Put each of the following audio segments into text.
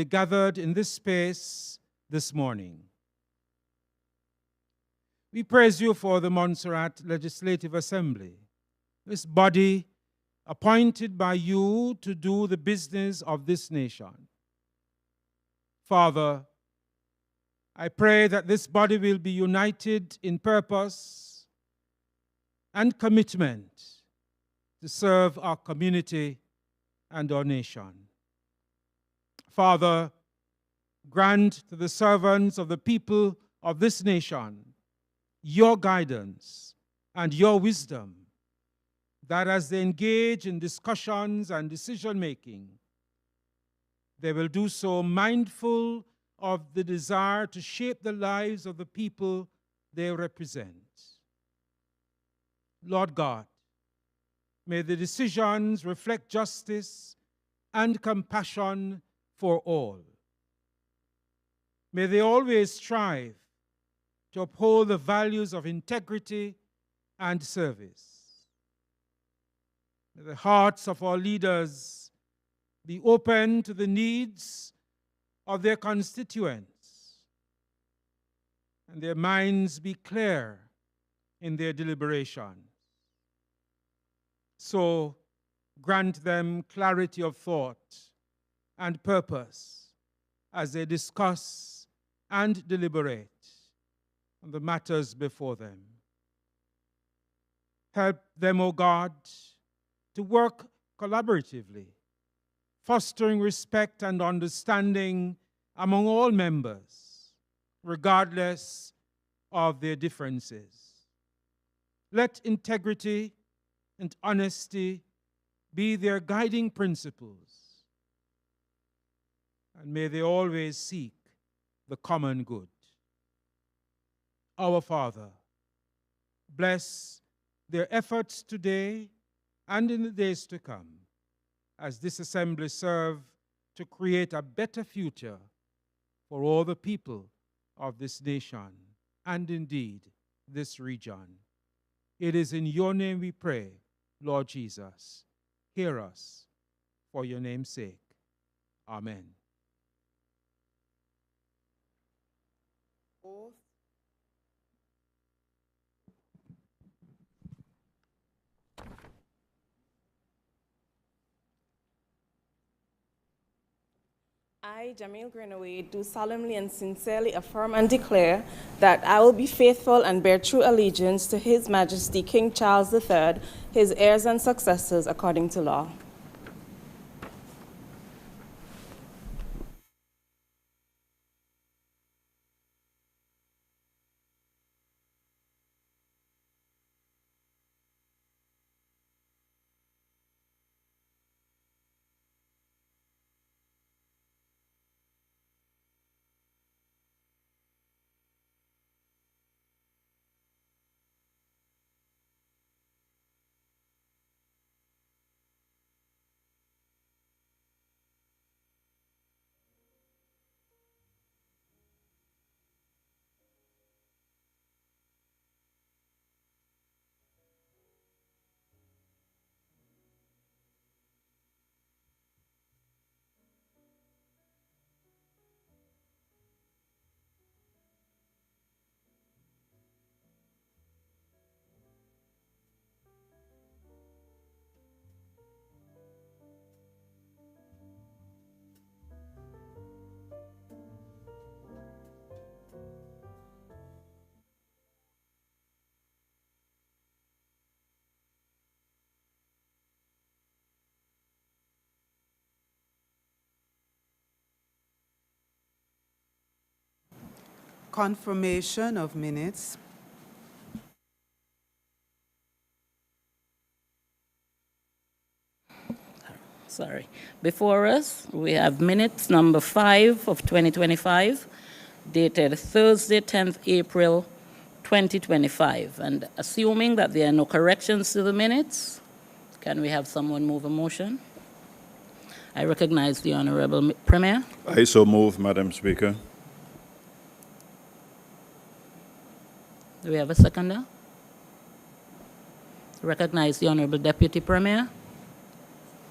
gathered in this space this morning. We praise you for the Montserrat Legislative Assembly, this body appointed by you to do the business of this nation. Father, I pray that this body will be united in purpose and commitment to serve our community and our nation. Father, grant to the servants of the people of this nation your guidance and your wisdom, that as they engage in discussions and decision-making, they will do so mindful of the desire to shape the lives of the people they represent. Lord God, may the decisions reflect justice and compassion for all. May they always strive to uphold the values of integrity and service. May the hearts of our leaders be open to the needs of their constituents, and their minds be clear in their deliberations. So grant them clarity of thought and purpose as they discuss and deliberate on the matters before them. Help them, O God, to work collaboratively, fostering respect and understanding among all members, regardless of their differences. Let integrity and honesty be their guiding principles, and may they always seek the common good. Our Father, bless their efforts today and in the days to come, as this assembly serve to create a better future for all the people of this nation and indeed this region. It is in your name we pray, Lord Jesus. Hear us for your name's sake. Amen. Oath. I, Jamil Greenaway, do solemnly and sincerely affirm and declare that I will be faithful and bear true allegiance to His Majesty King Charles III, his heirs and successors, according to law. Confirmation of minutes. Before us, we have minutes number 5 of 2025, dated Thursday, 10th April, 2025. And assuming that there are no corrections to the minutes, can we have someone move a motion? I recognize the Honorable Premier. I so move, Madam Speaker. Do we have a seconder? Recognize the Honorable Deputy Premier.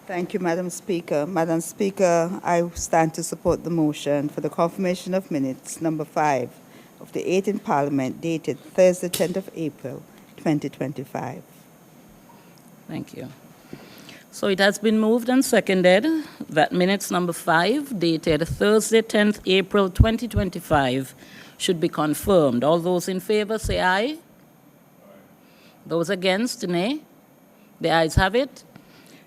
Thank you, Madam Speaker. Madam Speaker, I stand to support the motion for the confirmation of minutes number 5 of the 18th Parliament dated Thursday, 10th of April, 2025. Thank you. So it has been moved and seconded that minutes number 5, dated Thursday, 10th April 2025, should be confirmed. All those in favor say aye. Those against, nay. The ayes have it.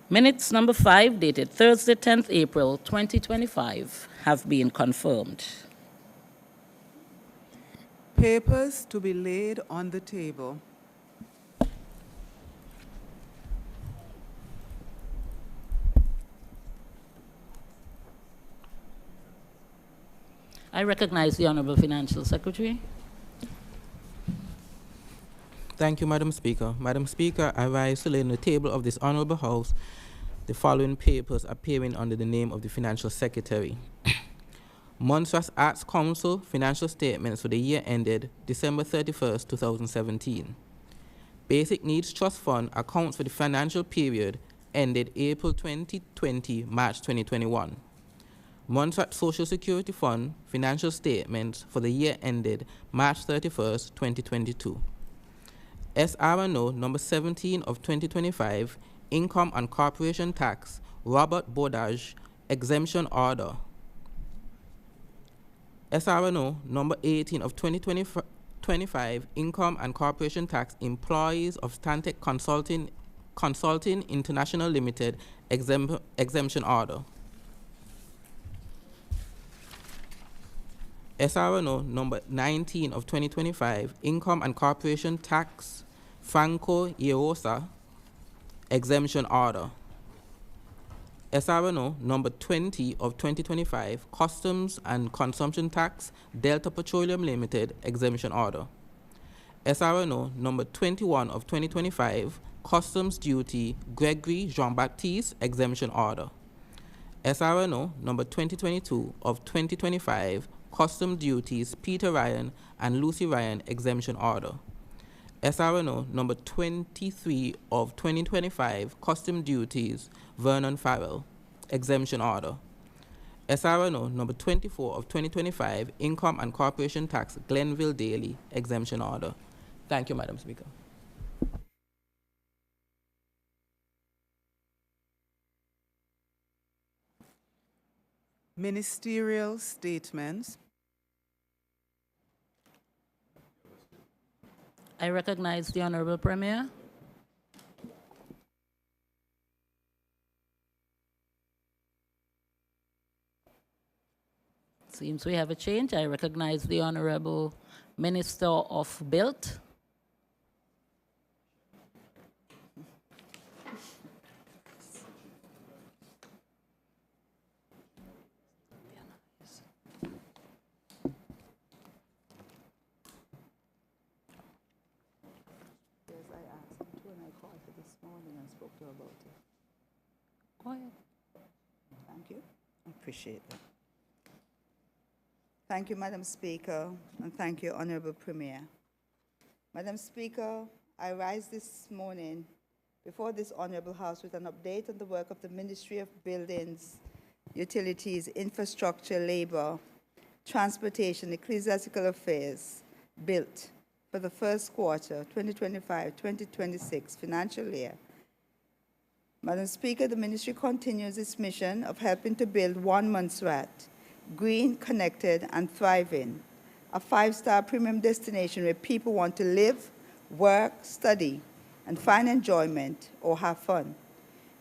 Minutes number 5, dated Thursday, 10th April 2025, have been confirmed. Papers to be laid on the table. I recognize the Honorable Financial Secretary. Thank you, Madam Speaker. Madam Speaker, I rise to lay on the table of this Honorable House the following papers appearing under the name of the Financial Secretary. Montserrat Arts Council financial statements for the year ended December 31st, 2017. Basic Needs Trust Fund accounts for the financial period ended April 2020, March 2021. Montserrat Social Security Fund financial statements for the year ended March 31st, 2022. SRNO number 17 of 2025, Income and Corporation Tax, Robert Bodage, Exemption Order. SRNO number 18 of 2025, Income and Corporation Tax, Employees of Stantec Consulting International Limited, Exemption Order. SRNO number 19 of 2025, Income and Corporation Tax, Franco Ierosa, Exemption Order. SRNO number 20 of 2025, Customs and Consumption Tax, Delta Petroleum Limited, Exemption Order. SRNO number 21 of 2025, Customs Duty, Gregory Jean-Baptiste, Exemption Order. SRNO number 2022 of 2025, Custom Duties, Peter Ryan and Lucy Ryan, Exemption Order. SRNO number 23 of 2025, Custom Duties, Vernon Farrell, Exemption Order. SRNO number 24 of 2025, Income and Corporation Tax, Glenville Daily, Exemption Order. Thank you, Madam Speaker. Ministerial statements. I recognize the Honorable Premier. Seems we have a change. I recognize the Honorable Minister of Built. Go ahead. Thank you. I appreciate that. Thank you, Madam Speaker, and thank you, Honorable Premier. Madam Speaker, I rise this morning before this Honorable House with an update on the work of the Ministry of Buildings, Utilities, Infrastructure, Labor, Transportation, Ecclesiastical Affairs, built for the first quarter 2025-2026 financial year. Madam Speaker, the Ministry continues its mission of helping to build one Montserrat, green, connected, and thriving, a 5-star premium destination where people want to live, work, study, and find enjoyment or have fun.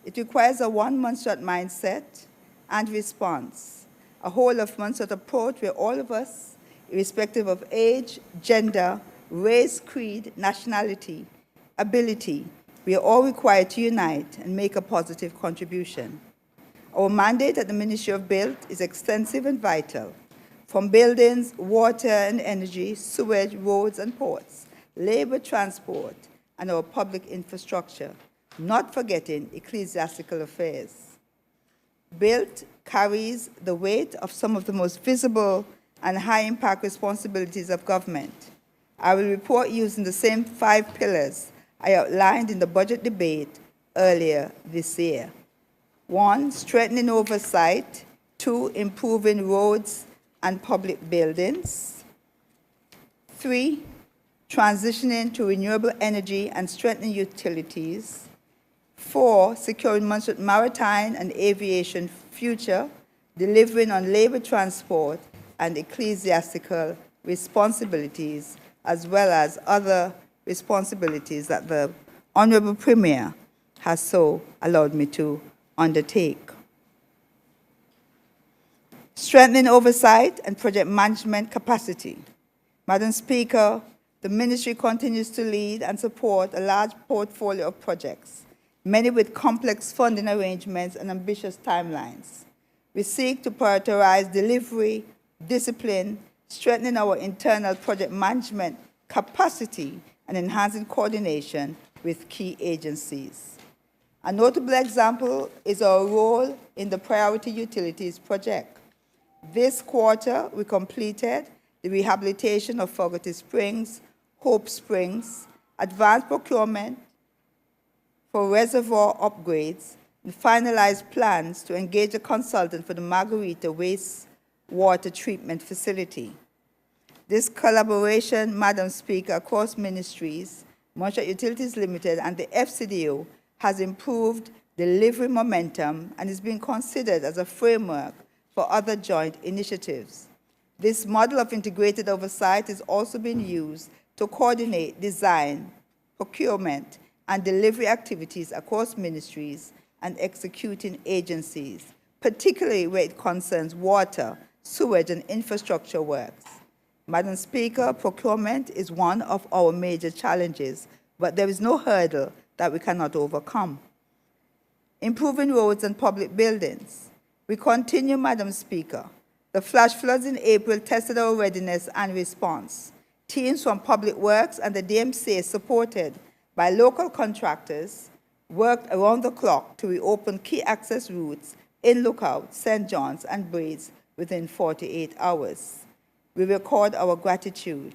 It requires a one Montserrat mindset and response, a whole of Montserrat approach where all of us, irrespective of age, gender, race, creed, nationality, ability, we are all required to unite and make a positive contribution. Our mandate at the Ministry of Build is extensive and vital, from buildings, water and energy, sewage, roads and ports, labor, transport, and our public infrastructure, not forgetting ecclesiastical affairs. Build carries the weight of some of the most visible and high-impact responsibilities of government. I will report using the same 5 pillars I outlined in the budget debate earlier this year. 1, strengthening oversight. 2, improving roads and public buildings. 3, transitioning to renewable energy and strengthening utilities. 4, securing Montserrat maritime and aviation future, delivering on labor transport and ecclesiastical responsibilities, as well as other responsibilities that the Honorable Premier has so allowed me to undertake. Strengthening oversight and project management capacity. Madam Speaker, the Ministry continues to lead and support a large portfolio of projects, many with complex funding arrangements and ambitious timelines. We seek to prioritize delivery, discipline, strengthening our internal project management capacity, and enhancing coordination with key agencies. A notable example is our role in the Priority Utilities project. This quarter, we completed the rehabilitation of Fogarty Springs, Hope Springs, advanced procurement for reservoir upgrades, and finalized plans to engage a consultant for the Margarita wastewater treatment facility. This collaboration, Madam Speaker, across ministries, Montserrat Utilities Limited, and the FCDO has improved delivery momentum and is being considered as a framework for other joint initiatives. This model of integrated oversight is also being used to coordinate design, procurement, and delivery activities across ministries and executing agencies, particularly where it concerns water, sewage, and infrastructure works. Madam Speaker, procurement is one of our major challenges, but there is no hurdle that we cannot overcome. Improving roads and public buildings. We continue, Madam Speaker. The flash floods in April tested our readiness and response. Teams from Public Works and the DMCA, supported by local contractors, worked around the clock to reopen key access routes in Lookout, St. John's, and Braids within 48 hours. We record our gratitude.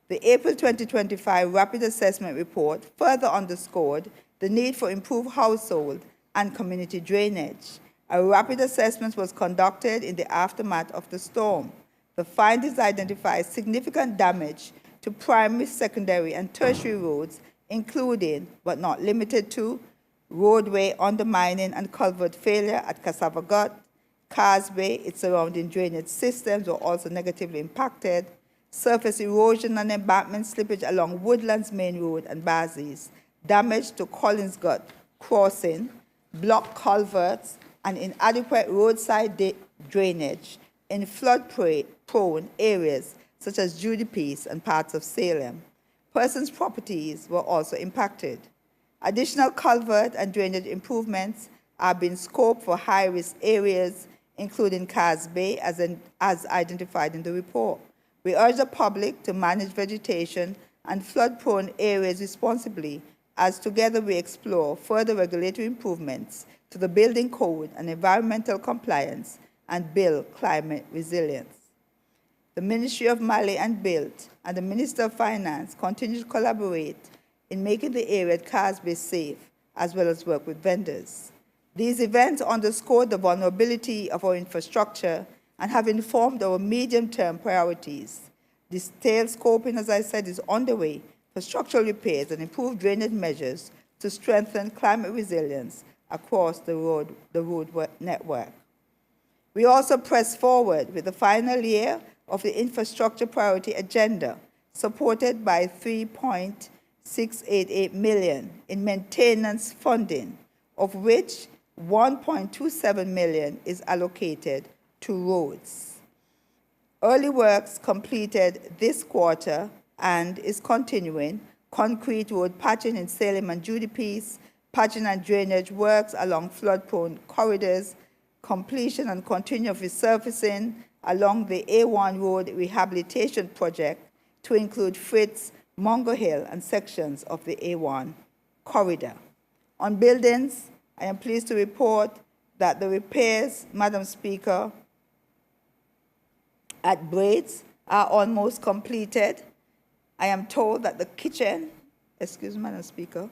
The April 2025 Rapid Assessment Report further underscored the need for improved household and community drainage. A rapid assessment was conducted in the aftermath of the storm. The findings identified significant damage to primary, secondary, and tertiary roads, including, but not limited to, roadway undermining and culvert failure at Cassava Gut, Cars Bay, its surrounding drainage systems were also negatively impacted, surface erosion and embankment slippage along Woodlands Main Road and Bazzies, damage to Collins Gut crossing, blocked culverts, and inadequate roadside drainage in flood-prone areas such as Judy Peace and parts of Salem. Persons' properties were also impacted. Additional culvert and drainage improvements are being scoped for high-risk areas, including Cars Bay, as identified in the report. We urge the public to manage vegetation and flood-prone areas responsibly, as together we explore further regulatory improvements to the building code and environmental compliance and build climate resilience. The Ministry of Mali and Built and the Minister of Finance continue to collaborate in making the area at Cars Bay safe, as well as work with vendors. These events underscore the vulnerability of our infrastructure and have informed our medium-term priorities. Detailed scoping, as I said, is underway for structural repairs and improved drainage measures to strengthen climate resilience across the road network. We also press forward with the final year of the infrastructure priority agenda, supported by $3.688 million in maintenance funding, of which $1.27 million is allocated to roads. Early works completed this quarter and is continuing: concrete road patching in Salem and Judy Peace, patching and drainage works along flood-prone corridors, completion and continued resurfacing along the A1 Road rehabilitation project to include Fritz, Mungo Hill, and sections of the A1 corridor. On buildings, I am pleased to report that the repairs, Madam Speaker, at Braids are almost completed. I am told that the kitchen, excuse me, Madam Speaker,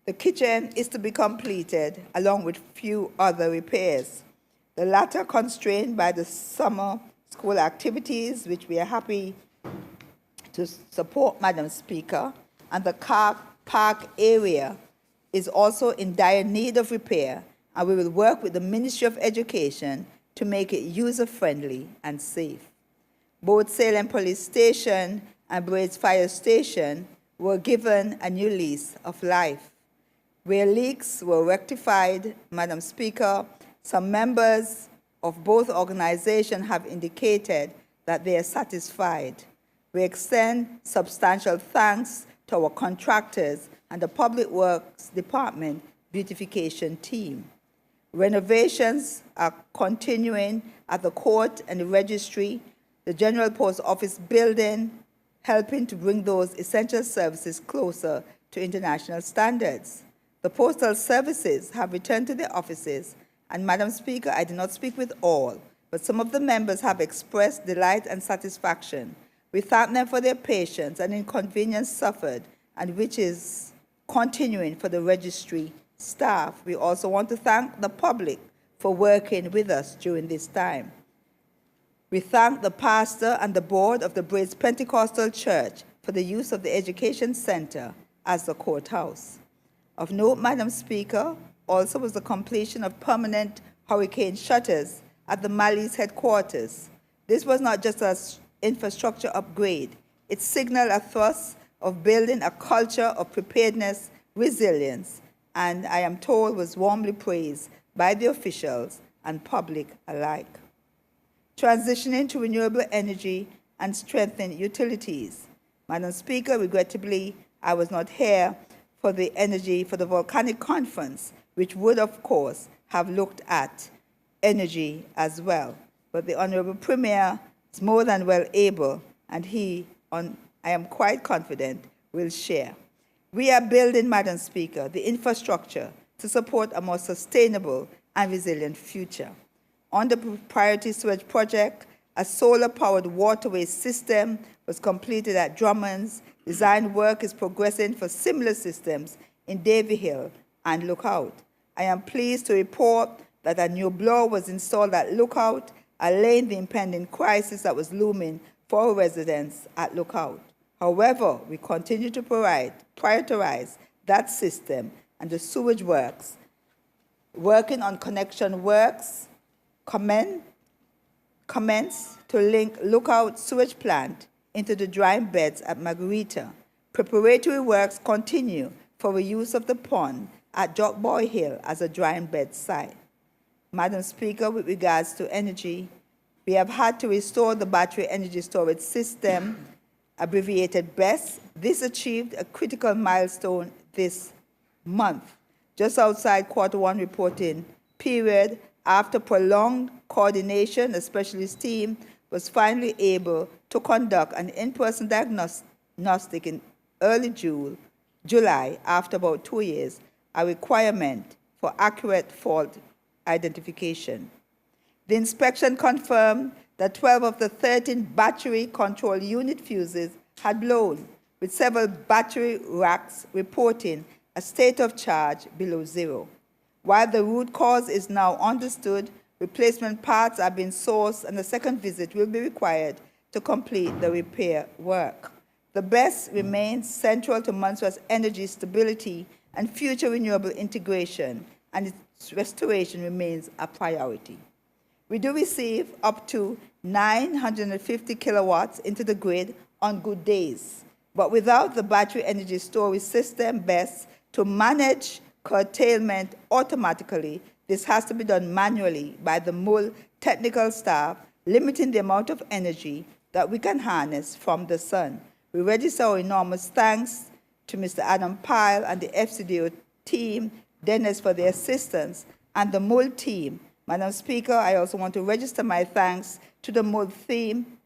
The kitchen is to be completed along with few other repairs. The latter constrained by the summer school activities, which we are happy to support, Madam Speaker, and the car park area is also in dire need of repair, and we will work with the Ministry of Education to make it user-friendly and safe. Both Salem Police Station and Braids Fire Station were given a new lease of life. Where leaks were rectified, Madam Speaker, some members of both organizations have indicated that they are satisfied. We extend substantial thanks to our contractors and the Public Works Department beautification team. Renovations are continuing at the court and the registry, the General Post Office building, helping to bring those essential services closer to international standards. The postal services have returned to their offices, and Madam Speaker, I do not speak with all, but some of the members have expressed delight and satisfaction. We thank them for their patience and inconvenience suffered, and which is continuing for the registry staff. We also want to thank the public for working with us during this time. We thank the pastor and the board of the Braids Pentecostal Church for the use of the Education Center as the courthouse. Of note, Madam Speaker, also was the completion of permanent hurricane shutters at the Mali's headquarters. This was not just an infrastructure upgrade. It signaled a thrust of building a culture of preparedness, resilience, and I am told was warmly praised by the officials and public alike. Transitioning to renewable energy and strengthening utilities. Madam Speaker, regrettably, I was not here for the volcanic conference, which would, of course, have looked at energy as well. But the Honorable Premier is more than well able, and I am quite confident, will share. We are building, Madam Speaker, the infrastructure to support a more sustainable and resilient future. On the priority sewage project, a solar-powered waterway system was completed at Drummond's. Design work is progressing for similar systems in Davy Hill and Lookout. I am pleased to report that a new blower was installed at Lookout, allaying the impending crisis that was looming for our residents at Lookout. However, we continue to prioritize that system and the sewage works, working on connection works, commence to link Lookout sewage plant into the drying beds at Margarita. Preparatory works continue for the use of the pond at Jockboy Hill as a drying bed site. Madam Speaker, with regards to energy, we have had to restore the battery energy storage system, abbreviated BESS. This achieved a critical milestone this month, just outside Q1 reporting period. After prolonged coordination, a specialist team was finally able to conduct an in-person diagnostic in early July, after about 2 years, a requirement for accurate fault identification. The inspection confirmed that 12 of the 13 battery control unit fuses had blown, with several battery racks reporting a state of charge below zero. While the root cause is now understood, replacement parts are being sourced and a second visit will be required to complete the repair work. The BESS remains central to Montserrat's energy stability and future renewable integration, and its restoration remains a priority. We do receive up to 950 kilowatts into the grid on good days, but without the battery energy storage system, BESS, to manage curtailment automatically, this has to be done manually by the MUL technical staff, limiting the amount of energy that we can harness from the sun. We register our enormous thanks to Mr. Adam Pyle and the FCDO team, Dennis for their assistance, and the MUL team. Madam Speaker, I also want to register my thanks to the MUL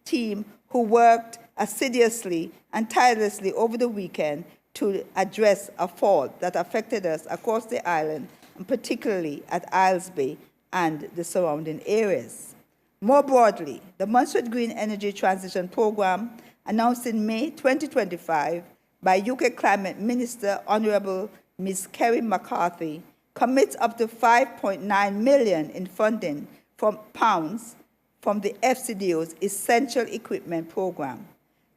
team who worked assiduously and tirelessly over the weekend to address a fault that affected us across the island, and particularly at Isles Bay and the surrounding areas. More broadly, the Montserrat Green Energy Transition Program, announced in May 2025 by UK Climate Minister Honorable Ms. Kerry McCarthy, commits up to £5.9 million in funding from the FCDO's Essential Equipment Program.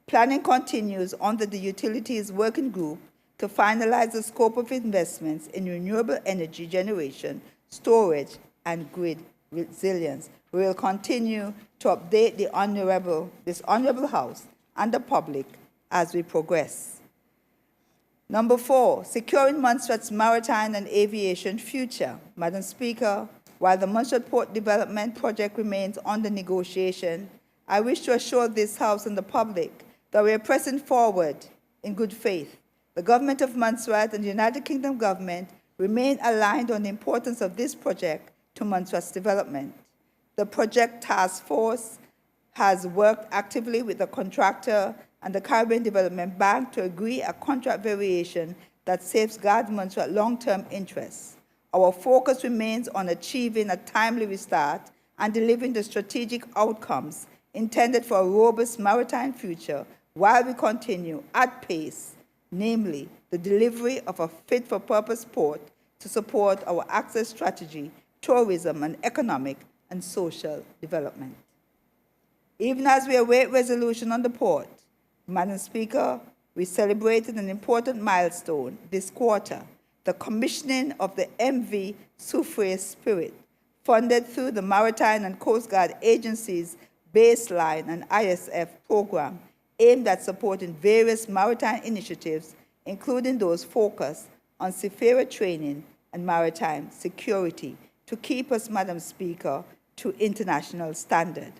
Planning continues under the Utilities Working Group to finalize the scope of investments in renewable energy generation, storage, and grid resilience. We will continue to update this Honorable House and the public as we progress. Number 4, securing Montserrat's maritime and aviation future. Madam Speaker, while the Montserrat Port Development Project remains under negotiation, I wish to assure this House and the public that we are pressing forward in good faith. The Government of Montserrat and the United Kingdom Government remain aligned on the importance of this project to Montserrat's development. The project task force has worked actively with the contractor and the Caribbean Development Bank to agree a contract variation that safeguards Montserrat's long-term interests. Our focus remains on achieving a timely restart and delivering the strategic outcomes intended for a robust maritime future while we continue at pace, namely the delivery of a fit-for-purpose port to support our access strategy, tourism, and economic and social development. Even as we await resolution on the port, Madam Speaker, we celebrated an important milestone this quarter, the commissioning of the MV Soufriere Spirit, funded through the Maritime and Coast Guard Agency's Baseline and ISF program, aimed at supporting various maritime initiatives, including those focused on seafarer training and maritime security, to keep us, Madam Speaker, to international standard.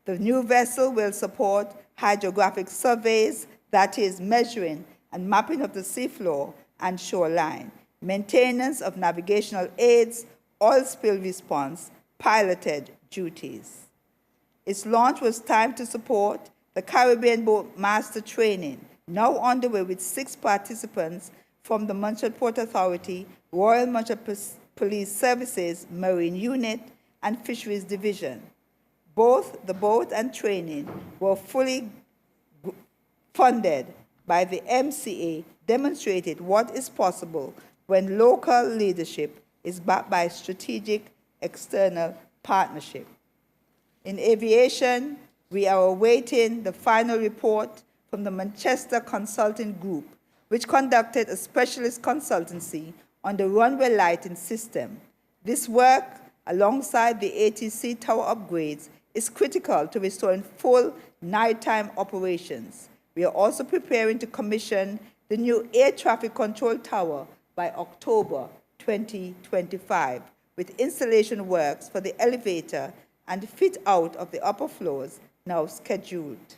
The new vessel will support hydrographic surveys, that is, measuring and mapping of the seafloor and shoreline, maintenance of navigational aids, oil spill response, piloted duties. Its launch was timed to support the Caribbean Boat Master Training, now underway with 6 participants from the Montserrat Port Authority, Royal Montserrat Police Services, Marine Unit, and Fisheries Division. Both the boat and training were fully funded by the MCA, demonstrated what is possible when local leadership is backed by strategic external partnership. In aviation, we are awaiting the final report from the Manchester Consulting Group, which conducted a specialist consultancy on the runway lighting system. This work, alongside the ATC tower upgrades, is critical to restoring full nighttime operations. We are also preparing to commission the new air traffic control tower by October 2025, with installation works for the elevator and fit out of the upper floors now scheduled.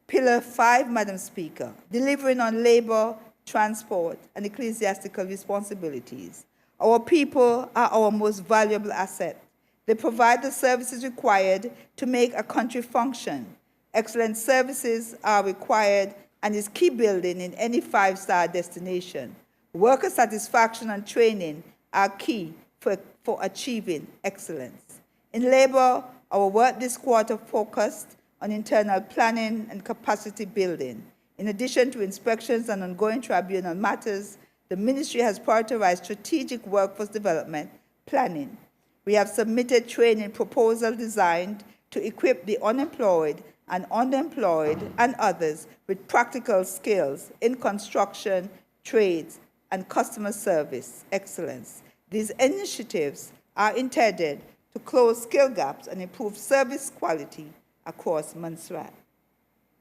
Pillar 5, Madam Speaker, delivering on labor, transport, and ecclesiastical responsibilities. Our people are our most valuable asset. They provide the services required to make a country function. Excellent services are required and is key building in any 5-star destination. Worker satisfaction and training are key for achieving excellence. In labor, our work this quarter focused on internal planning and capacity building. In addition to inspections and ongoing tribunal matters, the Ministry has prioritized strategic workforce development planning. We have submitted training proposals designed to equip the unemployed and underemployed and others with practical skills in construction, trades, and customer service excellence. These initiatives are intended to close skill gaps and improve service quality across Montserrat.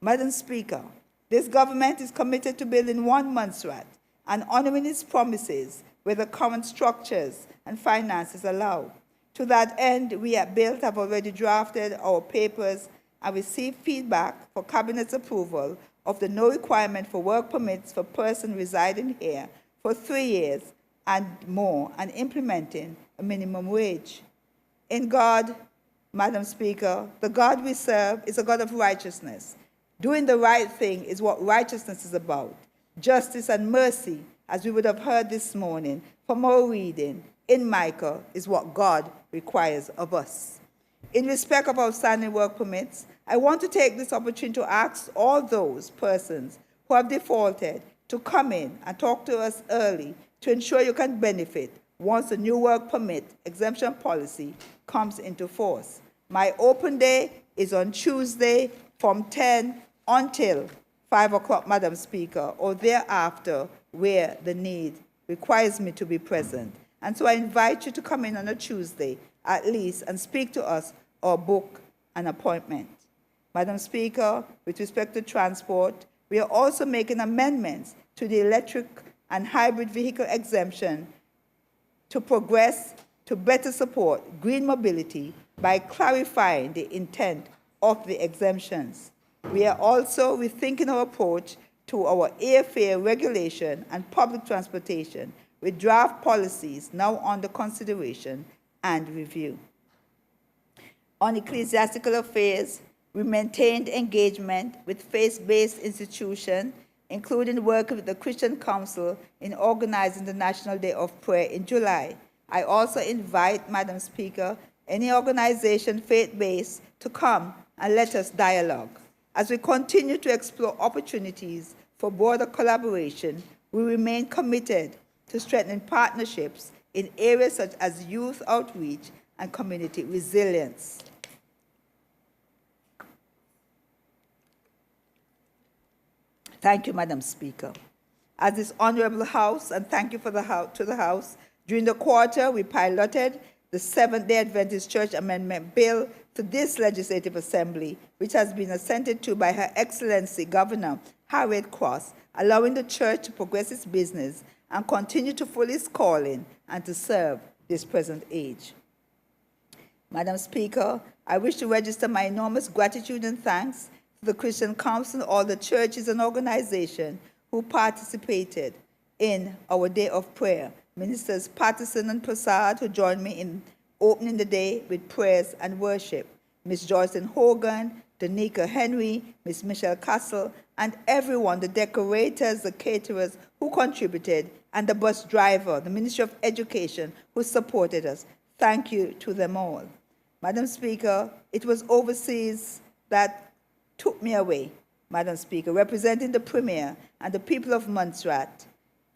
Madam Speaker, this government is committed to building one Montserrat and honoring its promises where the current structures and finances allow. To that end, we at BUILD have already drafted our papers and received feedback for Cabinet's approval of the no requirement for work permits for persons residing here for 3 years and more, and implementing a minimum wage. In God, Madam Speaker, the God we serve is a God of righteousness. Doing the right thing is what righteousness is about. Justice and mercy, as we would have heard this morning from our reading in Micah, is what God requires of us. In respect of outstanding work permits, I want to take this opportunity to ask all those persons who have defaulted to come in and talk to us early to ensure you can benefit once the new work permit exemption policy comes into force. My open day is on Tuesday from 10 until 5 o'clock, Madam Speaker, or thereafter where the need requires me to be present. And so I invite you to come in on a Tuesday at least and speak to us or book an appointment. Madam Speaker, with respect to transport, we are also making amendments to the electric and hybrid vehicle exemption to progress to better support green mobility by clarifying the intent of the exemptions. We are also rethinking our approach to our airfare regulation and public transportation with draft policies now under consideration and review. On ecclesiastical affairs, we maintained engagement with faith-based institutions, including work with the Christian Council in organizing the National Day of Prayer in July. I also invite, Madam Speaker, any organization faith-based to come and let us dialogue. As we continue to explore opportunities for broader collaboration, we remain committed to strengthening partnerships in areas such as youth outreach and community resilience. Thank you, Madam Speaker. As this Honorable House, and thank you to the House, during the quarter we piloted the Seventh-day Adventist Church Amendment Bill to this Legislative Assembly, which has been assented to by Her Excellency Governor Harriet Cross, allowing the church to progress its business and continue to fulfill its calling and to serve this present age. Madam Speaker, I wish to register my enormous gratitude and thanks to the Christian Council, all the churches and organizations who participated in our day of prayer. Ministers Patterson and Prasad, who joined me in opening the day with prayers and worship. Ms. Joycelyn Hogan, Danica Henry, Ms. Michelle Castle, and everyone, the decorators, the caterers who contributed, and the bus driver, the Ministry of Education, who supported us. Thank you to them all. Madam Speaker, it was overseas that took me away, Madam Speaker, representing the Premier and the people of Montserrat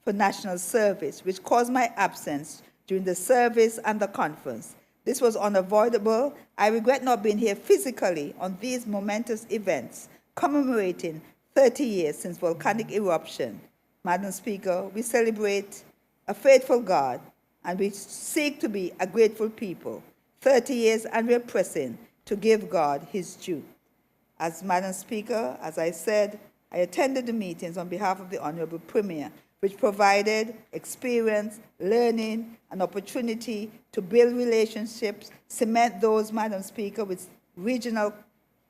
for national service, which caused my absence during the service and the conference. This was unavoidable. I regret not being here physically on these momentous events commemorating 30 years since volcanic eruption. Madam Speaker, we celebrate a faithful God and we seek to be a grateful people. 30 years and we're pressing to give God his due. As Madam Speaker, as I said, I attended the meetings on behalf of the Honorable Premier, which provided experience, learning, and opportunity to build relationships, cement those, Madam Speaker, with regional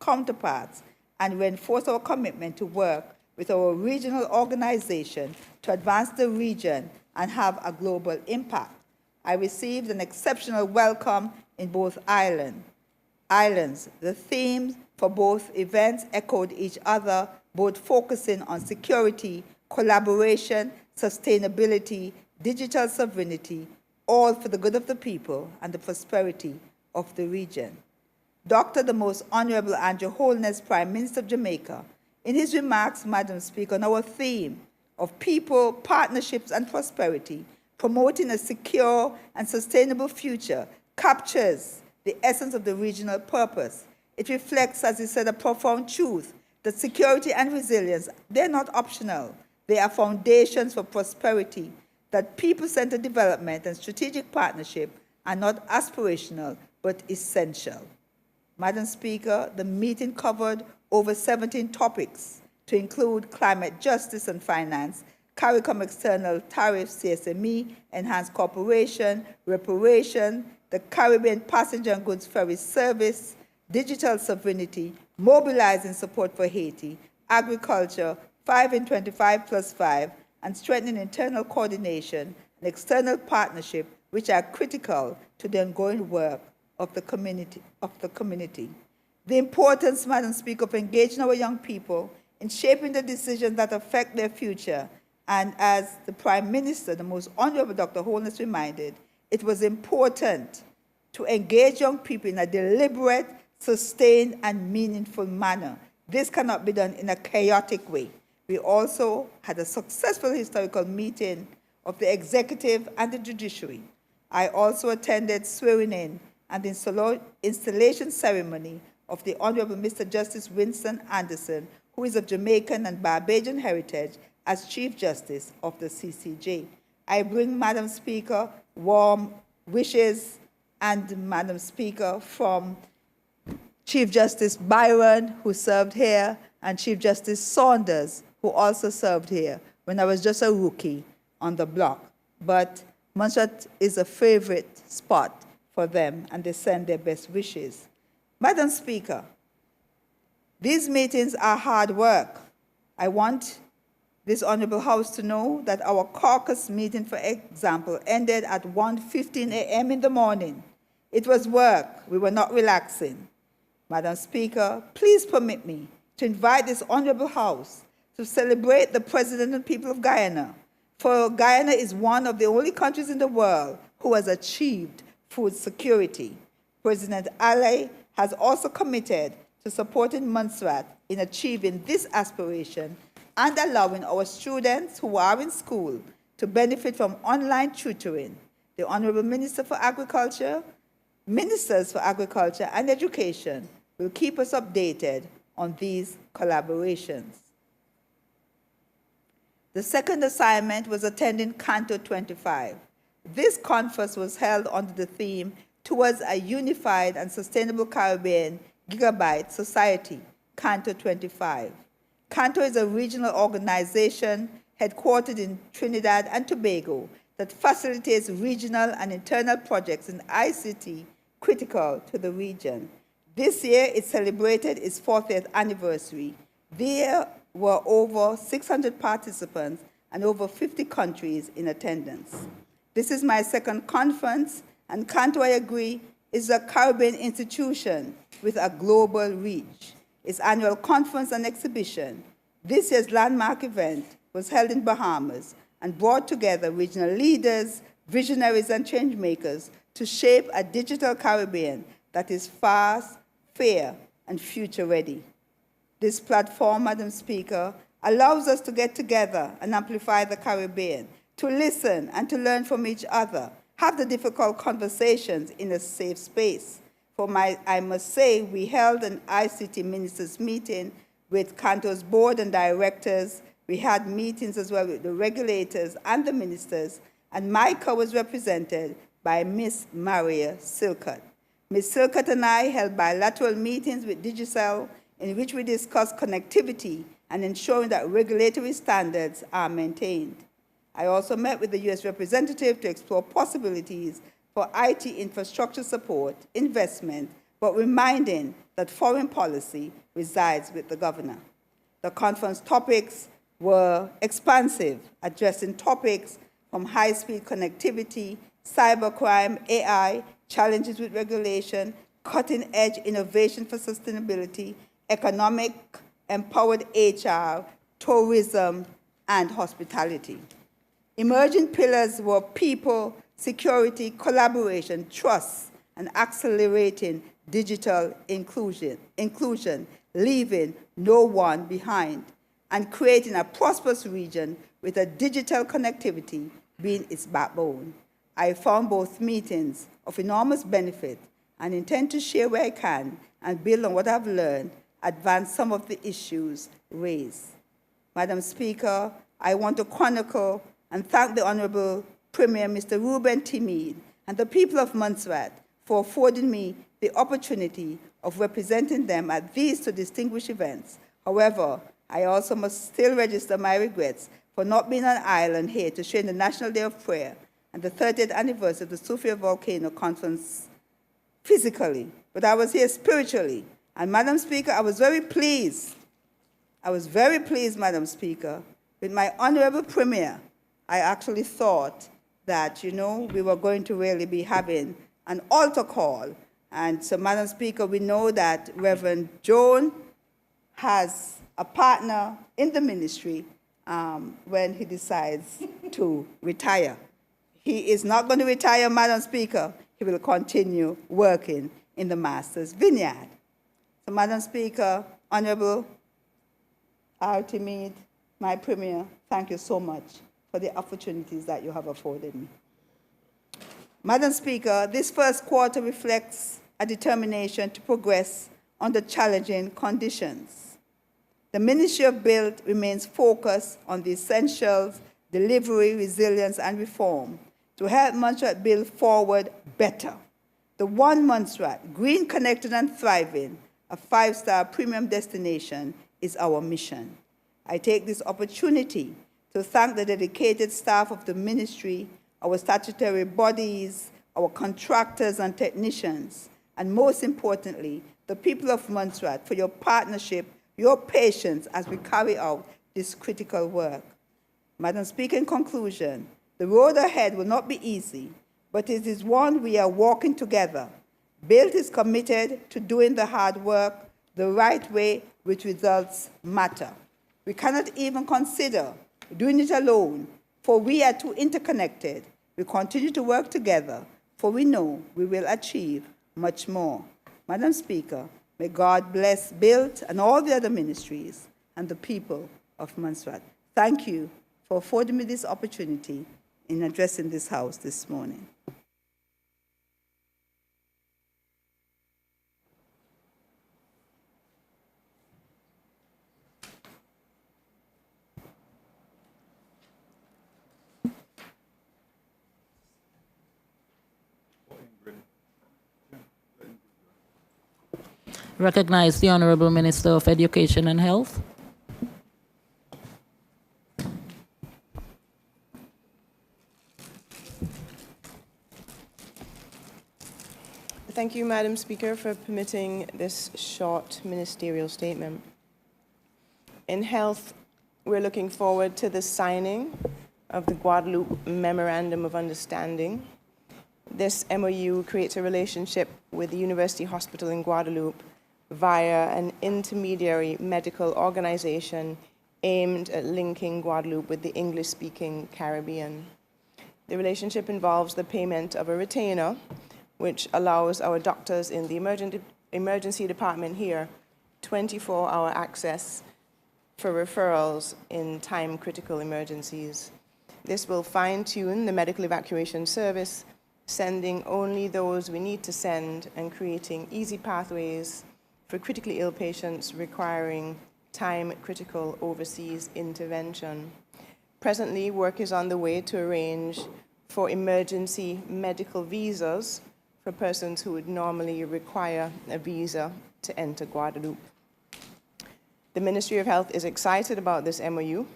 counterparts, and reinforce our commitment to work with our regional organization to advance the region and have a global impact. I received an exceptional welcome in both islands. The themes for both events echoed each other, both focusing on security, collaboration, sustainability, digital sovereignty, all for the good of the people and the prosperity of the region. Dr. the Most Honorable Andrew Holness, Prime Minister of Jamaica, in his remarks, Madam Speaker, on our theme of people, partnerships, and prosperity, promoting a secure and sustainable future, captures the essence of the regional purpose. It reflects, as he said, a profound truth that security and resilience, they're not optional. They are foundations for prosperity, that people-centered development and strategic partnership are not aspirational, but essential. Madam Speaker, the meeting covered over 17 topics to include climate justice and finance, CARICOM external tariffs, CSME, enhanced cooperation, reparation, the Caribbean passenger and goods ferry service, digital sovereignty, mobilizing support for Haiti, agriculture, 5 in 25+5, and strengthening internal coordination and external partnership, which are critical to the ongoing work of the community. The importance, Madam Speaker, of engaging our young people in shaping the decisions that affect their future. And as the Prime Minister, the Most Honorable Dr. Holness, reminded, it was important to engage young people in a deliberate, sustained, and meaningful manner. This cannot be done in a chaotic way. We also had a successful historical meeting of the executive and the judiciary. I also attended swearing-in and the installation ceremony of the Honorable Mr. Justice Winston Anderson, who is of Jamaican and Barbadian heritage, as Chief Justice of the CCJ. I bring, Madam Speaker, warm wishes and, Madam Speaker, from Chief Justice Byron, who served here, and Chief Justice Saunders, who also served here when I was just a rookie on the block. But Montserrat is a favorite spot for them, and they send their best wishes. Madam Speaker, these meetings are hard work. I want this Honorable House to know that our caucus meeting, for example, ended at 1:15 a.m. in the morning. It was work. We were not relaxing. Madam Speaker, please permit me to invite this Honorable House to celebrate the President and people of Guyana, for Guyana is one of the only countries in the world who has achieved food security. President Ali has also committed to supporting Montserrat in achieving this aspiration and allowing our students who are in school to benefit from online tutoring. The Honorable Ministers for Agriculture and Education will keep us updated on these collaborations. The second assignment was attending Canto 25. This conference was held under the theme Towards a Unified and Sustainable Caribbean Gigabyte Society, Canto 25. Canto is a regional organization headquartered in Trinidad and Tobago that facilitates regional and internal projects in ICT critical to the region. This year, it celebrated its 40th anniversary. There were over 600 participants and over 50 countries in attendance. This is my second conference, and Canto, I agree, is a Caribbean institution with a global reach. Its annual conference and exhibition, this year's landmark event, was held in Bahamas and brought together regional leaders, visionaries, and change makers to shape a digital Caribbean that is fast, fair, and future-ready. This platform, Madam Speaker, allows us to get together and amplify the Caribbean, to listen and to learn from each other, have the difficult conversations in a safe space. I must say, we held an ICT ministers meeting with Canto's board and directors. We had meetings as well with the regulators and the ministers, and MICA was represented by Ms. Maria Silcott. Ms. Silcott and I held bilateral meetings with Digicel in which we discussed connectivity and ensuring that regulatory standards are maintained. I also met with the U.S. representative to explore possibilities for IT infrastructure support, investment, but reminding that foreign policy resides with the governor. The conference topics were expansive, addressing topics from high-speed connectivity, cybercrime, AI, challenges with regulation, cutting-edge innovation for sustainability, economic, empowered HR, tourism, and hospitality. Emerging pillars were people, security, collaboration, trust, and accelerating digital inclusion, leaving no one behind, and creating a prosperous region with a digital connectivity being its backbone. I found both meetings of enormous benefit and intend to share where I can and build on what I've learned, advance some of the issues raised. Madam Speaker, I want to chronicle and thank the Honorable Premier, Mr. Ruben Timid, and the people of Montserrat for affording me the opportunity of representing them at these two distinguished events. However, I also must still register my regrets for not being on island here to share in the National Day of Prayer and the 30th anniversary of the Sofia Volcano Conference physically, but I was here spiritually. And Madam Speaker, I was very pleased, Madam Speaker, with my Honorable Premier. I actually thought that, we were going to really be having an altar call. And so, Madam Speaker, we know that Reverend Joan has a partner in the ministry when he decides to retire. He is not going to retire, Madam Speaker. He will continue working in the Master's Vineyard. So, Madam Speaker, Honorable R. Timid, My Premier, thank you so much for the opportunities that you have afforded me. Madam Speaker, this first quarter reflects a determination to progress under challenging conditions. The Ministry of Build remains focused on the essentials, delivery, resilience, and reform to help Montserrat build forward better. The One Montserrat, green, connected, and thriving, a 5-star premium destination, is our mission. I take this opportunity to thank the dedicated staff of the ministry, our statutory bodies, our contractors and technicians, and most importantly, the people of Montserrat for your partnership, your patience as we carry out this critical work. Madam Speaker, in conclusion, the road ahead will not be easy, but it is one we are walking together. Build is committed to doing the hard work the right way, which results matter. We cannot even consider doing it alone, for we are too interconnected. We continue to work together, for we know we will achieve much more. Madam Speaker, may God bless Build and all the other ministries and the people of Montserrat. Thank you for affording me this opportunity in addressing this House this morning. Recognize the Honorable Minister of Education and Health. Thank you, Madam Speaker, for permitting this short ministerial statement. In health, we're looking forward to the signing of the Guadeloupe Memorandum of Understanding. This MOU creates a relationship with the University Hospital in Guadeloupe via an intermediary medical organization aimed at linking Guadeloupe with the English-speaking Caribbean. The relationship involves the payment of a retainer, which allows our doctors in the emergency department here 24-hour access for referrals in time-critical emergencies. This will fine-tune the medical evacuation service, sending only those we need to send and creating easy pathways for critically ill patients requiring time-critical overseas intervention. Presently, work is on the way to arrange for emergency medical visas for persons who would normally require a visa to enter Guadeloupe. The Ministry of Health is excited about this MOU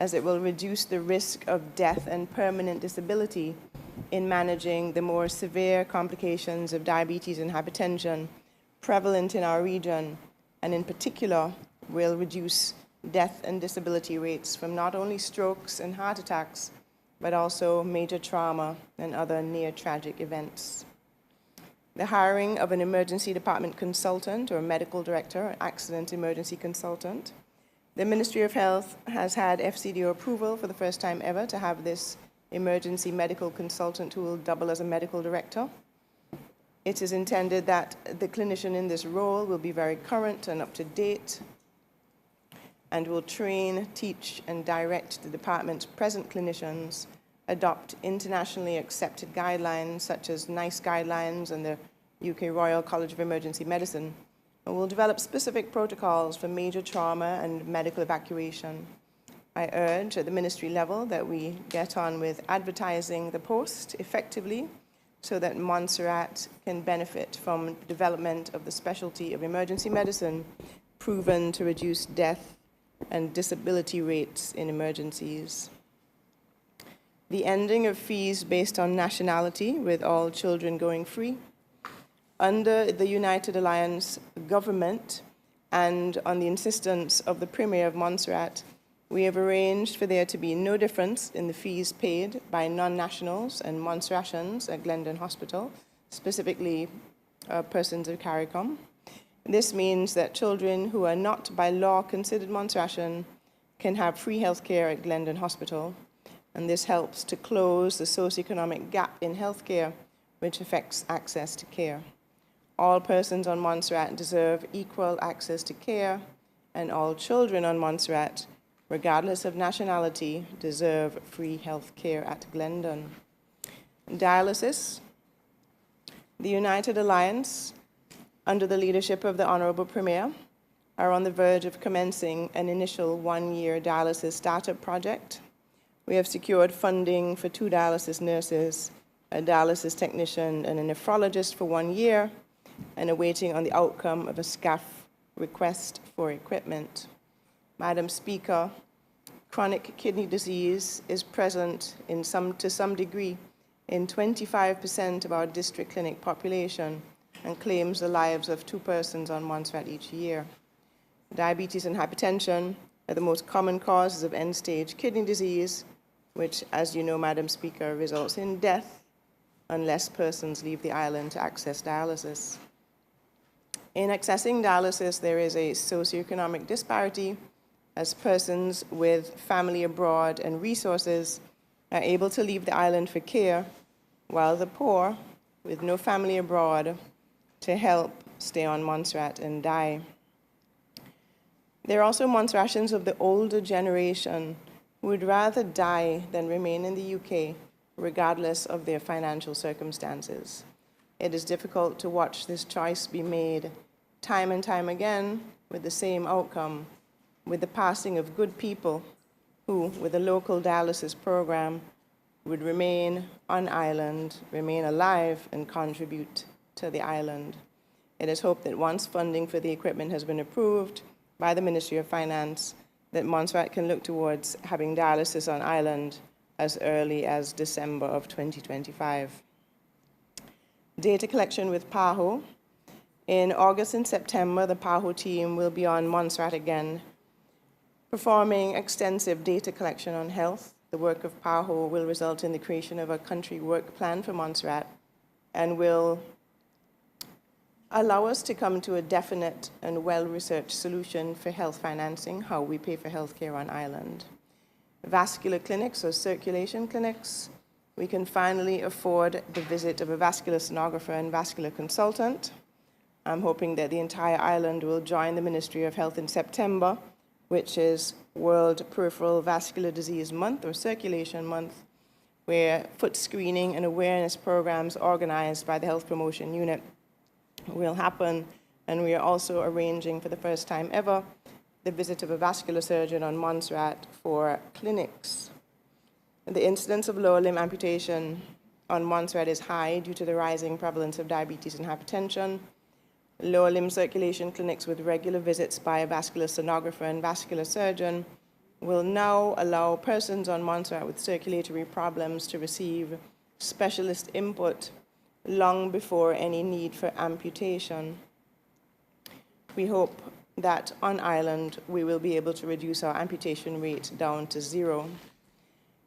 as it will reduce the risk of death and permanent disability in managing the more severe complications of diabetes and hypertension prevalent in our region, and in particular will reduce death and disability rates from not only strokes and heart attacks, but also major trauma and other near-tragic events. The hiring of an emergency department consultant or medical director, accident emergency consultant. The Ministry of Health has had FCDO approval for the first time ever to have this emergency medical consultant who will double as a medical director. It is intended that the clinician in this role will be very current and up to date and will train, teach, and direct the department's present clinicians, adopt internationally accepted guidelines such as NICE guidelines and the UK Royal College of Emergency Medicine, and will develop specific protocols for major trauma and medical evacuation. I urge at the ministry level that we get on with advertising the post effectively so that Montserrat can benefit from development of the specialty of emergency medicine proven to reduce death and disability rates in emergencies. The ending of fees based on nationality, with all children going free. Under the United Alliance government and on the insistence of the Premier of Montserrat, we have arranged for there to be no difference in the fees paid by non-nationals and Montserratians at Glendon Hospital, specifically persons of CARICOM. This means that children who are not by law considered Montserratian can have free health care at Glendon Hospital, and this helps to close the socioeconomic gap in healthcare, which affects access to care. All persons on Montserrat deserve equal access to care, and all children on Montserrat regardless of nationality, deserve free health care at Glendon. Dialysis. The United Alliance, under the leadership of the Honorable Premier, are on the verge of commencing an initial one-year dialysis startup project. We have secured funding for 2 dialysis nurses, a dialysis technician, and a nephrologist for 1 year, and are waiting on the outcome of a SCAF request for equipment. Madam Speaker, chronic kidney disease is present to some degree in 25% of our district clinic population and claims the lives of 2 persons on Montserrat each year. Diabetes and hypertension are the most common causes of end-stage kidney disease, which, as you know, Madam Speaker, results in death unless persons leave the island to access dialysis. In accessing dialysis, there is a socioeconomic disparity, as persons with family abroad and resources are able to leave the island for care, while the poor, with no family abroad to help, stay on Montserrat and die. There are also Montserratians of the older generation who would rather die than remain in the UK, regardless of their financial circumstances. It is difficult to watch this choice be made time and time again with the same outcome, with the passing of good people who, with a local dialysis program, would remain on island, remain alive, and contribute to the island. It is hoped that once funding for the equipment has been approved by the Ministry of Finance, that Montserrat can look towards having dialysis on island as early as December of 2025. Data collection with PAHO. In August and September, the PAHO team will be on Montserrat again, performing extensive data collection on health. The work of PAHO will result in the creation of a country work plan for Montserrat and will allow us to come to a definite and well-researched solution for health financing, how we pay for health care on island. Vascular clinics or circulation clinics, we can finally afford the visit of a vascular sonographer and vascular consultant. I'm hoping that the entire island will join the Ministry of Health in September, which is World Peripheral Vascular Disease Month or Circulation Month, where foot screening and awareness programs organized by the Health Promotion Unit will happen, and we are also arranging for the first time ever the visit of a vascular surgeon on Montserrat for clinics. The incidence of lower limb amputation on Montserrat is high due to the rising prevalence of diabetes and hypertension. Lower limb circulation clinics with regular visits by a vascular sonographer and vascular surgeon will now allow persons on Montserrat with circulatory problems to receive specialist input long before any need for amputation. We hope that on island we will be able to reduce our amputation rate down to 0.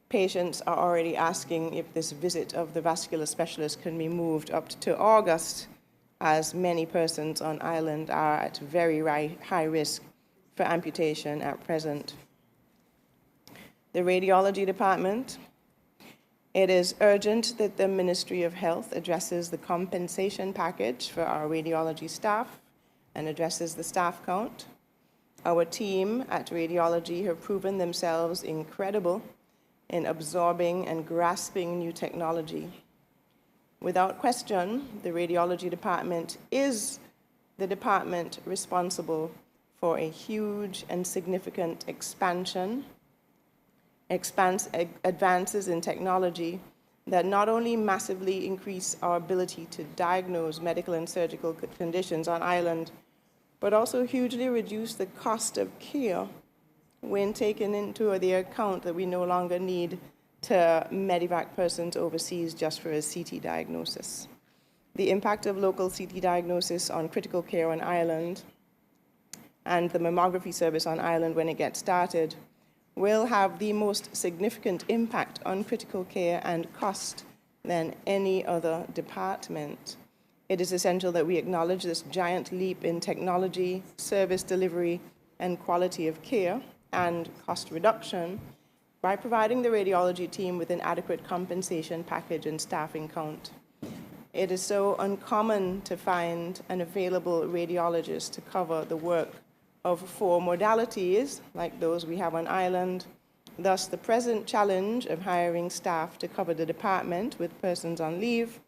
Patients are already asking if this visit of the vascular specialist can be moved up to August, as many persons on island are at very high risk for amputation at present. The radiology department. It is urgent that the Ministry of Health addresses the compensation package for our radiology staff and addresses the staff count. Our team at radiology have proven themselves incredible in absorbing and grasping new technology. Without question, the radiology department is the department responsible for a huge and significant advances in technology that not only massively increase our ability to diagnose medical and surgical conditions on island, but also hugely reduce the cost of care when taken into the account that we no longer need to medevac persons overseas just for a CT diagnosis. The impact of local CT diagnosis on critical care on island and the mammography service on island when it gets started will have the most significant impact on critical care and cost than any other department. It is essential that we acknowledge this giant leap in technology, service delivery, and quality of care and cost reduction by providing the radiology team with an adequate compensation package and staffing count. It is so uncommon to find an available radiologist to cover the work of 4 modalities, like those we have on island. Thus, the present challenge of hiring staff to cover the department with persons on leave,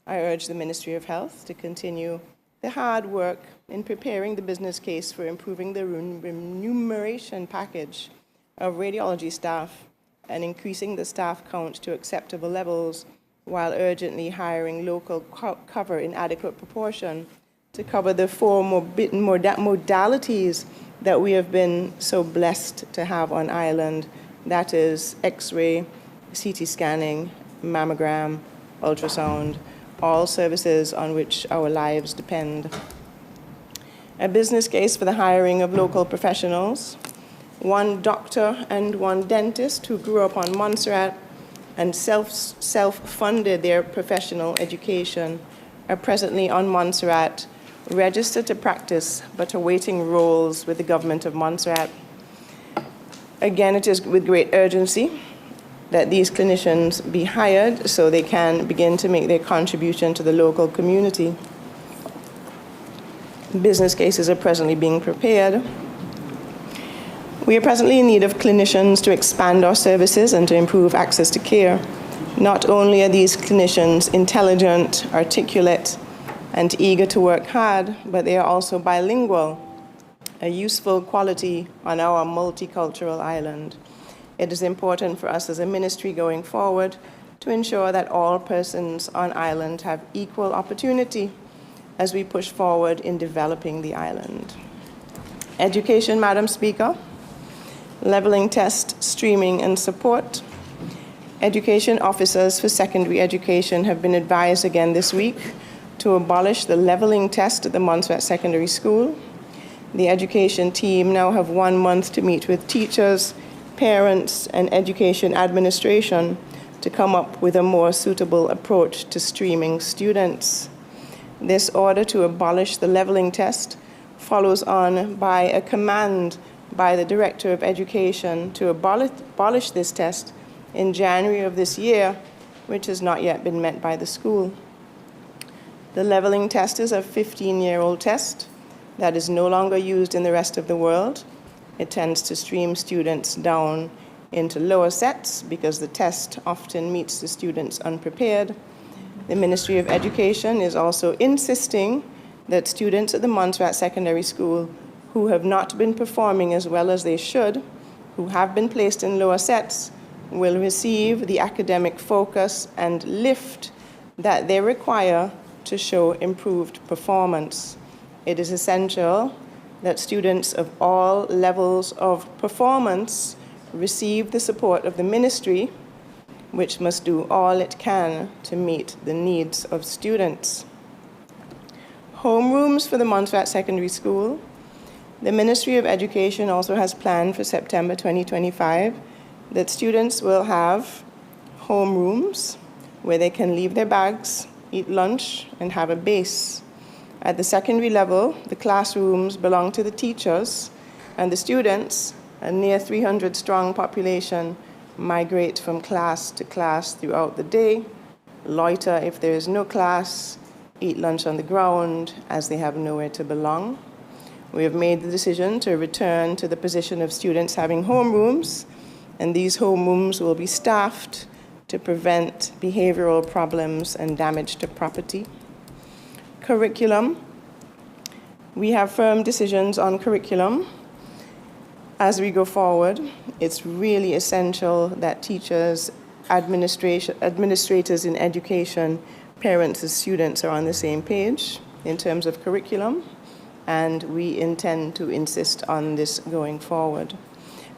I urge the Ministry of Health to continue the hard work in preparing the business case for improving the remuneration package of radiology staff and increasing the staff count to acceptable levels, while urgently hiring local cover in adequate proportion to cover the 4 modalities that we have been so blessed to have on island. That is X-ray, CT scanning, mammogram, ultrasound, all services on which our lives depend. A business case for the hiring of local professionals, 1 doctor and 1 dentist who grew up on Montserrat and self-funded their professional education, are presently on Montserrat, registered to practice, but awaiting roles with the government of Montserrat. Again, it is with great urgency that these clinicians be hired so they can begin to make their contribution to the local community. Business cases are presently being prepared. We are presently in need of clinicians to expand our services and to improve access to care. Not only are these clinicians intelligent, articulate, and eager to work hard, but they are also bilingual, a useful quality on our multicultural island. It is important for us as a ministry going forward to ensure that all persons on island have equal opportunity as we push forward in developing the island. Education, Madam Speaker. Leveling test, streaming, and support. Education officers for secondary education have been advised again this week to abolish the leveling test at the Montserrat Secondary School. The education team now have 1 month to meet with teachers, parents, and education administration to come up with a more suitable approach to streaming students. This order to abolish the leveling test follows on by a command by the Director of Education to abolish this test in January of this year, which has not yet been met by the school. The leveling test is a 15-year-old test that is no longer used in the rest of the world. It tends to stream students down into lower sets because the test often meets the students unprepared. The Ministry of Education is also insisting that students at the Montserrat Secondary School who have not been performing as well as they should, who have been placed in lower sets, will receive the academic focus and lift that they require to show improved performance. It is essential that students of all levels of performance receive the support of the ministry, which must do all it can to meet the needs of students. Homerooms for the Montserrat Secondary School. The Ministry of Education also has planned for September 2025 that students will have homerooms where they can leave their bags, eat lunch, and have a base. At the secondary level, the classrooms belong to the teachers, and the students, a near 300-strong population, migrate from class to class throughout the day, loiter if there is no class, eat lunch on the ground as they have nowhere to belong. We have made the decision to return to the position of students having homerooms, and these homerooms will be staffed to prevent behavioral problems and damage to property. Curriculum. We have firm decisions on curriculum. As we go forward, it's really essential that teachers, administrators in education, parents and students are on the same page in terms of curriculum, and we intend to insist on this going forward.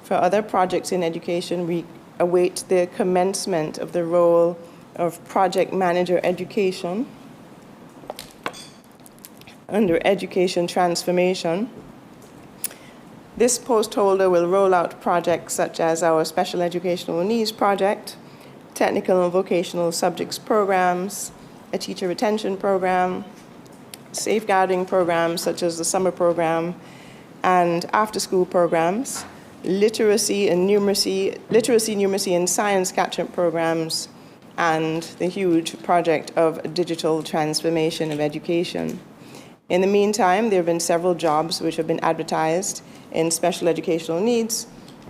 For other projects in education, we await the commencement of the role of project manager education under education transformation. This post holder will roll out projects such as our special educational needs project, technical and vocational subjects programs, a teacher retention program, safeguarding programs such as the summer program, and after-school programs, literacy, numeracy, and science catch-up programs, and the huge project of digital transformation of education. In the meantime, there have been several jobs which have been advertised in special educational needs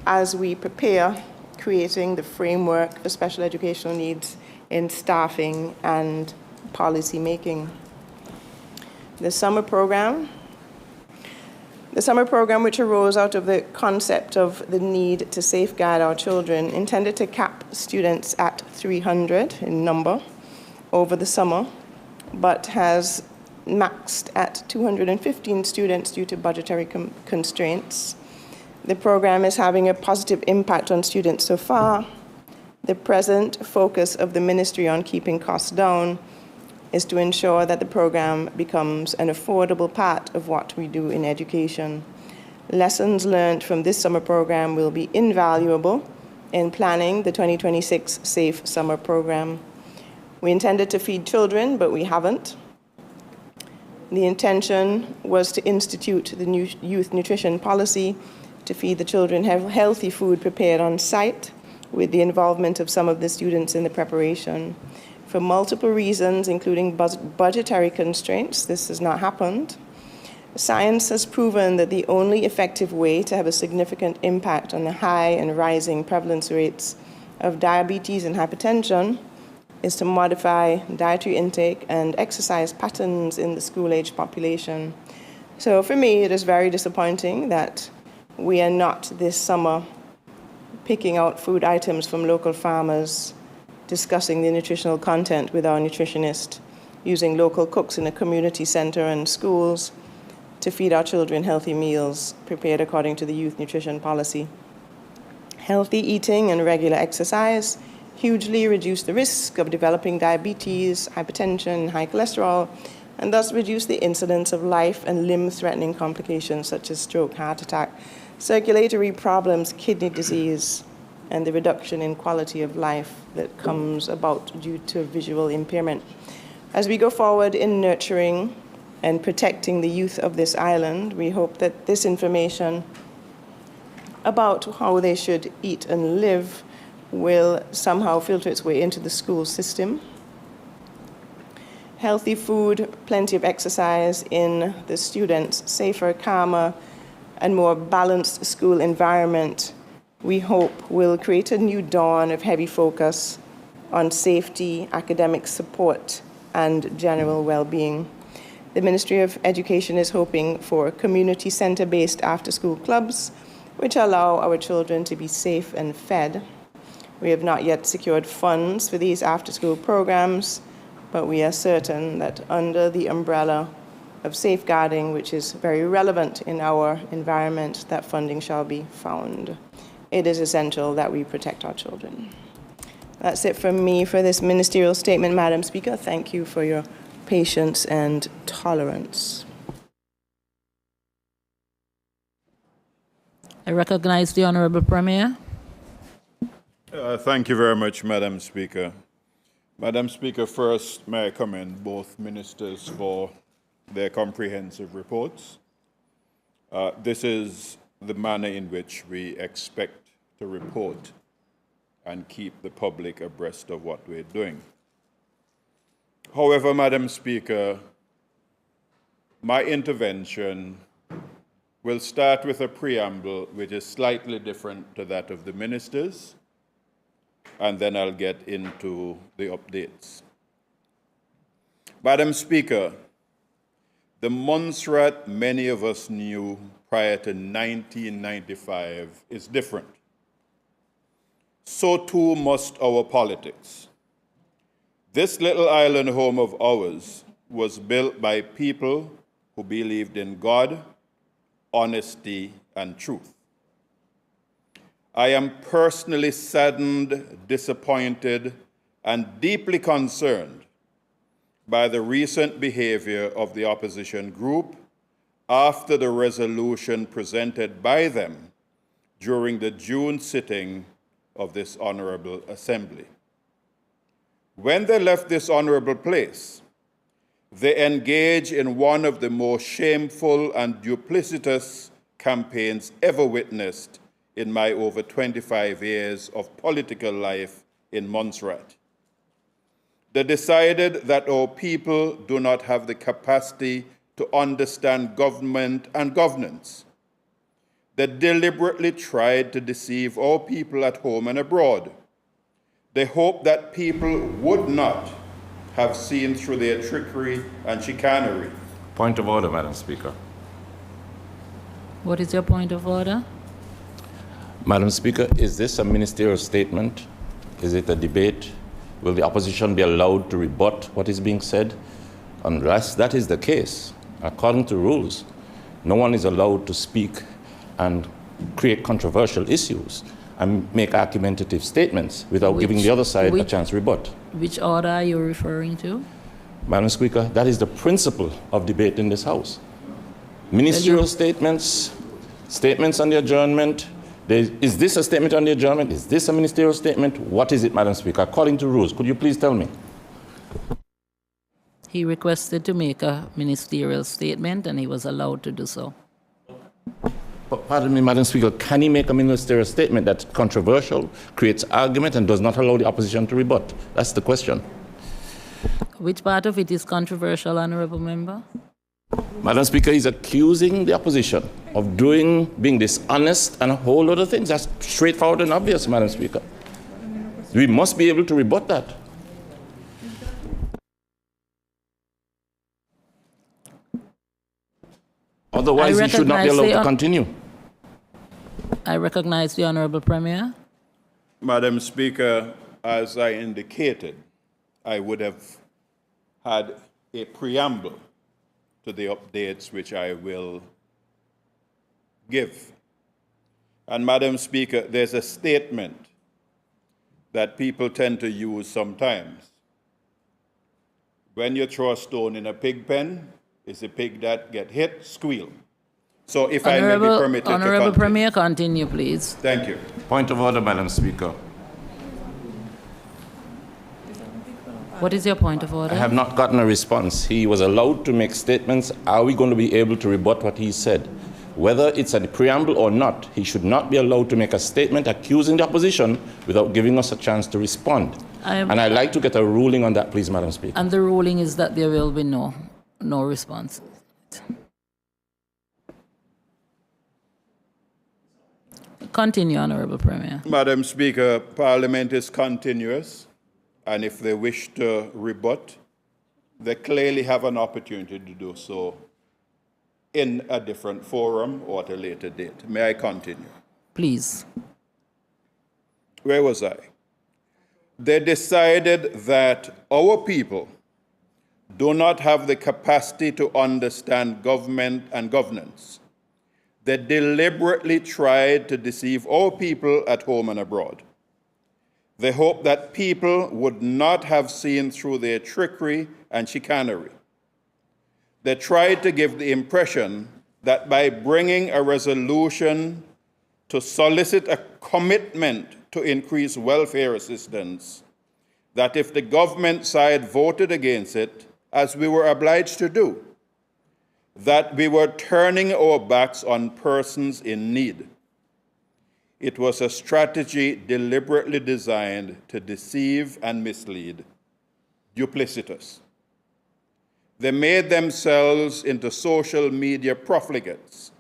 as we prepare creating the framework for special educational needs in staffing and policy making. The summer program, which arose out of the concept of the need to safeguard our children, intended to cap students at 300 in number over the summer, but has maxed at 215 students due to budgetary constraints. The program is having a positive impact on students so far. The present focus of the ministry on keeping costs down is to ensure that the program becomes an affordable part of what we do in education. Lessons learned from this summer program will be invaluable in planning the 2026 Safe Summer Program. We intended to feed children, but we haven't. The intention was to institute the new youth nutrition policy to feed the children healthy food prepared on site with the involvement of some of the students in the preparation. For multiple reasons, including budgetary constraints, this has not happened. Science has proven that the only effective way to have a significant impact on the high and rising prevalence rates of diabetes and hypertension is to modify dietary intake and exercise patterns in the school-age population. So for me, it is very disappointing that we are not this summer picking out food items from local farmers, discussing the nutritional content with our nutritionist, using local cooks in a community center and schools to feed our children healthy meals prepared according to the youth nutrition policy. Healthy eating and regular exercise hugely reduce the risk of developing diabetes, hypertension, high cholesterol, and thus reduce the incidence of life and limb-threatening complications such as stroke, heart attack, circulatory problems, kidney disease, and the reduction in quality of life that comes about due to visual impairment. As we go forward in nurturing and protecting the youth of this island, we hope that this information about how they should eat and live will somehow filter its way into the school system. Healthy food, plenty of exercise in the students' safer, calmer, and more balanced school environment, we hope will create a new dawn of heavy focus on safety, academic support, and general well-being. The Ministry of Education is hoping for community center-based after-school clubs, which allow our children to be safe and fed. We have not yet secured funds for these after-school programs, but we are certain that under the umbrella of safeguarding, which is very relevant in our environment, that funding shall be found. It is essential that we protect our children. That's it from me for this ministerial statement, Madam Speaker. Thank you for your patience and tolerance. I recognize the Honorable Premier. Thank you very much, Madam Speaker. Madam Speaker, first, may I commend both ministers for their comprehensive reports. This is the manner in which we expect to report and keep the public abreast of what we're doing. However, Madam Speaker, my intervention will start with a preamble which is slightly different to that of the ministers, and then I'll get into the updates. Madam Speaker, the Montserrat many of us knew prior to 1995 is different. So too must our politics. This little island home of ours was built by people who believed in God, honesty, and truth. I am personally saddened, disappointed, and deeply concerned by the recent behavior of the opposition group after the resolution presented by them during the June sitting of this Honorable Assembly. When they left this honorable place, they engaged in one of the most shameful and duplicitous campaigns ever witnessed in my over 25 years of political life in Montserrat. They decided that our people do not have the capacity to understand government and governance. They deliberately tried to deceive our people at home and abroad. They hoped that people would not have seen through their trickery and chicanery. Point of order, Madam Speaker. What is your point of order? Madam Speaker, is this a ministerial statement? Is it a debate? Will the opposition be allowed to rebut what is being said? Unless that is the case, according to rules, no one is allowed to speak and create controversial issues and make argumentative statements without giving the other side a chance to rebut. Which order are you referring to? Madam Speaker, that is the principle of debate in this House. Ministerial statements, statements on the adjournment. Is this a statement on the adjournment? Is this a ministerial statement? What is it, Madam Speaker? According to rules, could you please tell me? He requested to make a ministerial statement, and he was allowed to do so. But pardon me, Madam Speaker, can he make a ministerial statement that's controversial, creates argument, and does not allow the opposition to rebut? That's the question. Which part of it is controversial, Honourable Member? Madam Speaker, he's accusing the opposition of being dishonest and a whole lot of things. That's straightforward and obvious, Madam Speaker. We must be able to rebut that. Otherwise, he should not be allowed to continue. I recognize the Honourable Premier. Madam Speaker, as I indicated, I would have had a preamble to the updates which I will give. And Madam Speaker, there's a statement that people tend to use sometimes. When you throw a stone in a pig pen, it's a pig that get hit, squeal. So if I may be permitted to continue. Honourable Premier, continue, please. Thank you. Point of order, Madam Speaker. What is your point of order? I have not gotten a response. He was allowed to make statements. Are we going to be able to rebut what he said? Whether it's a preamble or not, he should not be allowed to make a statement accusing the opposition without giving us a chance to respond. And I'd like to get a ruling on that, please, Madam Speaker. And the ruling is that there will be no response. Continue, Honourable Premier. Madam Speaker, Parliament is continuous, and if they wish to rebut, they clearly have an opportunity to do so in a different forum or at a later date. May I continue? Please. Where was I? They decided that our people do not have the capacity to understand government and governance. They deliberately tried to deceive our people at home and abroad. They hoped that people would not have seen through their trickery and chicanery. They tried to give the impression that by bringing a resolution to solicit a commitment to increase welfare assistance, that if the government side voted against it, as we were obliged to do, that we were turning our backs on persons in need. It was a strategy deliberately designed to deceive and mislead, duplicitous. They made themselves into social media profligates.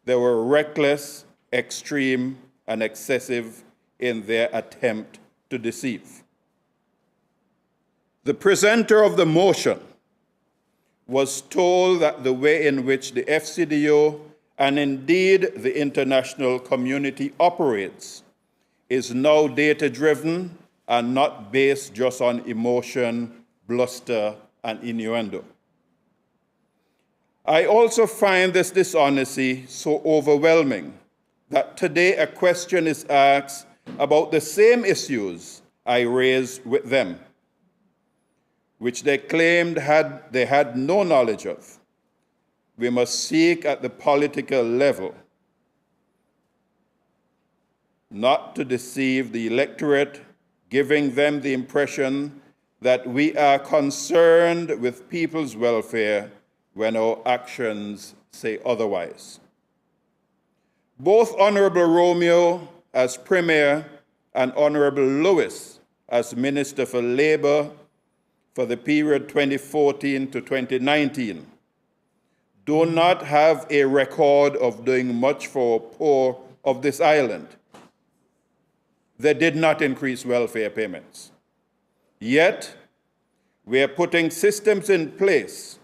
They were reckless, extreme, and excessive in their attempt to deceive. The presenter of the motion was told that the way in which the FCDO and indeed the international community operates is now data-driven and not based just on emotion, bluster, and innuendo. I also find this dishonesty so overwhelming that today a question is asked about the same issues I raised with them, which they claimed they had no knowledge of. We must seek at the political level not to deceive the electorate, giving them the impression that we are concerned with people's welfare when our actions say otherwise. Both Honourable Romeo as Premier and Honourable Lewis as Minister for Labour for the period 2014 to 2019 do not have a record of doing much for poor of this island. They did not increase welfare payments. Yet, we are putting systems in place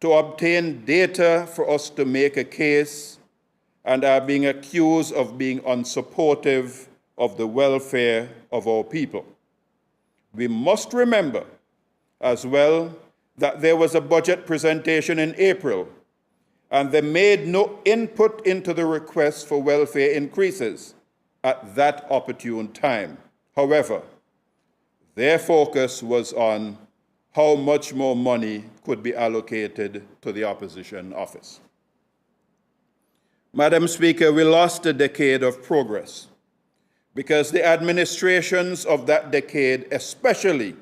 to obtain data for us to make a case, and are being accused of being unsupportive of the welfare of our people. We must remember as well that there was a budget presentation in April, and they made no input into the request for welfare increases at that opportune time. However, their focus was on how much more money could be allocated to the opposition office. Madam Speaker, we lost a decade of progress because the administrations of that decade, especially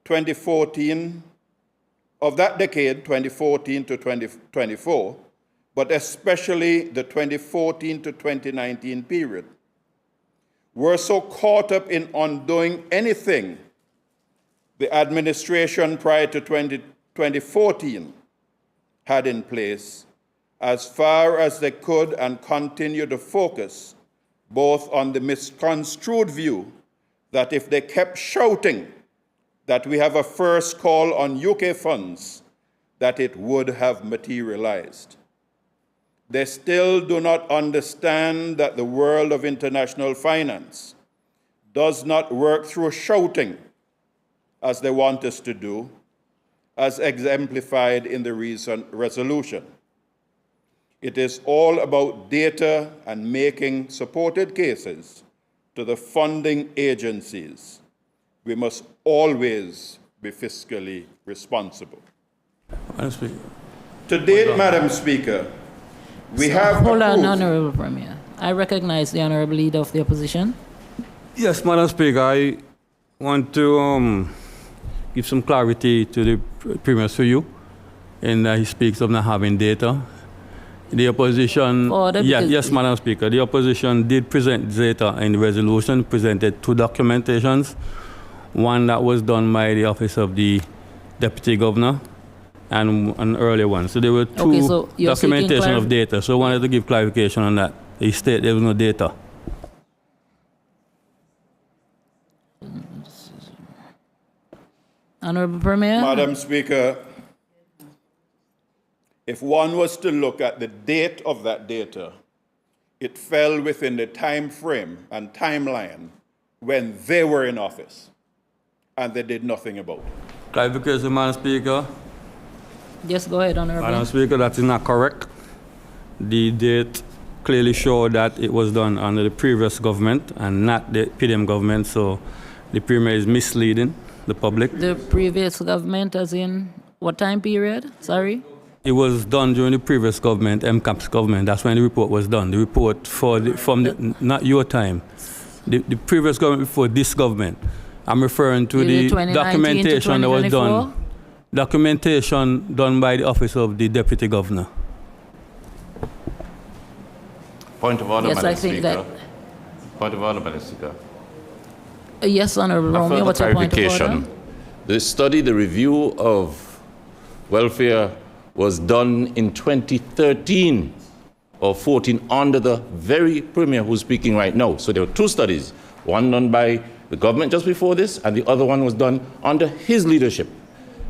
2014 to 2024, but especially the 2014 to 2019 period, were so caught up in undoing anything the administration prior to 2014 had in place, as far as they could, and continue to focus both on the misconstrued view that if they kept shouting that we have a first call on UK funds, that it would have materialized. They still do not understand that the world of international finance does not work through shouting, as they want us to do, as exemplified in the recent resolution. It is all about data and making supported cases to the funding agencies. We must always be fiscally responsible. To date, Madam Speaker, we have Hold on, approved... Honorable Premier. I recognize the Honorable Leader of the Opposition. Yes, Madam Speaker, I want to give some clarity to the Premier for you, and he speaks of not having data. The opposition, yes, Madam Speaker, the opposition did present data in the resolution, presented two documentations, one that was done by the Office of the Deputy Governor and an earlier one. So there were two documentation of data, so I wanted to give clarification on that. He stated there was no data. Honorable Premier. Madam Speaker, if one was to look at the date of that data, it fell within the time frame and timeline when they were in office, and they did nothing about it. Clarification, Madam Speaker. Yes, go ahead, Honorable. Madam Speaker, that is not correct. The date clearly showed that it was done under the previous government and not the PDM government, so the Premier is misleading the public. The previous government, as in what time period? Sorry? It was done during the previous government, MCAP's government. That's when the report was done. The report not your time, the previous government before this government. I'm referring to the documentation that was done. Documentation done by the Office of the Deputy Governor. Point of order, Yes, Madam I think Speaker. that. Point of order, Madam Speaker. Yes, Honorable Romeo, what's your point of order? The study, the review of welfare was done in 2013 or 14 under the very Premier who's speaking right now. So there were two studies, one done by the government just before this, and the other one was done under his leadership.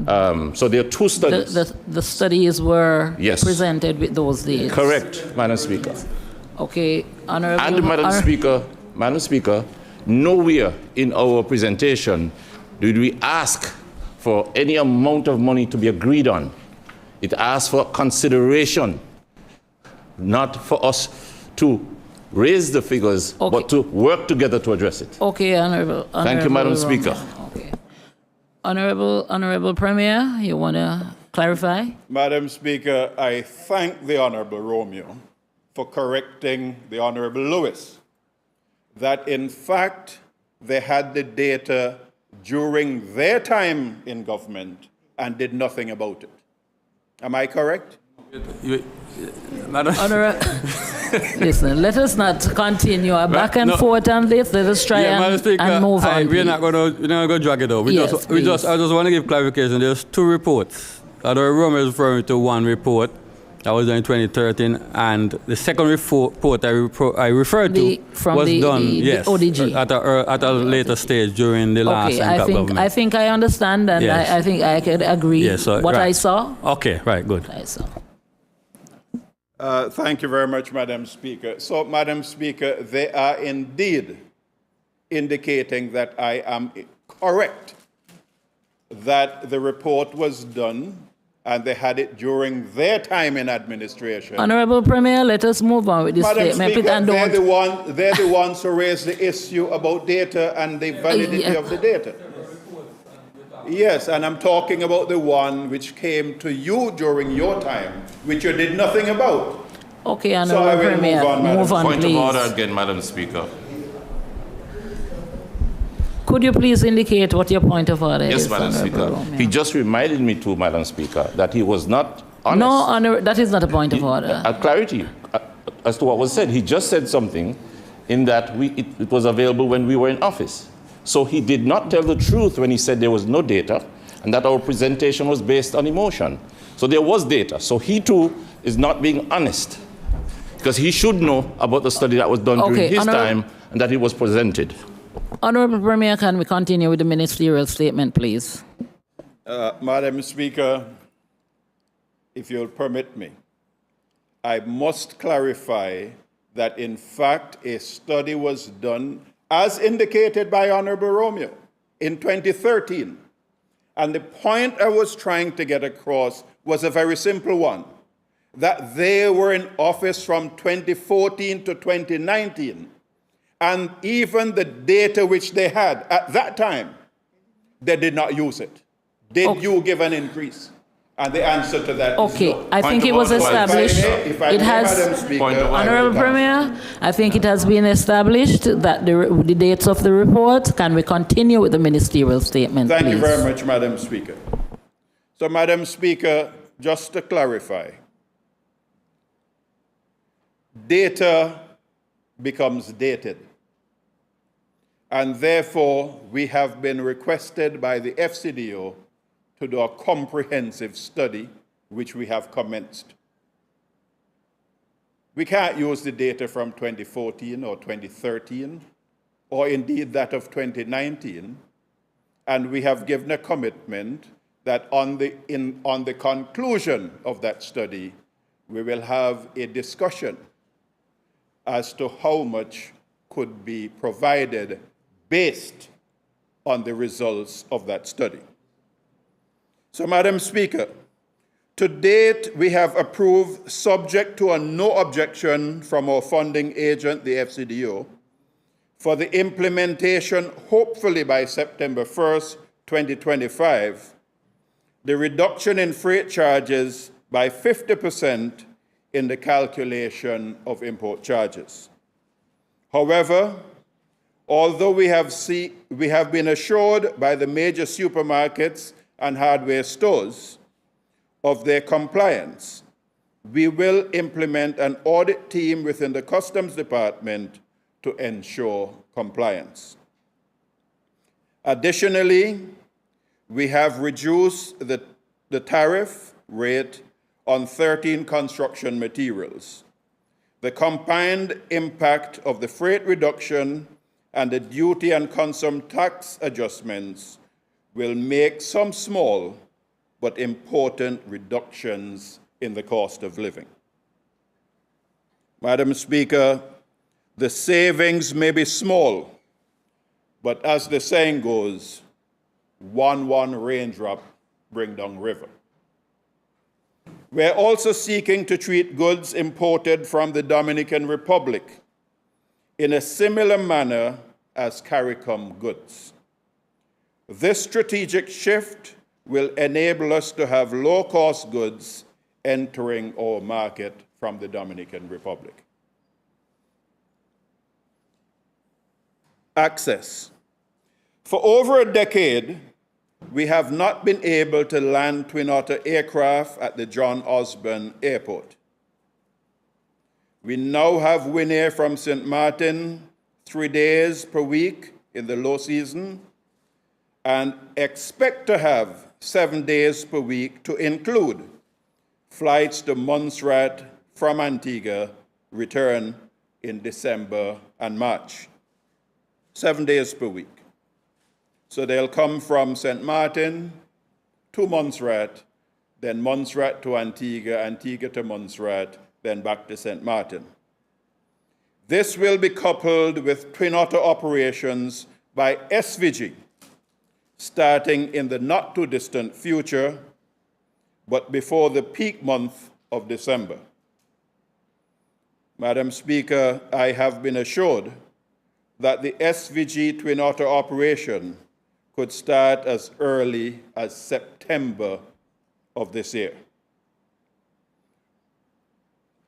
So there are two studies. The studies were presented with those dates. Correct, Madam Speaker. Okay, Honorable. And Madam Speaker, nowhere in our presentation did we ask for any amount of money to be agreed on. It asked for consideration, not for us to raise the figures, but to work together to address it. Okay, Honorable. Thank you, Madam Speaker. Okay. Honorable Premier, you want to clarify? Madam Speaker, I thank the Honorable Romeo for correcting the Honorable Lewis that in fact they had the data during their time in government and did nothing about it. Am I correct? Listen, let us not continue back and forth on this. Let us try and move on. We're not going to drag it out. I just want to give clarification. There's two reports. Honorable Romeo is referring to one report, That was done in 2013, and the second report I referred to was done, yes, ODG. at a later stage during the last NCAP government. I think I understand, and Yes. I think I could agree what I saw. Okay, right, good. I saw. Thank you very much, Madam Speaker. So, Madam Speaker, they are indeed indicating that I am correct, that the report was done and they had it during their time in administration. Honorable Premier, let us move on with this Madam statement. Speaker, And they're the ones who raised the issue about data and the validity of the data. Yes, and I'm talking about the one which came to you during your time, which you did nothing about. Okay, So I Honorable will Premier, move on, Point please. of order again, Madam Speaker. Could you please indicate what your point of order Yes, is? Madam Speaker. Romeo? He just reminded me too, Madam Speaker, that he was not honest. No, that is not a point of order. Clarity as to what was said. He just said something in that it was available when we were in office. So he did not tell the truth when he said there was no data and that our presentation was based on emotion. So there was data. So he too is not being honest, because he should know about the study that was done during his time and that it was presented. Honorable Premier, can we continue with the ministerial statement, please? Madam Speaker, if you'll permit me, I must clarify that in fact a study was done as indicated by Honorable Romeo in 2013. And the point I was trying to get across was a very simple one, that they were in office from 2014 to 2019. And even the data which they had at that time, they did not use it. Did you give an increase? And the answer to that is no. I think it was established. It has, Honorable Premier, I think it has been established that the dates of the report. Can we continue with the ministerial statement, Thank please? you very much, Madam Speaker. So, Madam Speaker, just to clarify, data becomes dated. And therefore, we have been requested by the FCDO to do a comprehensive study, which we have commenced. We can't use the data from 2014 or 2013, or indeed that of 2019, and we have given a commitment that on the conclusion of that study, we will have a discussion as to how much could be provided based on the results of that study. So, Madam Speaker, to date, we have approved, subject to a no objection from our funding agent, the FCDO, for the implementation, hopefully by September 1st, 2025, the reduction in freight charges by 50% in the calculation of import charges. However, although we have been assured by the major supermarkets and hardware stores of their compliance, we will implement an audit team within the Customs Department to ensure compliance. Additionally, we have reduced the tariff rate on 13 construction materials. The combined impact of the freight reduction and the duty and custom tax adjustments will make some small but important reductions in the cost of living. Madam Speaker, the savings may be small, but as the saying goes, one raindrop bring down river. We're also seeking to treat goods imported from the Dominican Republic in a similar manner as CARICOM goods. This strategic shift will enable us to have low-cost goods entering our market from the Dominican Republic. Access. For over a decade, we have not been able to land twin-otter aircraft at the John Osborne Airport. We now have Winair from St. Martin 3 days per week in the low season and expect to have 7 days per week to include Flights to Montserrat from Antigua return in December and March, 7 days per week. So they'll come from St. Martin to Montserrat, then Montserrat to Antigua, Antigua to Montserrat, then back to St. Martin. This will be coupled with twin otter operations by SVG, starting in the not-too-distant future, but before the peak month of December. Madam Speaker, I have been assured that the SVG twin otter operation could start as early as September of this year.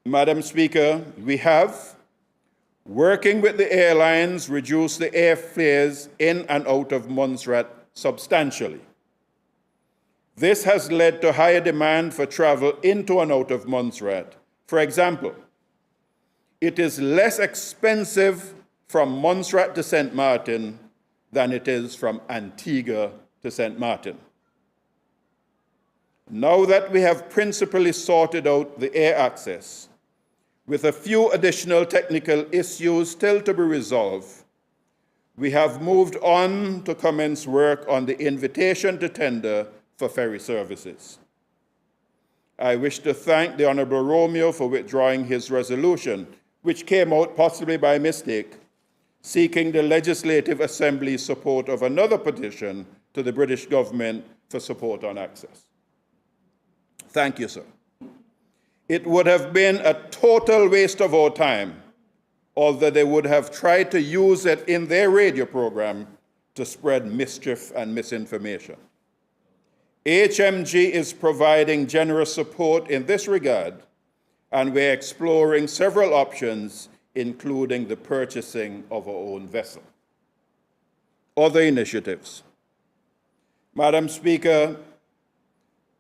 Madam Speaker, we have, working with the airlines, reduced the airfares in and out of Montserrat substantially. This has led to higher demand for travel into and out of Montserrat. For example, it is less expensive from Montserrat to St. Martin than it is from Antigua to St. Martin. Now that we have principally sorted out the air access, with a few additional technical issues still to be resolved, we have moved on to commence work on the invitation to tender for ferry services. I wish to thank the Honourable Romeo for withdrawing his resolution, which came out possibly by mistake, seeking the Legislative Assembly's support of another petition to the British government for support on access. Thank you, sir. It would have been a total waste of our time, although they would have tried to use it in their radio program to spread mischief and misinformation. HMG is providing generous support in this regard, and we're exploring several options, including the purchasing of our own vessel. Other initiatives. Madam Speaker,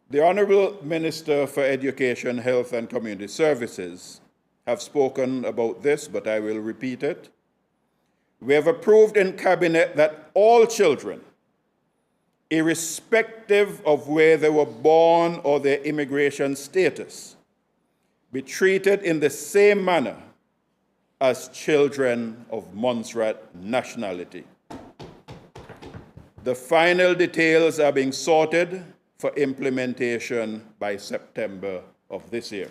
the Honourable Minister for Education, Health and Community Services have spoken about this, but I will repeat it. We have approved in Cabinet that all children, irrespective of where they were born or their immigration status, be treated in the same manner as children of Montserrat nationality. The final details are being sorted for implementation by September of this year.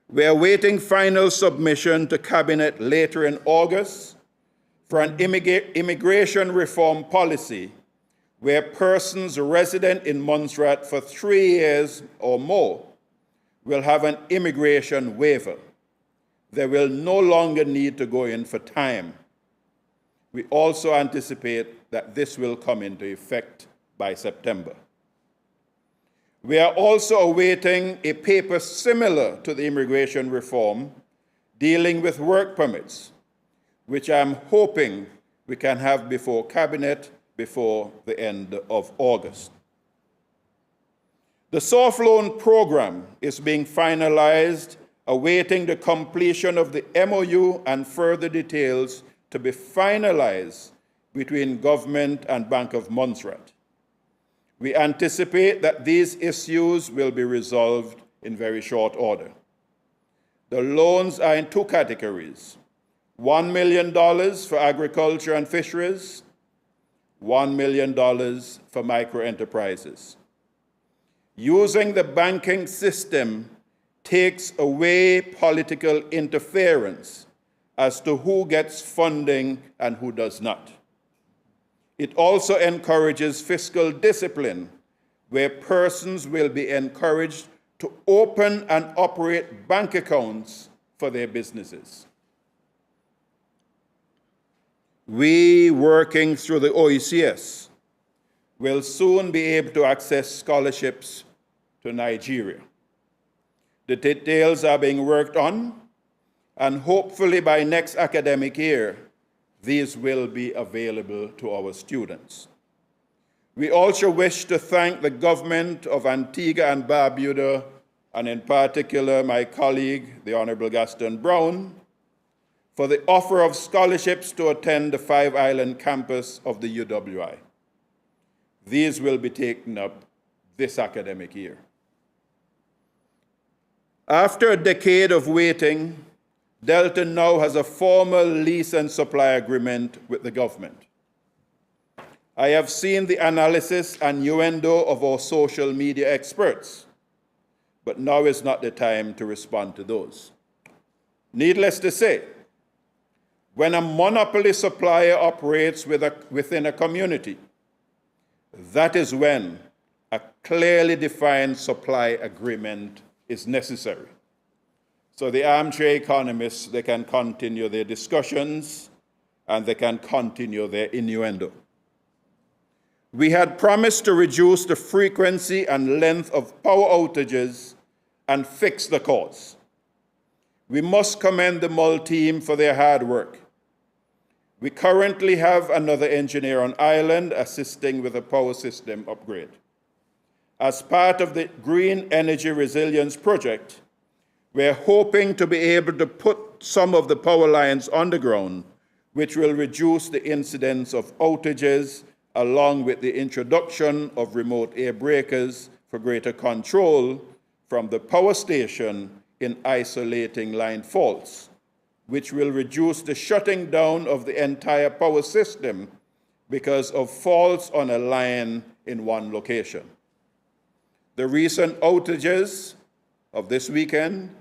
We are awaiting final submission to Cabinet later in August for an immigration reform policy where persons resident in Montserrat for 3 years or more will have an immigration waiver. They will no longer need to go in for time. We also anticipate that this will come into effect by September. We are also awaiting a paper similar to the immigration reform dealing with work permits, which I'm hoping we can have before Cabinet before the end of August. The soft loan program is being finalized, awaiting the completion of the MOU and further details to be finalized between government and Bank of Montserrat. We anticipate that these issues will be resolved in very short order. The loans are in 2 categories: $1 million for agriculture and fisheries, $1 million for microenterprises. Using the banking system takes away political interference as to who gets funding and who does not. It also encourages fiscal discipline, where persons will be encouraged to open and operate bank accounts for their businesses. We, working through the OECS, will soon be able to access scholarships to Nigeria. The details are being worked on, and hopefully by next academic year, these will be available to our students. We also wish to thank the government of Antigua and Barbuda, and in particular my colleague, the Honourable Gaston Brown, for the offer of scholarships to attend the 5-island campus of the UWI. These will be taken up this academic year. After a decade of waiting, Delta now has a formal lease and supply agreement with the government. I have seen the analysis and innuendo of our social media experts, but now is not the time to respond to those. Needless to say, when a monopoly supplier operates within a community, that is when a clearly defined supply agreement is necessary. So the armchair economists, they can continue their discussions and they can continue their innuendo. We had promised to reduce the frequency and length of power outages and fix the cause. We must commend the MUL team for their hard work. We currently have another engineer on island assisting with a power system upgrade. As part of the Green Energy Resilience Project, we're hoping to be able to put some of the power lines underground, which will reduce the incidence of outages, along with the introduction of remote air breakers for greater control from the power station in isolating line faults, which will reduce the shutting down of the entire power system because of faults on a line in one location. The recent outages of this weekend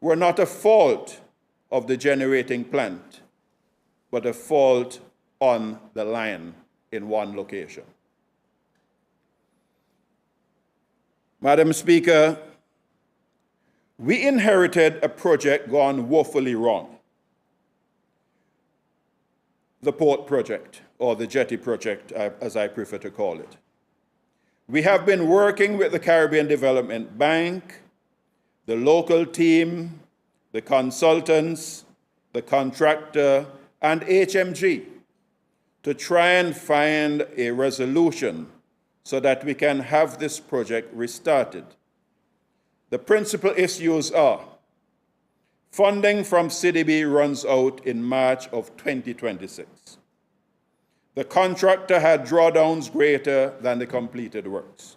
were not a fault of the generating plant, but a fault on the line in one location. Madam Speaker, we inherited a project gone woefully wrong. The port project, or the jetty project, as I prefer to call it. We have been working with the Caribbean Development Bank, the local team, the consultants, the contractor, and HMG to try and find a resolution so that we can have this project restarted. The principal issues are: funding from CDB runs out in March of 2026. The contractor had drawdowns greater than the completed works.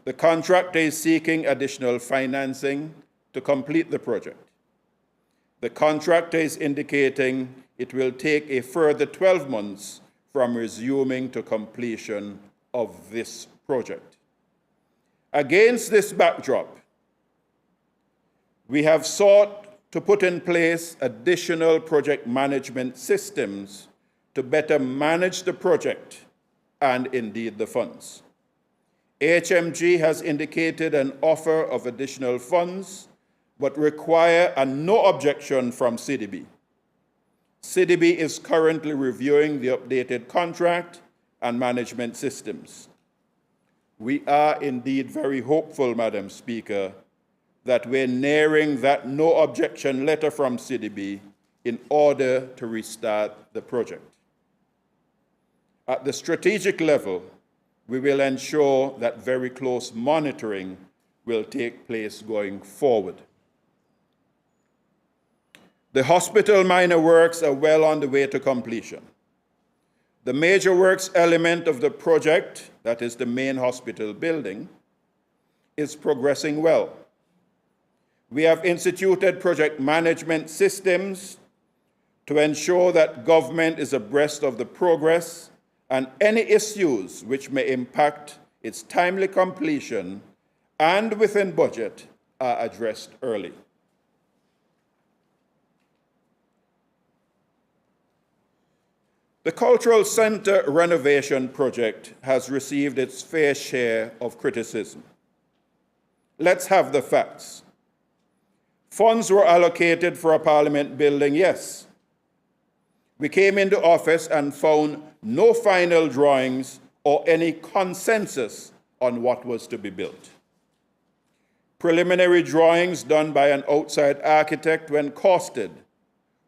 The contractor is seeking additional financing to complete the project. The contractor is indicating it will take a further 12 months from resuming to completion of this project. Against this backdrop, we have sought to put in place additional project management systems to better manage the project and indeed the funds. HMG has indicated an offer of additional funds, but require a no objection from CDB. CDB is currently reviewing the updated contract and management systems. We are indeed very hopeful, Madam Speaker, that we're nearing that no objection letter from CDB in order to restart the project. At the strategic level, we will ensure that very close monitoring will take place going forward. The hospital minor works are well on the way to completion. The major works element of the project, that is the main hospital building, is progressing well. We have instituted project management systems to ensure that government is abreast of the progress and any issues which may impact its timely completion and within budget are addressed early. The Cultural Center renovation project has received its fair share of criticism. Let's have the facts. Funds were allocated for a parliament building, yes. We came into office and found no final drawings or any consensus on what was to be built. Preliminary drawings done by an outside architect, when costed,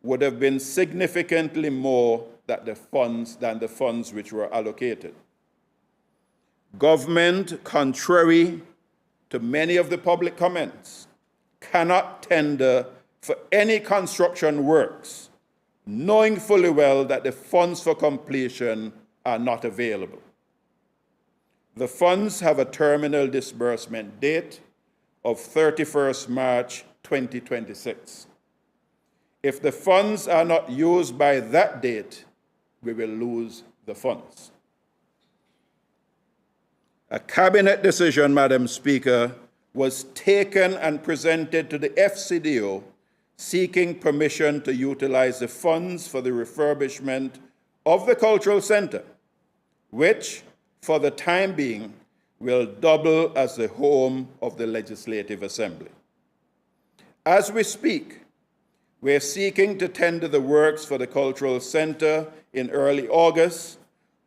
would have been significantly more than the funds which were allocated. Government, contrary to many of the public comments, cannot tender for any construction works, knowing fully well that the funds for completion are not available. The funds have a terminal disbursement date of 31st March 2026. If the funds are not used by that date, we will lose the funds. A cabinet decision, Madam Speaker, was taken and presented to the FCDO seeking permission to utilize the funds for the refurbishment of the cultural center, which, for the time being, will double as the home of the Legislative Assembly. As we speak, we're seeking to tender the works for the cultural center in early August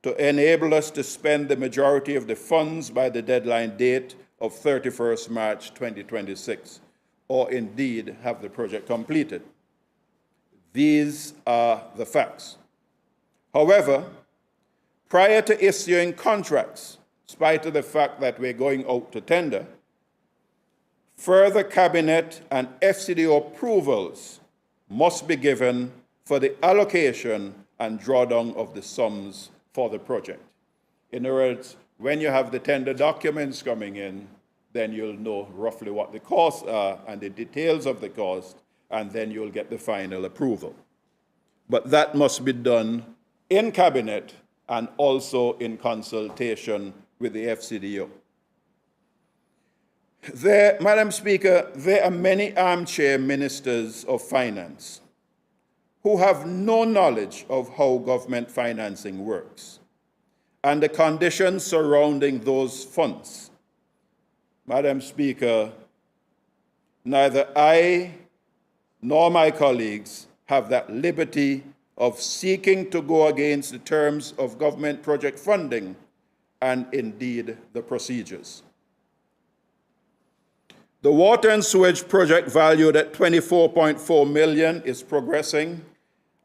to enable us to spend the majority of the funds by the deadline date of 31st March 2026, or indeed have the project completed. These are the facts. However, prior to issuing contracts, in spite of the fact that we're going out to tender, further cabinet and FCDO approvals must be given for the allocation and drawdown of the sums for the project. In other words, when you have the tender documents coming in, then you'll know roughly what the costs are and the details of the cost, and then you'll get the final approval. But that must be done in cabinet and also in consultation with the FCDO. Madam Speaker, there are many armchair ministers of finance who have no knowledge of how government financing works and the conditions surrounding those funds. Madam Speaker, neither I nor my colleagues have that liberty of seeking to go against the terms of government project funding and indeed the procedures. The water and sewage project valued at $24.4 million is progressing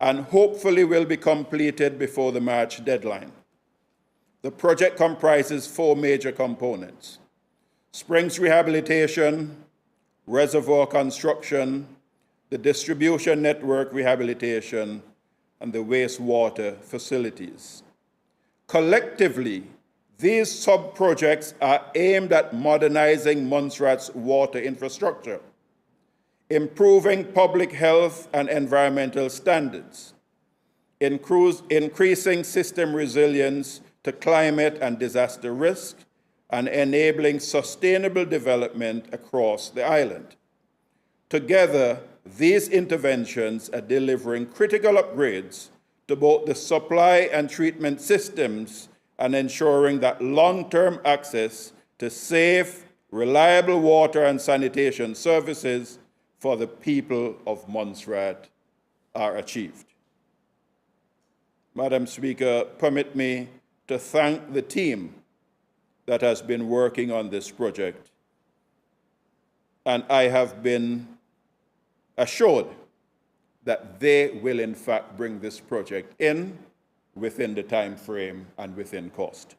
and hopefully will be completed before the March deadline. The project comprises 4 major components: springs rehabilitation, reservoir construction, the distribution network rehabilitation, and the wastewater facilities. Collectively, these sub-projects are aimed at modernizing Montserrat's water infrastructure, improving public health and environmental standards, increasing system resilience to climate and disaster risk, and enabling sustainable development across the island. Together, these interventions are delivering critical upgrades to both the supply and treatment systems and ensuring that long-term access to safe, reliable water and sanitation services for the people of Montserrat are achieved. Madam Speaker, permit me to thank the team that has been working on this project, and I have been assured that they will in fact bring this project in within the time frame and within cost.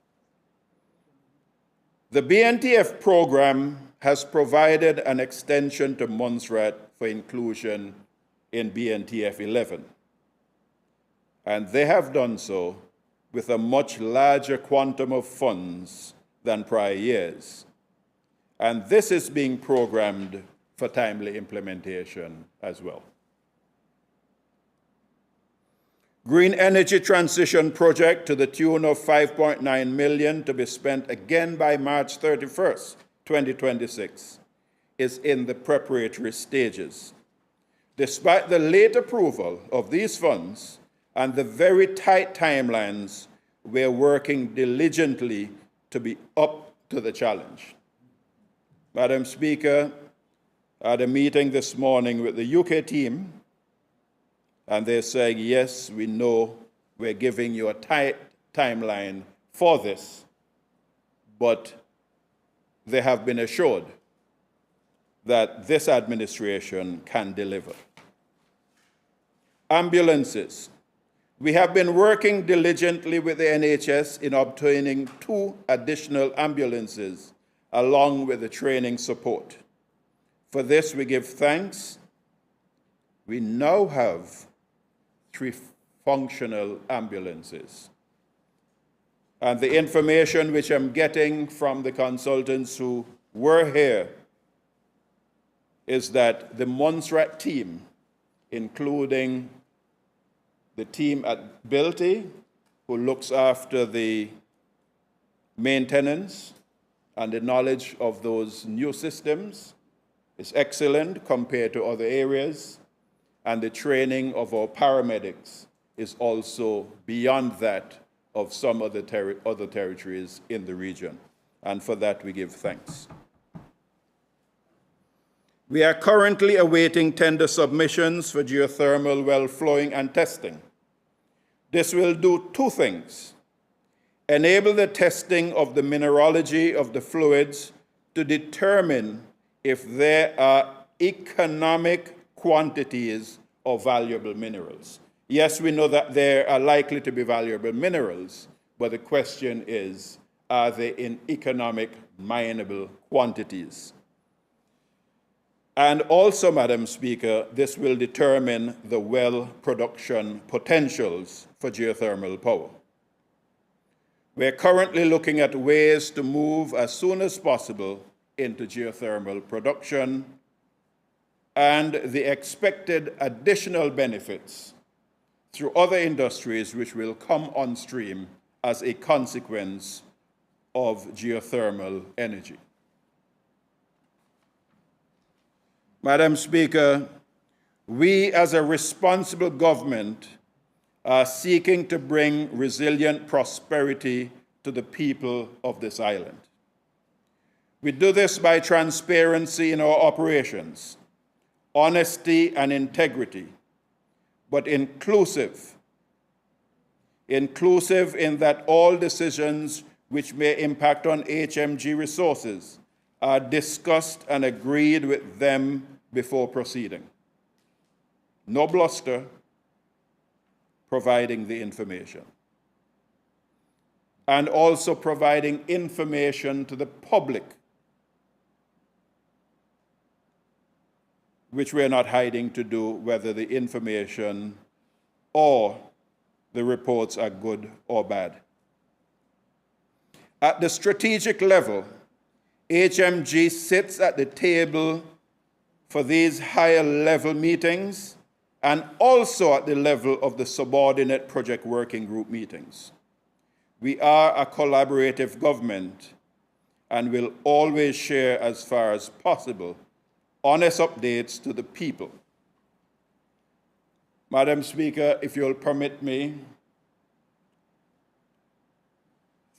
The BNTF program has provided an extension to Montserrat for inclusion in BNTF 11, and they have done so with a much larger quantum of funds than prior years. And this is being programmed for timely implementation as well. Green energy transition project to the tune of $5.9 million to be spent again by March 31st, 2026, is in the preparatory stages. Despite the late approval of these funds and the very tight timelines, we're working diligently to be up to the challenge. Madam Speaker, I had a meeting this morning with the UK team, and they're saying, yes, we know we're giving you a tight timeline for this, but they have been assured that this administration can deliver. Ambulances. We have been working diligently with the NHS in obtaining 2 additional ambulances along with the training support. For this, we give thanks. We now have 3 functional ambulances. And the information which I'm getting from the consultants who were here is that the Montserrat team, including the team at Bilty, who looks after the maintenance and the knowledge of those new systems, is excellent compared to other areas, and the training of our paramedics is also beyond that of some other territories in the region. And for that, we give thanks. We are currently awaiting tender submissions for geothermal well flowing and testing. This will do two things: enable the testing of the mineralogy of the fluids to determine if there are economic quantities of valuable minerals. Yes, we know that there are likely to be valuable minerals, but the question is, are they in economic mineable quantities? And also, Madam Speaker, this will determine the well production potentials for geothermal power. We're currently looking at ways to move as soon as possible into geothermal production and the expected additional benefits through other industries which will come on stream as a consequence of geothermal energy. Madam Speaker, we as a responsible government are seeking to bring resilient prosperity to the people of this island. We do this by transparency in our operations, honesty and integrity, but inclusive in that all decisions which may impact on HMG resources are discussed and agreed with them before proceeding. No bluster, providing the information. And also providing information to the public, which we're not hiding to do, whether the information or the reports are good or bad. At the strategic level, HMG sits at the table for these higher level meetings and also at the level of the subordinate project working group meetings. We are a collaborative government and will always share, as far as possible, honest updates to the people. Madam Speaker, if you'll permit me,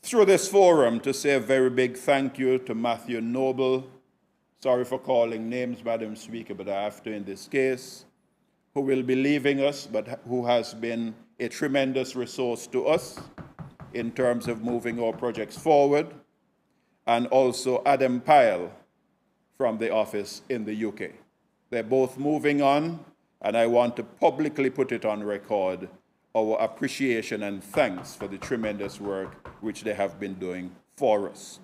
through this forum, to say a very big thank you to Matthew Noble. Sorry for calling names, Madam Speaker, but I have to in this case, who will be leaving us, but who has been a tremendous resource to us in terms of moving our projects forward, and also Adam Pyle from the office in the UK. They're both moving on, and I want to publicly put it on record, our appreciation and thanks for the tremendous work which they have been doing for us.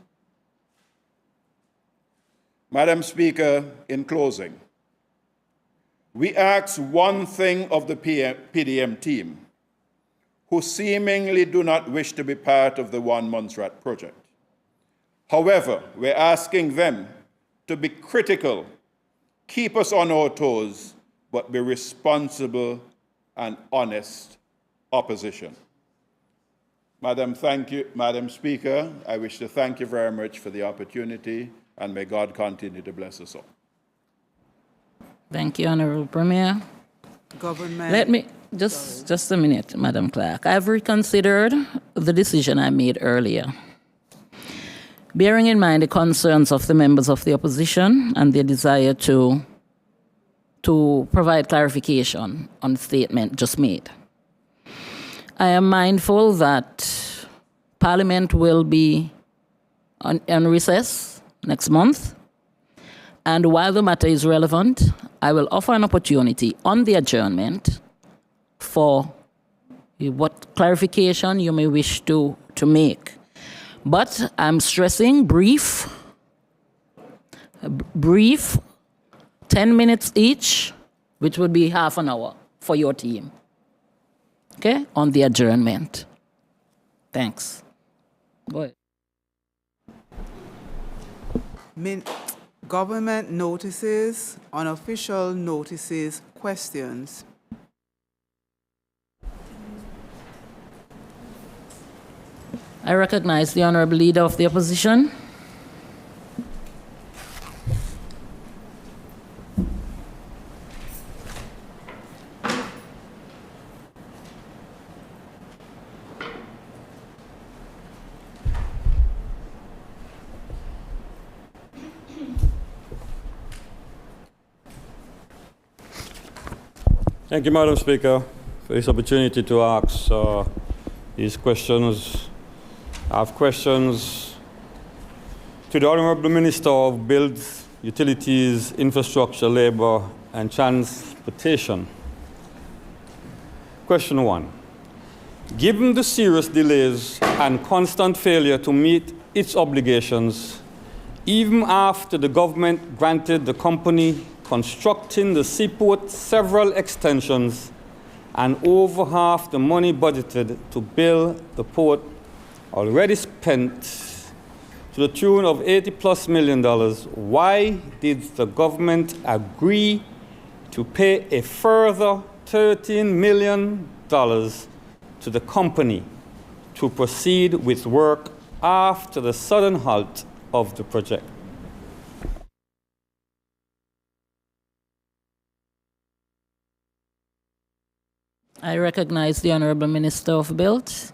Madam Speaker, in closing, we ask one thing of the PDM team, who seemingly do not wish to be part of the One Montserrat project. However, we're asking them to be critical, keep us on our toes, but be responsible and honest opposition. Madam Speaker, I wish to thank you very much for the opportunity, and may God continue to bless us all. Thank you, Honorable Premier. Government. Let me, just a minute, Madam Clerk. I've reconsidered the decision I made earlier. Bearing in mind the concerns of the members of the opposition and their desire to provide clarification on the statement just made. I am mindful that Parliament will be on recess next month, and while the matter is relevant, I will offer an opportunity on the adjournment for what clarification you may wish to make. But I'm stressing brief, 10 minutes each, which would be half an hour for your team, okay, on the adjournment. Thanks. Go ahead. Government notices, unofficial notices, questions. I recognize the Honorable Leader of the Opposition. Thank you, Madam Speaker, for this opportunity to ask these questions. I have questions to the Honorable Minister of Builds, Utilities, Infrastructure, Labour and Transportation. Question 1. Given the serious delays and constant failure to meet its obligations, even after the government granted the company constructing the seaport several extensions and over half the money budgeted to build the port already spent to the tune of $80+ million, why did the government agree to pay a further $13 million to the company to proceed with work after the sudden halt of the project? I recognize the Honorable Minister of Build.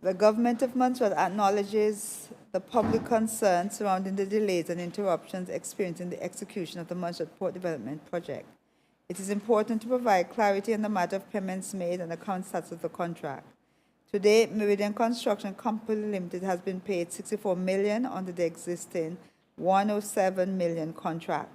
The government of Montserrat acknowledges the public concern surrounding the delays and interruptions experienced in the execution of the Montserrat Port Development Project. It is important to provide clarity on the matter of payments made and the current status of the contract. To date, Meridian Construction Company Limited has been paid $64 million under the existing $107 million contract.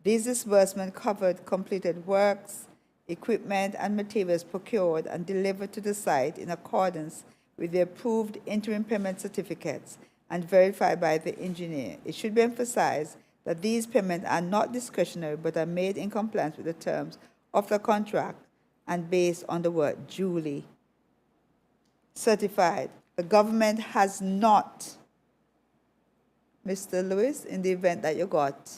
These disbursements covered completed works, equipment, and materials procured and delivered to the site in accordance with the approved interim payment certificates and verified by the engineer. It should be emphasized that these payments are not discretionary but are made in compliance with the terms of the contract and based on the word duly certified. The government has not, Mr. Lewis, in the event that you got.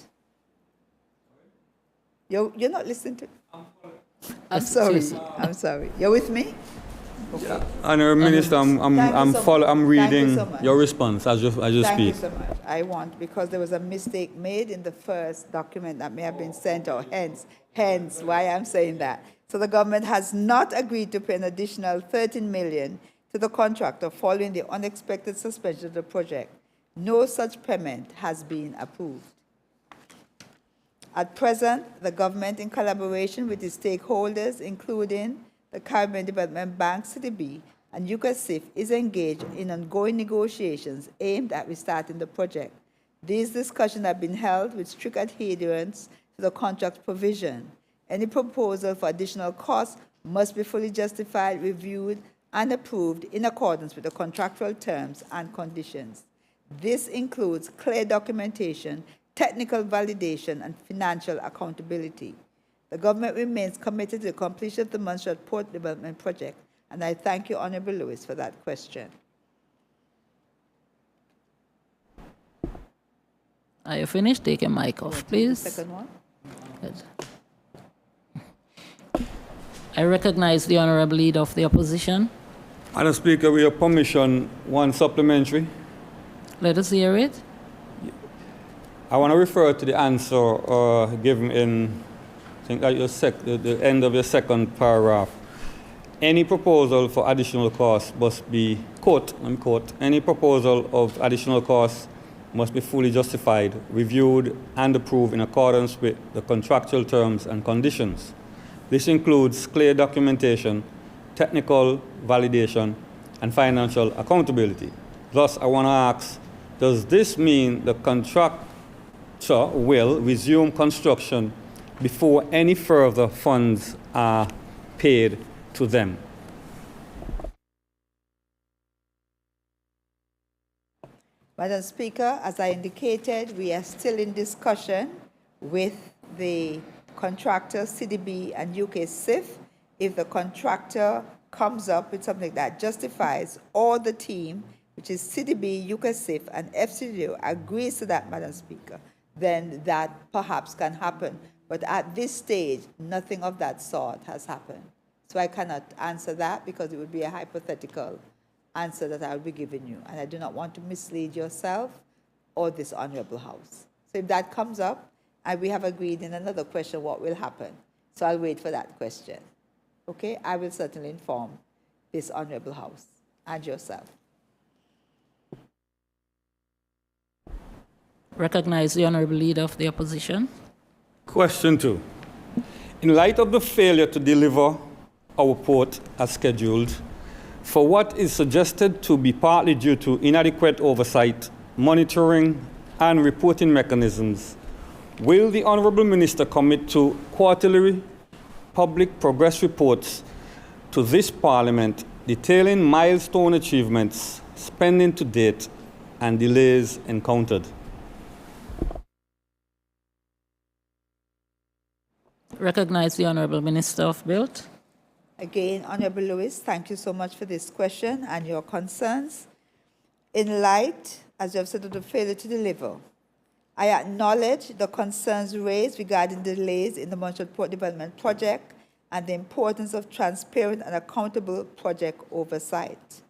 You're not listening to. I'm sorry. I'm sorry. You're with me? Okay. Honourable Minister, I'm reading your response as you speak. Thank you so much. I want, because there was a mistake made in the first document that may have been sent out, hence why I'm saying that. So the government has not agreed to pay an additional $13 million to the contractor following the unexpected suspension of the project. No such payment has been approved. At present, the government, in collaboration with its stakeholders, including the Caribbean Development Bank, CDB, and UCASIF, is engaged in ongoing negotiations aimed at restarting the project. These discussions have been held with strict adherence to the contract provision. Any proposal for additional costs must be fully justified, reviewed, and approved in accordance with the contractual terms and conditions. This includes clear documentation, technical validation, and financial accountability. The government remains committed to the completion of the Montserrat Port Development Project, and I thank you, Honourable Lewis, for that question. Are you finished? Take your mic off, please. The second one? Good. I recognize the Honourable Leader of the Opposition. Madam Speaker, with your permission, one supplementary. Let us hear it. I want to refer to the answer given in, I think, at the end of your second paragraph. Any proposal for additional costs must be, any proposal of additional costs must be fully justified, reviewed, and approved in accordance with the contractual terms and conditions. This includes clear documentation, technical validation, and financial accountability. Thus, I want to ask, does this mean the contractor will resume construction before any further funds are paid to them? Madam Speaker, as I indicated, we are still in discussion with the contractor, CDB and UK SIF. If the contractor comes up with something that justifies, or the team, which is CDB, UK SIF and FCDO, agrees to that, Madam Speaker, then that perhaps can happen. But at this stage, nothing of that sort has happened. So I cannot answer that because it would be a hypothetical answer that I will be giving you. And I do not want to mislead yourself or this Honorable House. So if that comes up, and we have agreed in another question what will happen. So I'll wait for that question. Okay? I will certainly inform this Honorable House and yourself. Recognize the Honorable Leader of the Opposition. Question 2. In light of the failure to deliver our port as scheduled, for what is suggested to be partly due to inadequate oversight, monitoring, and reporting mechanisms, will the Honourable Minister commit to quarterly public progress reports to this Parliament detailing milestone achievements, spending to date, and delays encountered? Recognize the Honourable Minister of Build. Again, Honourable Lewis, thank you so much for this question and your concerns. In light, as you have said, of the failure to deliver, I acknowledge the concerns raised regarding delays in the Montserrat Port Development Project and the importance of transparent and accountable project oversight.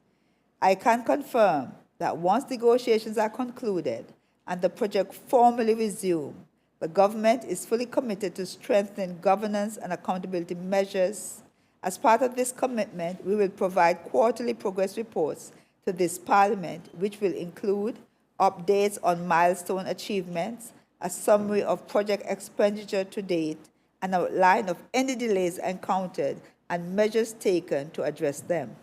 I can confirm that once negotiations are concluded and the project formally resumed, the government is fully committed to strengthening governance and accountability measures. As part of this commitment, we will provide quarterly progress reports to this Parliament, which will include updates on milestone achievements, a summary of project expenditure to date, an outline of any delays encountered and measures taken to address them.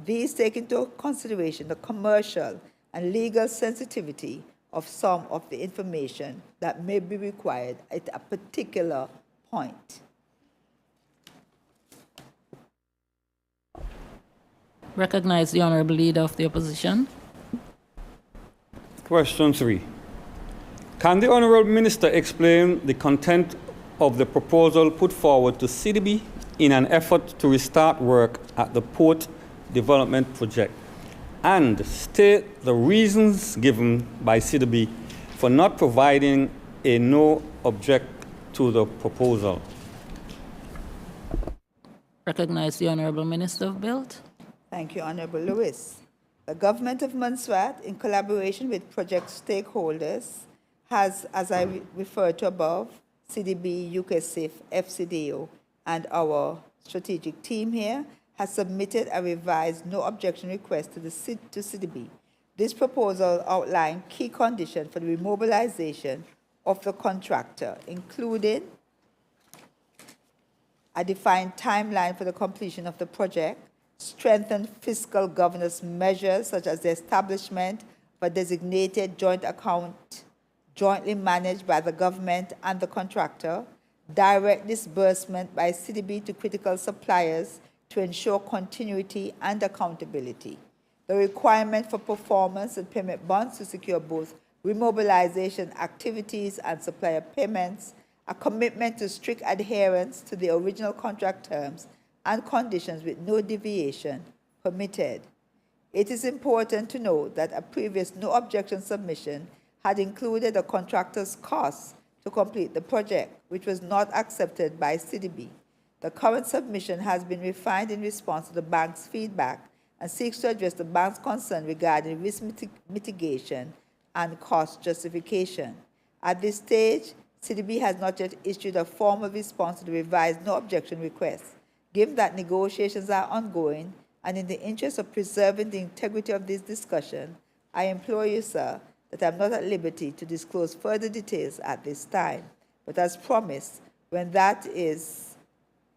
These take into consideration the commercial and legal sensitivity of some of the information that may be required at a particular point. Recognize the Honourable Leader of the Opposition. Question 3. Can the Honourable Minister explain the content of the proposal put forward to CDB in an effort to restart work at the port development project, and state the reasons given by CDB for not providing a no object to the proposal? Recognize the Honourable Minister of Build. Thank you, Honourable Lewis. The Government of Montserrat, in collaboration with project stakeholders, has, as I referred to above, CDB, UK SIF, FCDO, and our strategic team here, has submitted a revised no objection request to CDB. This proposal outlined key conditions for the remobilization of the contractor, including a defined timeline for the completion of the project, strengthen fiscal governance measures such as the establishment of a designated joint account jointly managed by the government and the contractor, direct disbursement by CDB to critical suppliers to ensure continuity and accountability, the requirement for performance and payment bonds to secure both remobilization activities and supplier payments, a commitment to strict adherence to the original contract terms and conditions with no deviation permitted. It is important to note that a previous no objection submission had included the contractor's costs to complete the project, which was not accepted by CDB. The current submission has been refined in response to the bank's feedback and seeks to address the bank's concern regarding risk mitigation and cost justification. At this stage, CDB has not yet issued a formal response to the revised no objection request. Given that negotiations are ongoing and in the interest of preserving the integrity of this discussion, I implore you, sir, that I am not at liberty to disclose further details at this time. But as promised, when that is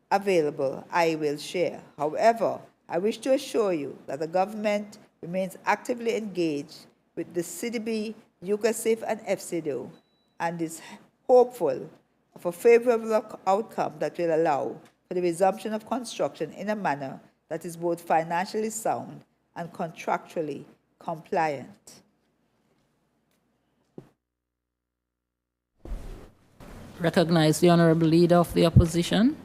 available, I will share. However, I wish to assure you that the government remains actively engaged with the CDB, UKSIF, and FCDO, and is hopeful of a favorable outcome that will allow for the resumption of construction in a manner that is both financially sound and contractually compliant. Recognize the Honorable Leader of the Opposition.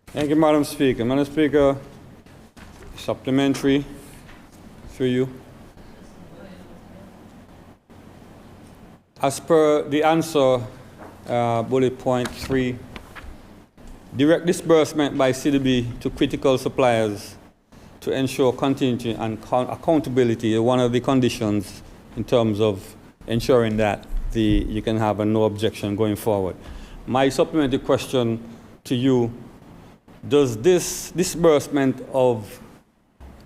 Thank you, Madam Speaker. Madam Speaker, supplementary through you. As per the answer, bullet point 3, direct disbursement by CDB to critical suppliers to ensure continuity and accountability is one of the conditions in terms of ensuring that you can have a no objection going forward. My supplementary question to you: does this disbursement of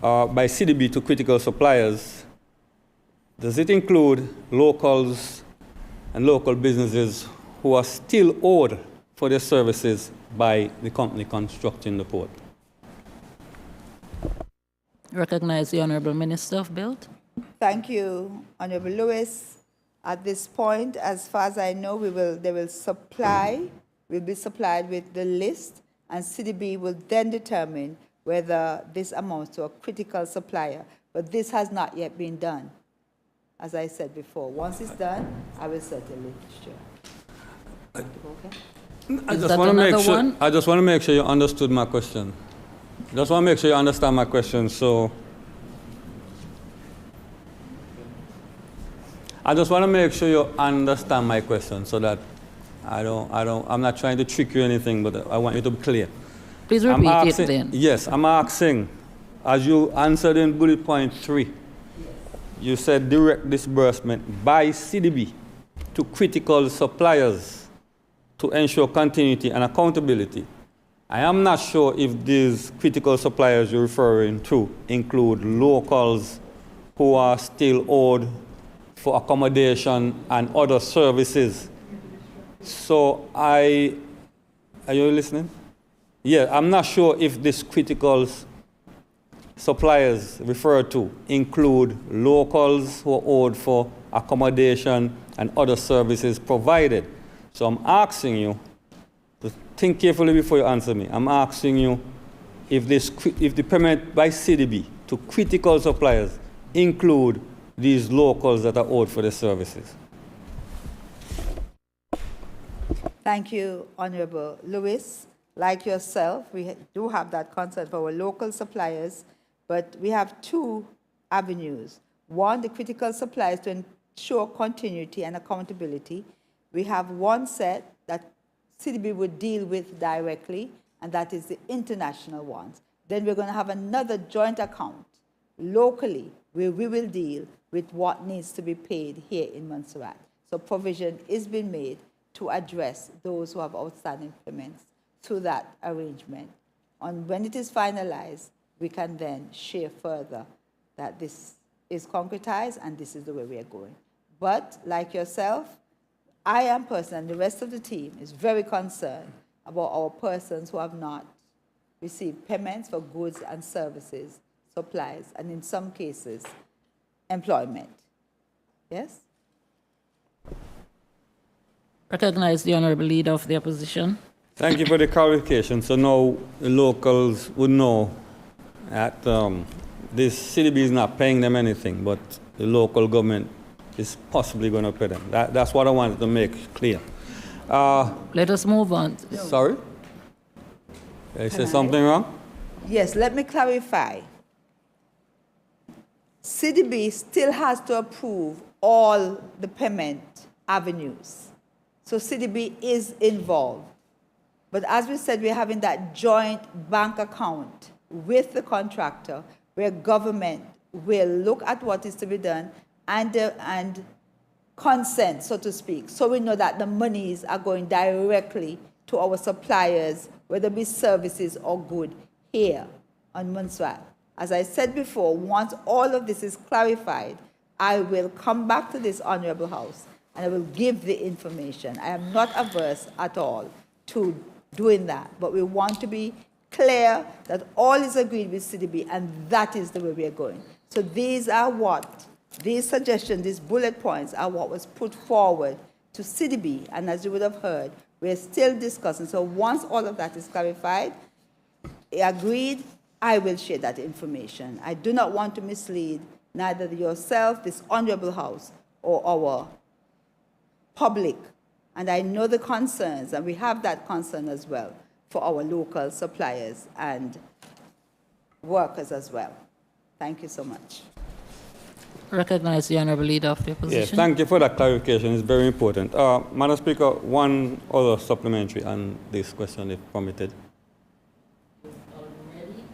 by CDB to critical suppliers, does it include locals and local businesses who are still owed for their services by the company constructing the port? Recognize the Honorable Minister of Build. Thank you, Honorable Lewis. At this point, as far as I know, we'll be supplied with the list, and CDB will then determine whether this amounts to a critical supplier. But this has not yet been done, as I said before. Once it's done, I will certainly share. Okay? I just want to make sure you understood my question. Just want to make sure you understand my question. So I just want to make sure you understand my question, so that I'm not trying to trick you or anything, but I want you to be clear. Please repeat it then. Yes, I'm asking, as you answered in bullet point 3, you said direct disbursement by CDB to critical suppliers to ensure continuity and accountability. I am not sure if these critical suppliers you're referring to include locals who are still owed for accommodation and other services. So are you listening? Yeah, I'm not sure if these critical suppliers referred to include locals who are owed for accommodation and other services provided. So I'm asking you to think carefully before you answer me. I'm asking you if the payment by CDB to critical suppliers include these locals that are owed for the services. Thank you, Honorable Lewis. Like yourself, we do have that concern for our local suppliers, but we have two avenues. One, the critical suppliers to ensure continuity and accountability. We have one set that CDB would deal with directly, and that is the international ones. Then we're going to have another joint account locally where we will deal with what needs to be paid here in Montserrat. So provision is being made to address those who have outstanding payments through that arrangement. And when it is finalized, we can then share further that this is concretized and this is the way we are going. But like yourself, I am personally, and the rest of the team is very concerned about our persons who have not received payments for goods and services, supplies, and in some cases, employment. Yes? Recognize the Honorable Leader of the Opposition. Thank you for the clarification. So now the locals would know that this CDB is not paying them anything, but the local government is possibly going to pay them. That's what I wanted to make clear. Let us move on. Sorry? Did I say something wrong? Yes, let me clarify. CDB still has to approve all the payment avenues. So CDB is involved. But as we said, we're having that joint bank account with the contractor where government will look at what is to be done and consent, so to speak. So we know that the monies are going directly to our suppliers, whether it be services or good here on Montserrat. As I said before, once all of this is clarified, I will come back to this Honorable House and I will give the information. I am not averse at all to doing that, but we want to be clear that all is agreed with CDB and that is the way we are going. So these suggestions, these bullet points are what was put forward to CDB, and as you would have heard, we're still discussing. So once all of that is clarified, agreed, I will share that information. I do not want to mislead neither yourself, this Honorable House, or our public And I know the concerns, and we have that concern as well for our local suppliers and workers as well. Thank you so much. Recognize the Honourable Leader of the Opposition. Yes, thank you for that clarification. It's very important. Madam Speaker, one other supplementary on this question, if permitted.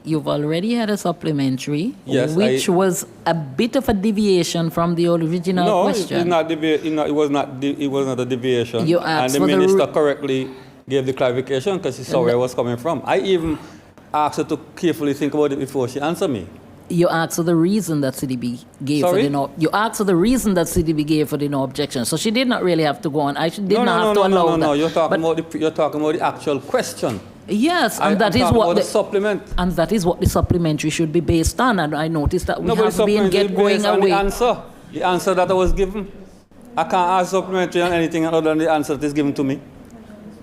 You've already had a supplementary, Yes, which was a bit of a deviation from the original question. No, it was not a deviation. You asked and the for minister correctly gave the clarification because she saw where I was coming from. I even asked her to carefully think about it before she answered me. You asked for the reason that CDB gave for the no. You asked for the reason that CDB gave for the no objection. So she did not really have to go on. I did not have to allow that. No. You're talking about the actual question. Yes, and that is what the supplement. And that is what the supplementary should be based on. And I noticed that we have been going away. The answer that I was given. I can't ask supplementary on anything other than the answer that is given to me.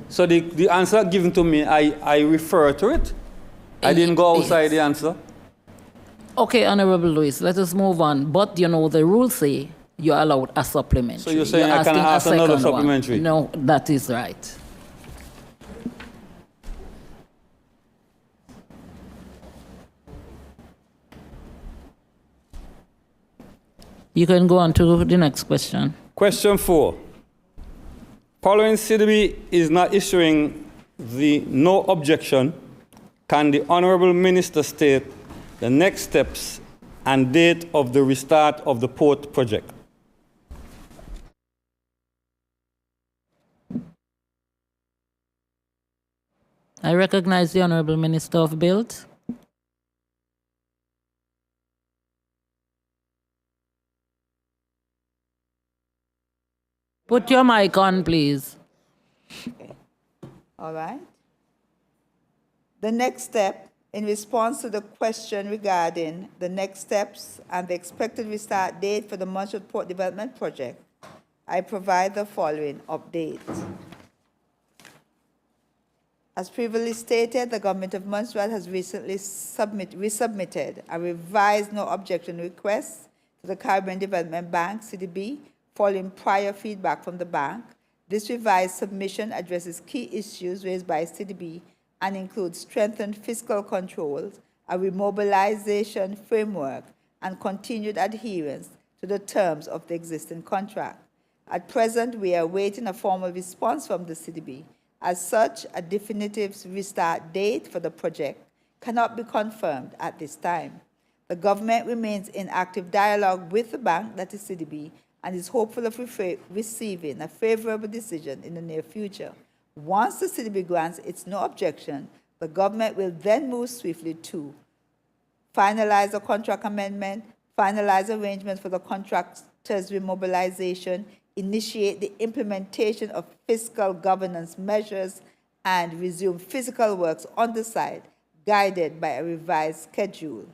So the answer given to me, I refer to it. I didn't go outside the answer. Okay, Honourable Lewis, let us move on. But, you know, the rules say you're allowed a supplementary. So you're saying I can ask another supplementary? No, that is right. You can go on to the next question. Question 4. Following CDB is not issuing the no objection, can the Honourable Minister state the next steps and date of the restart of the port project? I recognize the Honourable Minister of Build. Put your mic on, please. Okay. All right. The next step, in response to the question regarding the next steps and the expected restart date for the Montserrat Port Development Project, I provide the following update. As previously stated, the Government of Montserrat has recently resubmitted a revised no objection request to the Caribbean Development Bank, CDB, following prior feedback from the bank. This revised submission addresses key issues raised by CDB and includes strengthened fiscal controls, a remobilization framework, and continued adherence to the terms of the existing contract. At present, we are awaiting a formal response from the CDB. As such, a definitive restart date for the project cannot be confirmed at this time. The government remains in active dialogue with the bank, that is CDB, and is hopeful of receiving a favorable decision in the near future. Once the CDB grants its no objection, the government will then move swiftly to finalize a contract amendment, finalize arrangements for the contractors' remobilization, initiate the implementation of fiscal governance measures, and resume physical works on the site, guided by a revised schedule.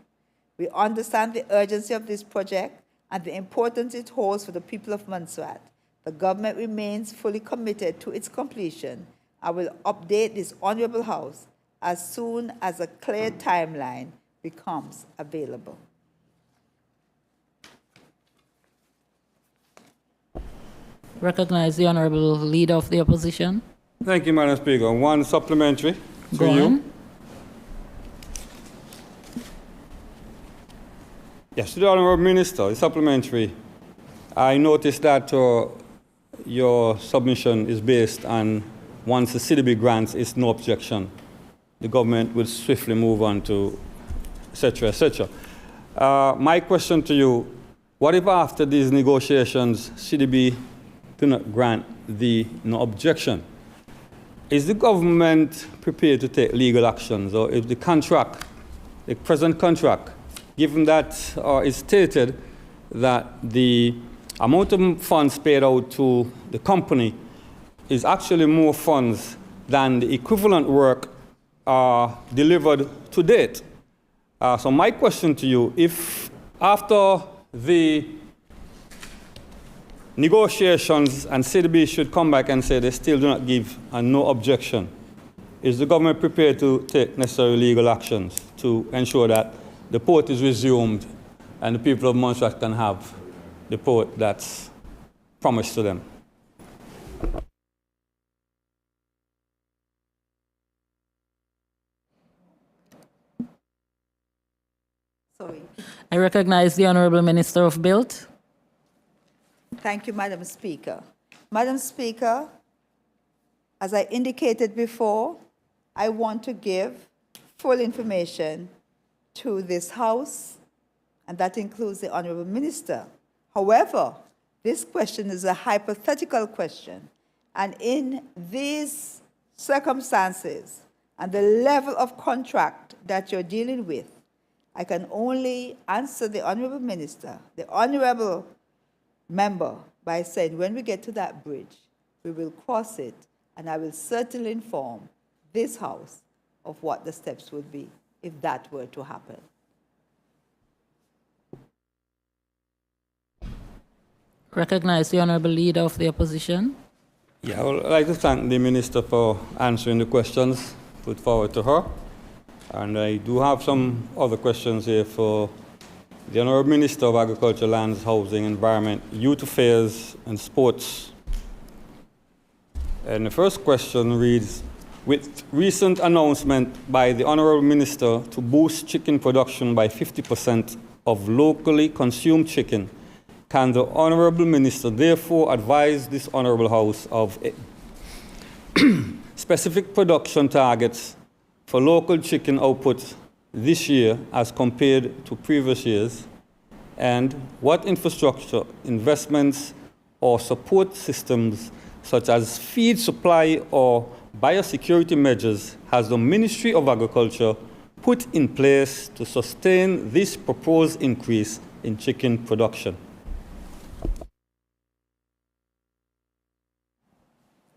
We understand the urgency of this project and the importance it holds for the people of Montserrat. The government remains fully committed to its completion. I will update this Honourable House as soon as a clear timeline becomes available. Recognize the Honourable Leader of the Opposition. Thank you, Madam Speaker. One supplementary Go to you. on. Yes, to the Honourable Minister, the supplementary. I noticed that your submission is based on once the CDB grants its no objection, the government will swiftly move on to et cetera, et cetera. My question to you, what if after these negotiations, CDB do not grant the no objection? Is the government prepared to take legal actions, or if the contract, the present contract, given that it's stated that the amount of funds paid out to the company is actually more funds than the equivalent work delivered to date. So my question to you, if after the negotiations and CDB should come back and say they still do not give a no objection, is the government prepared to take necessary legal actions to ensure that the port is resumed and the people of Montserrat can have the port that's promised to them? I recognize the Honorable Minister of Build. Thank you, Madam Speaker. Madam Speaker, as I indicated before, I want to give full information to this House, and that includes the Honorable Minister. However, this question is a hypothetical question, and in these circumstances and the level of contract that you're dealing with, I can only answer the Honorable Minister, the Honorable Member, by saying when we get to that bridge, we will cross it, and I will certainly inform this House of what the steps would be if that were to happen. Recognize the Honorable Leader of the Opposition. Yeah, I would like to thank the Minister for answering the questions put forward to her. And I do have some other questions here for the Honorable Minister of Agriculture, Lands, Housing, Environment, Youth Affairs and Sports. And the first question reads, with recent announcement by the Honorable Minister to boost chicken production by 50% of locally consumed chicken, can the Honorable Minister therefore advise this Honorable House of specific production targets for local chicken output this year as compared to previous years, and what infrastructure, investments, or support systems such as feed supply or biosecurity measures has the Ministry of Agriculture put in place to sustain this proposed increase in chicken production?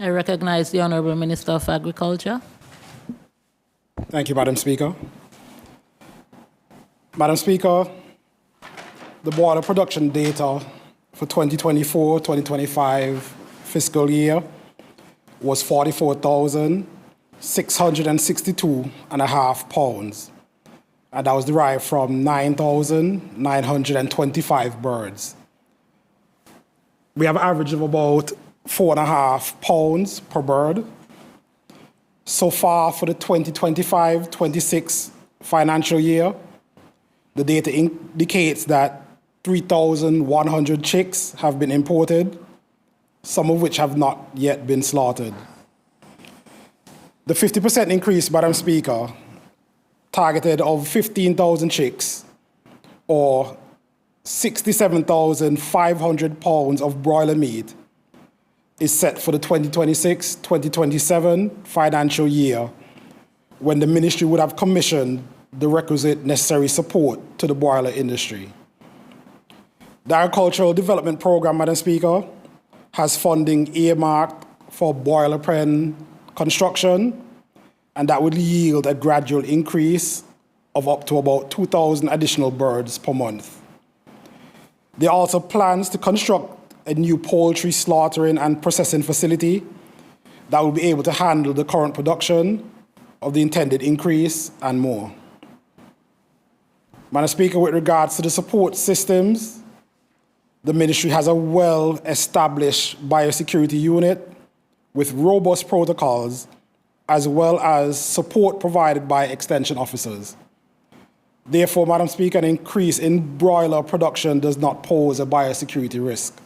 I recognize the Honorable Minister of Agriculture. Thank you, Madam Speaker. Madam Speaker, the broader production data for 2024-2025 fiscal year was 44,662.5 pounds, and that was derived from 9,925 birds. We have an average of about 4.5 pounds per bird. So far for the 2025-26 financial year, the data indicates that 3,100 chicks have been imported, some of which have not yet been slaughtered. The 50% increase, Madam Speaker, targeted of 15,000 chicks, or 67,500 pounds of broiler meat, is set for the 2026-2027 financial year, when the ministry would have commissioned the requisite necessary support to the broiler industry. The Agricultural Development Program, Madam Speaker, has funding earmarked for broiler pen construction, and that would yield a gradual increase of up to about 2,000 additional birds per month. There are also plans to construct a new poultry slaughtering and processing facility that will be able to handle the current production of the intended increase and more. Madam Speaker, with regards to the support systems, the ministry has a well-established biosecurity unit with robust protocols, as well as support provided by extension officers. Therefore, Madam Speaker, an increase in broiler production does not pose a biosecurity risk.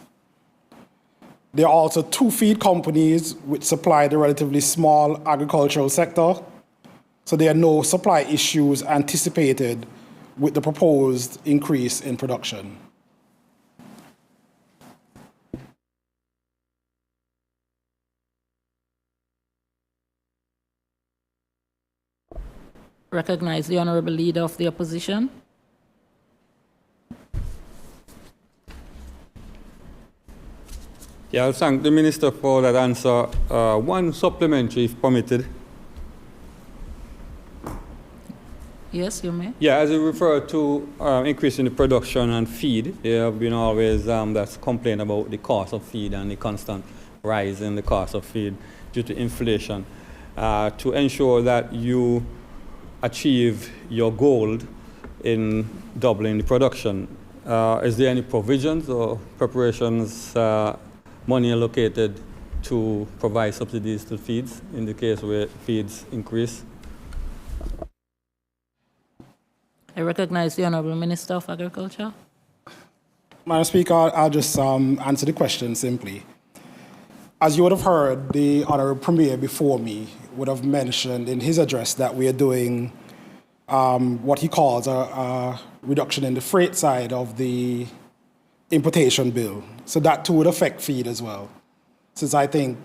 There are also 2 feed companies which supply the relatively small agricultural sector, so there are no supply issues anticipated with the proposed increase in production. Recognize the Honorable Leader of the Opposition. Yeah, I'll thank the Minister for that answer. One supplementary, if permitted. Yes, you may. Yeah, as you refer to increasing the production and feed, there have been always that's complaint about the cost of feed and the constant rise in the cost of feed due to inflation. To ensure that you achieve your goal in doubling the production, is there any provisions or preparations, money allocated to provide subsidies to feeds in the case where feeds increase? I I recognize the Honourable Minister of Agriculture. Madam Speaker, I'll just answer the question simply. As you would have heard, the Honourable Premier before me would have mentioned in his address that we are doing what he calls a reduction in the freight side of the importation bill. So that too would affect feed as well, since I think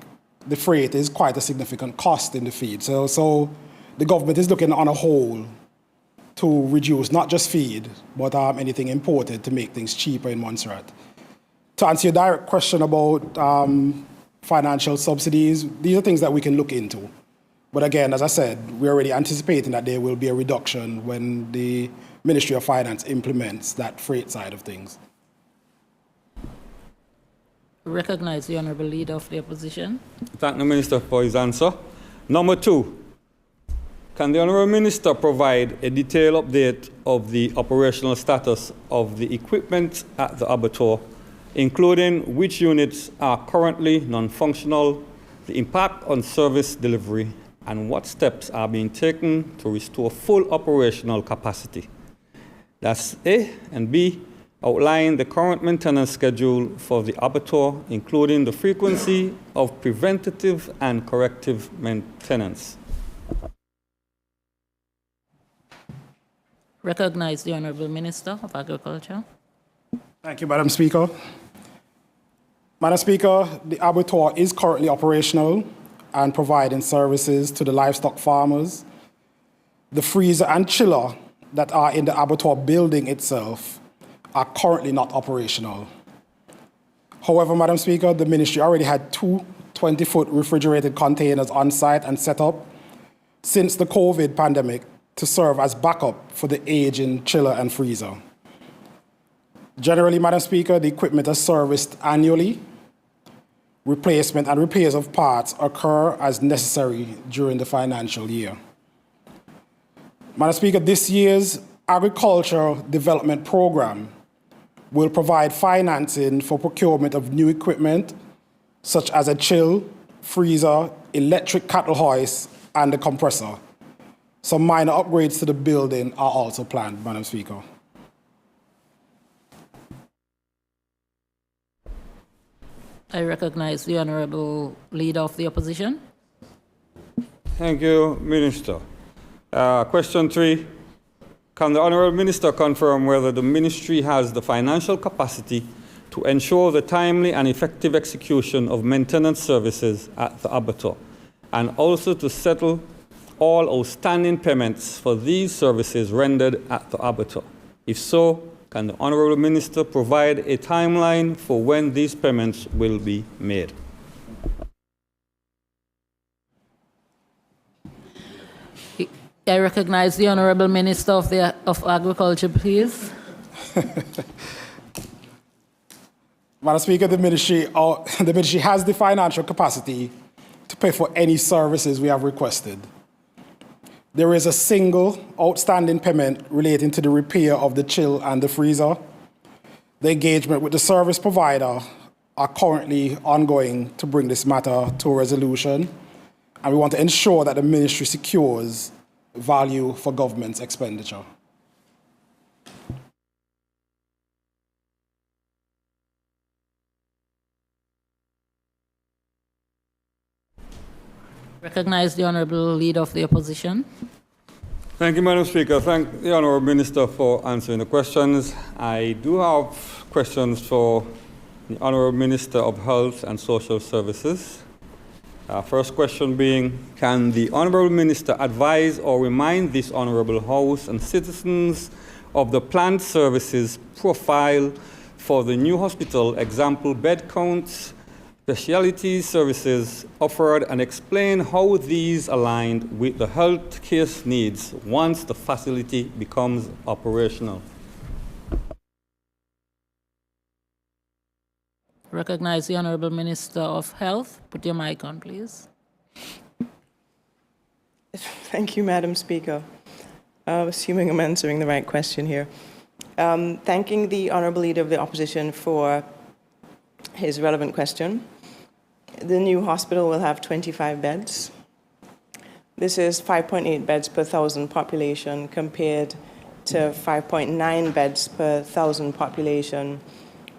the freight is quite a significant cost in the feed. So the government is looking on a whole to reduce not just feed, but anything imported to make things cheaper in Montserrat. To answer your direct question about financial subsidies, these are things that we can look into. But again, as I said, we're already anticipating that there will be a reduction when the Ministry of Finance implements that freight side of things. Recognize the Honourable Leader of the Opposition. Thank the Minister for his answer. Number 2, can the Honourable Minister provide a detailed update of the operational status of the equipment at the abattoir, including which units are currently non-functional, the impact on service delivery, and what steps are being taken to restore full operational capacity? That's A. And B, outline the current maintenance schedule for the abattoir, including the frequency of preventative and corrective maintenance. Recognize the Honourable Minister of Agriculture. Thank you, Madam Speaker. Madam Speaker, the abattoir is currently operational and providing services to the livestock farmers. The freezer and chiller that are in the abattoir building itself are currently not operational. However, Madam Speaker, the ministry already had 2 20-foot refrigerated containers on site and set up since the COVID pandemic to serve as backup for the aging chiller and freezer. Generally, Madam Speaker, the equipment is serviced annually. Replacement and repairs of parts occur as necessary during the financial year. Madam Speaker, this year's Agricultural Development Program will provide financing for procurement of new equipment, such as a chill, freezer, electric cattle hoist, and a compressor. Some minor upgrades to the building are also planned, Madam Speaker. I recognize the Honourable Leader of the Opposition. Thank you, Minister. Question 3. Can the Honourable Minister confirm whether the Ministry has the financial capacity to ensure the timely and effective execution of maintenance services at the abattoir, and also to settle all outstanding payments for these services rendered at the abattoir? If so, can the Honourable Minister provide a timeline for when these payments will be made? I recognize the Honourable Minister of Agriculture, please. Madam Speaker, the ministry has the financial capacity to pay for any services we have requested. There is a single outstanding payment relating to the repair of the chill and the freezer. The engagement with the service provider are currently ongoing to bring this matter to a resolution, and we want to ensure that the ministry secures value for government's expenditure. Recognize the Honourable Leader of the Opposition. Thank you, Madam Speaker. Thank the Honourable Minister for answering the questions. I do have questions for the Honourable Minister of Health and Social Services. First question being, can the Honourable Minister advise or remind this Honourable House and citizens of the planned services profile for the new hospital, example bed counts, specialty services offered, and explain how these aligned with the health care needs once the facility becomes operational? Recognize the Honourable Minister of Health. Put your mic on, please. Thank you, Madam Speaker. Assuming I'm answering the right question here. Thanking the Honourable Leader of the Opposition for his relevant question. The new hospital will have 25 beds. This is 5.8 beds per 1,000 population compared to 5.9 beds per 1,000 population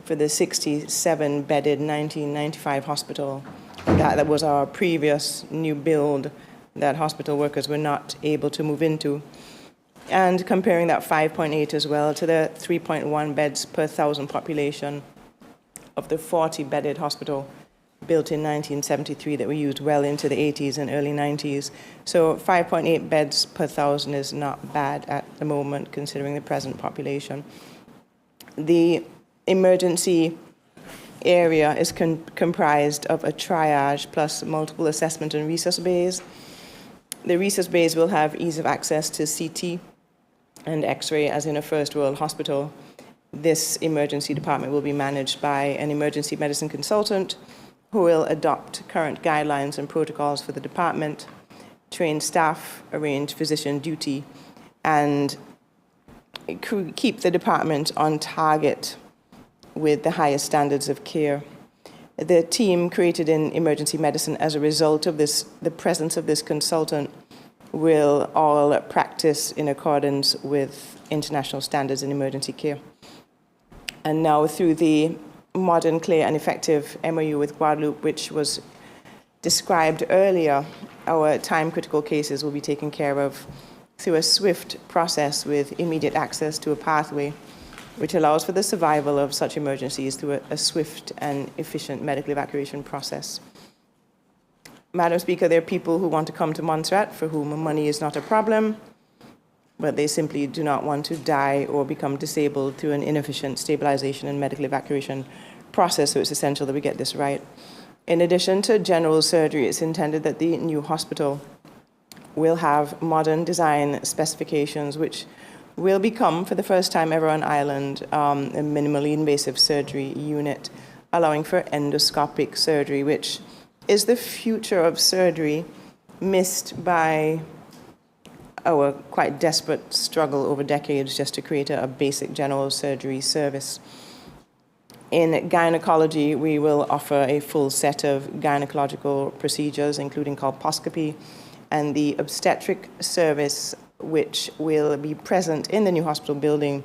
for the 67-bedded 1995 hospital. That was our previous new build that hospital workers were not able to move into. And comparing that 5.8 as well to the 3.1 beds per 1,000 population of the 40-bedded hospital built in 1973 that we used well into the 80s and early 90s. So 5.8 beds per 1,000 is not bad at the moment, considering the present population. The emergency area is comprised of a triage plus multiple assessment and resus bays. The resus bays will have ease of access to CT and X-ray as in a first world hospital. This emergency department will be managed by an emergency medicine consultant who will adopt current guidelines and protocols for the department, train staff, arrange physician duty, and keep the department on target with the highest standards of care. The team created in emergency medicine as a result of this, the presence of this consultant, will all practice in accordance with international standards in emergency care. And now through the modern, clear, and effective MOU with Guadeloupe, which was described earlier, our time-critical cases will be taken care of through a swift process with immediate access to a pathway, which allows for the survival of such emergencies through a swift and efficient medical evacuation process. Madam Speaker, there are people who want to come to Montserrat for whom money is not a problem, but they simply do not want to die or become disabled through an inefficient stabilization and medical evacuation process, so it's essential that we get this right. In addition to general surgery, it's intended that the new hospital will have modern design specifications, which will become, for the first time ever on island, a minimally invasive surgery unit, allowing for endoscopic surgery, which is the future of surgery missed by our quite desperate struggle over decades just to create a basic general surgery service. In gynecology, we will offer a full set of gynecological procedures, including colposcopy, and the obstetric service, which will be present in the new hospital building,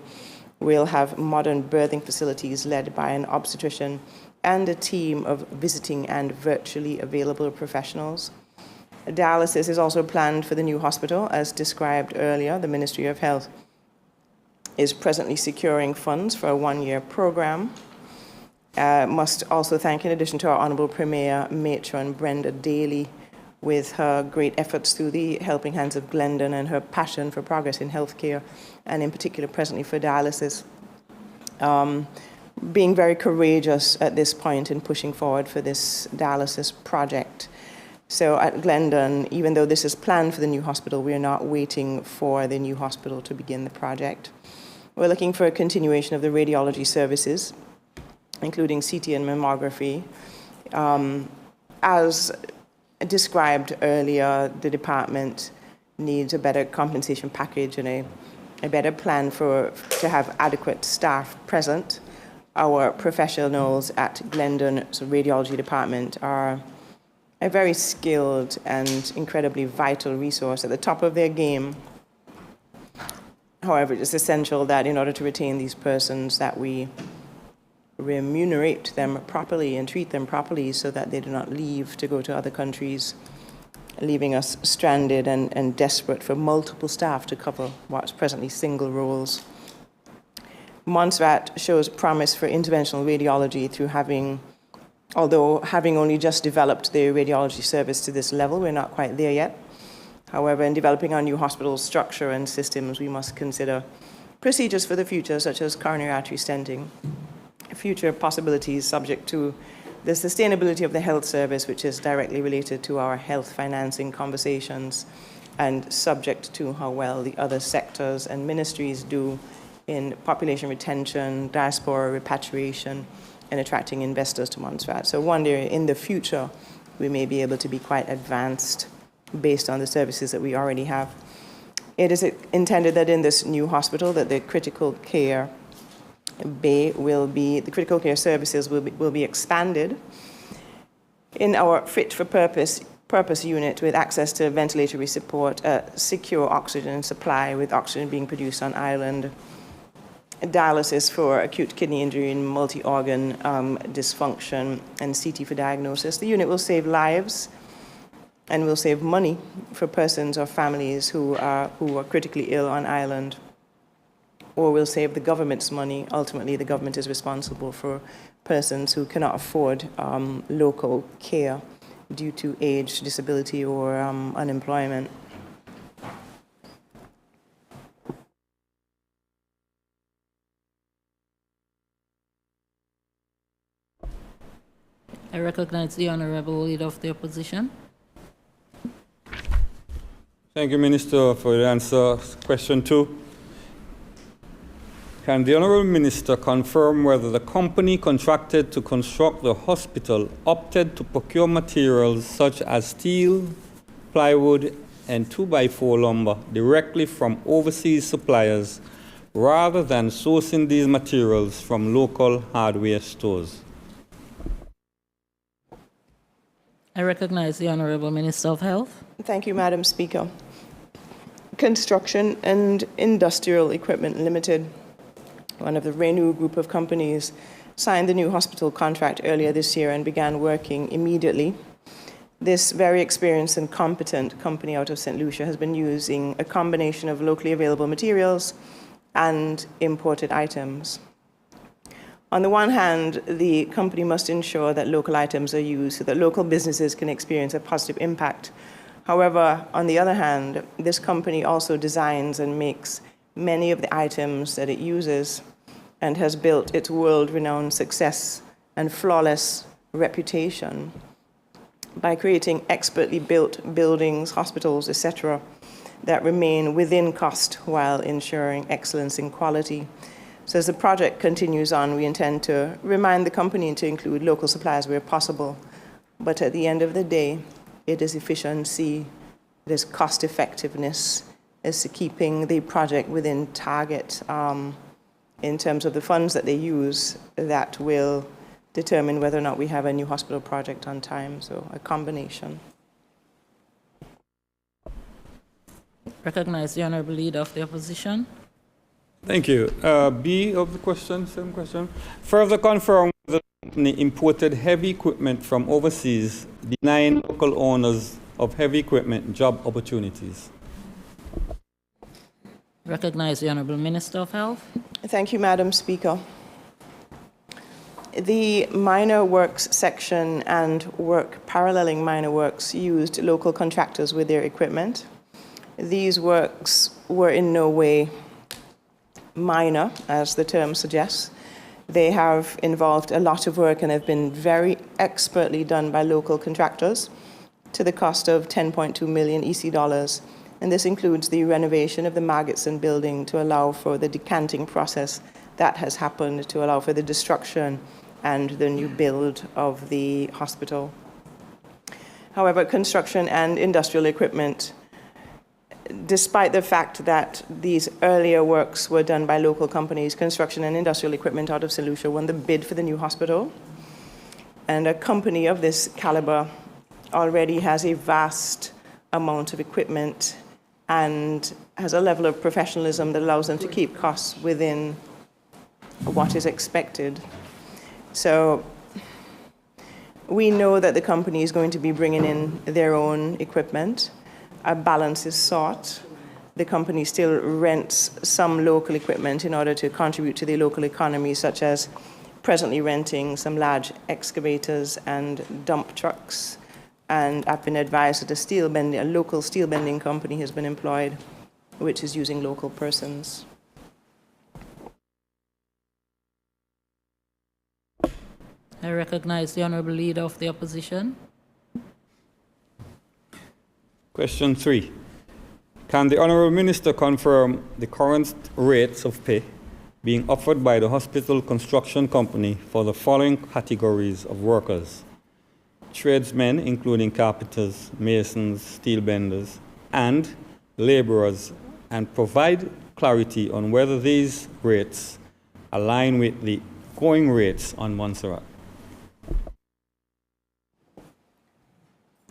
will have modern birthing facilities led by an obstetrician and a team of visiting and virtually available professionals. Dialysis is also planned for the new hospital. As described earlier, the Ministry of Health is presently securing funds for a one-year program. Must also thank, in addition to our Honourable Premier, Matron Brenda Daly, with her great efforts through the Helping Hands of Glendon and her passion for progress in healthcare, and in particular presently for dialysis, being very courageous at this point in pushing forward for this dialysis project. So at Glendon, even though this is planned for the new hospital, we are not waiting for the new hospital to begin the project. We're looking for a continuation of the radiology services, including CT and mammography. As described earlier, the department needs a better compensation package and a better plan to have adequate staff present. Our professionals at Glendon's radiology department are a very skilled and incredibly vital resource at the top of their game. However, it is essential that in order to retain these persons, that we remunerate them properly and treat them properly so that they do not leave to go to other countries, leaving us stranded and desperate for multiple staff to cover what's presently single roles. Montserrat shows promise for interventional radiology through although having only just developed the radiology service to this level, we're not quite there yet. However, in developing our new hospital structure and systems, we must consider procedures for the future, such as coronary artery stenting, future possibilities subject to the sustainability of the health service, which is directly related to our health financing conversations, and subject to how well the other sectors and ministries do in population retention, diaspora repatriation, and attracting investors to Montserrat. So one day in the future, we may be able to be quite advanced based on the services that we already have. It is intended that in this new hospital that the critical care bay the critical care services will be expanded. In our fit for purpose purpose unit with access to ventilatory support, secure oxygen supply with oxygen being produced on island, dialysis for acute kidney injury and multi-organ dysfunction, and CT for diagnosis. The unit will save lives and will save money for persons or families who are critically ill on island, or will save the government's money. Ultimately, the government is responsible for persons who cannot afford local care due to age, disability, or unemployment. I recognize the Honorable Leader of the Opposition. Thank you, Minister, for the answer. Question 2. Can the Honourable Minister confirm whether the company contracted to construct the hospital opted to procure materials such as steel, plywood, and 2x4 lumber directly from overseas suppliers rather than sourcing these materials from local hardware stores? I recognize the Honorable Minister of Health. Thank you, Madam Speaker. Construction and Industrial Equipment Limited, one of the Renew group of companies, signed the new hospital contract earlier this year and began working immediately. This very experienced and competent company out of St. Lucia has been using a combination of locally available materials and imported items. On the one hand, the company must ensure that local items are used so that local businesses can experience a positive impact. However, on the other hand, this company also designs and makes many of the items that it uses and has built its world-renowned success and flawless reputation by creating expertly built buildings, hospitals, etc., that remain within cost while ensuring excellence in quality. So as the project continues on, we intend to remind the company to include local suppliers where possible. But at the end of the day, it is efficiency, it is cost effectiveness, it's keeping the project within target in terms of the funds that they use that will determine whether or not we have a new hospital project on time. So a combination. Recognize the Honorable Leader of the Opposition. Thank you. B of the question, same question. Further confirm whether the company imported heavy equipment from overseas, denying local owners of heavy equipment job opportunities. Recognize the Honorable Minister of Health. Thank you, Madam Speaker. The minor works section and work paralleling minor works used local contractors with their equipment. These works were in no way minor, as the term suggests. They have involved a lot of work and have been very expertly done by local contractors to the cost of 10.2 million EC dollars. And this includes the renovation of the Margetson building to allow for the decanting process that has happened, to allow for the destruction and the new build of the hospital. However, construction and industrial equipment, despite the fact that these earlier works were done by local companies, construction and industrial equipment out of St. Lucia won the bid for the new hospital. And a company of this caliber already has a vast amount of equipment and has a level of professionalism that allows them to keep costs within what is expected. So we know that the company is going to be bringing in their own equipment. A balance is sought. The company still rents some local equipment in order to contribute to the local economy, such as presently renting some large excavators and dump trucks. And I've been advised that a local steel bending company has been employed, which is using local persons. I recognize the Honorable Leader of the Opposition. Question 3. Can the Honourable Minister confirm the current rates of pay being offered by the hospital construction company for the following categories of workers? Tradesmen, including carpenters, masons, steel benders, and labourers, and provide clarity on whether these rates align with the going rates on Montserrat.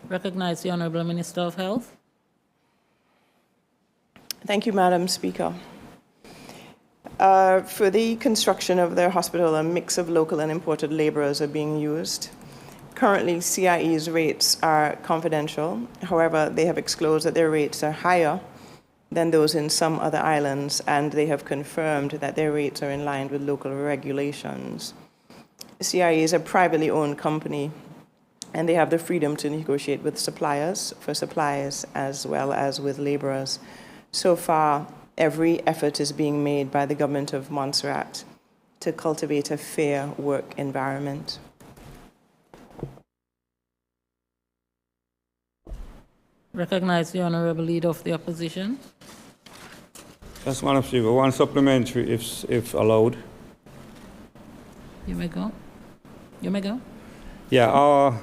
Recognize the Honorable Minister of Health. Thank you, Madam Speaker. For the construction of their hospital, a mix of local and imported laborers are being used. Currently, CIE's rates are confidential. However, they have disclosed that their rates are higher than those in some other islands, and they have confirmed that their rates are in line with local regulations. CIE is a privately owned company, and they have the freedom to negotiate with suppliers for supplies as well as with laborers. So far, every effort is being made by the government of Montserrat to cultivate a fair work environment. Recognize the Honorable Leader of the Opposition. Yes, Madam Speaker, one supplementary if allowed. You may go. You may go. Yeah,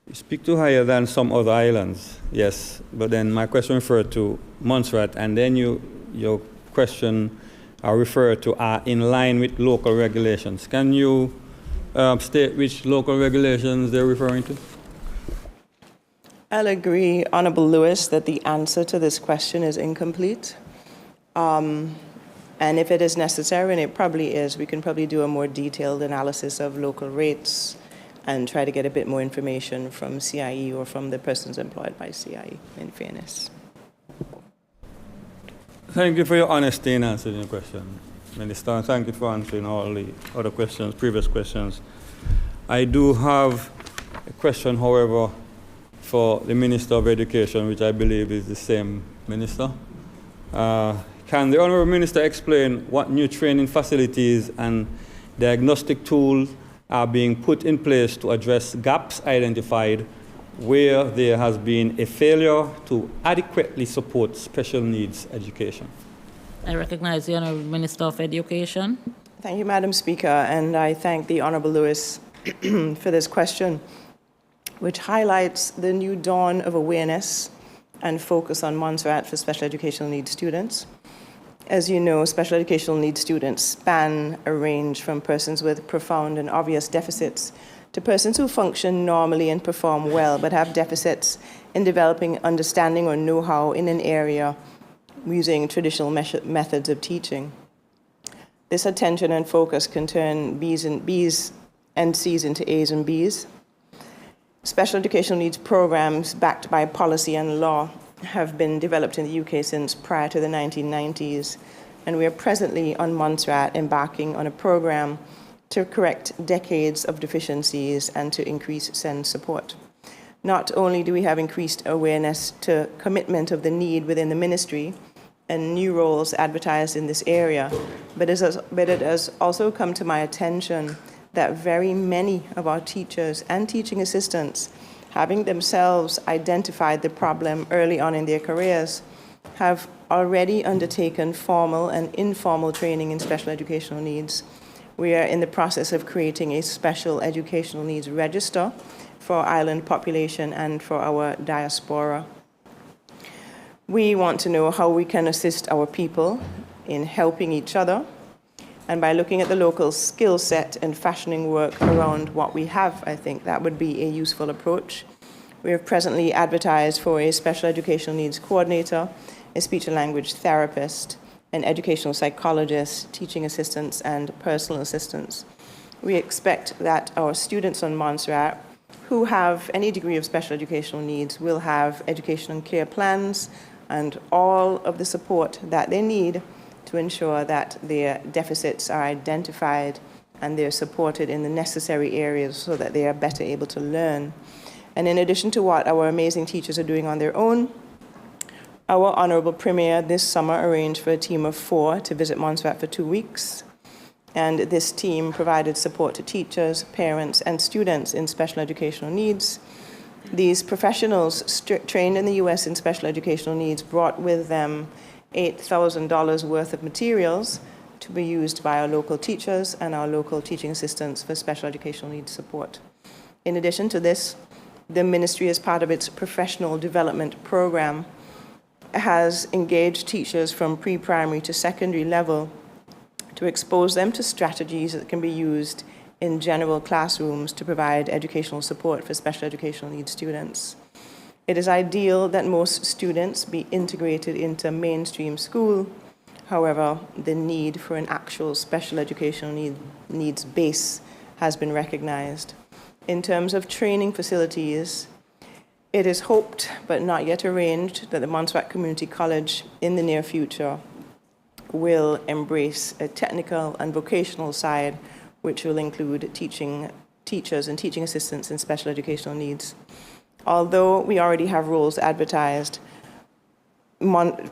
you speak to higher than some other islands, yes, but then my question referred to Montserrat, and then your question referred to in line with local regulations. Can you state which local regulations they're referring to? I'll agree, Honorable Lewis, that the answer to this question is incomplete. And if it is necessary, and it probably is, we can probably do a more detailed analysis of local rates and try to get a bit more information from CIE or from the persons employed by CIE, in fairness. Thank you for your honesty in answering the question, Minister, and thank you for answering all the other questions, previous questions. I do have a question, however, for the Minister of Education, which I believe is the same minister. Can the Honourable Minister explain what new training facilities and diagnostic tools are being put in place to address gaps identified where there has been a failure to adequately support special needs education? I recognize the Honourable Minister of Education. Thank you, Madam Speaker, and I thank the Honourable Lewis for this question, which highlights the new dawn of awareness and focus on Montserrat for special educational needs students. As you know, special educational needs students span a range from persons with profound and obvious deficits to persons who function normally and perform well but have deficits in developing understanding or know-how in an area using traditional methods of teaching. This attention and focus can turn B's and C's into A's and B's. Special educational needs programs backed by policy and law have been developed in the UK since prior to the 1990s, and we are presently on Montserrat embarking on a program to correct decades of deficiencies and to increase SEND support. Not only do we have increased awareness to commitment of the need within the ministry and new roles advertised in this area, but it has also come to my attention that very many of our teachers and teaching assistants, having themselves identified the problem early on in their careers, have already undertaken formal and informal training in special educational needs. We are in the process of creating a special educational needs register for our island population and for our diaspora. We want to know how we can assist our people in helping each other, and by looking at the local skill set and fashioning work around what we have, I think that would be a useful approach. We have presently advertised for a special educational needs coordinator, a speech and language therapist, an educational psychologist, teaching assistants, and personal assistants. We expect that our students on Montserrat who have any degree of special educational needs will have education and care plans and all of the support that they need to ensure that their deficits are identified and they're supported in the necessary areas so that they are better able to learn. And in addition to what our amazing teachers are doing on their own, our Honourable Premier this summer arranged for a team of 4 to visit Montserrat for 2 weeks. And this team provided support to teachers, parents, and students in special educational needs. These professionals trained in the US in special educational needs brought with them $8,000 worth of materials to be used by our local teachers and our local teaching assistants for special educational needs support. In addition to this, the ministry, as part of its professional development program, has engaged teachers from pre-primary to secondary level to expose them to strategies that can be used in general classrooms to provide educational support for special educational needs students. It is ideal that most students be integrated into mainstream school. However, the need for an actual special educational needs base has been recognized. In terms of training facilities, it is hoped, but not yet arranged, that the Montserrat Community College in the near future will embrace a technical and vocational side, which will include teachers and teaching assistants in special educational needs. Although we already have roles advertised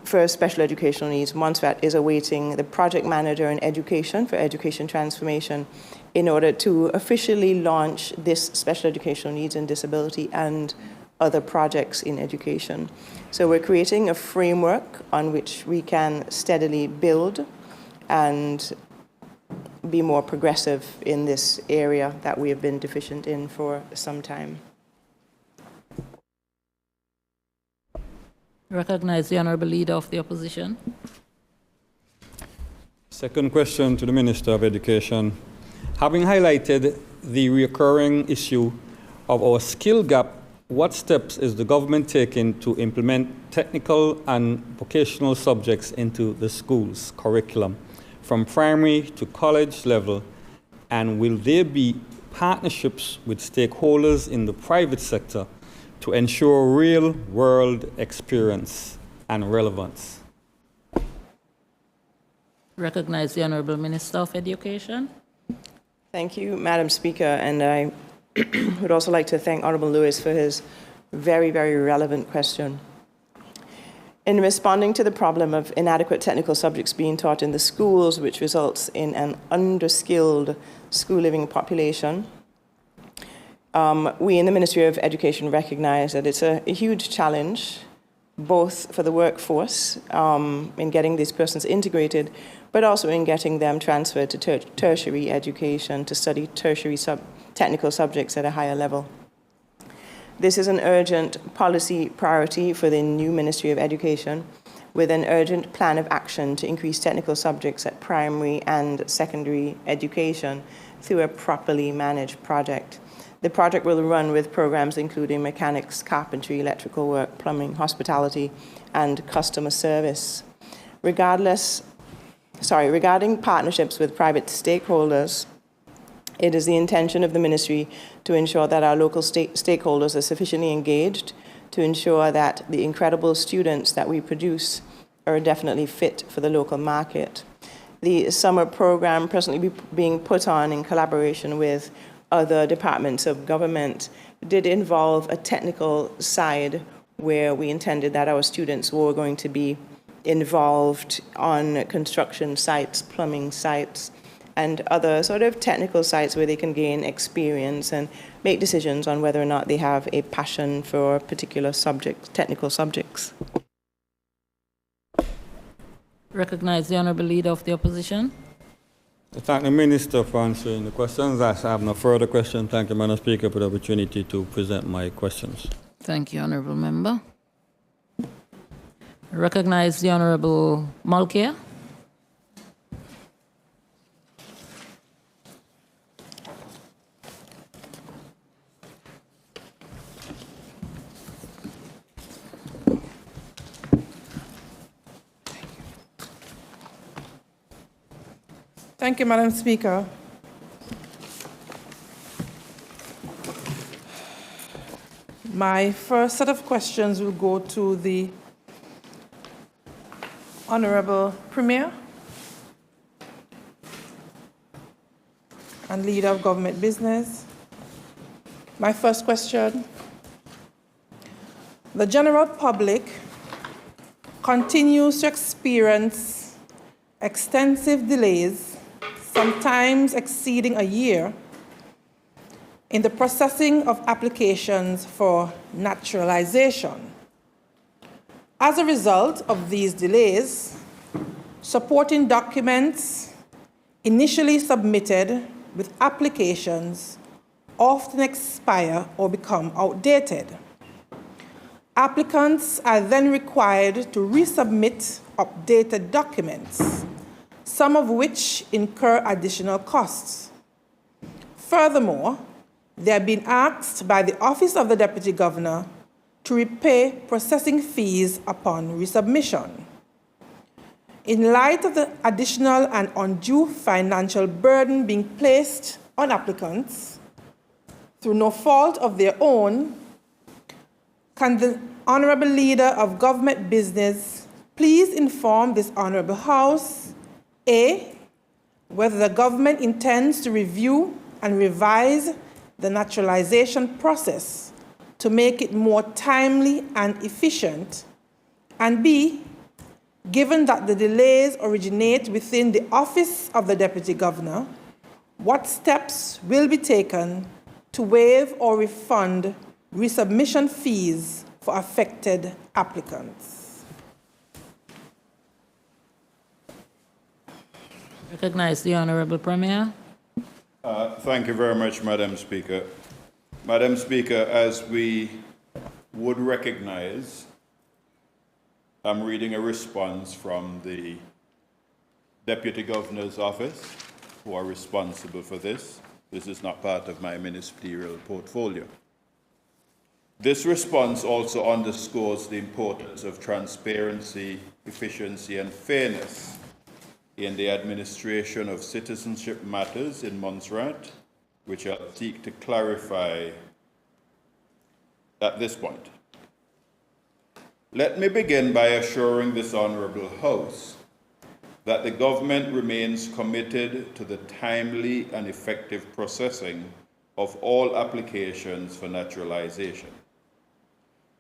for special educational needs, Montserrat is awaiting the project manager in education for education transformation in order to officially launch this special educational needs and disability and other projects in education. So we're creating a framework on which we can steadily build and be more progressive in this area that we have been deficient in for some time. Recognize the Honourable Leader of the Opposition. Second question to the Minister of Education. Having highlighted the recurring issue of our skill gap, what steps is the government taking to implement technical and vocational subjects into the school's curriculum from primary to college level? And will there be partnerships with stakeholders in the private sector to ensure real-world experience and relevance? Recognize the Honourable Minister of Education. Thank you, Madam Speaker, and I would also like to thank Honourable Lewis for his very, very relevant question. In responding to the problem of inadequate technical subjects being taught in the schools, which results in an underskilled school-living population, we in the Ministry of Education recognize that it's a huge challenge, both for the workforce in getting these persons integrated, but also in getting them transferred to tertiary education to study tertiary technical subjects at a higher level. This is an urgent policy priority for the new Ministry of Education, with an urgent plan of action to increase technical subjects at primary and secondary education through a properly managed project. The project will run with programs including mechanics, carpentry, electrical work, plumbing, hospitality, and customer service. Regarding partnerships with private stakeholders, it is the intention of the Ministry to ensure that our local stakeholders are sufficiently engaged to ensure that the incredible students that we produce are definitely fit for the local market. The summer program presently being put on in collaboration with other departments of government did involve a technical side where we intended that our students were going to be involved on construction sites, plumbing sites, and other sort of technical sites where they can gain experience and make decisions on whether or not they have a passion for particular subjects, technical subjects. Recognize the Honourable Leader of the Opposition. I thank the Minister for answering the questions. I have no further questions. Thank you, Madam Speaker, for the opportunity to present my questions. Thank you, Honourable Member. Recognize the Honourable Mulcair. Thank you, Madam Speaker. My first set of questions will go to the Honourable Premier and Leader of Government Business. My first question: the general public continues to experience extensive delays, sometimes exceeding a year, in the processing of applications for naturalization. As a result of these delays, supporting documents initially submitted with applications often expire or become outdated. Applicants are then required to resubmit updated documents, some of which incur additional costs. Furthermore, they have been asked by the Office of the Deputy Governor to repay processing fees upon resubmission. In light of the additional and undue financial burden being placed on applicants through no fault of their own, can the Honourable Leader of Government Business please inform this Honourable House, A, whether the government intends to review and revise the naturalization process to make it more timely and efficient, and B, given that the delays originate within the Office of the Deputy Governor, what steps will be taken to waive or refund resubmission fees for affected applicants? Recognize the Honourable Premier. Thank you very much, Madam Speaker. Madam Speaker, as we would recognize, I'm reading a response from the Deputy Governor's Office, who are responsible for this. This is not part of my ministerial portfolio. This response also underscores the importance of transparency, efficiency, and fairness in the administration of citizenship matters in Montserrat, which I'll seek to clarify at this point. Let me begin by assuring this Honourable House that the government remains committed to the timely and effective processing of all applications for naturalization.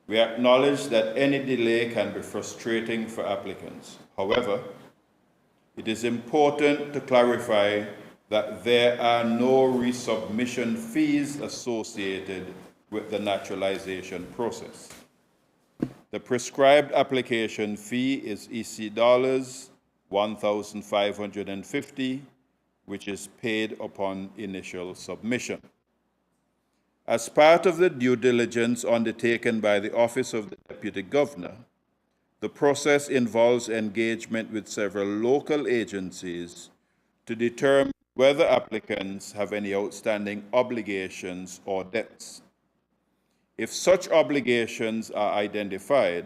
We acknowledge that any delay can be frustrating for applicants. However, it is important to clarify that there are no resubmission fees associated with the naturalization process. The prescribed application fee is EC dollars 1,550, which is paid upon initial submission. As part of the due diligence undertaken by the Office of the Deputy Governor, the process involves engagement with several local agencies to determine whether applicants have any outstanding obligations or debts. If such obligations are identified,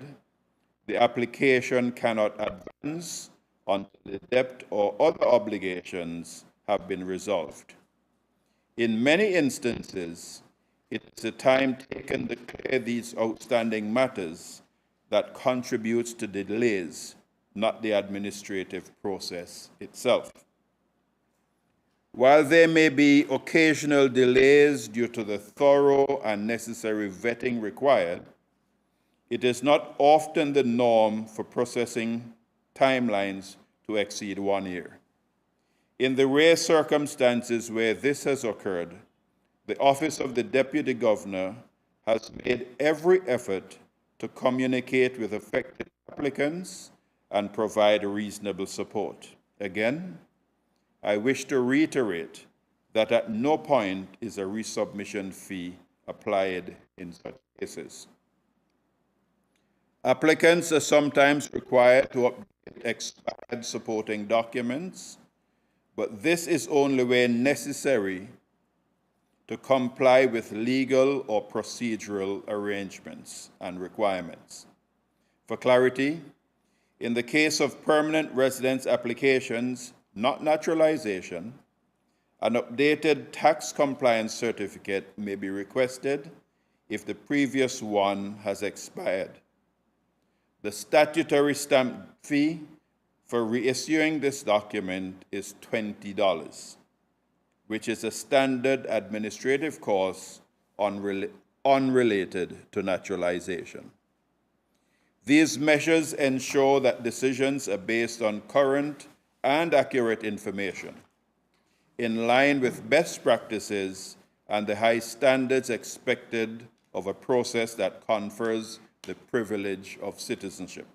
the application cannot advance until the debt or other obligations have been resolved. In many instances, it is the time taken to clear these outstanding matters that contributes to delays, not the administrative process itself. While there may be occasional delays due to the thorough and necessary vetting required, it is not often the norm for processing timelines to exceed 1 year. In the rare circumstances where this has occurred, the Office of the Deputy Governor has made every effort to communicate with affected applicants and provide reasonable support. Again, I wish to reiterate that at no point is a resubmission fee applied in such cases. Applicants are sometimes required to update expired supporting documents, but this is only where necessary to comply with legal or procedural arrangements and requirements. For clarity, in the case of permanent residence applications, not naturalization, an updated tax compliance certificate may be requested if the previous one has expired. The statutory stamp fee for reissuing this document is $20, which is a standard administrative cost unrelated to naturalization. These measures ensure that decisions are based on current and accurate information, in line with best practices and the high standards expected of a process that confers the privilege of citizenship.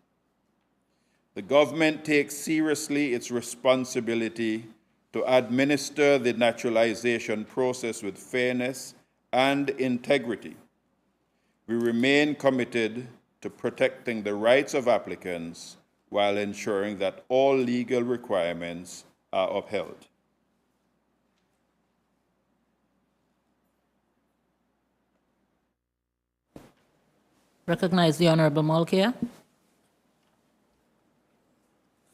The government takes seriously its responsibility to administer the naturalization process with fairness and integrity. We remain committed to protecting the rights of applicants while ensuring that all legal requirements are upheld. Recognize the Honorable Malkia.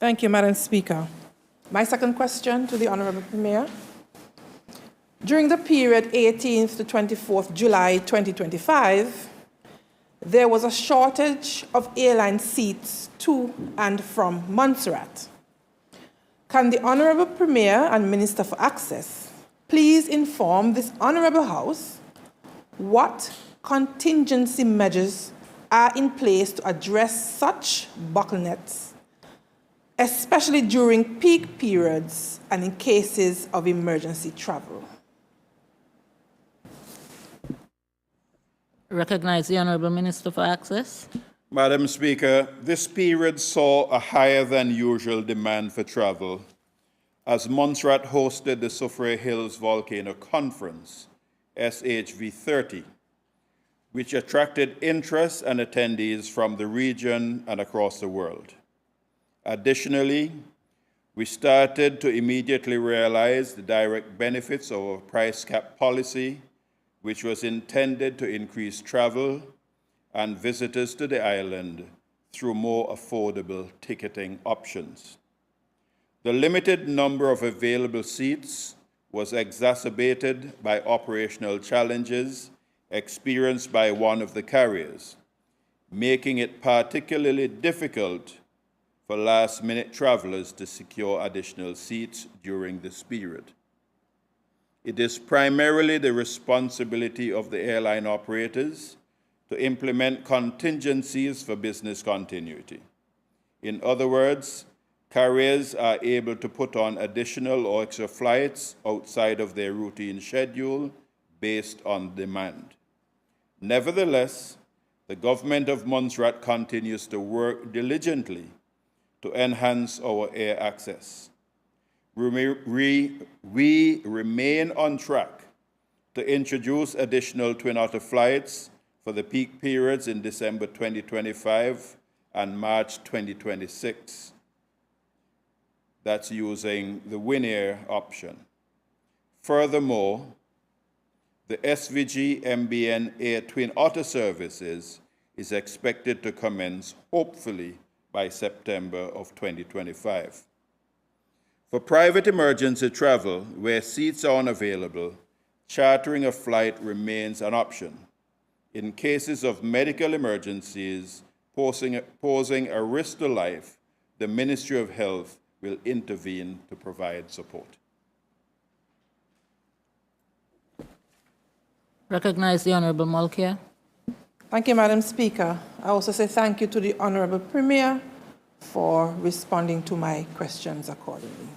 Thank you, Madam Speaker. My second question to the Honorable Premier. During the period 18th to 24th July 2025, there was a shortage of airline seats to and from Montserrat. Can the Honorable Premier and Minister for Access please inform this Honorable House what contingency measures are in place to address such bottlenecks, especially during peak periods and in cases of emergency travel? Recognize the Honorable Minister for Access. Madam Speaker, this period saw a higher than usual demand for travel as Montserrat hosted the Soufriere Hills Volcano Conference, SHV30, which attracted interest and attendees from the region and across the world. Additionally, we started to immediately realize the direct benefits of our price cap policy, which was intended to increase travel and visitors to the island through more affordable ticketing options. The limited number of available seats was exacerbated by operational challenges experienced by one of the carriers, making it particularly difficult for last-minute travelers to secure additional seats during this period. It is primarily the responsibility of the airline operators to implement contingencies for business continuity. In other words, carriers are able to put on additional or extra flights outside of their routine schedule based on demand. Nevertheless, the government of Montserrat continues to work diligently to enhance our air access. We remain on track to introduce additional twin-otter flights for the peak periods in December 2025 and March 2026. That's using the Winair option. Furthermore, the SVG MBN Air Twin Otter services is expected to commence hopefully by September of 2025. For private emergency travel, where seats are unavailable, chartering a flight remains an option. In cases of medical emergencies posing a risk to life, the Ministry of Health will intervene to provide support. Recognize the Honorable Malkia. Thank you, Madam Speaker. I also say thank you to the Honorable Premier for responding to my questions accordingly.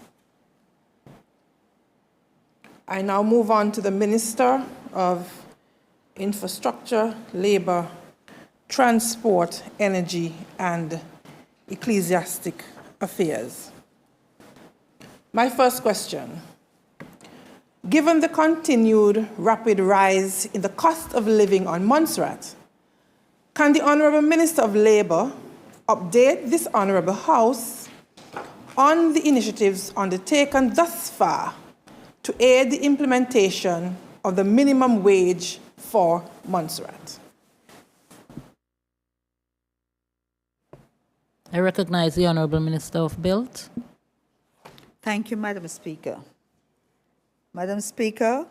I now move on to the Minister of Infrastructure, Labour, Transport, Energy, and Ecclesiastic Affairs. My first question. Given the continued rapid rise in the cost of living on Montserrat, can the Honourable Minister of Labour update this Honourable House on the initiatives undertaken thus far to aid the implementation of the minimum wage for Montserrat? I recognize the Honourable Minister of Build. Thank you, Madam Speaker. Madam Speaker,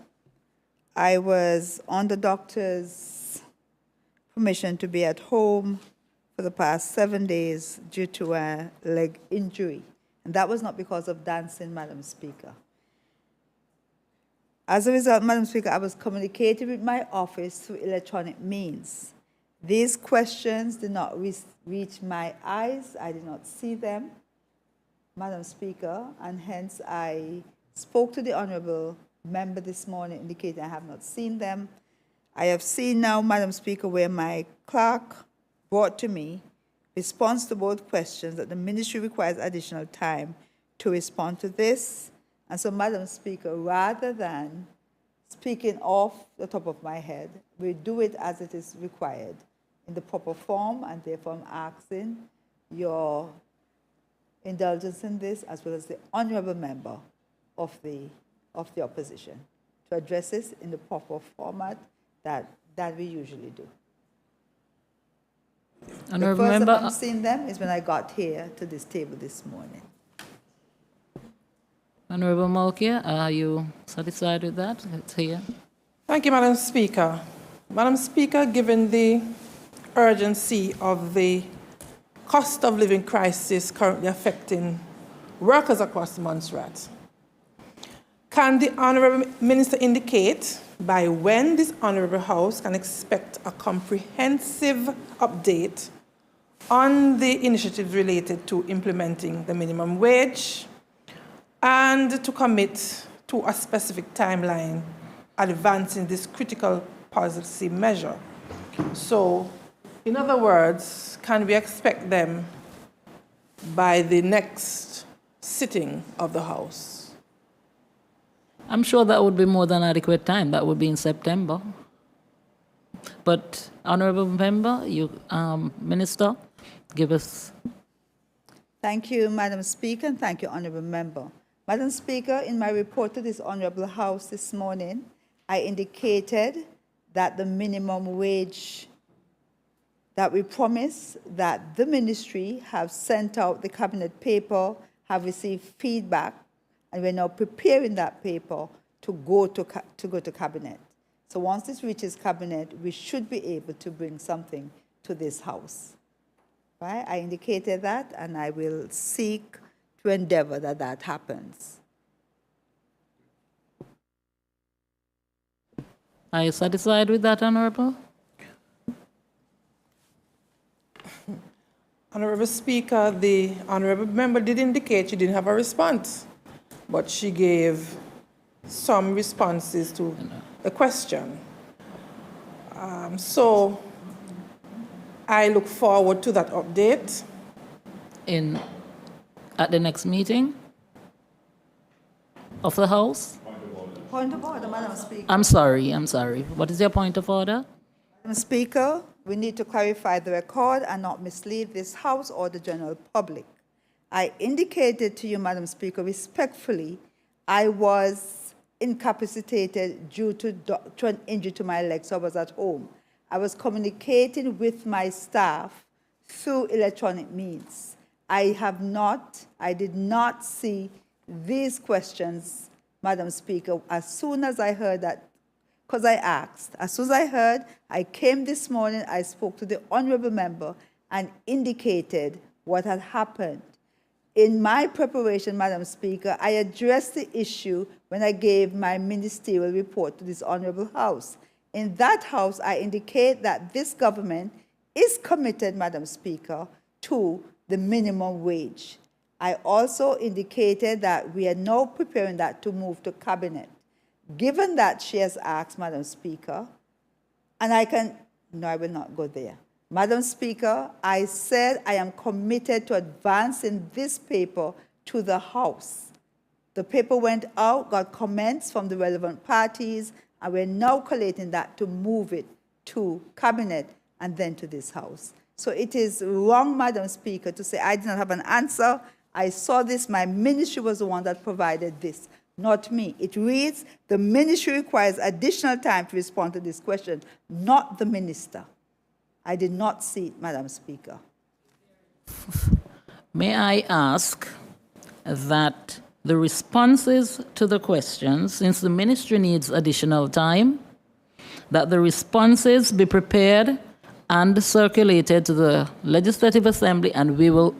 I was on the doctor's permission to be at home for the past 7 days due to a leg injury. And that was not because of dancing, Madam Speaker. As a result, Madam Speaker, I was communicating with my office through electronic means. These questions did not reach my eyes. I did not see them, Madam Speaker, and hence I spoke to the Honourable Member this morning indicating I have not seen them. I have seen now, Madam Speaker, where my clerk brought to me response to both questions that the Ministry requires additional time to respond to this. And so, Madam Speaker, rather than speaking off the top of my head, we do it as it is required in the proper form, and therefore I'm asking your indulgence in this, as well as the Honourable Member of the opposition, to address this in the proper format that we usually do. The first time I'm seeing them is when I got here to this table this morning. Honorable Malkia, are you satisfied with that? It's here. Thank you, Madam Speaker. Madam Speaker, given the urgency of the cost of living crisis currently affecting workers across Montserrat, can the Honourable Minister indicate by when this Honourable House can expect a comprehensive update on the initiatives related to implementing the minimum wage and to commit to a specific timeline advancing this critical policy measure? So, in other words, can we expect them by the next sitting of the House? I'm sure that would be more than adequate time. That would be in September. But, Honourable Member, you, Minister, give us. Thank you, Madam Speaker, and thank you, Honourable Member. Madam Speaker, in my report to this Honourable House this morning, I indicated that the minimum wage that we promised, that the ministry have sent out the cabinet paper, have received feedback, and we're now preparing that paper to go to cabinet. So once this reaches cabinet, we should be able to bring something to this House. Right? I indicated that, and I will seek to endeavor that that happens. Are you satisfied with that, Honourable? Honourable Speaker, the Honourable Member did indicate she didn't have a response, but she gave some responses to the question. So I look forward to that update. At the next meeting of the House? Point of order, Madam Speaker. I'm sorry. What is your point of order? Madam Speaker, we need to clarify the record and not mislead this House or the general public. I indicated to you, Madam Speaker, respectfully, I was incapacitated due to an injury to my leg, so I was at home. I was communicating with my staff through electronic means. I did not see these questions, Madam Speaker, as soon as I heard that, because I asked. As soon as I heard, I came this morning, I spoke to the Honourable Member and indicated what had happened. In my preparation, Madam Speaker, I addressed the issue when I gave my ministerial report to this Honourable House. In that House, I indicate that this government is committed, Madam Speaker, to the minimum wage. I also indicated that we are now preparing that to move to cabinet. Given that she has asked, Madam Speaker, and I will not go there. Madam Speaker, I said I am committed to advancing this paper to the House. The paper went out, got comments from the relevant parties, and we're now collating that to move it to cabinet and then to this House. So it is wrong, Madam Speaker, to say I did not have an answer. I saw this, my ministry was the one that provided this, not me. It reads, the ministry requires additional time to respond to this question, not the minister. I did not see it, Madam Speaker. May I ask that the responses to the questions, since the ministry needs additional time, that the responses be prepared and circulated to the Legislative Assembly and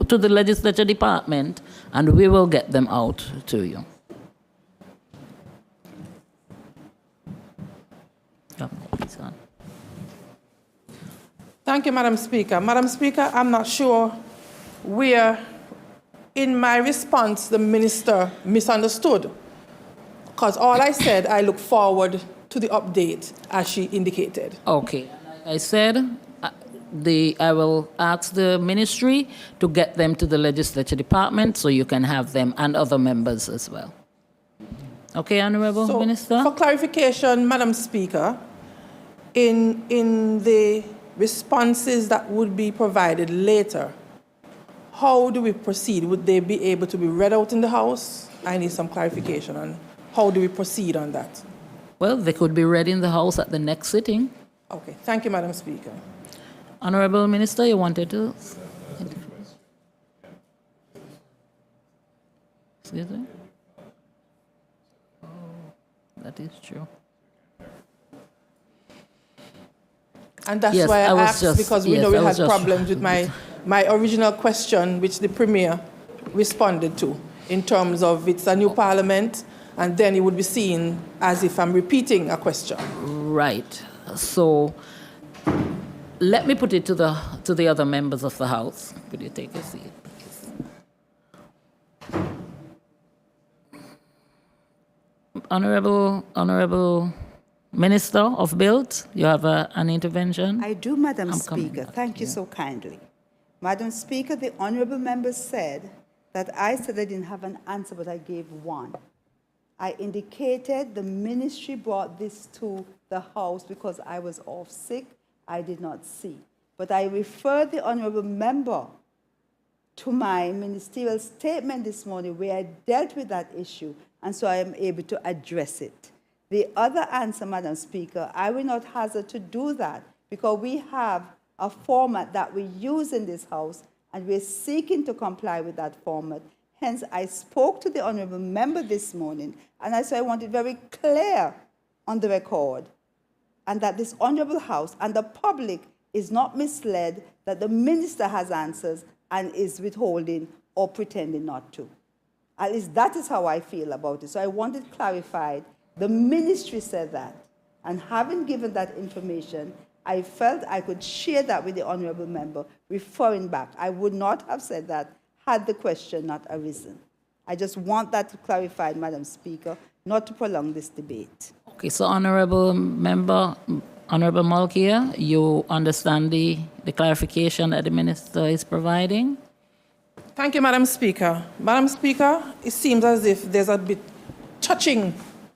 to the Legislature Department, and we will get them out to you. Thank you, Madam Speaker. Madam Speaker, I'm not sure where in my response the minister misunderstood, because all I said, I look forward to the update as she indicated. Okay. Like I said, I will ask the ministry to get them to the Legislature Department so you can have them and other members as well. Okay, Honourable Minister? For clarification, Madam Speaker, in the responses that would be provided later, how do we proceed? Would they be able to be read out in the House? I need some clarification on how do we proceed on that. Well, they could be read in the House at the next sitting. Okay, thank you, Madam Speaker. Honorable Minister, you wanted to? Excuse me? Oh, that is true. And that's Yes, why I I was asked, just- because we yes, know we I was had just- problems with my original question, which the Premier responded to, in terms of it's a new parliament, and then it would be seen as if I'm repeating a question. Right. So let me put it to the other members of the House. Could you take a seat, please? Honorable Minister of Build, you have an intervention? I do, Madam I'm coming Speaker. back Thank to you you. so kindly. Madam Speaker, the honorable member said that I said I didn't have an answer, but I gave one. I indicated the ministry brought this to the House because I was off sick. I did not see. But I referred the honorable member to my ministerial statement this morning where I dealt with that issue, and so I am able to address it. The other answer, Madam Speaker, I will not hazard to do that because we have a format that we use in this House, and we're seeking to comply with that format. Hence, I spoke to the honorable member this morning, and I said I want it very clear on the record, and that this honorable House and the public is not misled that the minister has answers and is withholding or pretending not to. At least that is how I feel about it. So I want it clarified. The ministry said that, and having given that information, I felt I could share that with the honorable member, referring back. I would not have said that had the question not arisen. I just want that clarified, Madam Speaker, not to prolong this debate. Okay, so Honorable Member, Honorable Malkia, you understand the clarification that the Minister is providing? Thank you, Madam Speaker. Madam Speaker, it seems as if there's a bit touching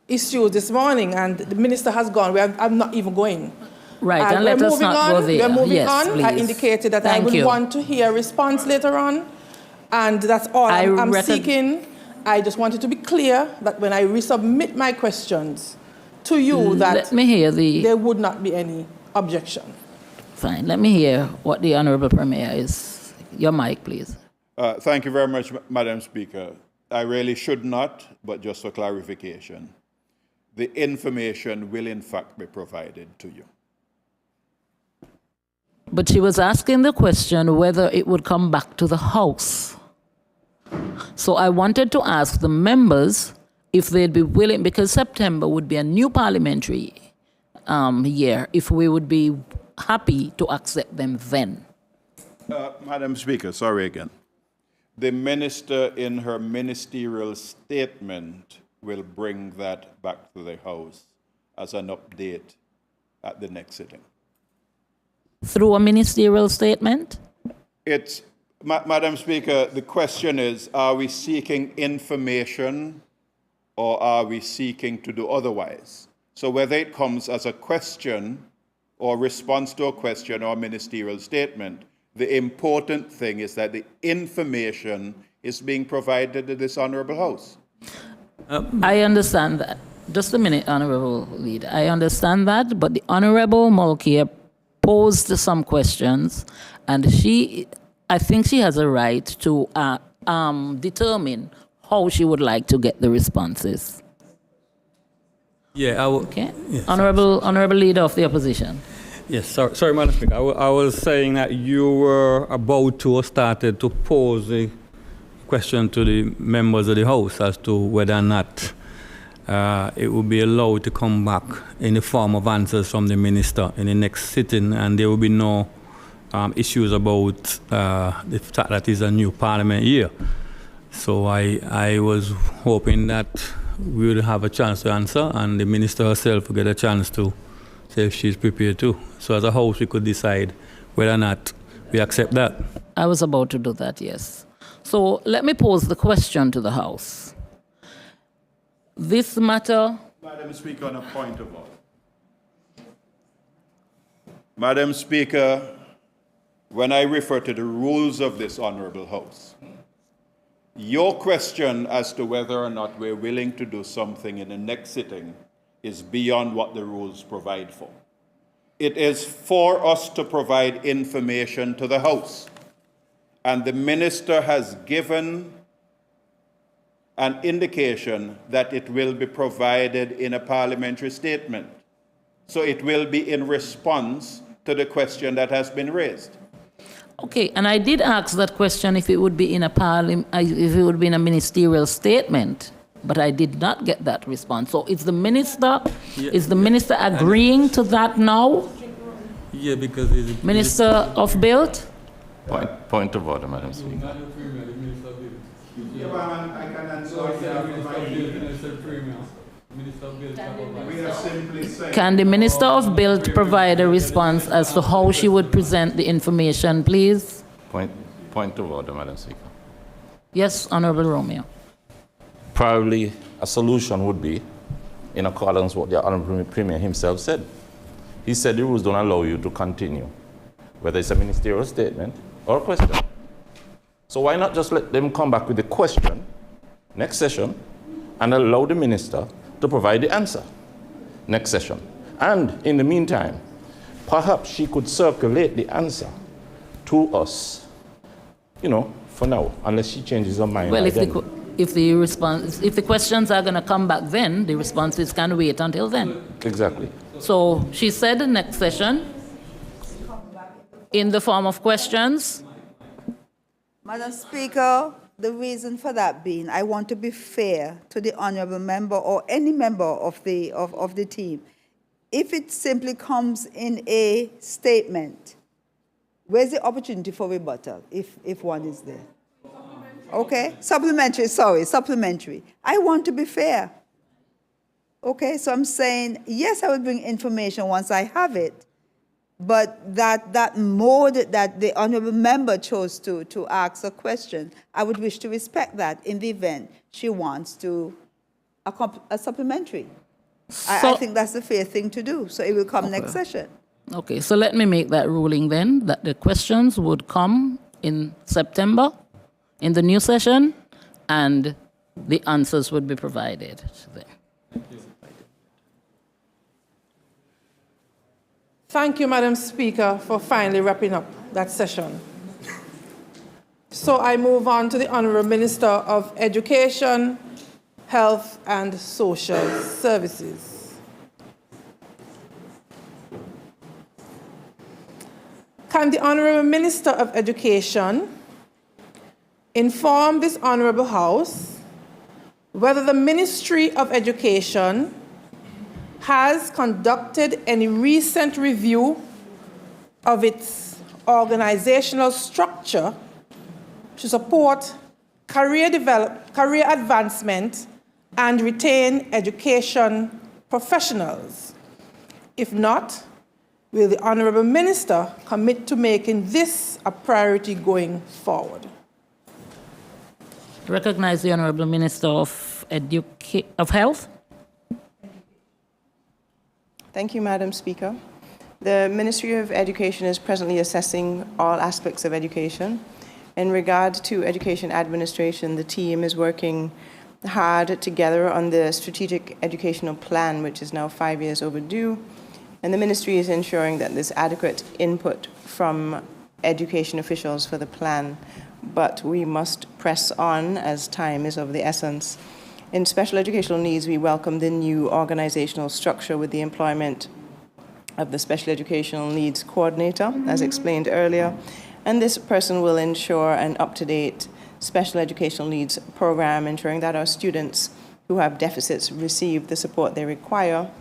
issue this morning, and the Minister has gone. I'm not even going. Right, and let us not go there. We're moving Yes, on. please. I indicated that Thank I would you. want to hear a response later on, and that's all I'm seeking. I just wanted to be clear that when I resubmit my questions to you, that let me hear there would not be any objection. Fine, let me hear what the Honorable Premier is. Your mic, please. Thank you very much, Madam Speaker. I really should not, but just for clarification, the information will in fact be provided to you. But she was asking the question whether it would come back to the House. So I wanted to ask the members if they'd be willing, because September would be a new parliamentary year, if we would be happy to accept them then. Madam Speaker, sorry again. The minister in her ministerial statement will bring that back to the House as an update at the next sitting. Through a ministerial statement? It's, Madam Speaker, the question is, are we seeking information or are we seeking to do otherwise? So whether it comes as a question or response to a question or a ministerial statement, the important thing is that the information is being provided to this Honourable House. I understand that. Just a minute, Honourable Leader. I understand that, but the Honourable Malkia posed some questions, and I think she has a right to determine how she would like to get the responses. Yeah, Okay. Yes. Honourable Leader of the Opposition. Yes, sorry, Madam Speaker. I was saying that you were about to or started to pose a question to the members of the House as to whether or not it would be allowed to come back in the form of answers from the minister in the next sitting, and there will be no issues about the fact that it's a new parliament year. So I was hoping that we would have a chance to answer, and the minister herself would get a chance to say if she's prepared to. So as a House, we could decide whether or not we accept that. I was about to do that, yes. So let me pose the question to the House. This matter... Madam Speaker, on a point of order. Madam Speaker, when I refer to the rules of this Honourable House, your question as to whether or not we're willing to do something in the next sitting is beyond what the rules provide for. it is for us to provide information to the House. And the minister has given an indication that it will be provided in a parliamentary statement. So it will be in response to the question that has been raised. Okay, and I did ask that question if it would be in a ministerial statement, but I did not get that response. So is the minister agreeing to that now? Yeah, because Minister of Build? Point of order, Madam Speaker. Can the Minister of Build provide a response as to how she would present the information, please? Point of order, Madam Speaker. Yes, Honorable Romeo. Probably a solution would be in accordance with what the Honorable Premier himself said. He said the rules don't allow you to continue, whether it's a ministerial statement or a question. So why not just let them come back with the question next session and allow the minister to provide the answer next session. And in the meantime, perhaps she could circulate the answer to us, for now, unless she changes her mind. Well, if the questions are going to come back then, the responses can wait until then. Exactly. So she said the next session in the form of questions. Madam Speaker, the reason for that being, I want to be fair to the honourable member or any member of the team. If it simply comes in a statement, where's the opportunity for rebuttal if one is there? Okay, supplementary. I want to be fair. Okay, so I'm saying, yes, I will bring information once I have it, but that mode that the honourable member chose to ask a question, I would wish to respect that in the event she wants to a supplementary. I think that's the fair thing to do, so it will come next session. Okay, so let me make that ruling then, that the questions would come in September, in the new session, and the answers would be provided. Thank you, Madam Speaker, for finally wrapping up that session. So I move on to the Honourable Minister of Education, Health and Social Services. Can the Honourable Minister of Education inform this Honourable House whether the Ministry of Education has conducted any recent review of its organizational structure to support career advancement and retain education professionals? If not, will the Honourable Minister commit to making this a priority going forward? I recognize the Honourable Minister of Health. Thank you, Madam Speaker. The Ministry of Education is presently assessing all aspects of education. In regard to education administration, the team is working hard together on the strategic educational plan, which is now 5 years overdue. And the ministry is ensuring that there's adequate input from education officials for the plan. But we must press on as time is of the essence. In special educational needs, we welcome the new organizational structure with the employment of the Special Educational Needs Coordinator, as explained earlier. And this person will ensure an up-to-date special educational needs program, ensuring that our students who have deficits receive the support they require.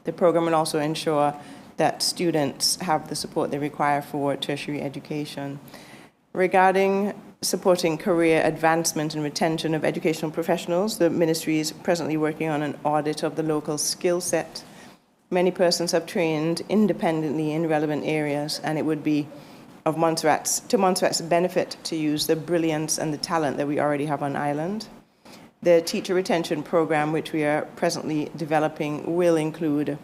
The program will also ensure that students have the support they require for tertiary education. Regarding supporting career advancement and retention of educational professionals, the ministry is presently working on an audit of the local skill set. Many persons have trained independently in relevant areas, and it would be to Montserrat's benefit to use the brilliance and the talent that we already have on island. The teacher retention program, which we are presently developing, will include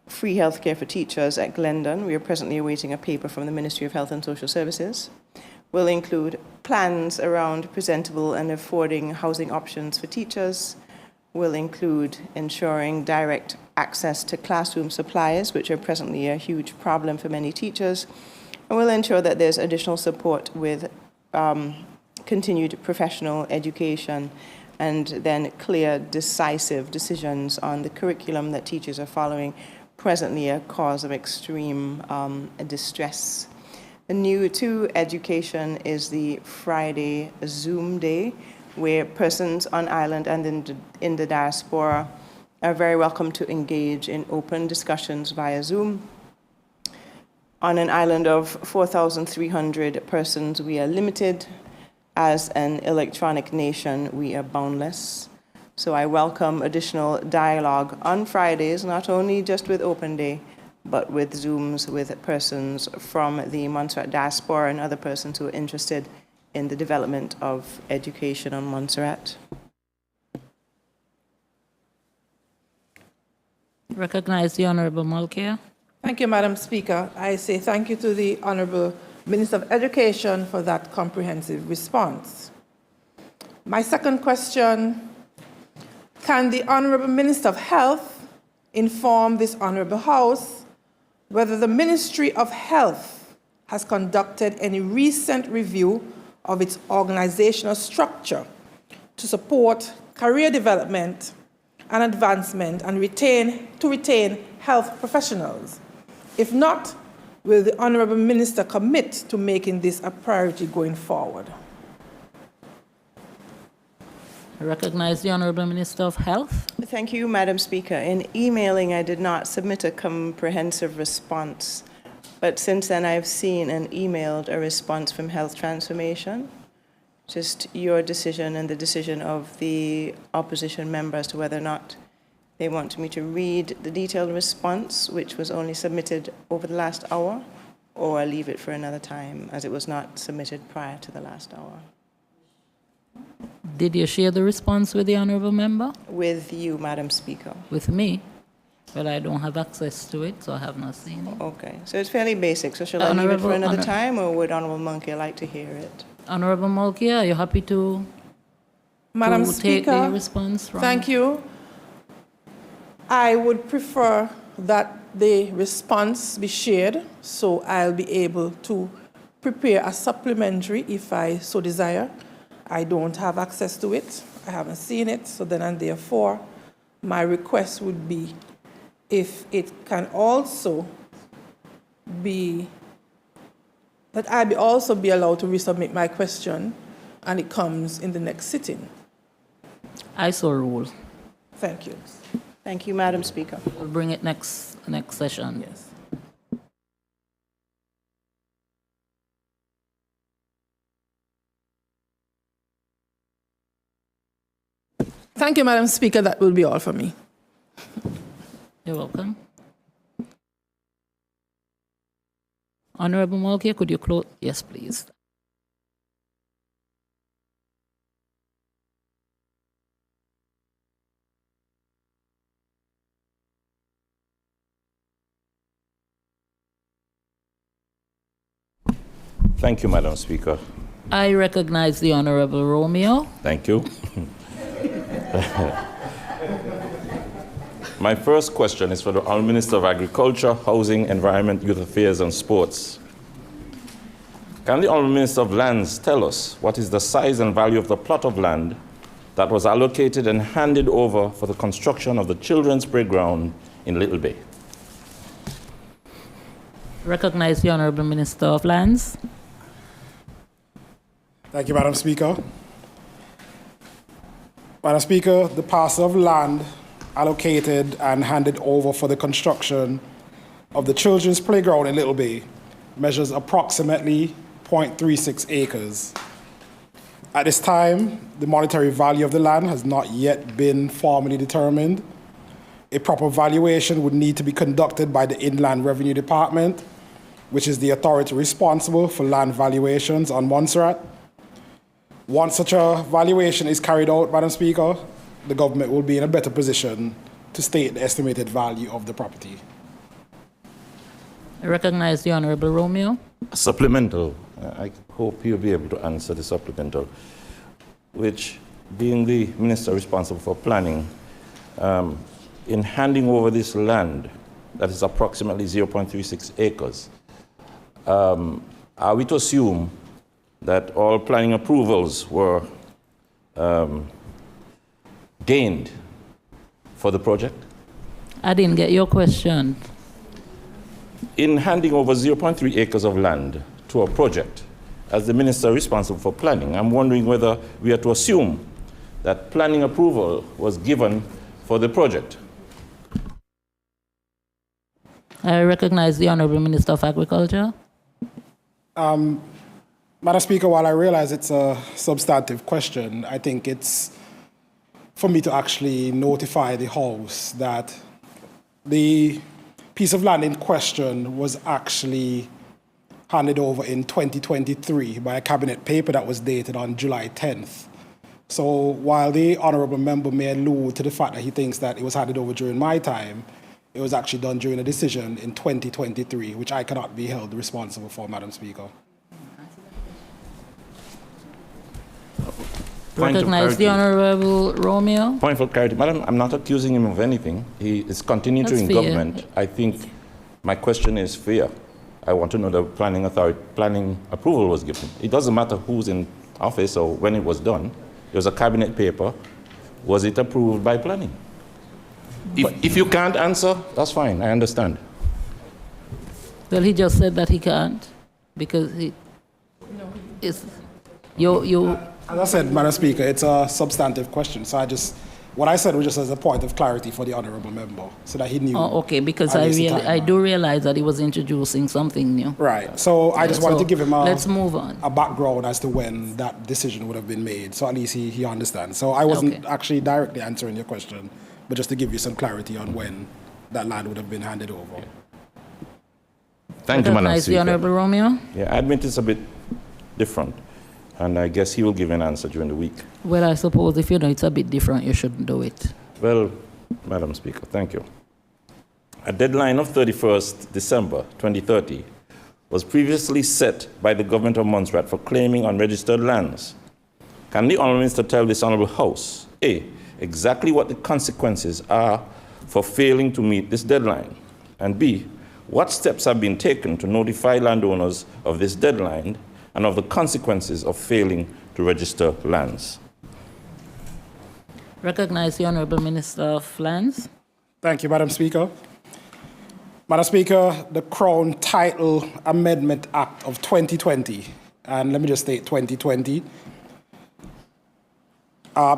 free healthcare for teachers at Glendon. We are presently awaiting a paper from the Ministry of Health and Social Services. Will include plans around presentable and affording housing options for teachers, will include ensuring direct access to classroom supplies, which are presently a huge problem for many teachers, and will ensure that there's additional support with continued professional education and then clear, decisive decisions on the curriculum that teachers are following, presently a cause of extreme distress. New to education is the Friday Zoom Day, where persons on island and in the diaspora are very welcome to engage in open discussions via Zoom. On an island of 4,300 persons, we are limited. As an electronic nation, we are boundless. So I welcome additional dialogue on Fridays, not only just with Open Day, but with Zooms with persons from the Montserrat diaspora and other persons who are interested in the development of education on Montserrat. Recognize the Honorable Mulcair. Thank you, Madam Speaker. I say thank you to the Honorable Minister of Education for that comprehensive response. My second question, can the Honorable Minister of Health inform this Honorable House whether the Ministry of Health has conducted any recent review of its organizational structure to support career development and advancement and retain health professionals? If not, will the Honourable Minister commit to making this a priority going forward? I recognize the Honourable Minister of Health. Thank you, Madam Speaker. In emailing, I did not submit a comprehensive response, but since then I've seen and emailed a response from Health Transformation. Just your decision and the decision of the opposition member as to whether or not they want me to read the detailed response, which was only submitted over the last hour, or I'll leave it for another time, as it was not submitted prior to the last hour. Did you share the response with the Honourable Member? With you, Madam Speaker. With me? Well, I don't have access to it, so I have not seen it. Okay, so it's fairly basic. So shall I leave it for another time, or would Honourable Mulcair like to hear it? Honourable Mulcair, are you happy to, Madam take Speaker, the response from? Thank you. I would prefer that the response be shared, so I'll be able to prepare a supplementary if I so desire. I don't have access to it. I haven't seen it, so then and therefore, my request would be if it can also be that I be also be allowed to resubmit my question and it comes in the next sitting. I so rule. Thank you. Thank you, Madam Speaker. We'll bring it next session. Yes. Thank you, Madam Speaker. That will be all for me. You're welcome. Honourable Mulcair, could you close? Yes, please. Thank you, Madam Speaker. I recognize the Honourable Romeo. Thank you. My first question is for the Honourable Minister of Agriculture, Housing, Environment, Youth Affairs and Sports. Can the Honourable Minister of Lands tell us what is the size and value of the plot of land that was allocated and handed over for the construction of the children's playground in Little Bay? Recognize the Honourable Minister of Lands. Thank you, Madam Speaker. Madam Speaker, the parcel of land allocated and handed over for the construction of the children's playground in Little Bay measures approximately 0.36 acres. At this time, the monetary value of the land has not yet been formally determined. A proper valuation would need to be conducted by the Inland Revenue Department, which is the authority responsible for land valuations on Montserrat. Once such a valuation is carried out, Madam Speaker, the government will be in a better position to state the estimated value of the property. I recognize the Honourable Romeo. Supplemental. I hope you'll be able to answer the supplemental, which, being the minister responsible for planning, in handing over this land, that is approximately 0.36 acres, are we to assume that all planning approvals were gained for the project? I didn't get your question. In handing over 0.3 acres of land to a project, as the minister responsible for planning, I'm wondering whether we are to assume that planning approval was given for the project. I recognize the Honorable Minister of Agriculture. Madam Speaker, while I realize it's a substantive question, I think it's for me to actually notify the House that the piece of land in question was actually handed over in 2023 by a cabinet paper that was dated on July 10th. So while the honourable member may allude to the fact that he thinks that it was handed over during my time, it was actually done during a decision in 2023, which I cannot be held responsible for, Madam Speaker. Recognize the Honourable Romeo. Point for clarity. Madam, I'm not accusing him of anything. He is continuing to in government. I think my question is fair. I want to know the planning approval was given. It doesn't matter who's in office or when it was done. There was a cabinet paper. Was it approved by planning? If you can't answer, that's fine. I understand. Well, he just said that he can't because it's you. As I said, Madam Speaker, it's a substantive question. So what I said was just as a point of clarity for the honourable member, so that he knew. Oh, okay, because I do realize that he was introducing something new. Right. So I just wanted to give him let's move on. A background as to when that decision would have been made, so at least he understands. So I wasn't actually directly answering your question, but just to give you some clarity on when that land would have been handed over. Thank you, Madam Speaker. The Honourable Romeo. Yeah, I admit it's a bit different, and I guess he will give an answer during the week. Well, I suppose if you know it's a bit different, you shouldn't do it. Well, Madam Speaker, thank you. A deadline of 31st December 2030 was previously set by the government of Montserrat for claiming unregistered lands. Can the Honourable Minister tell this Honourable House, A, exactly what the consequences are for failing to meet this deadline, and B, what steps have been taken to notify landowners of this deadline and of the consequences of failing to register lands? Recognize the Honourable Minister of Lands. Thank you, Madam Speaker. Madam Speaker, the Crown Title Amendment Act of 2020, and let me just state 2020,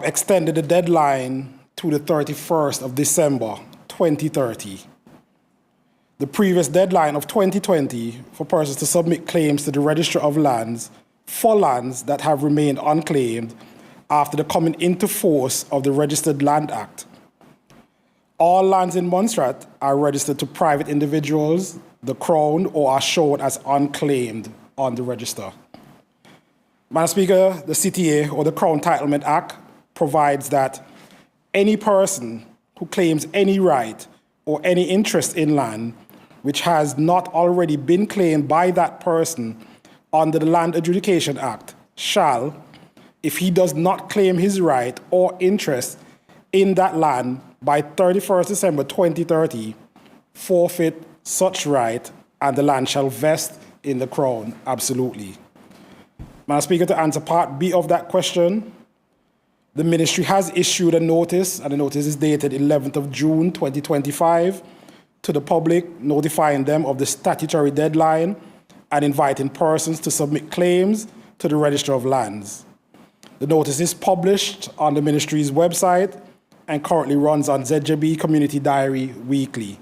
extended the deadline to the 31st of December 2030. The previous deadline of 2020 for persons to submit claims to the Register of Lands for lands that have remained unclaimed after the coming into force of the Registered Land Act. All lands in Montserrat are registered to private individuals, the Crown, or are shown as unclaimed on the register. Madam Speaker, the CTA, or the Crown Entitlement Act, provides that any person who claims any right or any interest in land which has not already been claimed by that person under the Land Adjudication Act shall, if he does not claim his right or interest in that land by 31st December 2030, forfeit such right, and the land shall vest in the Crown absolutely. Madam Speaker, to answer part B of that question, the Ministry has issued a notice, and the notice is dated 11th of June 2025, to the public, notifying them of the statutory deadline and inviting persons to submit claims to the Register of Lands. The notice is published on the Ministry's website and currently runs on ZJB Community Diary weekly.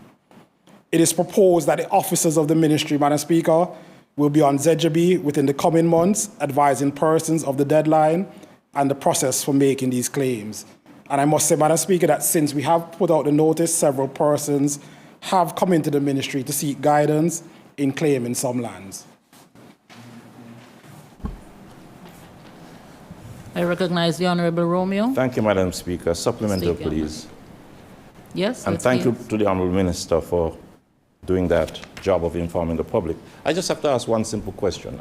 It is proposed that the officers of the Ministry, Madam Speaker, will be on ZJB within the coming months, advising persons of the deadline and the process for making these claims. And I must say, Madam Speaker, that since we have put out the notice, several persons have come into the Ministry to seek guidance in claiming some lands. I recognize the Honourable Romeo. Thank you, Madam Speaker. Supplemental, please. Yes. And thank you to the Honourable Minister for doing that job of informing the public. I just have to ask one simple question.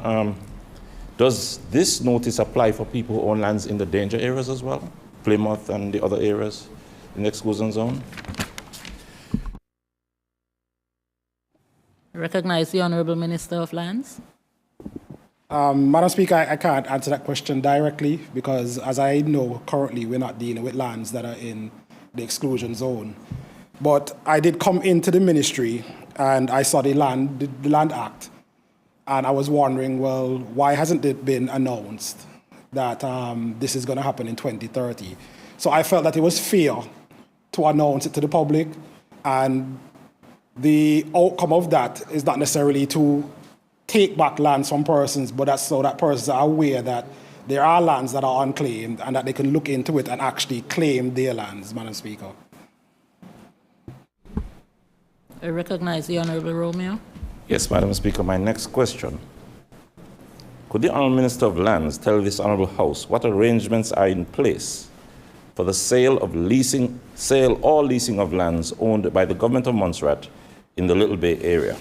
Does this notice apply for people who own lands in the danger areas as well? Plymouth and the other areas? in the exclusion zone? I recognize the Honorable Minister of Lands. Madam Speaker, I can't answer that question directly because, as I know, currently we're not dealing with lands that are in the exclusion zone. But I did come into the ministry and I saw the Land Act, and I was wondering, well, why hasn't it been announced that this is going to happen in 2030? So I felt that it was fair to announce it to the public, and the outcome of that is not necessarily to take back lands from persons, but that's so that persons are aware that there are lands that are unclaimed and that they can look into it and actually claim their lands, Madam Speaker. I recognize the Honorable Romeo. Yes, Madam Speaker. My next question. Could the Honourable Minister of Lands tell this Honourable House what arrangements are in place for the sale or leasing of lands owned by the Government of Montserrat in the Little Bay area?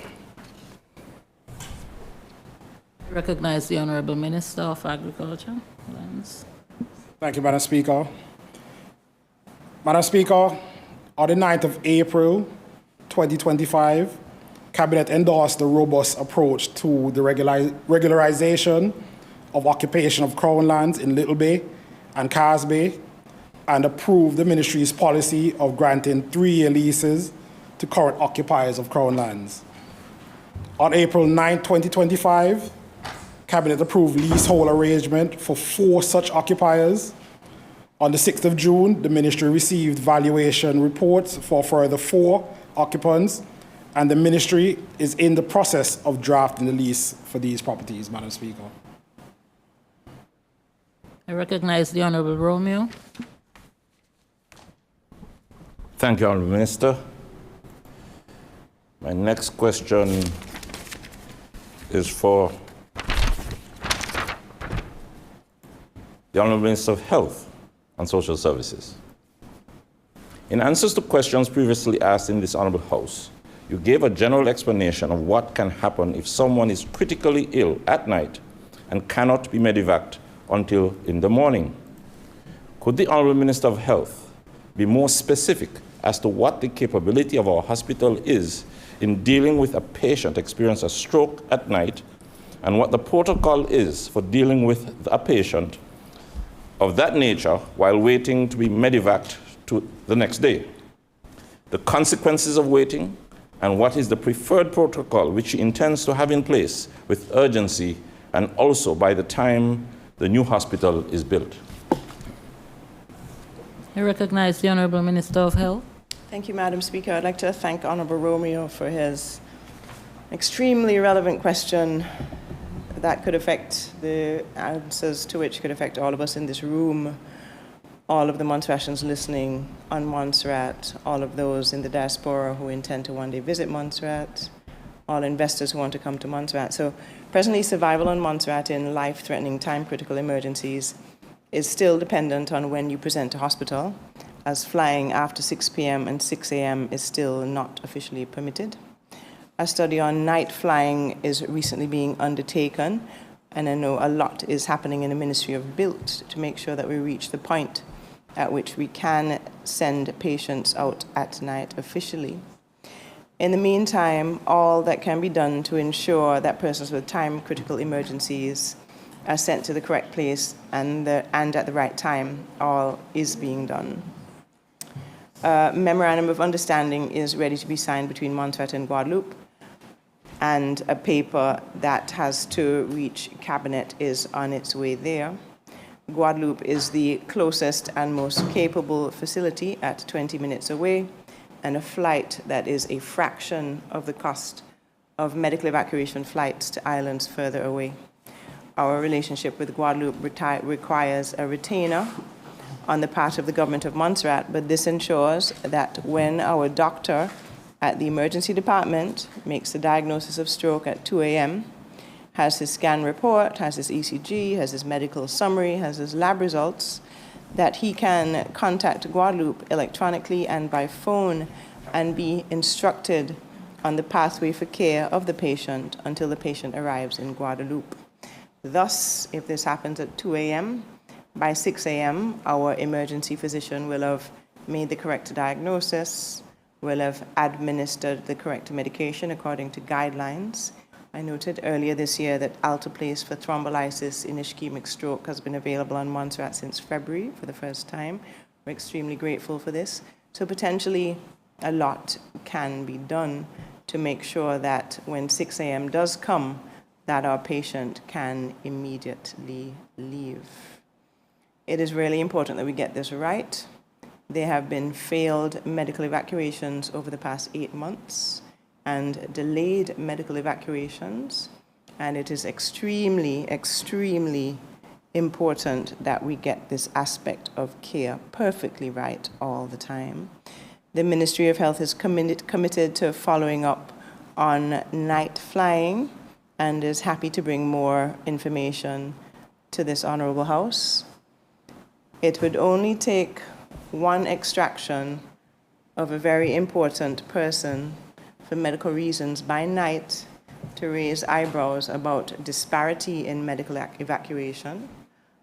I recognize the Honorable Minister of Agriculture. Lands. Thank you, Madam Speaker. Madam Speaker, on the 9th of April, 2025, Cabinet endorsed a robust approach to the regularization of occupation of Crown lands in Little Bay and Cars Bay, and approved the Ministry's policy of granting 3-year leases to current occupiers of Crown lands. On April 9, 2025, Cabinet approved leasehold arrangement for 4 such occupiers. On the 6th of June, the Ministry received valuation reports for further 4 occupants, and the Ministry is in the process of drafting the lease for these properties, Madam Speaker. I recognize the Honorable Romeo. Thank you, Honourable Minister. My next question is for the Honourable Minister of Health and Social Services. In answers to questions previously asked in this Honourable House, you gave a general explanation of what can happen if someone is critically ill at night and cannot be medevaced until in the morning. Could the Honourable Minister of Health be more specific as to what the capability of our hospital is in dealing with a patient experiencing a stroke at night, and what the protocol is for dealing with a patient of that nature while waiting to be medevaced to the next day, the consequences of waiting, and what is the preferred protocol which he intends to have in place with urgency and also by the time the new hospital is built? I recognize the Honorable Minister of Health. Thank you, Madam Speaker. I'd like to thank Honorable Romeo for his extremely relevant question that could affect, the answers to which could affect all of us in this room, all of the Montserratians listening on Montserrat, all of those in the diaspora who intend to one day visit Montserrat, all investors who want to come to Montserrat. So presently, survival on Montserrat in life-threatening, time-critical emergencies is still dependent on when you present to hospital, as flying after 6 p.m. and 6 a.m. is still not officially permitted. A study on night flying is recently being undertaken, and I know a lot is happening in the Ministry of Built to make sure that we reach the point at which we can send patients out at night officially. In the meantime, all that can be done to ensure that persons with time-critical emergencies are sent to the correct place and at the right time, all is being done. A memorandum of understanding is ready to be signed between Montserrat and Guadeloupe, and a paper that has to reach Cabinet is on its way there. Guadeloupe is the closest and most capable facility at 20 minutes away, and a flight that is a fraction of the cost of medical evacuation flights to islands further away. Our relationship with Guadeloupe requires a retainer on the part of the government of Montserrat, but this ensures that when our doctor at the emergency department makes the diagnosis of stroke at 2 a.m., has his scan report, has his ECG, has his medical summary, has his lab results, that he can contact Guadeloupe electronically and by phone and be instructed on the pathway for care of the patient until the patient arrives in Guadeloupe. Thus, if this happens at 2 a.m., by 6 a.m., our emergency physician will have made the correct diagnosis, will have administered the correct medication according to guidelines. I noted earlier this year that alteplase for thrombolysis in ischemic stroke has been available on Montserrat since February for the first time. We're extremely grateful for this. So potentially a lot can be done to make sure that when 6 a.m. does come, that our patient can immediately leave. It is really important that we get this right. There have been failed medical evacuations over the past 8 months and delayed medical evacuations, and it is extremely, extremely important that we get this aspect of care perfectly right all the time. The Ministry of Health is committed to following up on night flying and is happy to bring more information to this Honourable House. It would only take one extraction of a very important person for medical reasons by night to raise eyebrows about disparity in medical evacuation.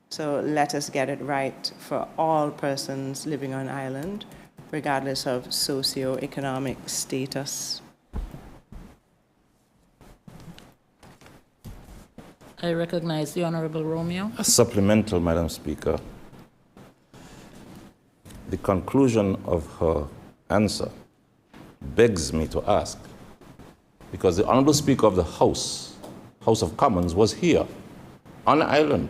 So let us get it right for all persons living on island, regardless of socioeconomic status. I recognize the Honourable Romeo. A supplemental, Madam Speaker. The conclusion of her answer begs me to ask, because the Honourable Speaker of the House of Commons, was here on island.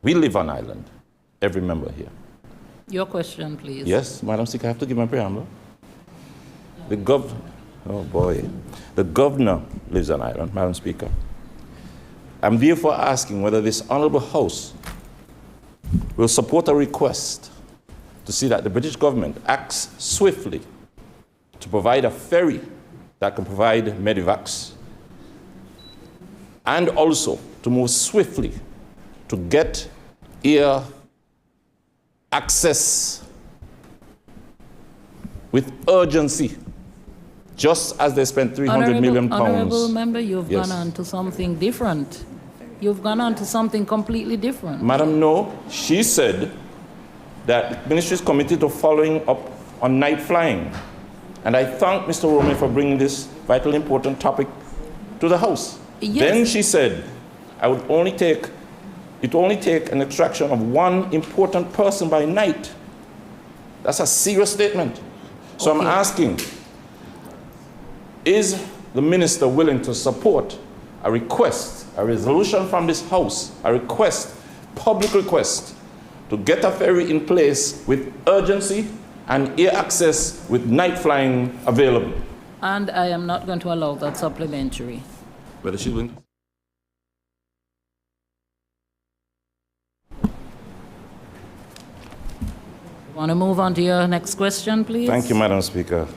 We live on island, every member here. Your question, please. Yes, Madam Speaker, I have to give my preamble. Oh boy. The governor lives on island, Madam Speaker. I'm therefore asking whether this Honourable House will support a request to see that the British government acts swiftly to provide a ferry that can provide medivacs, and also to move swiftly to get air access with urgency, just as they spent £300 million. Honourable member, you've Yes. gone on to something different. You've gone on to something completely different. Madam, no, she said that the ministry is committed to following up on night flying. And I thank Mr. Romeo for bringing this vital important topic to the House. Yes. Then she said, it would only take an extraction of one important person by night. That's a serious statement. So Okay. I'm asking, is the minister willing to support a request, a resolution from this House, a request, public request, to get a ferry in place with urgency and air access with night flying available? And I am not going to allow that supplementary. Whether she's willing. Want to move on to your next question, please? Thank you, Madam Speaker.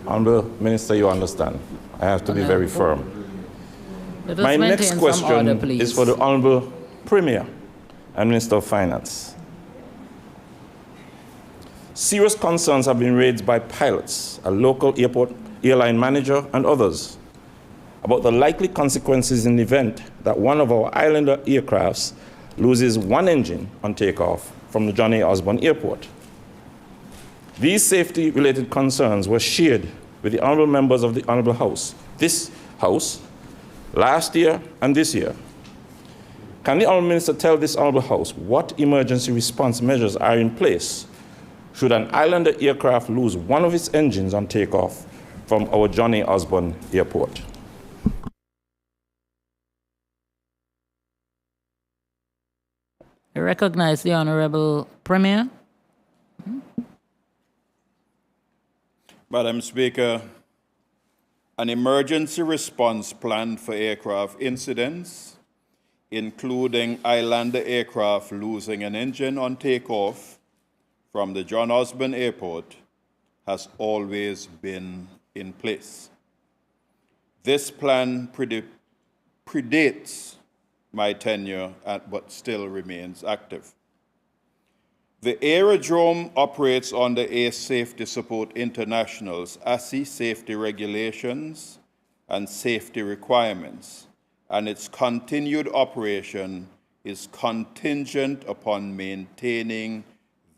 Honourable Minister, you understand. I have to be very firm. Let us My maintain next some question order, please. is for the Honourable Premier and Minister of Finance. Serious concerns have been raised by pilots, a local airport airline manager, and others about the likely consequences in the event that one of our islander aircrafts loses one engine on takeoff from the John A. Osborne Airport. These safety-related concerns were shared with the honourable members of the Honourable House, this House, last year and this year. Can the Honourable Minister tell this Honourable House what emergency response measures are in place should an islander aircraft lose one of its engines on takeoff from our John A. Osborne Airport? I recognize the Honourable Premier. Madam Speaker, an emergency response plan for aircraft incidents, including islander aircraft losing an engine on takeoff from the John Osborne Airport, has always been in place. This plan predates my tenure, but still remains active. The aerodrome operates under Air Safety Support International's ASI safety regulations and safety requirements, and its continued operation is contingent upon maintaining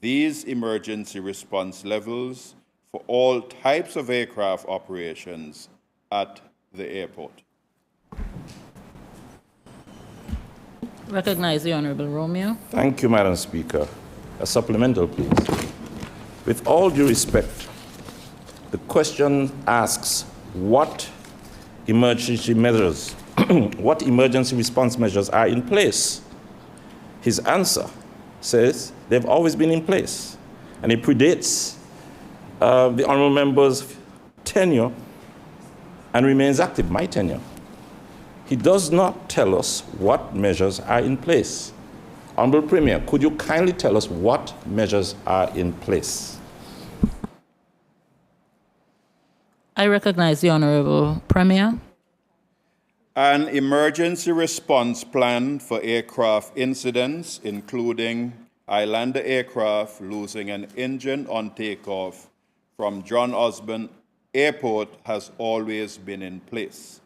these emergency response levels for all types of aircraft operations at the airport. Recognize the Honorable Romeo. Thank you, Madam Speaker. A supplemental, please. With all due respect, the question asks what emergency measures, what emergency response measures are in place. His answer says they've always been in place, and it predates the honourable member's tenure and remains active, my tenure. He does not tell us what measures are in place. Honourable Premier, could you kindly tell us what measures are in place? I recognize the Honorable Premier. An emergency response plan for aircraft incidents, including Islander aircraft losing an engine on takeoff from John Osborne Airport, has always been in place.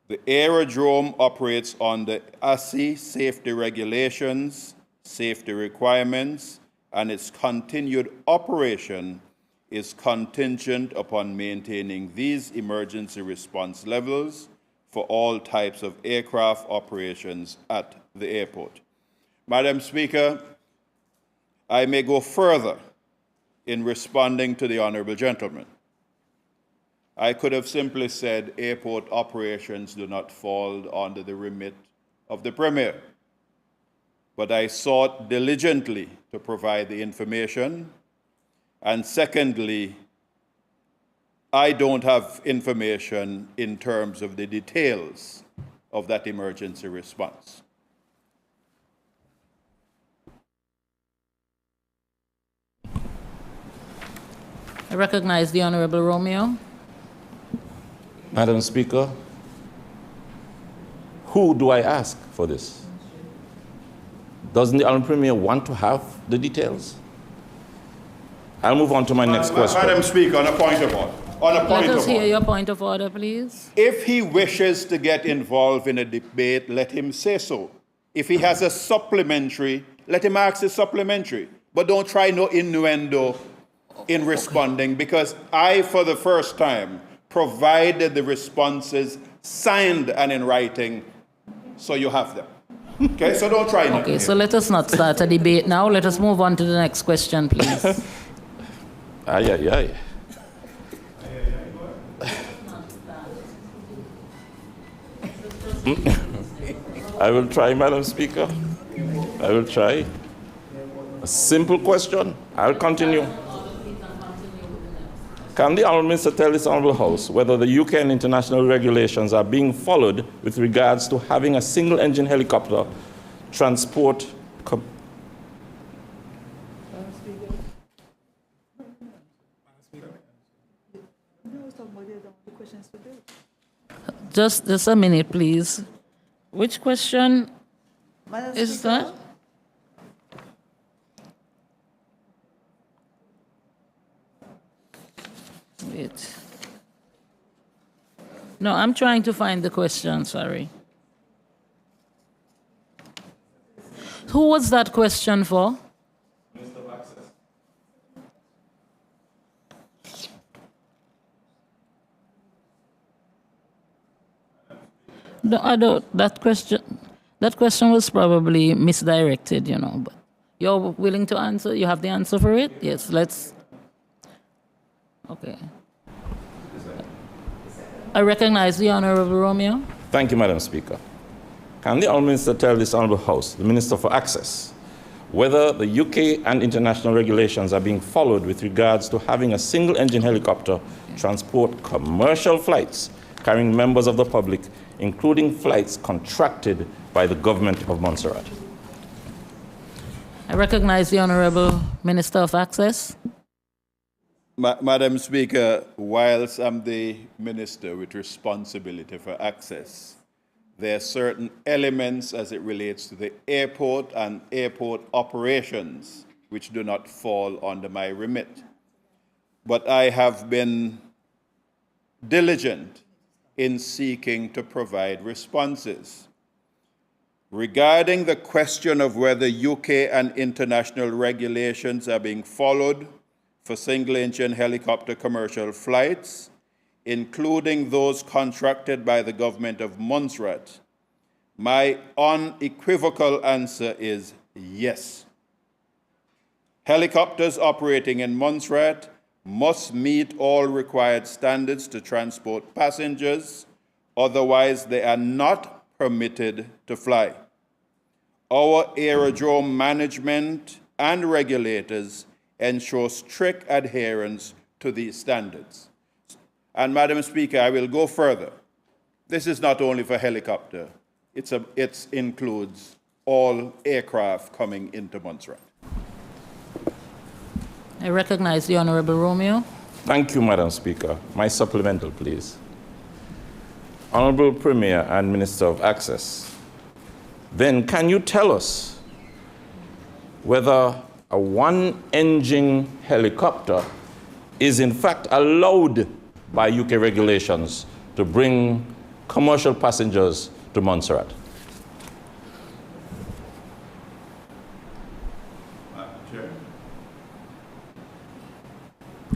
The aerodrome operates under ASI safety regulations, safety requirements, and its continued operation is contingent upon maintaining these emergency response levels for all types of aircraft operations at the airport. Madam Speaker, I may go further in responding to the honourable gentleman. I could have simply said airport operations do not fall under the remit of the Premier, but I sought diligently to provide the information. And secondly, I don't have information in terms of the details of that emergency response. I recognize the Honorable Romeo. Madam Speaker, who do I ask for this? Doesn't the Honourable Premier want to have the details? I'll move on to my next question. Madam Speaker, on a point of order. Let us hear your point of order, please. If he wishes to get involved in a debate, let him say so. If he has a supplementary, let him ask a supplementary. But don't try no innuendo in responding, because I, for the first time, provided the responses signed and in writing, so you have them. Okay, so don't try nothing. Okay, so let us not start a debate now. Let us move on to the next question, please. Aye, aye, aye. I will try, Madam Speaker. I will try. A simple question. I'll continue. Can the Honourable Minister tell this Honourable House whether the UK and international regulations are being followed with regards to having a single-engine helicopter transport Just a minute, please. Which question Madam is Speaker, that? Wait. No, I'm trying to find the question, sorry. Who was that question for? Minister of Access. No, I don't. That question was probably misdirected, you know. But you're willing to answer? You have the answer for it? Yes, let's. Okay. I recognize the Honourable Romeo. Thank you, Madam Speaker. Can the Honourable Minister tell this Honourable House, the Minister for Access, whether the UK and international regulations are being followed with regards to having a single-engine helicopter transport commercial flights carrying members of the public, including flights contracted by the government of Montserrat? I recognize the Honourable Minister of Access. Madam Speaker, whilst I'm the minister with responsibility for access, there are certain elements as it relates to the airport and airport operations which do not fall under my remit. But I have been diligent in seeking to provide responses. regarding the question of whether UK and international regulations are being followed for single-engine helicopter commercial flights, including those contracted by the government of Montserrat, my unequivocal answer is yes. Helicopters operating in Montserrat must meet all required standards to transport passengers, otherwise they are not permitted to fly. Our aerodrome management and regulators ensure strict adherence to these standards. And Madam Speaker, I will go further. This is not only for helicopter, it includes all aircraft coming into Montserrat. I recognize the Honorable Romeo. Thank you, Madam Speaker. My supplemental, please. Honorable Premier and Minister of Access, then can you tell us whether a one-engine helicopter is in fact allowed by UK regulations to bring commercial passengers to Montserrat?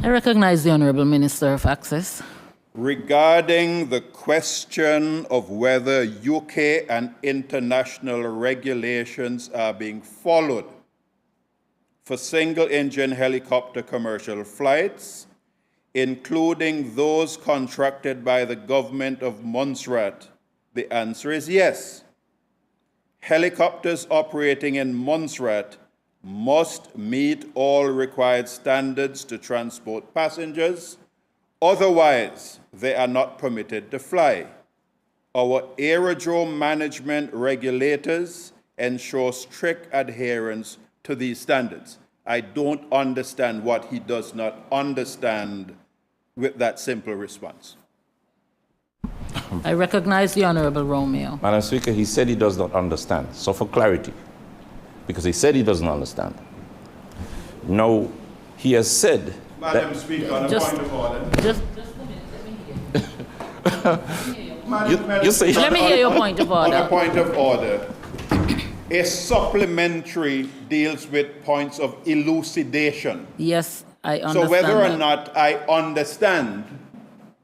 I recognize the Honorable Minister of Access. Regarding the question of whether UK and international regulations are being followed for single-engine helicopter commercial flights, including those contracted by the government of Montserrat, the answer is yes. Helicopters operating in Montserrat must meet all required standards to transport passengers, otherwise they are not permitted to fly. Our aerodrome management regulators ensure strict adherence to these standards. I don't understand what he does not understand with that simple response. I recognize the Honorable Romeo. Madam Speaker, he said he does not understand. So for clarity, because he said he doesn't understand. No, he has said Madam Speaker, on a point of order. Just a minute, let me hear you. Let me hear your point of order. On a point of order, a supplementary deals with points of elucidation. Yes, I understand. So whether or that. not I understand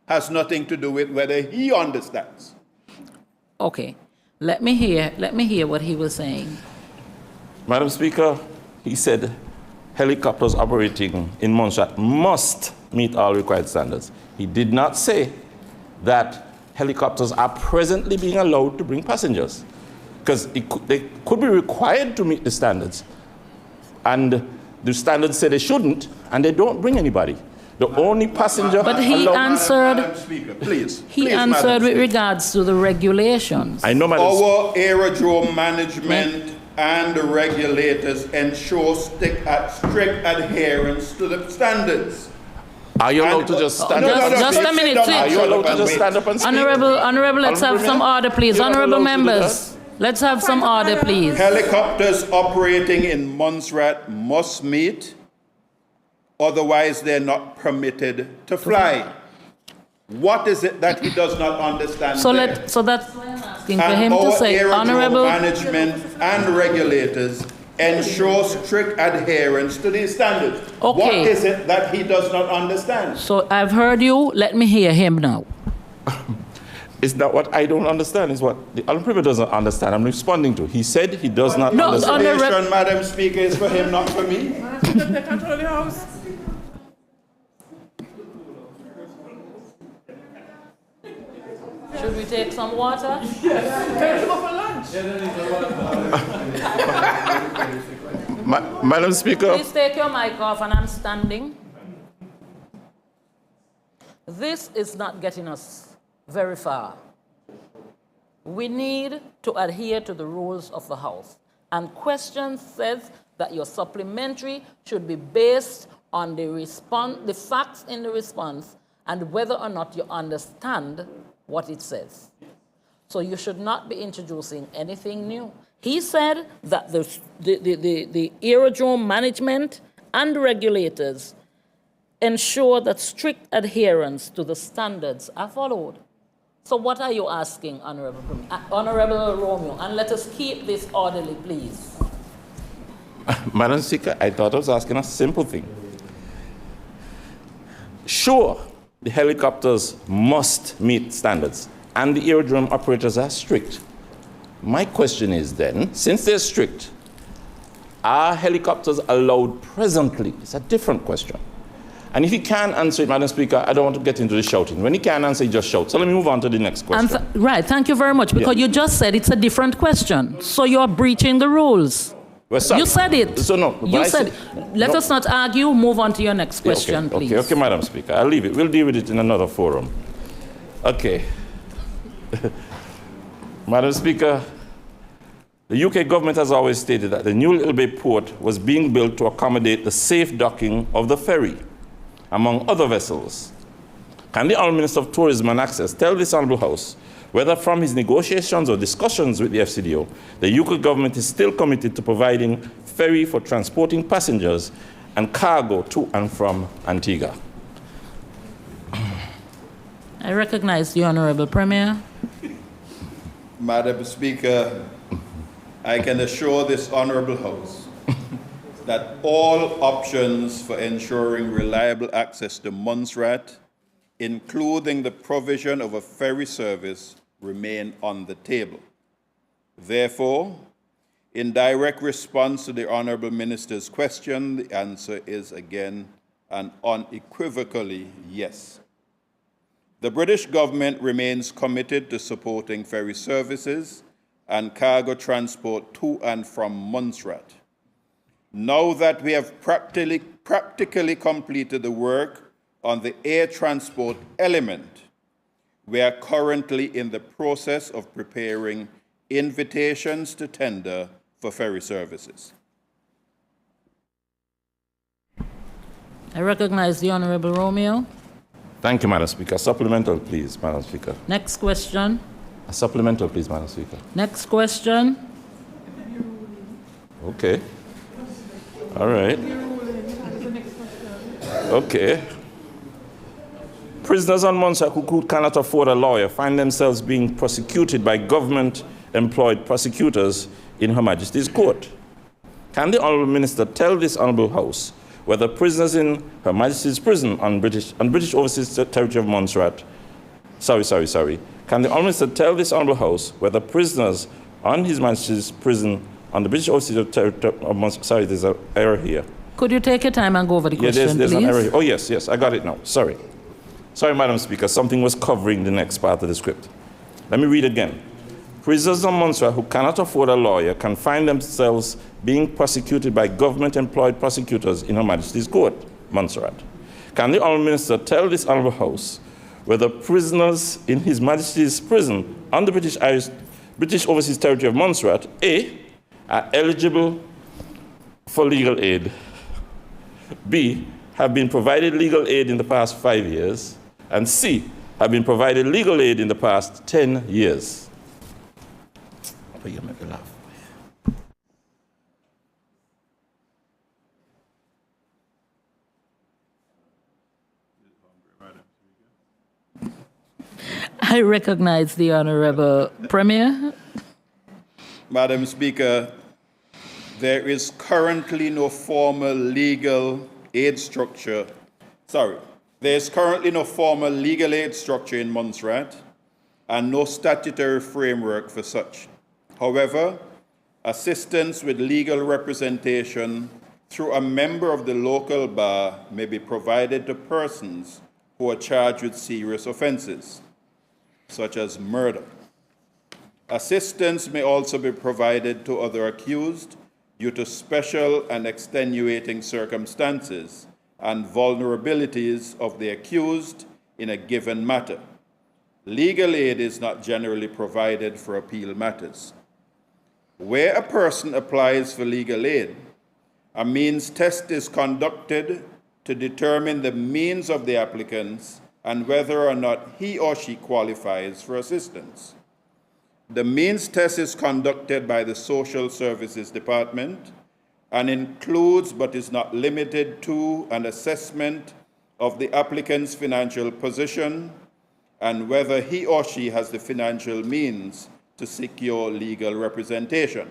has nothing to do with whether he understands. Okay, let me hear what he was saying. Madam Speaker, he said helicopters operating in Montserrat must meet all required standards. He did not say that helicopters are presently being allowed to bring passengers, because they could be required to meet the standards. And the standards say they shouldn't, and they don't bring anybody. The only passenger. But he answered. Madam Speaker, please. He answered with regards to the regulations. I know, Madam Speaker. Our aerodrome management and the regulators ensure strict adherence to the standards. Are you allowed to just stand up? Just a minute, please. Are you allowed to just stand up and speak? Honorable, let's have some order, please. Honorable members, let's have some order, please. Helicopters operating in Montserrat must meet, otherwise they're not permitted to fly. What is it that he does not understand? So that's why I'm asking for him to say, Honorable management and regulators ensure strict adherence to these standards. Okay. What is it that he does not understand? So I've heard you. Let me hear him now. It's not what I don't understand. It's what the Honorable Premier doesn't understand. I'm responding to. He said he does not understand. The Madam Speaker, is for him, not for me. Control the House. Should we take some water? Madam Speaker. Please take your mic off, and I'm standing. This is not getting us very far. We need to adhere to the rules of the House. And question says that your supplementary should be based on the facts in the response and whether or not you understand what it says. So you should not be introducing anything new. He said that the aerodrome management and regulators ensure that strict adherence to the standards are followed. So what are you asking, Honorable Romeo? And let us keep this orderly, please. Madam Speaker, I thought I was asking a simple thing. Sure, the helicopters must meet standards, and the aerodrome operators are strict. My question is then, since they're strict, are helicopters allowed presently? It's a different question. And if he can't answer it, Madam Speaker, I don't want to get into the shouting. When he can't answer, he just shouts. So let me move on to the next question. Right, thank you very much, because you just said it's a different question. So you're breaching the rules. Well, sorry. You said it. So no. You said, let us not argue, move on to your next question, please. Okay, Madam Speaker, I'll leave it. We'll deal with it in another forum. Okay. Madam Speaker, the UK government has always stated that the new Little Bay port was being built to accommodate the safe docking of the ferry, among other vessels. Can the Honourable Minister of Tourism and Access tell this Honourable House whether from his negotiations or discussions with the FCDO, the UK government is still committed to providing ferry for transporting passengers and cargo to and from Antigua? I recognize the Honourable Premier. Madam Speaker, I can assure this Honourable House that all options for ensuring reliable access to Montserrat, including the provision of a ferry service, remain on the table. Therefore, in direct response to the Honourable Minister's question, the answer is again and unequivocally yes. The British government remains committed to supporting ferry services and cargo transport to and from Montserrat. Now that we have practically completed the work on the air transport element, we are currently in the process of preparing invitations to tender for ferry services. I recognize the Honourable Romeo. Thank you, Madam Speaker. Supplemental, please, Madam Speaker. Next question. A supplemental, please, Madam Speaker. Next question. Okay. All right. Okay. Prisoners on Montserrat who cannot afford a lawyer find themselves being prosecuted by government-employed prosecutors in Her Majesty's Court. Can the Honourable Minister tell this Honourable House whether prisoners in Her Majesty's prison on British Overseas Territory of Montserrat, Can the Honourable Minister tell this Honourable House whether prisoners on His Majesty's prison on the British Overseas Territory of Montserrat, there's an error here. Could you take your time and go over the question, there's please? An error here. Oh, yes, I got it now. Sorry, Madam Speaker, something was covering the next part of the script. Let me read again. Prisoners on Montserrat who cannot afford a lawyer can find themselves being prosecuted by government-employed prosecutors in Her Majesty's Court, Montserrat. Can the Honourable Minister tell this Honourable House whether prisoners in His Majesty's prison on the British Overseas Territory of Montserrat, A, are eligible for legal aid, B, have been provided legal aid in the past 5 years, and C, have been provided legal aid in the past 10 years? Oh, you make me laugh. I recognize the Honourable Premier. Madam Speaker, there is currently no formal legal aid structure. There is currently no formal legal aid structure in Montserrat and no statutory framework for such. However, assistance with legal representation through a member of the local bar may be provided to persons who are charged with serious offenses, such as murder. Assistance may also be provided to other accused due to special and extenuating circumstances and vulnerabilities of the accused in a given matter. Legal aid is not generally provided for appeal matters. Where a person applies for legal aid, a means test is conducted to determine the means of the applicants and whether or not he or she qualifies for assistance. The means test is conducted by the Social Services Department and includes but is not limited to an assessment of the applicant's financial position, and whether he or she has the financial means to secure legal representation.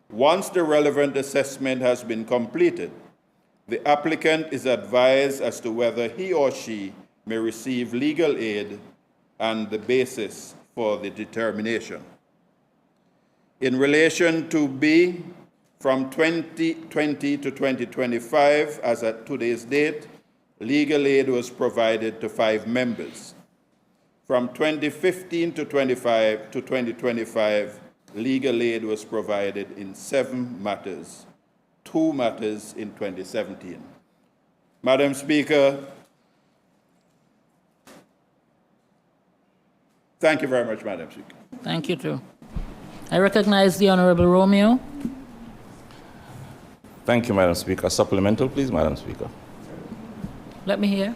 Once the relevant assessment has been completed, the applicant is advised as to whether he or she may receive legal aid and the basis for the determination. In relation to B, from 2020 to 2025, as at today's date, legal aid was provided to 5 members. From 2015 to 2025, legal aid was provided in 7 matters, 2 matters in 2017. Madam Speaker, thank you very much, Madam Speaker. Thank you, too. I recognize the Honorable Romeo. Thank you, Madam Speaker. Supplemental, please, Madam Speaker. Let me hear.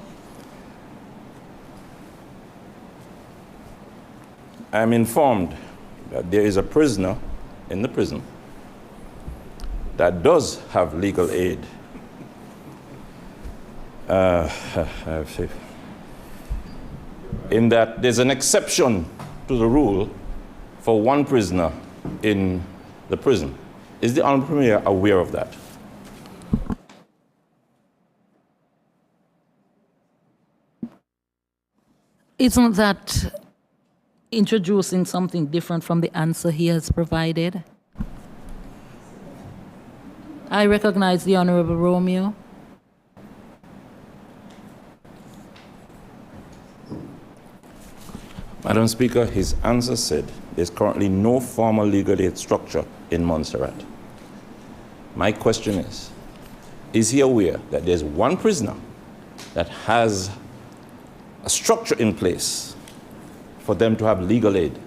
I am informed that there is a prisoner in the prison that does have legal aid. In that there's an exception to the rule for one prisoner in the prison. Is the Honourable Premier aware of that? Isn't that introducing something different from the answer he has provided? I recognize the Honorable Romeo. Madam Speaker, his answer said there's currently no formal legal aid structure in Montserrat. My question is he aware that there's one prisoner that has a structure in place for them to have legal aid?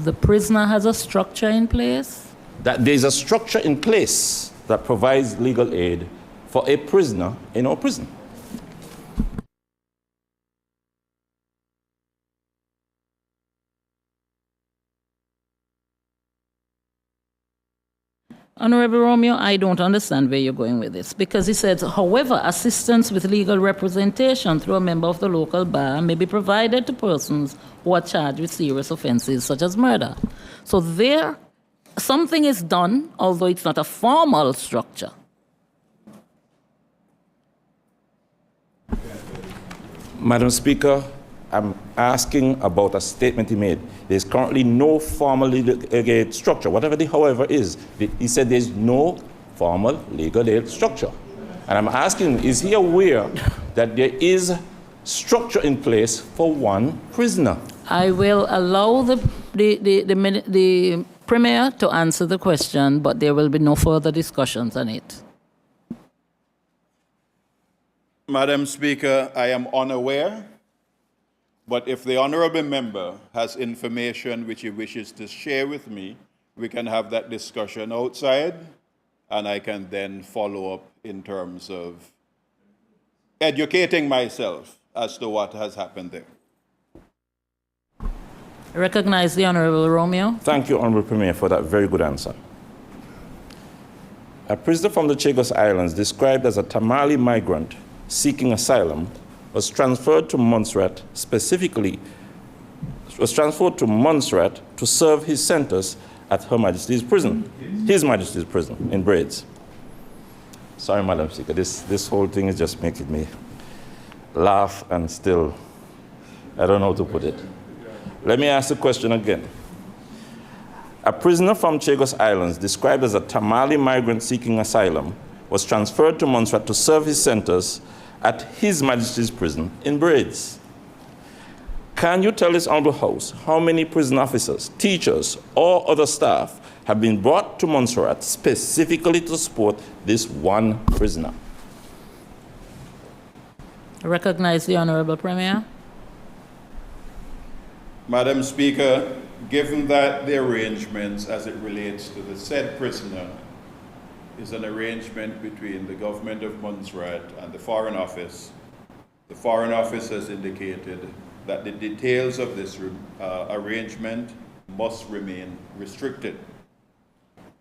The prisoner has a structure in place? That there's a structure in place that provides legal aid for a prisoner in our prison. Honorable Romeo, I don't understand where you're going with this, because he says, however, assistance with legal representation through a member of the local bar may be provided to persons who are charged with serious offenses such as murder. So there, something is done, although it's not a formal structure. Madam Speaker, I'm asking about a statement he made. There's currently no formal legal aid structure. Whatever the however is, he said there's no formal legal aid structure. And I'm asking him, is he aware that there is structure in place for one prisoner? I will allow the Premier to answer the question, but there will be no further discussions on it. Madam Speaker, I am unaware, but if the honourable member has information which he wishes to share with me, we can have that discussion outside, and I can then follow up in terms of educating myself as to what has happened there. I recognize the Honourable Romeo. Thank you, Honourable Premier, for that very good answer. A prisoner from the Chagos Islands, described as a Tamale migrant seeking asylum, was transferred to Montserrat, to serve his sentence at Her Majesty's Prison, His Majesty's Prison in Braids. Sorry, Madam Speaker, this whole thing is just making me laugh and still, I don't know how to put it. Let me ask the question again. A prisoner from Chagos Islands, described as a Tamale migrant seeking asylum, was transferred to Montserrat to serve his sentence at His Majesty's Prison in Braids. Can you tell this Honourable House how many prison officers, teachers, or other staff have been brought to Montserrat specifically to support this one prisoner? I recognize the Honourable Premier. Madam Speaker, given that the arrangements as it relates to the said prisoner is an arrangement between the government of Montserrat and the Foreign Office has indicated that the details of this arrangement must remain restricted.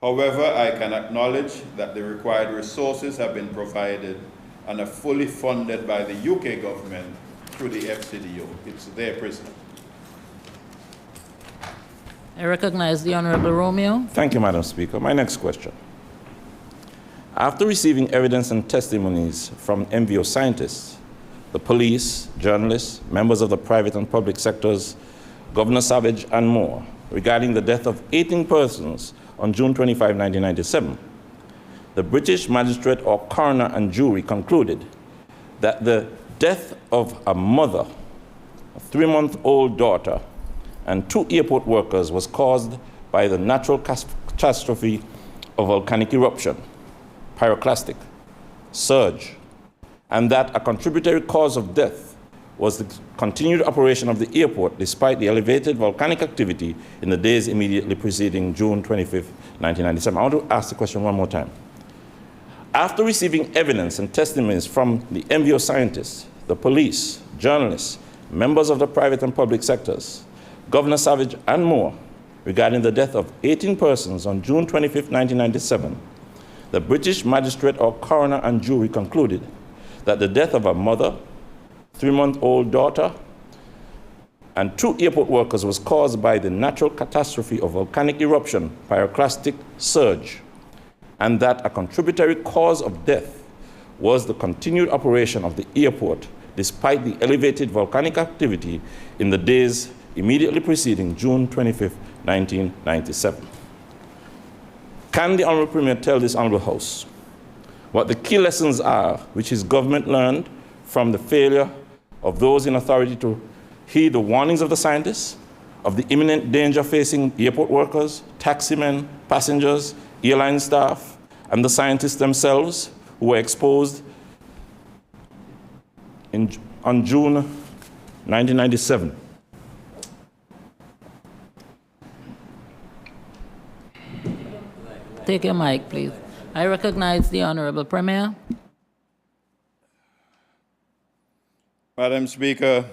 However, I can acknowledge that the required resources have been provided and are fully funded by the UK government to the FCDO. It's their prison. I recognize the Honorable Romeo. Thank you, Madam Speaker. My next question. After receiving evidence and testimonies from MVO scientists, the police, journalists, members of the private and public sectors, Governor Savage, and more, regarding the death of 18 persons on June 25, 1997, the British magistrate or coroner and jury concluded that the death of a mother, a 3-month-old daughter, and 2 airport workers was caused by the natural catastrophe of volcanic eruption, pyroclastic, surge, and that a contributory cause of death was the continued operation of the airport despite the elevated volcanic activity in the days immediately preceding June 25, 1997. I want to ask the question one more time. After receiving evidence and testimonies from the MVO scientists, the police, journalists, members of the private and public sectors, Governor Savage, and more, regarding the death of 18 persons on June 25, 1997, the British magistrate or coroner and jury concluded that the death of a mother, 3-month-old daughter, and 2 airport workers was caused by the natural catastrophe of volcanic eruption, pyroclastic surge, and that a contributory cause of death was the continued operation of the airport despite the elevated volcanic activity in the days immediately preceding June 25, 1997. Can the Honourable Premier tell this Honourable House what the key lessons are which his government learned from the failure of those in authority to heed the warnings of the scientists, of the imminent danger facing airport workers, taximen, passengers, airline staff, and the scientists themselves who were exposed on June 1997? Take your mic, please. I recognize the Honorable Premier. Madam Speaker,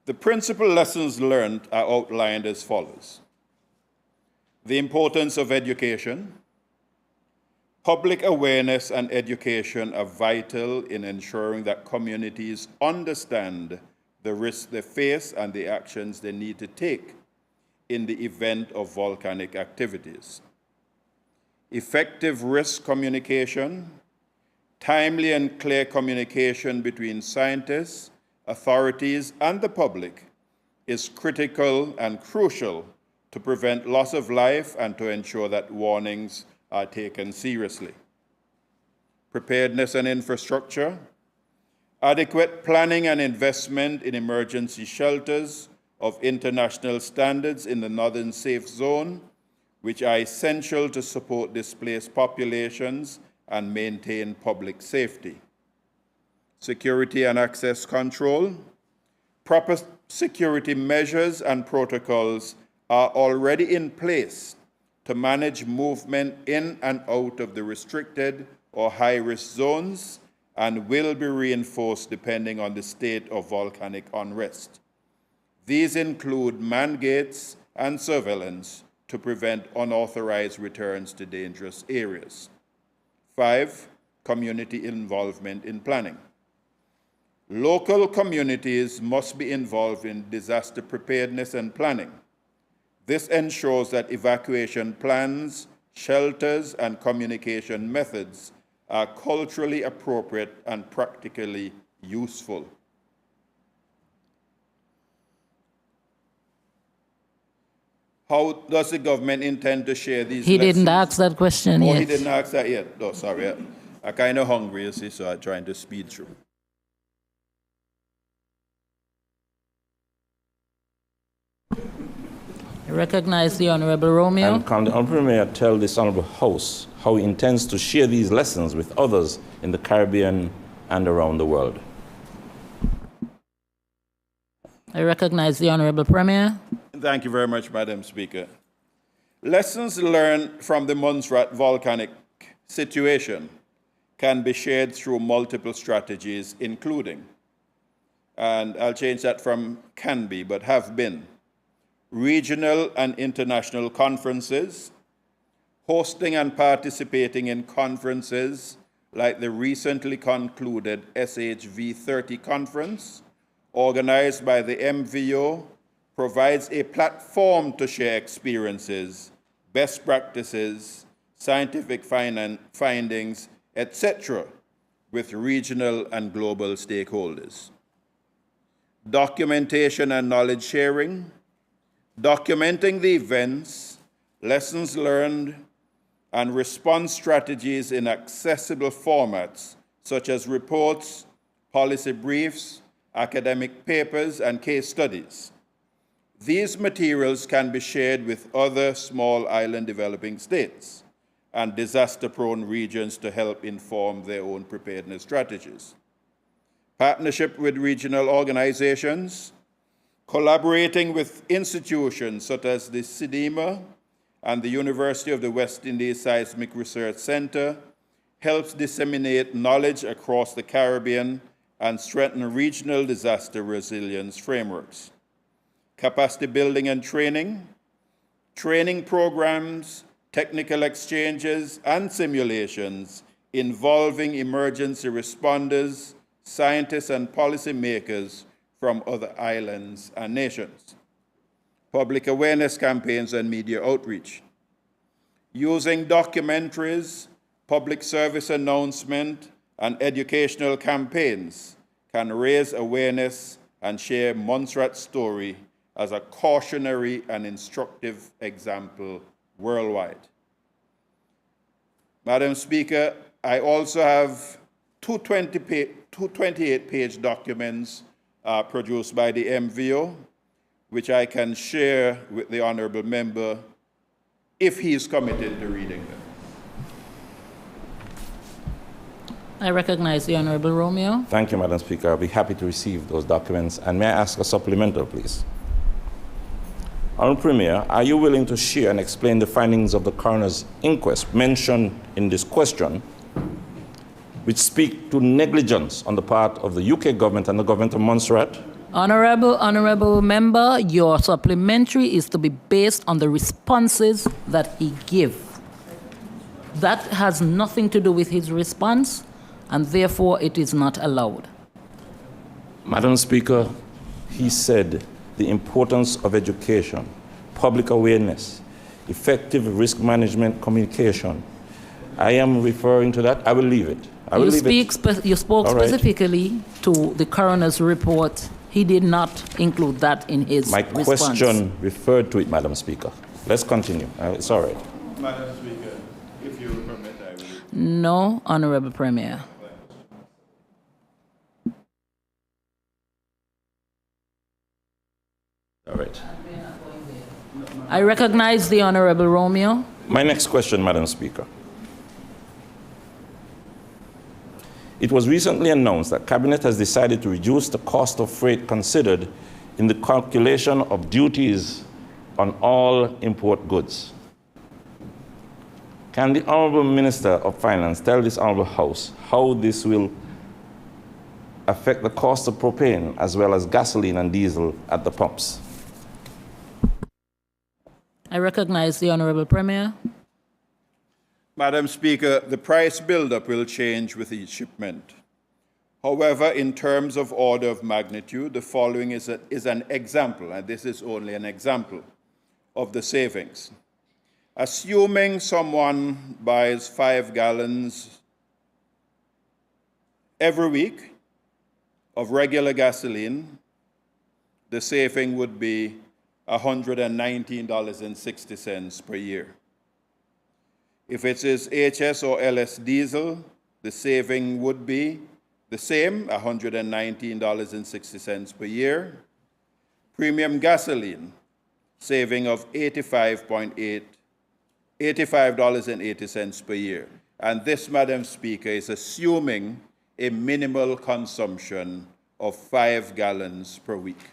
the principal lessons learned are outlined as follows. The importance of education. Public awareness and education are vital in ensuring that communities understand the risks they face and the actions they need to take in the event of volcanic activities. Effective risk communication, timely and clear communication between scientists, authorities, and the public is critical and crucial to prevent loss of life and to ensure that warnings are taken seriously. Preparedness and infrastructure, adequate planning and investment in emergency shelters of international standards in the Northern Safe Zone, which are essential to support displaced populations and maintain public safety. Security and access control. Proper security measures and protocols are already in place to manage movement in and out of the restricted or high-risk zones and will be reinforced depending on the state of volcanic unrest. These include man gates and surveillance to prevent unauthorized returns to dangerous areas. 5, community involvement in planning. Local communities must be involved in disaster preparedness and planning. This ensures that evacuation plans, shelters, and communication methods are culturally appropriate and practically useful. How does the government intend to share these lessons? He didn't ask that question yet. Oh, he didn't ask that yet? Oh, sorry. I'm kind of hungry, you see, so I'm trying to speed through. I recognize the Honorable Romeo. And can the Honourable Premier tell this Honourable House how he intends to share these lessons with others in the Caribbean and around the world? I recognize the Honorable Premier. Thank you very much, Madam Speaker. Lessons learned from the Montserrat volcanic situation can be shared through multiple strategies, including, and I'll change that from can be, but have been, regional and international conferences, hosting and participating in conferences like the recently concluded SHV30 conference, organized by the MVO, provides a platform to share experiences, best practices, scientific findings, etc., with regional and global stakeholders. Documentation and knowledge sharing, documenting the events, lessons learned, and response strategies in accessible formats such as reports, policy briefs, academic papers, and case studies. These materials can be shared with other small island developing states and disaster-prone regions to help inform their own preparedness strategies. Partnership with regional organizations, collaborating with institutions such as the CIDEMA and the University of the West Indies Seismic Research Center helps disseminate knowledge across the Caribbean and strengthen regional disaster resilience frameworks. Capacity building and training, training programs, technical exchanges, and simulations involving emergency responders, scientists, and policymakers from other islands and nations. Public awareness campaigns and media outreach. Using documentaries, public service announcement, and educational campaigns can raise awareness and share Montserrat's story as a cautionary and instructive example worldwide. Madam Speaker, I also have two 28-page documents produced by the MVO, which I can share with the honorable member if he is committed to reading them. I recognize the Honorable Romeo. Thank you, Madam Speaker. I'll be happy to receive those documents. And may I ask a supplemental, please? Honorable Premier, are you willing to share and explain the findings of the coroner's inquest mentioned in this question, which speak to negligence on the part of the UK government and the government of Montserrat? Honorable member, your supplementary is to be based on the responses that he gave. That has nothing to do with his response, and therefore it is not allowed. Madam Speaker, he said the importance of education, public awareness, effective risk management communication. I am referring to that. I will leave it. You spoke specifically to the coroner's report. He did not include that in his response. My question referred to it, Madam Speaker. Let's continue. It's all right. Madam Speaker, if you permit, I will. No, Honorable Premier. All right. I recognize the Honorable Romeo. My next question, Madam Speaker. It was recently announced that Cabinet has decided to reduce the cost of freight considered in the calculation of duties on all import goods. Can the Honorable Minister of Finance tell this Honorable House how this will affect the cost of propane as well as gasoline and diesel at the pumps? I recognize the Honorable Premier. Madam Speaker, the price buildup will change with each shipment. However, in terms of order of magnitude, the following is an example, and this is only an example, of the savings. Assuming someone buys 5 gallons every week of regular gasoline, the saving would be $119.60 per year. If it is HS or LS diesel, the saving would be the same, $119.60 per year. Premium gasoline, saving of $85.80 per year. And this, Madam Speaker, is assuming a minimal consumption of 5 gallons per week.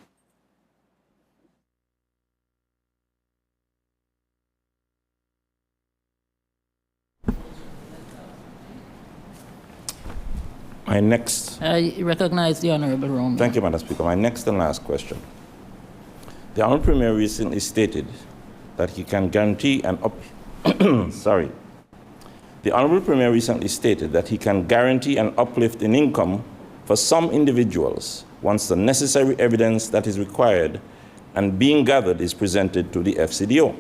My next. I recognize the Honorable Romeo. Thank you, Madam Speaker. My next and last question. The Honorable Premier recently stated that he can guarantee an The Honorable Premier recently stated that he can guarantee an uplift in income for some individuals once the necessary evidence that is required and being gathered is presented to the FCDO.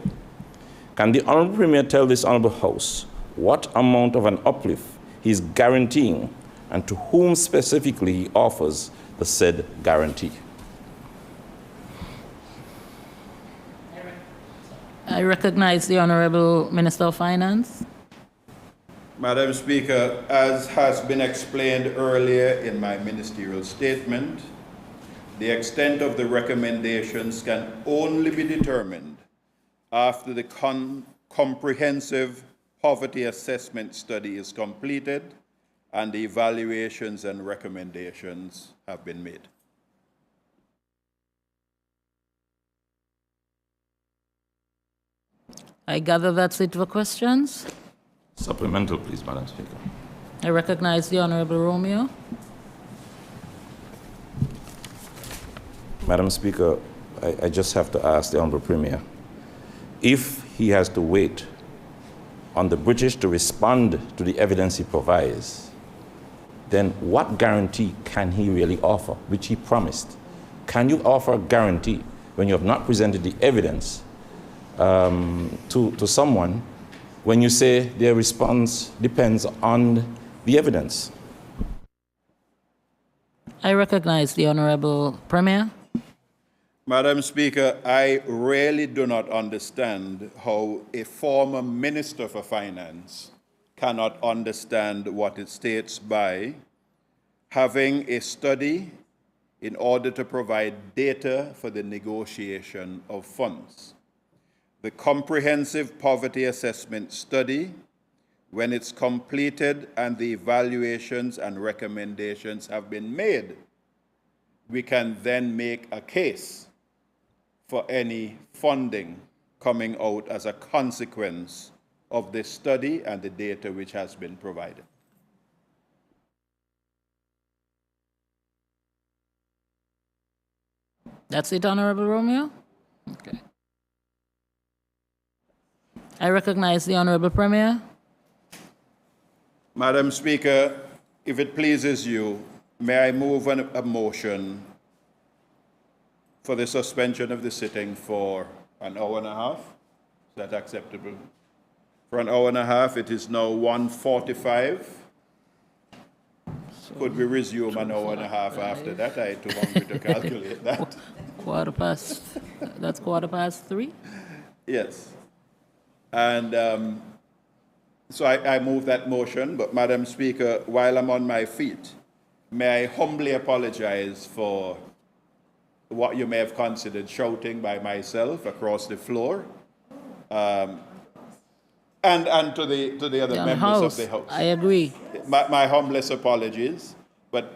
Can the Honorable Premier tell this Honorable House what amount of an uplift he is guaranteeing and to whom specifically he offers the said guarantee? I recognize the Honorable Minister of Finance. Madam Speaker, as has been explained earlier in my ministerial statement, the extent of the recommendations can only be determined after the comprehensive poverty assessment study is completed and the evaluations and recommendations have been made. I gather that's it for questions. Supplemental, please, Madam Speaker. I recognize the Honorable Romeo. Madam Speaker, I just have to ask the Honorable Premier, if he has to wait on the British to respond to the evidence he provides, then what guarantee can he really offer, which he promised? Can you offer a guarantee when you have not presented the evidence to someone when you say their response depends on the evidence? I recognize the Honorable Premier. Madam Speaker, I really do not understand how a former Minister for Finance cannot understand what it states by having a study in order to provide data for the negotiation of funds. The comprehensive poverty assessment study, when it's completed and the evaluations and recommendations have been made, we can then make a case for any funding coming out as a consequence of this study and the data which has been provided. That's it, Honorable Romeo? Okay. I recognize the Honorable Premier. Madam Speaker, if it pleases you, may I move a motion for the suspension of the sitting for an hour and a half? Is that acceptable? For an hour and a half, it is now 1:45. Could we resume an hour and a half after that? I too hungry to calculate that. That's 3:15? Yes. And so I move that motion, but Madam Speaker, while I'm on my feet, may I humbly apologize for what you may have considered shouting by myself across the floor, and to the other members of the House. I agree. My humblest apologies, but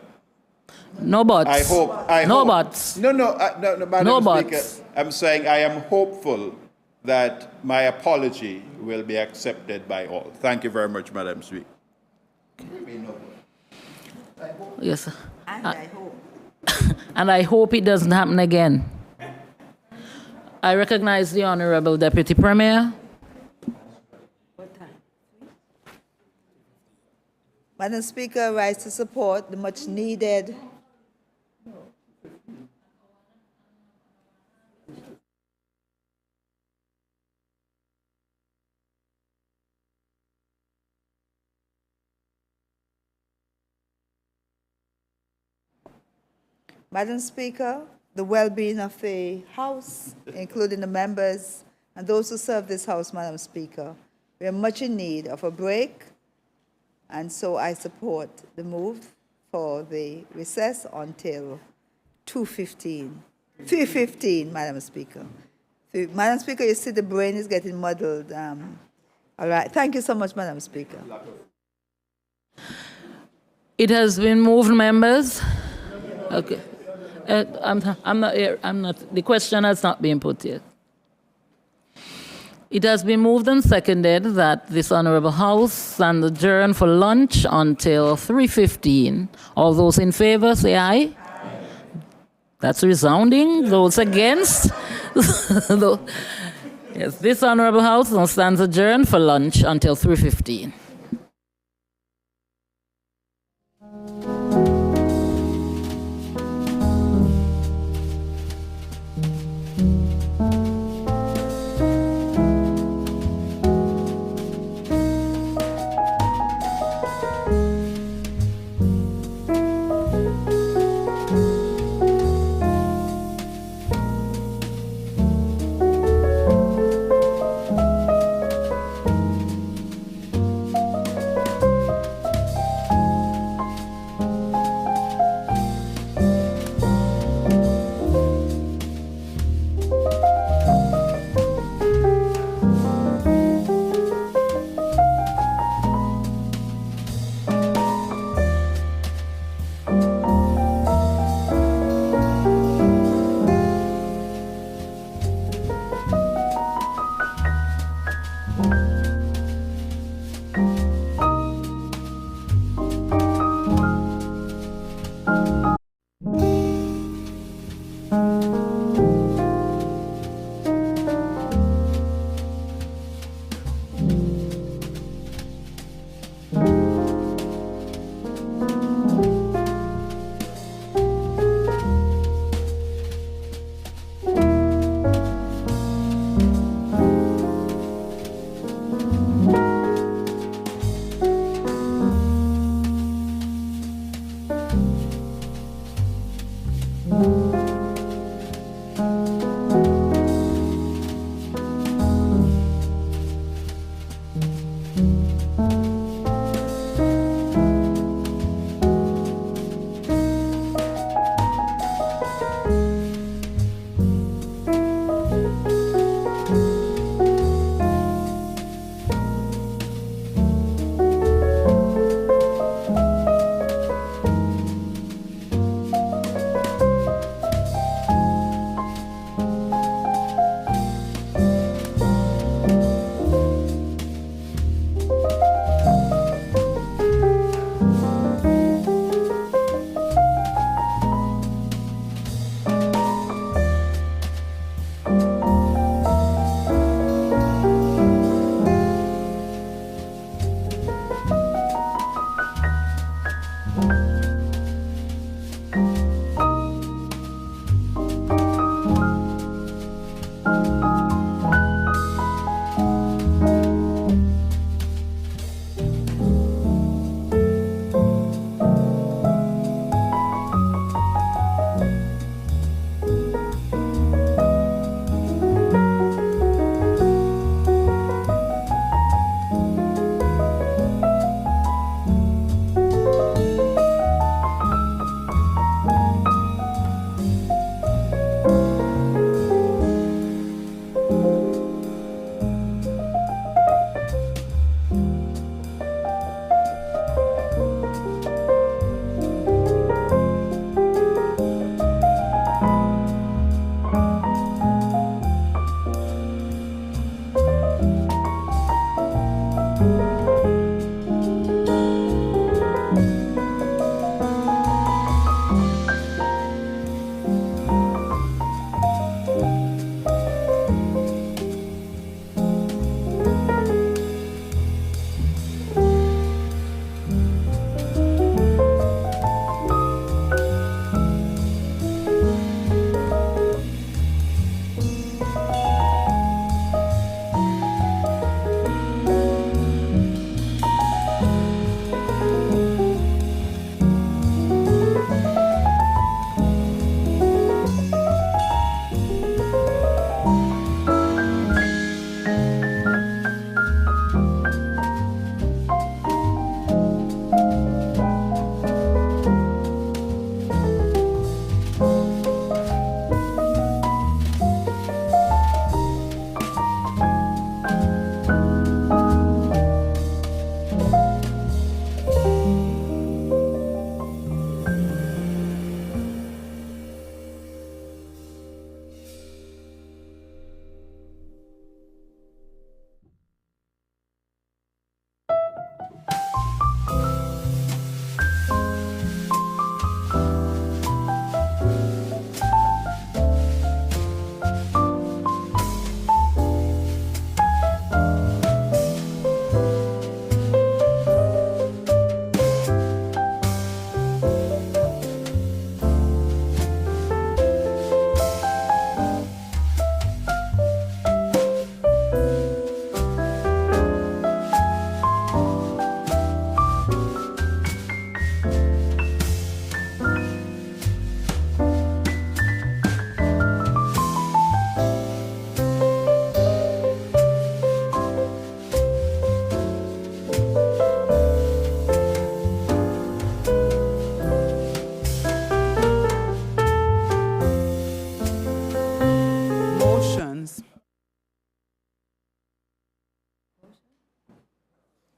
no buts. I hope. No buts. No, Madam No Speaker, buts. I'm saying I am hopeful that my apology will be accepted by all. Thank you very much, Madam Speaker. Yes, sir. And I hope. And I hope it doesn't happen again. I recognize the Honorable Deputy Premier. Madam Speaker, I rise to support the much needed Madam Speaker, the well-being of the House, including the members and those who serve this House, Madam Speaker. We are much in need of a break, and so I support the move for the recess until 3:15, Madam Speaker. Madam Speaker, you see the brain is getting muddled. All right. Thank you so much, Madam Speaker. It has been moved, members. Okay. I'm not here. The question has not been put yet. It has been moved and seconded that this Honorable House stand adjourned for lunch until 3:15. All those in favor, say aye. That's resounding. Those against? Yes, this Honorable House now stands adjourned for lunch until 3:15.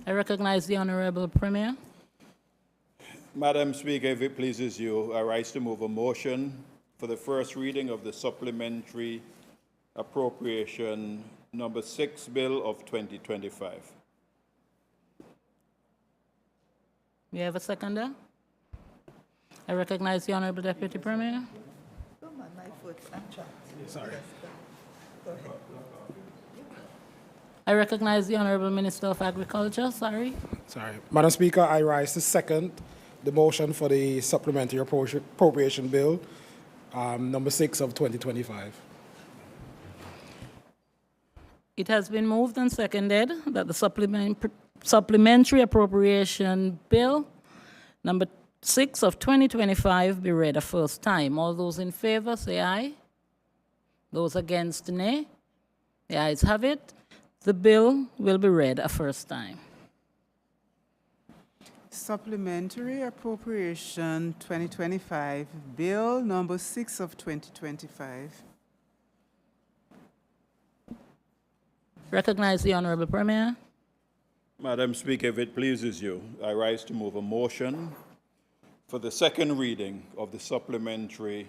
I recognize the Honorable Premier. Madam Speaker, if it pleases you, I rise to move a motion for the first reading of the supplementary appropriation number 6 bill of 2025. We have a seconder? I recognize the Honorable Deputy Premier. Come on, my foot, I'm trapped. Sorry. Go ahead. I recognize the Honorable Minister of Agriculture. Sorry. Sorry. Madam Speaker, I rise to second the motion for the supplementary appropriation bill, number 6 of 2025. It has been moved and seconded that the supplementary appropriation bill number 6 of 2025 be read a first time. All those in favor say aye. Those against, nay. The ayes have it. The bill will be read a first time. Supplementary Appropriation 2025, Bill number 6 of 2025. Recognize the Honorable Premier. Madam Speaker, if it pleases you, I rise to move a motion for the second reading of the Supplementary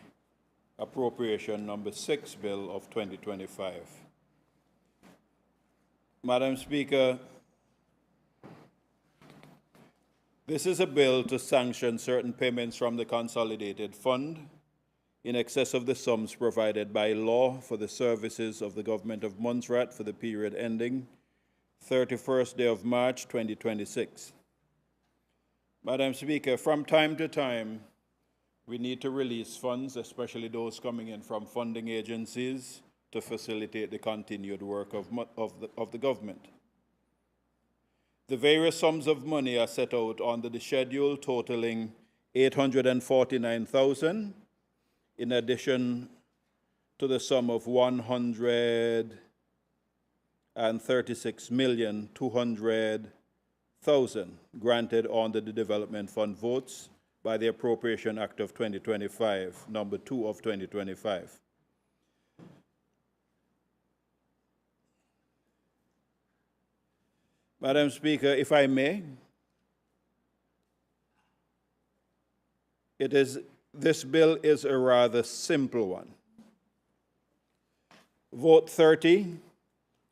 Appropriation number 6 Bill of 2025. Madam Speaker, this is a bill to sanction certain payments from the Consolidated Fund in excess of the sums provided by law for the services of the Government of Montserrat for the period ending 31st day of March 2026. Madam Speaker, from time to time, we need to release funds, especially those coming in from funding agencies, to facilitate the continued work of the government. The various sums of money are set out under the schedule, totaling $849,000, in addition to the sum of $136,200,000 granted under the Development Fund votes by the Appropriation Act of 2025, number 2 of 2025. Madam Speaker, if I may, this bill is a rather simple one. Vote 30,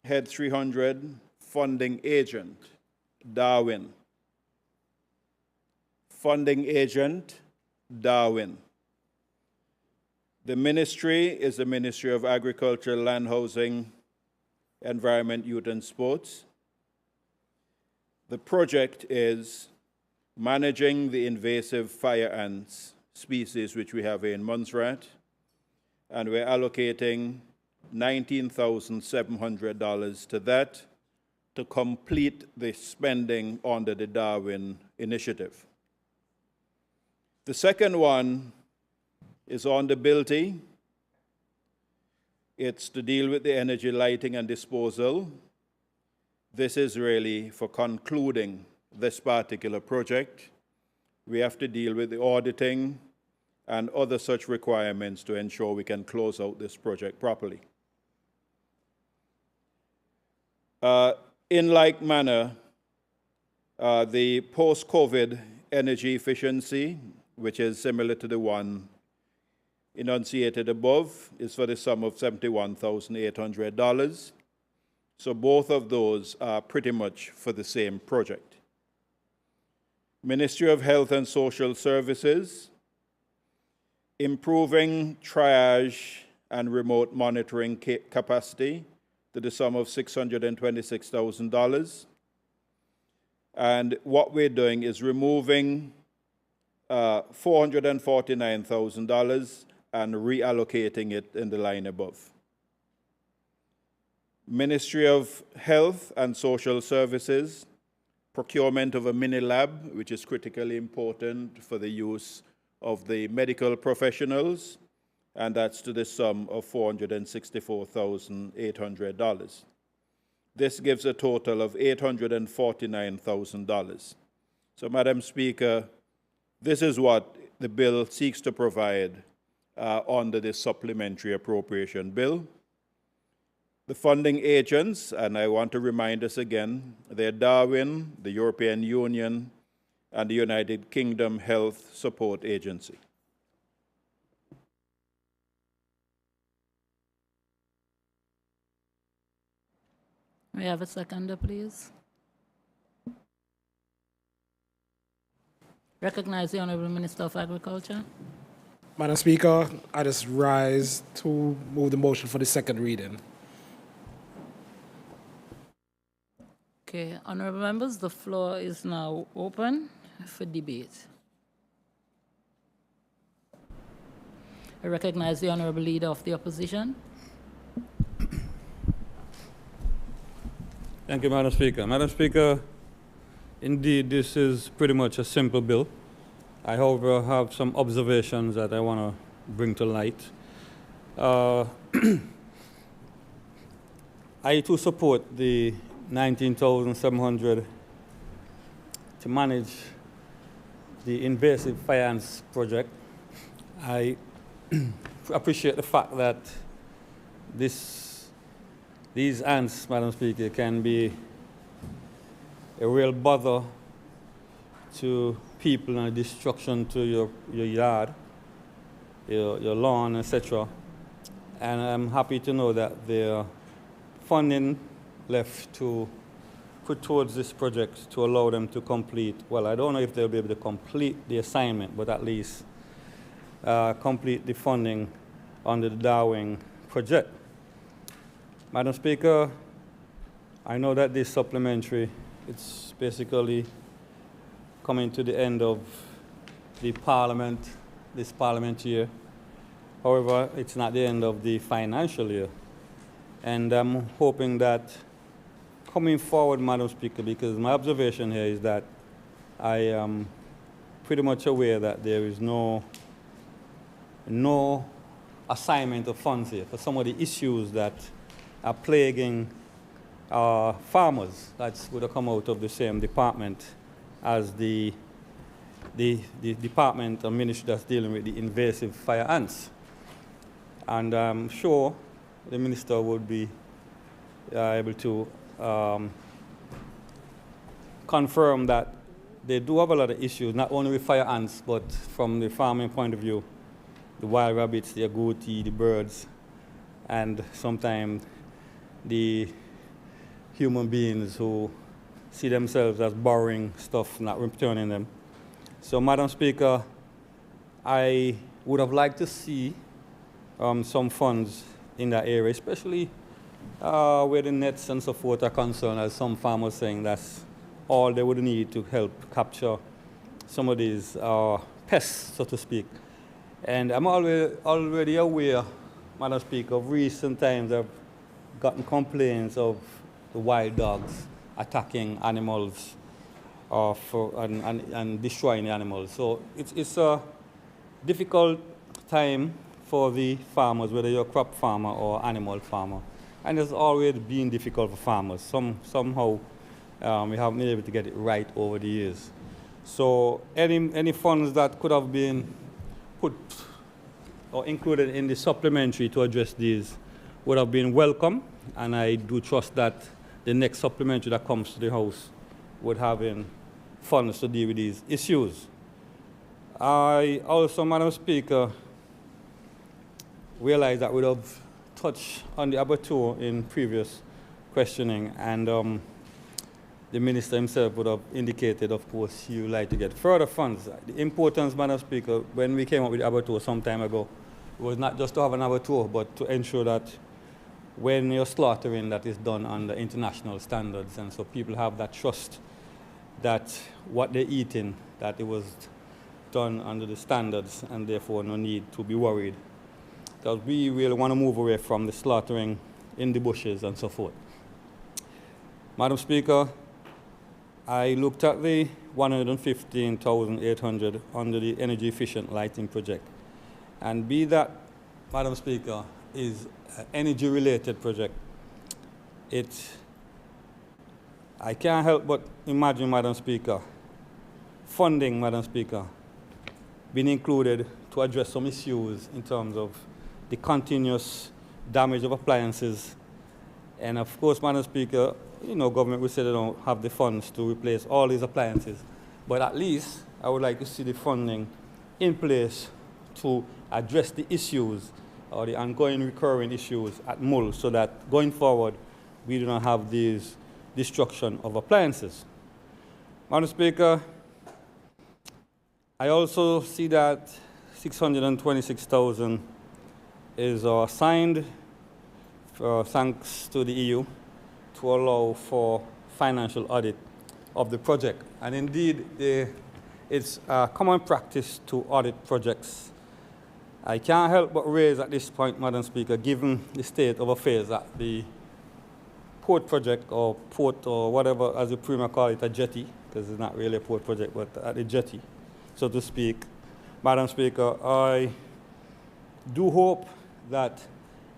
Head 300, Funding Agent, Darwin. Funding Agent, Darwin. The ministry is the Ministry of Agriculture, Land, Housing, Environment, Youth and Sports. The project is managing the invasive fire ants species which we have in Montserrat, and we're allocating $19,700 to that to complete the spending under the Darwin Initiative. The second one is on the ability. It's to deal with the energy lighting and disposal. This is really for concluding this particular project. We have to deal with the auditing and other such requirements to ensure we can close out this project properly. In like manner, the post-COVID energy efficiency, which is similar to the one enunciated above, is for the sum of $71,800. So both of those are pretty much for the same project. Ministry of Health and Social Services, improving triage and remote monitoring capacity to the sum of $626,000. And what we're doing is removing $449,000 and reallocating it in the line above. Ministry of Health and Social Services, procurement of a mini lab, which is critically important for the use of the medical professionals, and that's to the sum of $464,800. This gives a total of $849,000. So, Madam Speaker, this is what the bill seeks to provide under this supplementary appropriation bill. The funding agents, and I want to remind us again, they're Darwin, the European Union, and the United Kingdom Health Support Agency. May I have a seconder, please? Recognize the Honorable Minister of Agriculture. Madam Speaker, I just rise to move the motion for the second reading. Okay, honorable members, the floor is now open for debate. I recognize the Honorable Leader of the Opposition. Thank you, Madam Speaker. Madam Speaker, indeed, this is pretty much a simple bill. I, however, have some observations that I want to bring to light. I too support the 19,700 to manage the invasive fire ants project. I appreciate the fact that these ants, Madam Speaker, can be a real bother to people and a destruction to your yard, your lawn, etc. And I'm happy to know that there are funding left to put towards this project to allow them to complete, well, I don't know if they'll be able to complete the assignment, but at least complete the funding under the Darwin project. Madam Speaker, I know that this supplementary, it's basically coming to the end of the parliament, this parliament year. However, it's not the end of the financial year. And I'm hoping that coming forward, Madam Speaker, because my observation here is that I am pretty much aware that there is no assignment of funds here for some of the issues that are plaguing farmers. That's going to come out of the same department as the department or ministry that's dealing with the invasive fire ants. And I'm sure the minister would be able to confirm that they do have a lot of issues, not only with fire ants, but from the farming point of view, the wild rabbits, the agouti, the birds, and sometimes the human beings who see themselves as borrowing stuff, not returning them. So, Madam Speaker, I would have liked to see some funds in that area, especially where the nets and so forth are concerned, as some farmers saying that's all they would need to help capture some of these pests, so to speak. And I'm already aware, Madam Speaker, of recent times I've gotten complaints of the wild dogs attacking animals and destroying the animals. So it's a difficult time for the farmers, whether you're a crop farmer or animal farmer. And it's always been difficult for farmers. Somehow we haven't been able to get it right over the years. So any funds that could have been put or included in the supplementary to address these would have been welcome, and I do trust that the next supplementary that comes to the House would have in funds to deal with these issues. I also, Madam Speaker, realize that we have touched on the abattoir in previous questioning, and the Minister himself would have indicated, of course, he would like to get further funds. The importance, Madam Speaker, when we came up with the abattoir some time ago, was not just to have an abattoir, but to ensure that when you're slaughtering, that is done under international standards, and so people have that trust that what they're eating, that it was done under the standards, and therefore no need to be worried. Because we really want to move away from the slaughtering in the bushes and so forth. Madam Speaker, I looked at the 115,800 under the energy efficient lighting project. And be that, Madam Speaker, is an energy related project, I can't help but imagine, Madam Speaker, funding, Madam Speaker, being included to address some issues in terms of the continuous damage of appliances. And of course, Madam Speaker, you know, government will say they don't have the funds to replace all these appliances. But at least I would like to see the funding in place to address the issues or the ongoing recurring issues at Mull, so that going forward, we do not have these destruction of appliances. Madam Speaker, I also see that 626,000 is assigned thanks to the EU to allow for financial audit of the project. And indeed, it's a common practice to audit projects. I can't help but raise at this point, Madam Speaker, given the state of affairs at the port project or port or whatever, as the Premier call it, a jetty, because it's not really a port project, but at the jetty, so to speak. Madam Speaker, I do hope that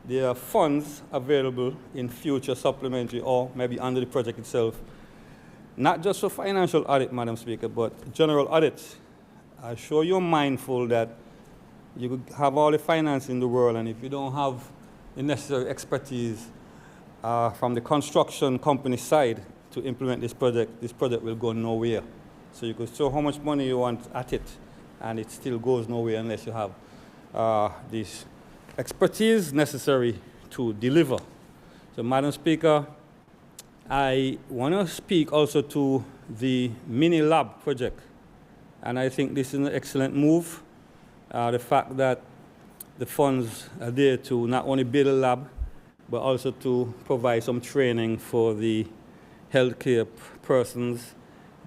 there are funds available in future supplementary or maybe under the project itself, not just for financial audit, Madam Speaker, but general audits. I'm sure you're mindful that you could have all the finance in the world, and if you don't have the necessary expertise from the construction company side to implement this project will go nowhere. So you could throw how much money you want at it, and it still goes nowhere unless you have this expertise necessary to deliver. So, Madam Speaker, I want to speak also to the mini lab project, and I think this is an excellent move. The fact that the funds are there to not only build a lab, but also to provide some training for the healthcare persons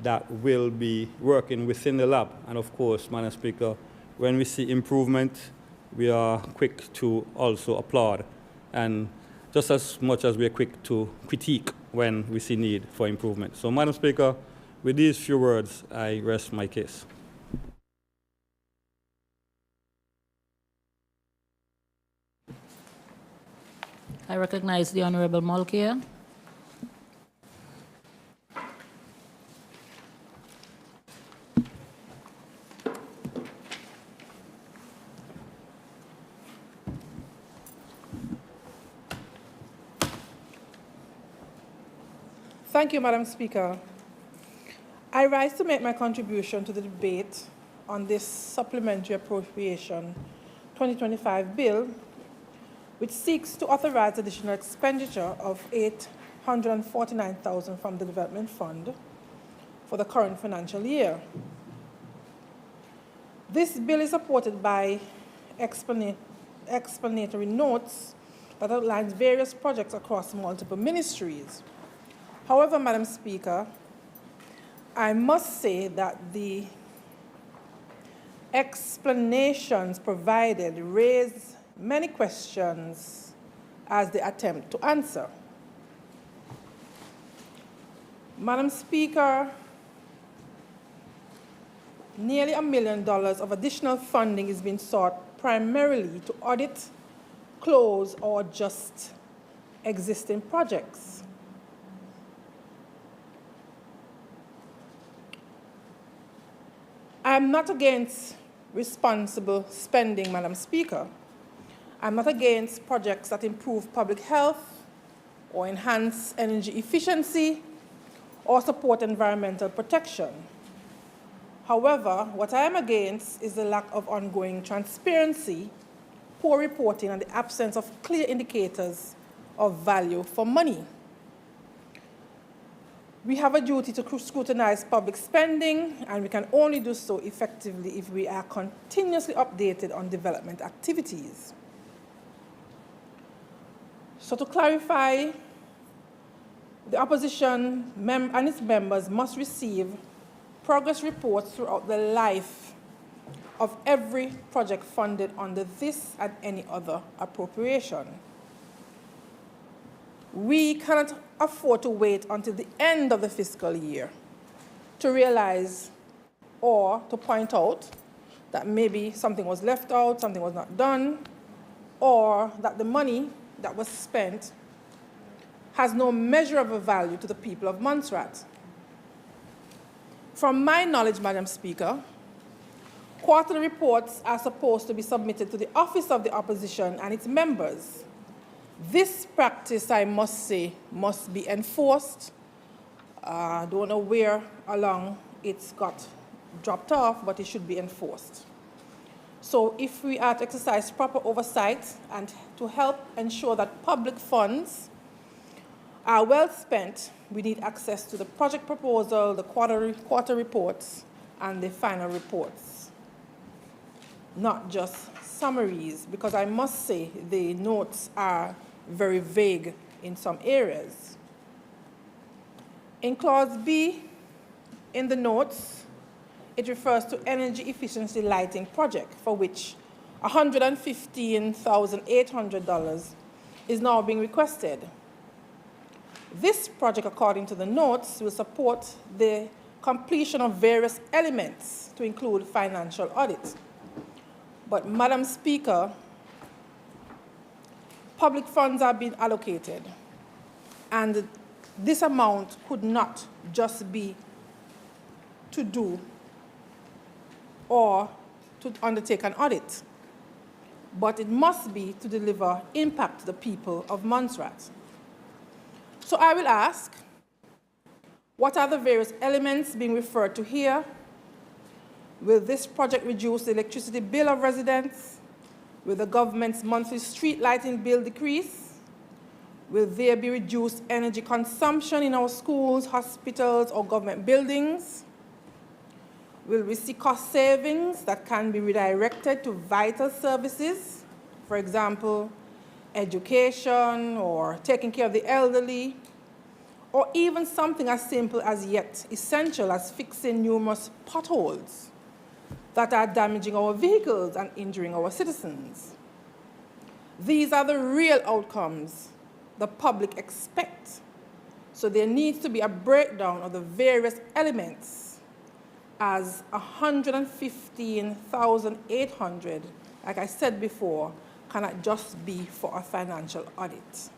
that will be working within the lab. And of course, Madam Speaker, when we see improvement, we are quick to also applaud, and just as much as we are quick to critique when we see need for improvement. So, Madam Speaker, with these few words, I rest my case. I recognize the Honorable Mulcair. Thank you, Madam Speaker. I rise to make my contribution to the debate on this Supplementary Appropriation 2025 bill, which seeks to authorize additional expenditure of $849,000 from the Development Fund for the current financial year. This bill is supported by explanatory notes that outlines various projects across multiple ministries. However, Madam Speaker, I must say that the explanations provided raise many questions as they attempt to answer. Madam Speaker, nearly $1 million of additional funding is being sought primarily to audit, close, or adjust existing projects. I am not against responsible spending, Madam Speaker. I'm not against projects that improve public health or enhance energy efficiency or support environmental protection. However, what I am against is the lack of ongoing transparency, poor reporting, and the absence of clear indicators of value for money. We have a duty to scrutinize public spending, and we can only do so effectively if we are continuously updated on development activities. So to clarify, the opposition and its members must receive progress reports throughout the life of every project funded under this and any other appropriation. We cannot afford to wait until the end of the fiscal year to realize or to point out that maybe something was left out, something was not done, or that the money that was spent has no measurable value to the people of Montserrat. From my knowledge, Madam Speaker, quarterly reports are supposed to be submitted to the Office of the Opposition and its members. This practice, I must say, must be enforced. I don't know where along it's got dropped off, but it should be enforced. So if we are to exercise proper oversight and to help ensure that public funds are well spent, we need access to the project proposal, the quarter reports, and the final reports. not just summaries, because I must say the notes are very vague in some areas. In Clause B, in the notes, it refers to energy efficiency lighting project, for which $115,800 is now being requested. This project, according to the notes, will support the completion of various elements to include financial audit. But, Madam Speaker, public funds are being allocated, and this amount could not just be to do or to undertake an audit, but it must be to deliver impact to the people of Montserrat. So I will ask, what are the various elements being referred to here? Will this project reduce the electricity bill of residents? Will the government's monthly street lighting bill decrease? Will there be reduced energy consumption in our schools, hospitals, or government buildings? Will we see cost savings that can be redirected to vital services, for example, education or taking care of the elderly, or even something as simple as yet essential as fixing numerous potholes that are damaging our vehicles and injuring our citizens? These are the real outcomes the public expect. So there needs to be a breakdown of the various elements, as $115,800, like I said before, cannot just be for a financial audit.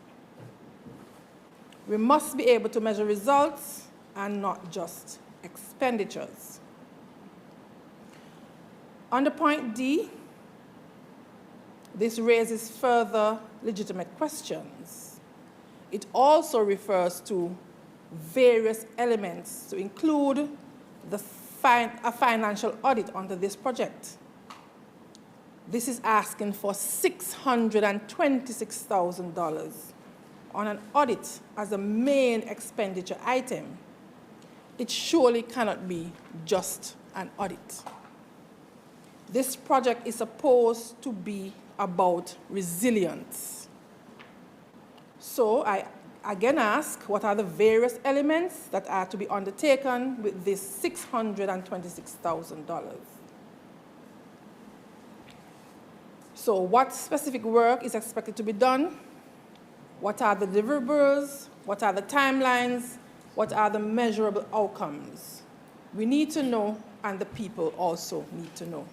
We must be able to measure results and not just expenditures. Under point D, this raises further legitimate questions. It also refers to various elements to include a financial audit under this project. This is asking for $626,000 on an audit as a main expenditure item. It surely cannot be just an audit. This project is supposed to be about resilience. So I again ask, what are the various elements that are to be undertaken with this $626,000? So what specific work is expected to be done? What are the deliverables? What are the timelines? What are the measurable outcomes? We need to know, and the people also need to know.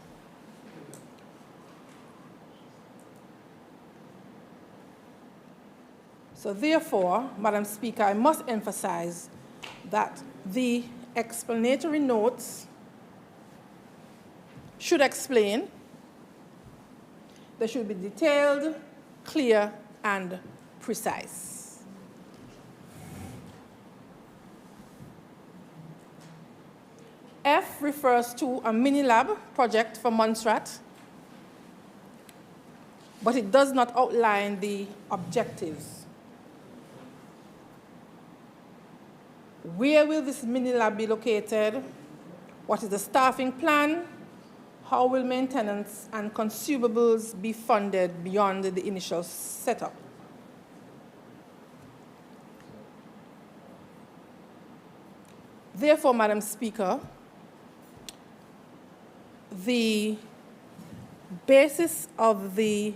So therefore, Madam Speaker, I must emphasize that the explanatory notes should explain. They should be detailed, clear, and precise. F refers to a mini-lab project for Montserrat, but it does not outline the objectives. Where will this mini-lab be located? What is the staffing plan? How will maintenance and consumables be funded beyond the initial setup? Therefore, Madam Speaker, the basis of the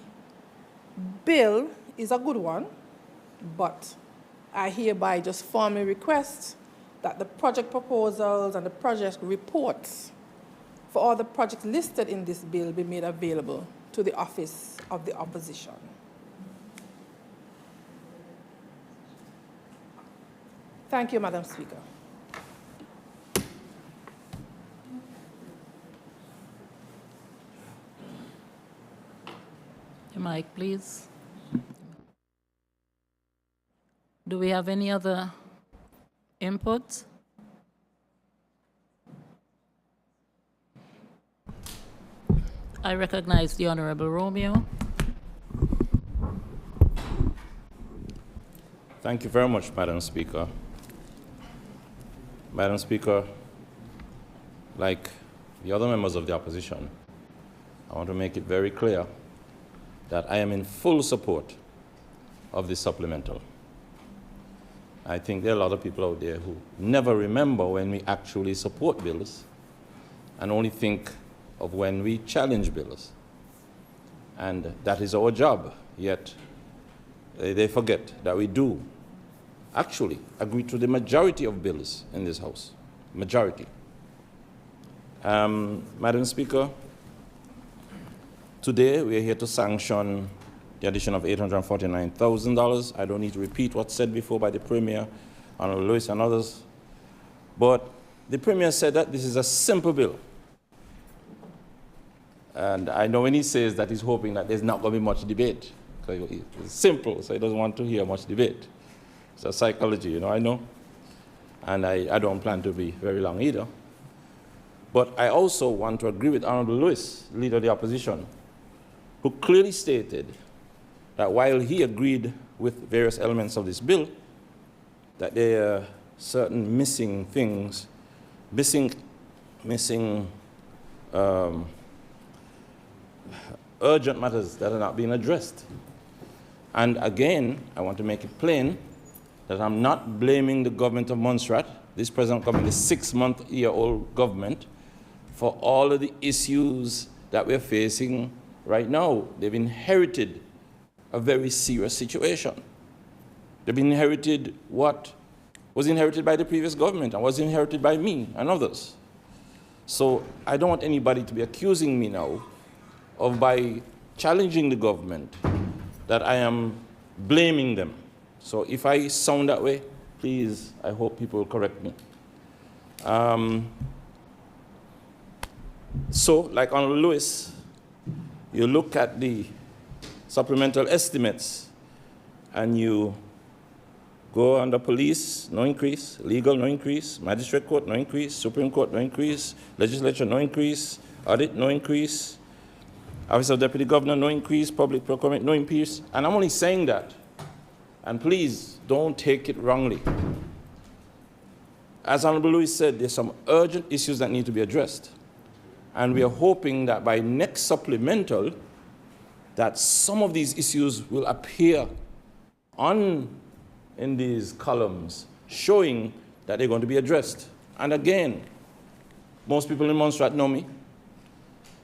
bill is a good one, but I hereby just formally request that the project proposals and the project reports for all the projects listed in this bill be made available to the Office of the Opposition. Thank you, Madam Speaker. Your mic, please. Do we have any other input? I recognize the Honorable Romeo. Thank you very much, Madam Speaker. Madam Speaker, like the other members of the opposition, I want to make it very clear that I am in full support of this supplemental. I think there are a lot of people out there who never remember when we actually support bills and only think of when we challenge bills. And that is our job, yet they forget that we do actually agree to the majority of bills in this House, majority. Madam Speaker, today we are here to sanction the addition of $849,000. I don't need to repeat what's said before by the Premier, Honorable Lewis and others, but the Premier said that this is a simple bill. And I know when he says that he's hoping that there's not going to be much debate. It's simple, so he doesn't want to hear much debate. It's a psychology, you know, I know. And I don't plan to be very long either. But I also want to agree with Honorable Lewis, leader of the opposition, who clearly stated that while he agreed with various elements of this bill, that there are certain missing things, urgent matters that are not being addressed. And again, I want to make it plain that I'm not blaming the government of Montserrat, this present government, the 6-month-year-old government, for all of the issues that we're facing right now. They've inherited a very serious situation. They've inherited what was inherited by the previous government and was inherited by me and others. So I don't want anybody to be accusing me now of, by challenging the government, that I am blaming them. So if I sound that way, please, I hope people will correct me. So, like Honorable Lewis, you look at the supplemental estimates and you go under police, no increase, legal, no increase, magistrate court, no increase, Supreme Court, no increase, legislature, no increase, audit, no increase, Office of Deputy Governor, no increase, public procurement, no increase. And I'm only saying that, and please don't take it wrongly. As Honorable Lewis said, there's some urgent issues that need to be addressed. And we are hoping that by next supplemental, that some of these issues will appear in these columns, showing that they're going to be addressed. And again, most people in Montserrat know me.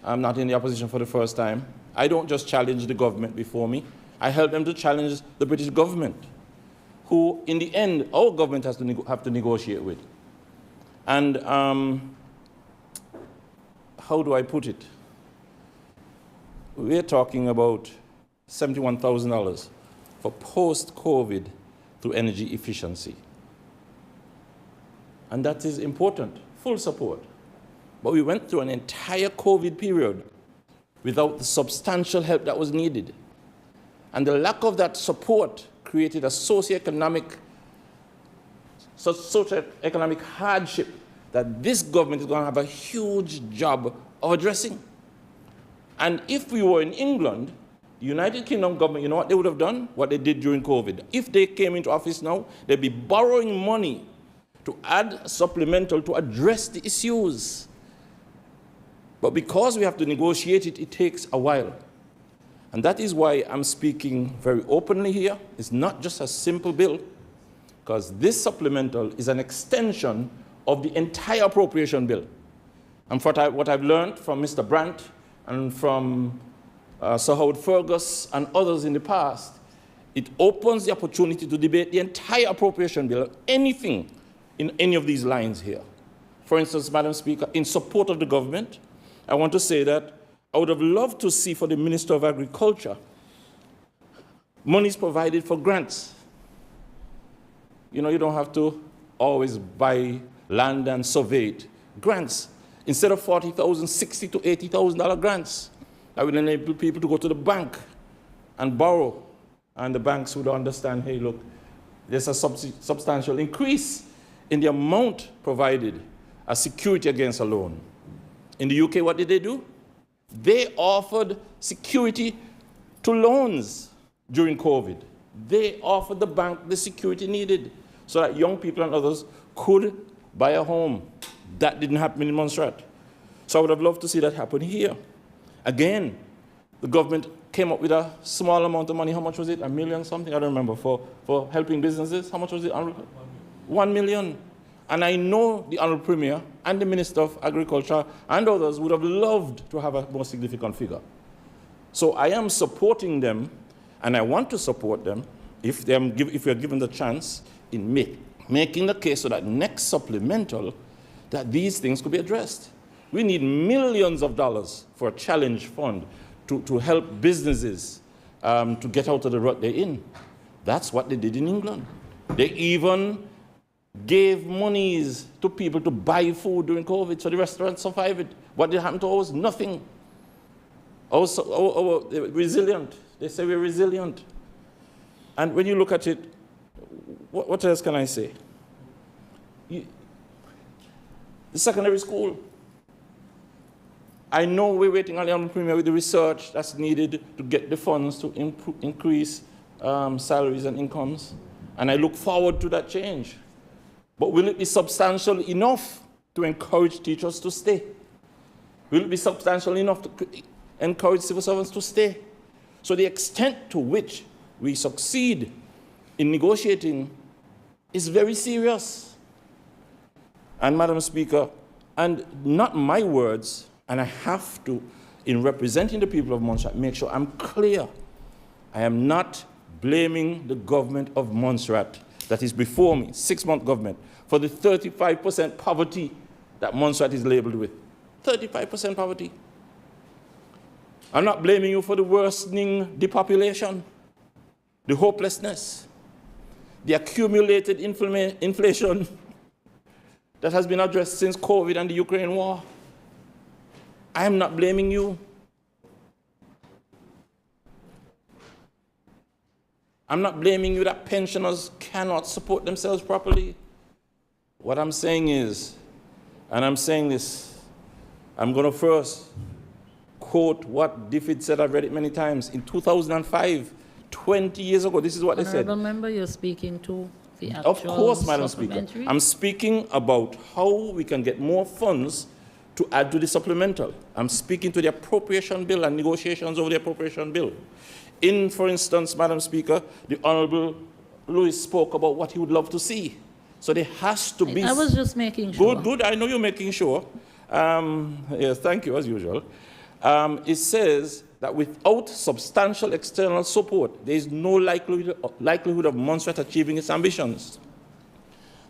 I'm not in the opposition for the first time. I don't just challenge the government before me. I help them to challenge the British government, who, in the end, our government has to have to negotiate with. And how do I put it? We're talking about $71,000 for post-COVID through energy efficiency. And that is important, full support. But we went through an entire COVID period without the substantial help that was needed. And the lack of that support created a socioeconomic hardship that this government is going to have a huge job of addressing. And if we were in England, the United Kingdom government, you know what they would have done? What they did during COVID. If they came into office now, they'd be borrowing money to add supplemental to address the issues. But because we have to negotiate it, it takes a while. And that is why I'm speaking very openly here. It's not just a simple bill, because this supplemental is an extension of the entire appropriation bill. And what I've learned from Mr. Brandt and from Sir Howard Fergus and others in the past, it opens the opportunity to debate the entire appropriation bill, anything in any of these lines here. For instance, Madam Speaker, in support of the government, I want to say that I would have loved to see for the Minister of Agriculture monies provided for grants. You know, you don't have to always buy land and survey it. Grants. Instead of $40,000, $60,000 to $80,000 grants. That would enable people to go to the bank and borrow. And the banks would understand, hey, look, there's a substantial increase in the amount provided as security against a loan. In the UK, what did they do? They offered security to loans during COVID. They offered the bank the security needed so that young people and others could buy a home. That didn't happen in Montserrat. So I would have loved to see that happen here. Again, the government came up with a small amount of money. How much was it? $1 million something? I don't remember. For helping businesses. How much was it? 1 million. And I know the Honourable Premier and the Minister of Agriculture and others would have loved to have a more significant figure. So I am supporting them, and I want to support them if we are given the chance in making the case so that next supplemental, that these things could be addressed. We need millions of dollars for a challenge fund to help businesses to get out of the rut they're in. That's what they did in England. They even gave monies to people to buy food during COVID so the restaurants survived it. What did happen to us? Nothing. Also, resilient. They say we're resilient. And when you look at it, what else can I say? The secondary school. I know we're waiting on the Honourable Premier with the research that's needed to get the funds to increase salaries and incomes. And I look forward to that change. But will it be substantial enough to encourage teachers to stay? Will it be substantial enough to encourage civil servants to stay? So the extent to which we succeed in negotiating is very serious. And Madam Speaker, and not my words, and I have to, in representing the people of Montserrat, make sure I'm clear. I am not blaming the government of Montserrat that is before me, 6-month government, for the 35% poverty that Montserrat is labeled with. 35% poverty. I'm not blaming you for the worsening depopulation, the hopelessness, the accumulated inflation that has been addressed since COVID and the Ukraine war. I am not blaming you. I'm not blaming you that pensioners cannot support themselves properly. What I'm saying is, and I'm saying this, I'm going to first quote what Diffid said. I've read it many times. In 2005, 20 years ago, this is what they said. Honourable Member, you're speaking to the actual Of course, Madam Speaker. I'm speaking about how we can get more funds to add to the supplemental. I'm speaking to the appropriation bill and negotiations over the appropriation bill. For instance, Madam Speaker, the Honourable Lewis spoke about what he would love to see. So there has to be... I was just making sure. Good, I know you're making sure. Yes, thank you, as usual. It says that without substantial external support, there is no likelihood of Montserrat achieving its ambitions.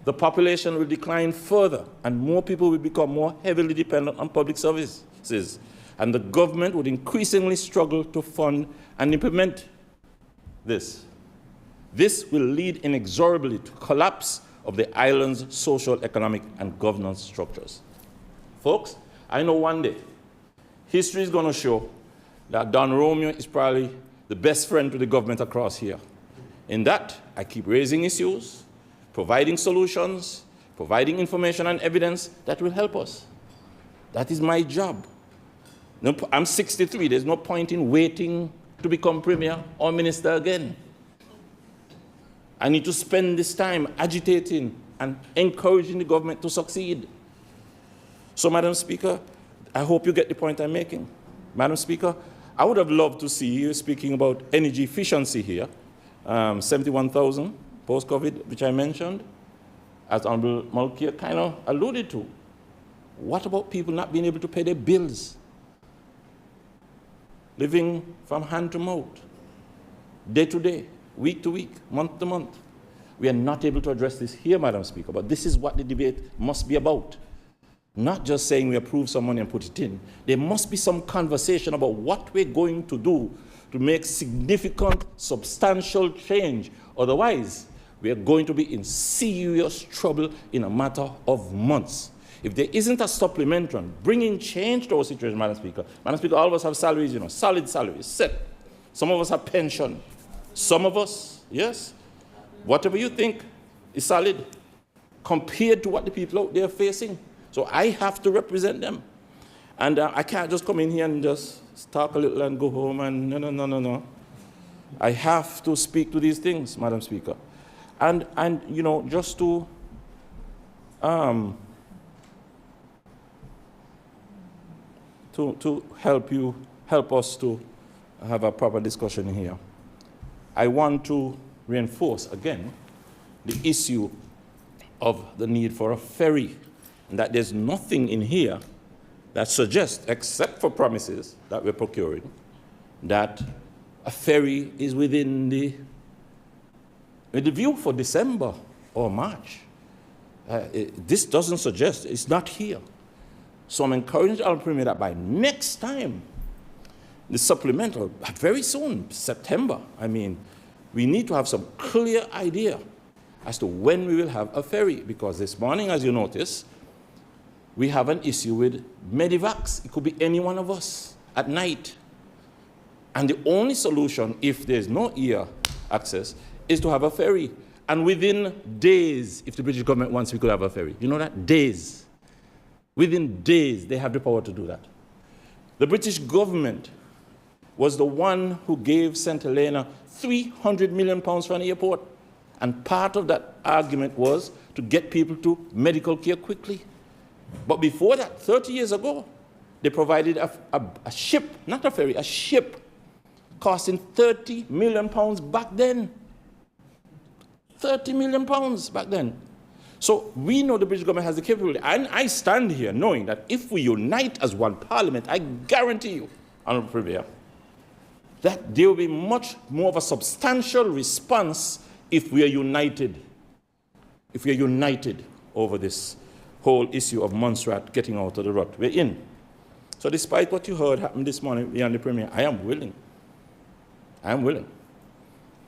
The population will decline further, and more people will become more heavily dependent on public services, and the government would increasingly struggle to fund and implement this. This will lead inexorably to collapse of the island's social, economic, and governance structures. Folks, I know one day, history is going to show that Don Romeo is probably the best friend to the government across here. In that, I keep raising issues, providing solutions, providing information and evidence that will help us. That is my job. No, I'm 63. There's no point in waiting to become Premier or Minister again. I need to spend this time agitating and encouraging the government to succeed. So, Madam Speaker, I hope you get the point I'm making. Madam Speaker, I would have loved to see you speaking about energy efficiency here, 71,000 post-COVID, which I mentioned, as Honourable Malkia kind of alluded to. What about people not being able to pay their bills? Living from hand to mouth, day to day, week to week, month to month. We are not able to address this here, Madam Speaker, but this is what the debate must be about. Not just saying we approve some money and put it in. There must be some conversation about what we're going to do to make significant, substantial change. Otherwise, we are going to be in serious trouble in a matter of months. If there isn't a supplementary bringing change to our situation, Madam Speaker, all of us have salaries, solid salaries, set. Some of us have pension. Some of us, yes, whatever you think is solid compared to what the people out there are facing. So I have to represent them. And I can't just come in here and just talk a little and go home and no. I have to speak to these things, Madam Speaker. And just to help you help us to have a proper discussion here. I want to reinforce again the issue of the need for a ferry, and that there's nothing in here that suggests, except for promises that we're procuring, that a ferry is within the view for December or March. This doesn't suggest, it's not here. So I'm encouraging the Honourable Premier that by next time, the supplemental, very soon, September, I mean, we need to have some clear idea as to when we will have a ferry, because this morning, as you notice, we have an issue with Medivacs. It could be any one of us at night. And the only solution, if there's no ear access, is to have a ferry. And within days, if the British government wants, we could have a ferry. You know that? Days. Within days, they have the power to do that. The British government was the one who gave St. Helena £300 million for an airport. And part of that argument was to get people to medical care quickly. But before that, 30 years ago, they provided a ship, not a ferry, a ship, costing £30 million back then. £30 million back then. So we know the British government has the capability. And I stand here knowing that if we unite as one parliament, I guarantee you, Honourable Premier, that there will be much more of a substantial response if we are united. If we are united over this whole issue of Montserrat getting out of the rut we're in. So despite what you heard happen this morning, Honourable Premier, I am willing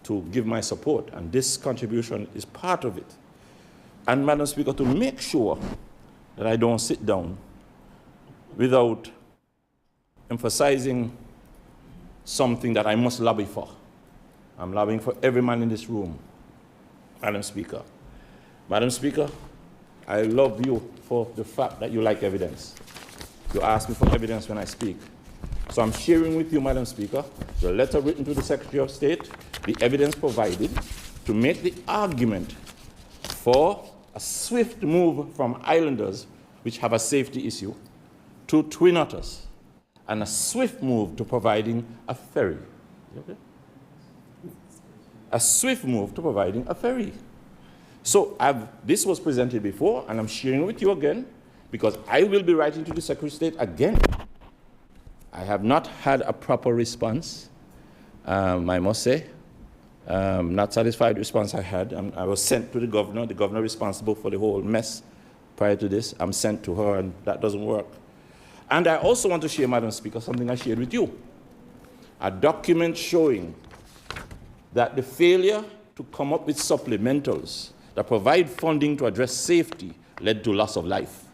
to give my support, and this contribution is part of it. And Madam Speaker, to make sure that I don't sit down without emphasizing something that I must lobby for. I'm lobbying for every man in this room, Madam Speaker. Madam Speaker, I love you for the fact that you like evidence. You ask me for evidence when I speak. So I'm sharing with you, Madam Speaker, the letter written to the Secretary of State, the evidence provided to make the argument for a swift move from islanders, which have a safety issue, to Twin Otters, and a swift move to providing a ferry. Okay? A swift move to providing a ferry. So this was presented before, and I'm sharing with you again, because I will be writing to the Secretary of State again. I have not had a proper response, I must say. Not satisfied response I had. I was sent to the governor responsible for the whole mess prior to this. I'm sent to her, and that doesn't work. And I also want to share, Madam Speaker, something I shared with you. A document showing that the failure to come up with supplementals that provide funding to address safety led to loss of life.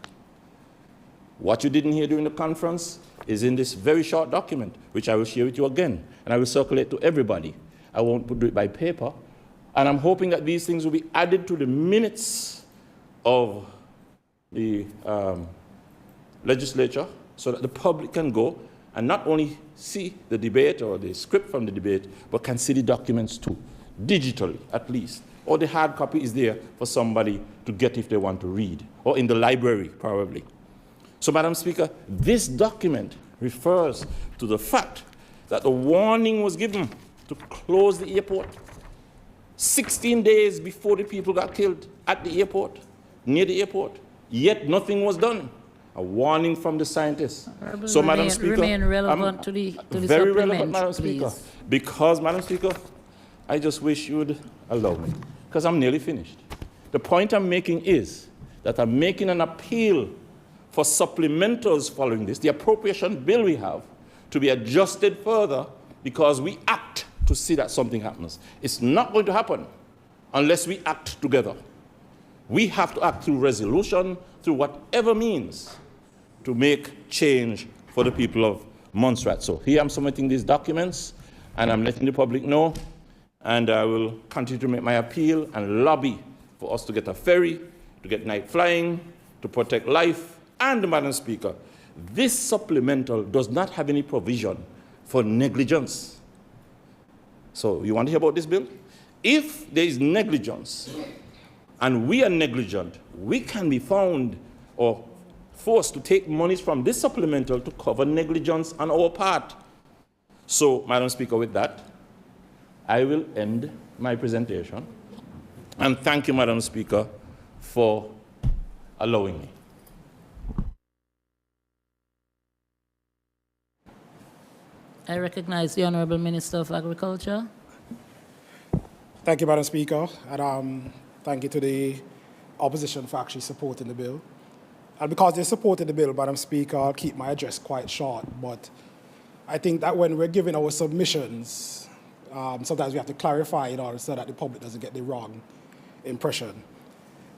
What you didn't hear during the conference is in this very short document, which I will share with you again, and I will circulate to everybody. I won't do it by paper. And I'm hoping that these things will be added to the minutes of the legislature so that the public can go and not only see the debate or the script from the debate, but can see the documents too, digitally at least. Or the hard copy is there for somebody to get if they want to read, or in the library probably. So, Madam Speaker, this document refers to the fact that the warning was given to close the airport 16 days before the people got killed at the airport, near the airport, yet nothing was done. A warning from the scientists. So, Madam Speaker, remain relevant to the very relevant, Madam Speaker, because, Madam Speaker, I just wish you would allow me, because I'm nearly finished. The point I'm making is that I'm making an appeal for supplementals following this, the appropriation bill we have, to be adjusted further because we act to see that something happens. It's not going to happen unless we act together. We have to act through resolution, through whatever means, to make change for the people of Montserrat. So here I'm submitting these documents, and I'm letting the public know, and I will continue to make my appeal and lobby for us to get a ferry, to get night flying, to protect life. And, Madam Speaker, this supplemental does not have any provision for negligence. So you want to hear about this bill? If there is negligence, and we are negligent, we can be found or forced to take monies from this supplemental to cover negligence on our part. So, Madam Speaker, with that, I will end my presentation. And thank you, Madam Speaker, for allowing me. I recognize the Honorable Minister of Agriculture. Thank you, Madam Speaker, and thank you to the opposition for actually supporting the bill. And because they supported the bill, Madam Speaker, I'll keep my address quite short, but I think that when we're giving our submissions, sometimes we have to clarify in order so that the public doesn't get the wrong impression.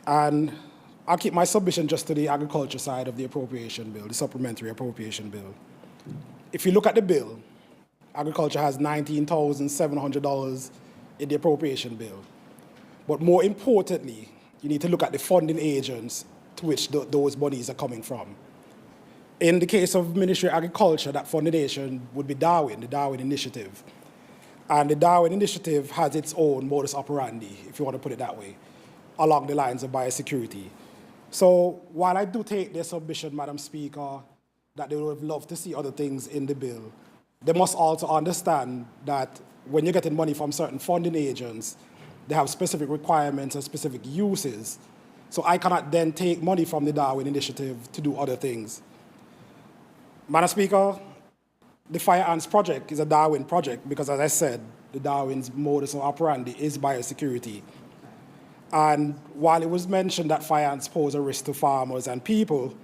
And I'll keep my submission just to the agriculture side of the appropriation bill, the supplementary appropriation bill. If you look at the bill, agriculture has $19,700 in the appropriation bill. But more importantly, you need to look at the funding agents to which those monies are coming from. In the case of Ministry of Agriculture, that funding agent would be Darwin, the Darwin Initiative. And the Darwin Initiative has its own modus operandi, if you want to put it that way, along the lines of biosecurity. So while I do take their submission, Madam Speaker, that they would have loved to see other things in the bill, they must also understand that when you're getting money from certain funding agents, they have specific requirements and specific uses. So I cannot then take money from the Darwin Initiative to do other things. Madam Speaker, the Fire Ants project is a Darwin project because, as I said, the Darwin's modus operandi is biosecurity. And while it was mentioned that fire ants pose a risk to farmers and people,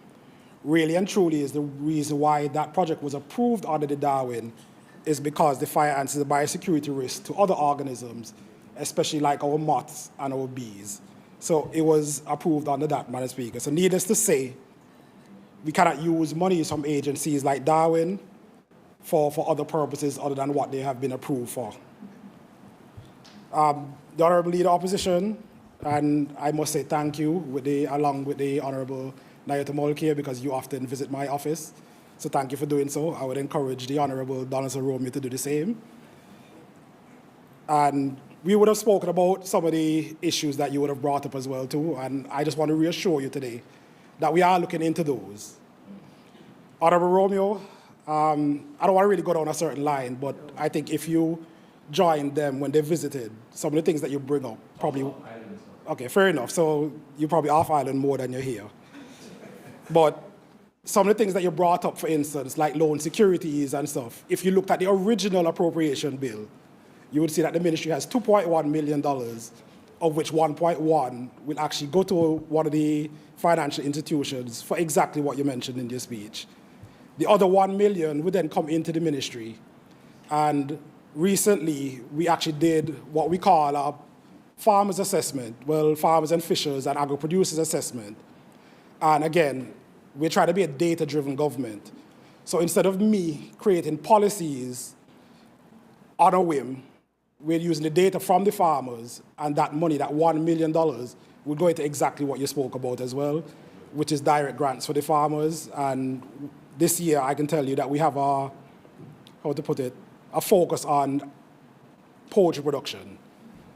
really and truly is the reason why that project was approved under the Darwin is because the fire ants is a biosecurity risk to other organisms, especially like our moths and our bees. So it was approved under that, Madam Speaker. So needless to say, we cannot use monies from agencies like Darwin for other purposes other than what they have been approved for. The Honourable Leader Opposition, and I must say thank you along with the Honourable Nayota Molkia, because you often visit my office. So thank you for doing so. I would encourage the Honourable Donaldson Romeo to do the same. And we would have spoken about some of the issues that you would have brought up as well too, and I just want to reassure you today that we are looking into those. Honourable Romeo, I don't want to really go down a certain line, but I think if you joined them when they visited, some of the things that you bring up probably... Okay, fair enough. So you're probably off island more than you're here. But some of the things that you brought up, for instance, like loan securities and stuff, if you looked at the original appropriation bill, you would see that the ministry has $2.1 million, of which 1.1 will actually go to one of the financial institutions for exactly what you mentioned in your speech. The other 1 million would then come into the ministry. And recently, we actually did what we call a farmers assessment, well, farmers and fishers and agro-producers assessment. And again, we're trying to be a data-driven government. So instead of me creating policies on a whim, we're using the data from the farmers, and that money, that $1 million, will go into exactly what you spoke about as well, which is direct grants for the farmers. And this year, I can tell you that we have a focus on poultry production.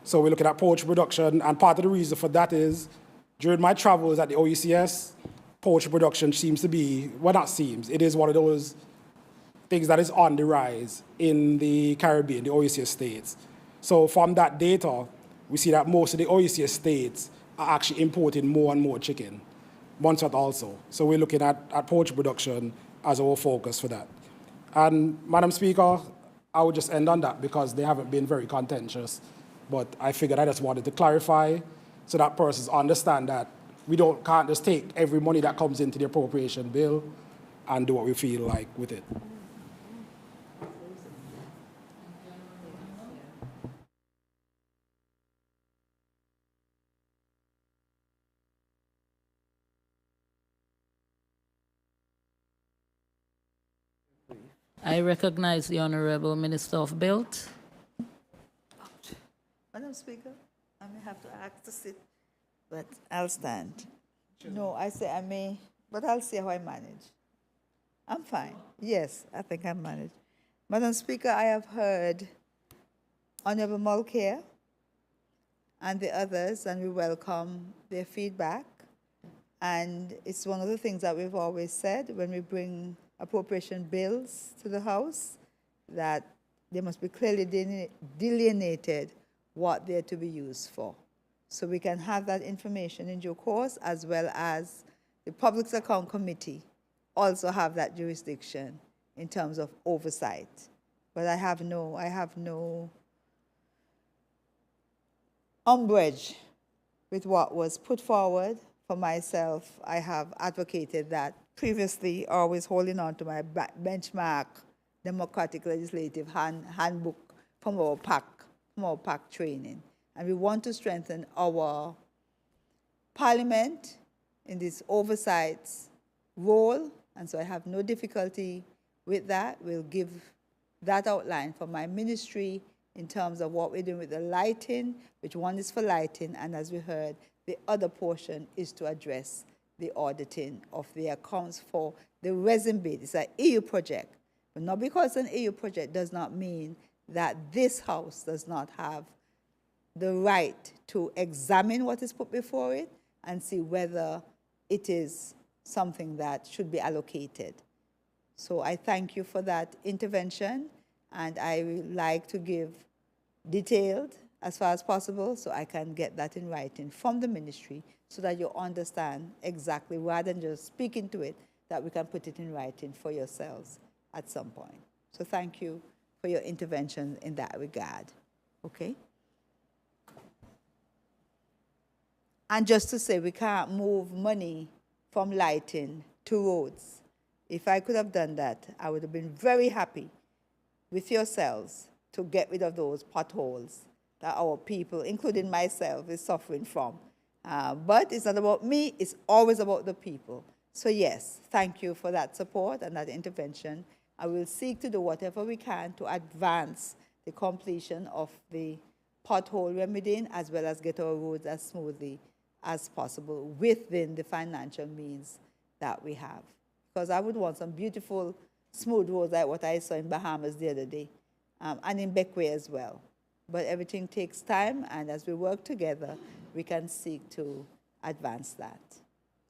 So we're looking at poultry production, and part of the reason for that is, during my travels at the OECS, poultry production seems to be, well, not seems, it is one of those things that is on the rise in the Caribbean, the OECS states. So from that data, we see that most of the OECS states are actually importing more and more chicken, Montserrat also. So we're looking at poultry production as our focus for that. And Madam Speaker, I would just end on that because they haven't been very contentious. But I figured I just wanted to clarify so that persons understand that we can't just take every money that comes into the appropriation bill and do what we feel like with it. I recognize the Honourable Minister of Build. Madam Speaker, I may have to ask to sit, but I'll stand. No, I say I may, but I'll see how I manage. I'm fine. Yes, I think I manage. Madam Speaker, I have heard Honourable Molkia and the others, and we welcome their feedback. And it's one of the things that we've always said when we bring appropriation bills to the House, that they must be clearly delineated what they're to be used for. So we can have that information in due course, as well as the Public Account Committee also have that jurisdiction in terms of oversight. But I have no umbrage with what was put forward. For myself, I have advocated that previously, always holding on to my benchmark democratic legislative handbook from our PAC training. And we want to strengthen our parliament in this oversight role, and so I have no difficulty with that. We'll give that outline for my ministry in terms of what we're doing with the lighting, which one is for lighting, and as we heard, the other portion is to address the auditing of the accounts for the resin bid. It's an EU project, but not because an EU project does not mean that this House does not have the right to examine what is put before it and see whether it is something that should be allocated. So I thank you for that intervention, and I would like to give detailed as far as possible so I can get that in writing from the ministry so that you understand exactly, rather than just speaking to it, that we can put it in writing for yourselves at some point. So thank you for your intervention in that regard. Okay? And just to say, we can't move money from lighting to roads. If I could have done that, I would have been very happy with yourselves to get rid of those potholes that our people, including myself, is suffering from. But it's not about me, it's always about the people. So yes, thank you for that support and that intervention. I will seek to do whatever we can to advance the completion of the pothole remedying, as well as get our roads as smoothly as possible within the financial means that we have. Because I would want some beautiful, smooth roads like what I saw in Bahamas the other day, and in Beckway as well. But everything takes time, and as we work together, we can seek to advance that.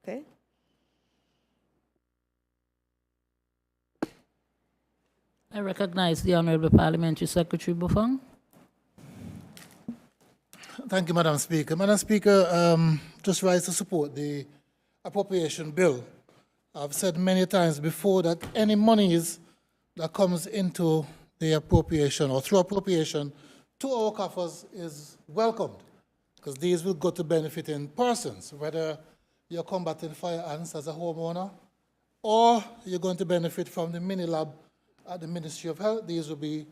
Okay? I recognize the Honorable Parliamentary Secretary Buffon. Thank you, Madam Speaker. Madam Speaker, just rise to support the appropriation bill. I've said many times before that any monies that comes into the appropriation or through appropriation to our coffers is welcomed, because these will go to benefiting persons, whether you're combating fire ants as a homeowner or you're going to benefit from the mini lab at the Ministry of Health. These will be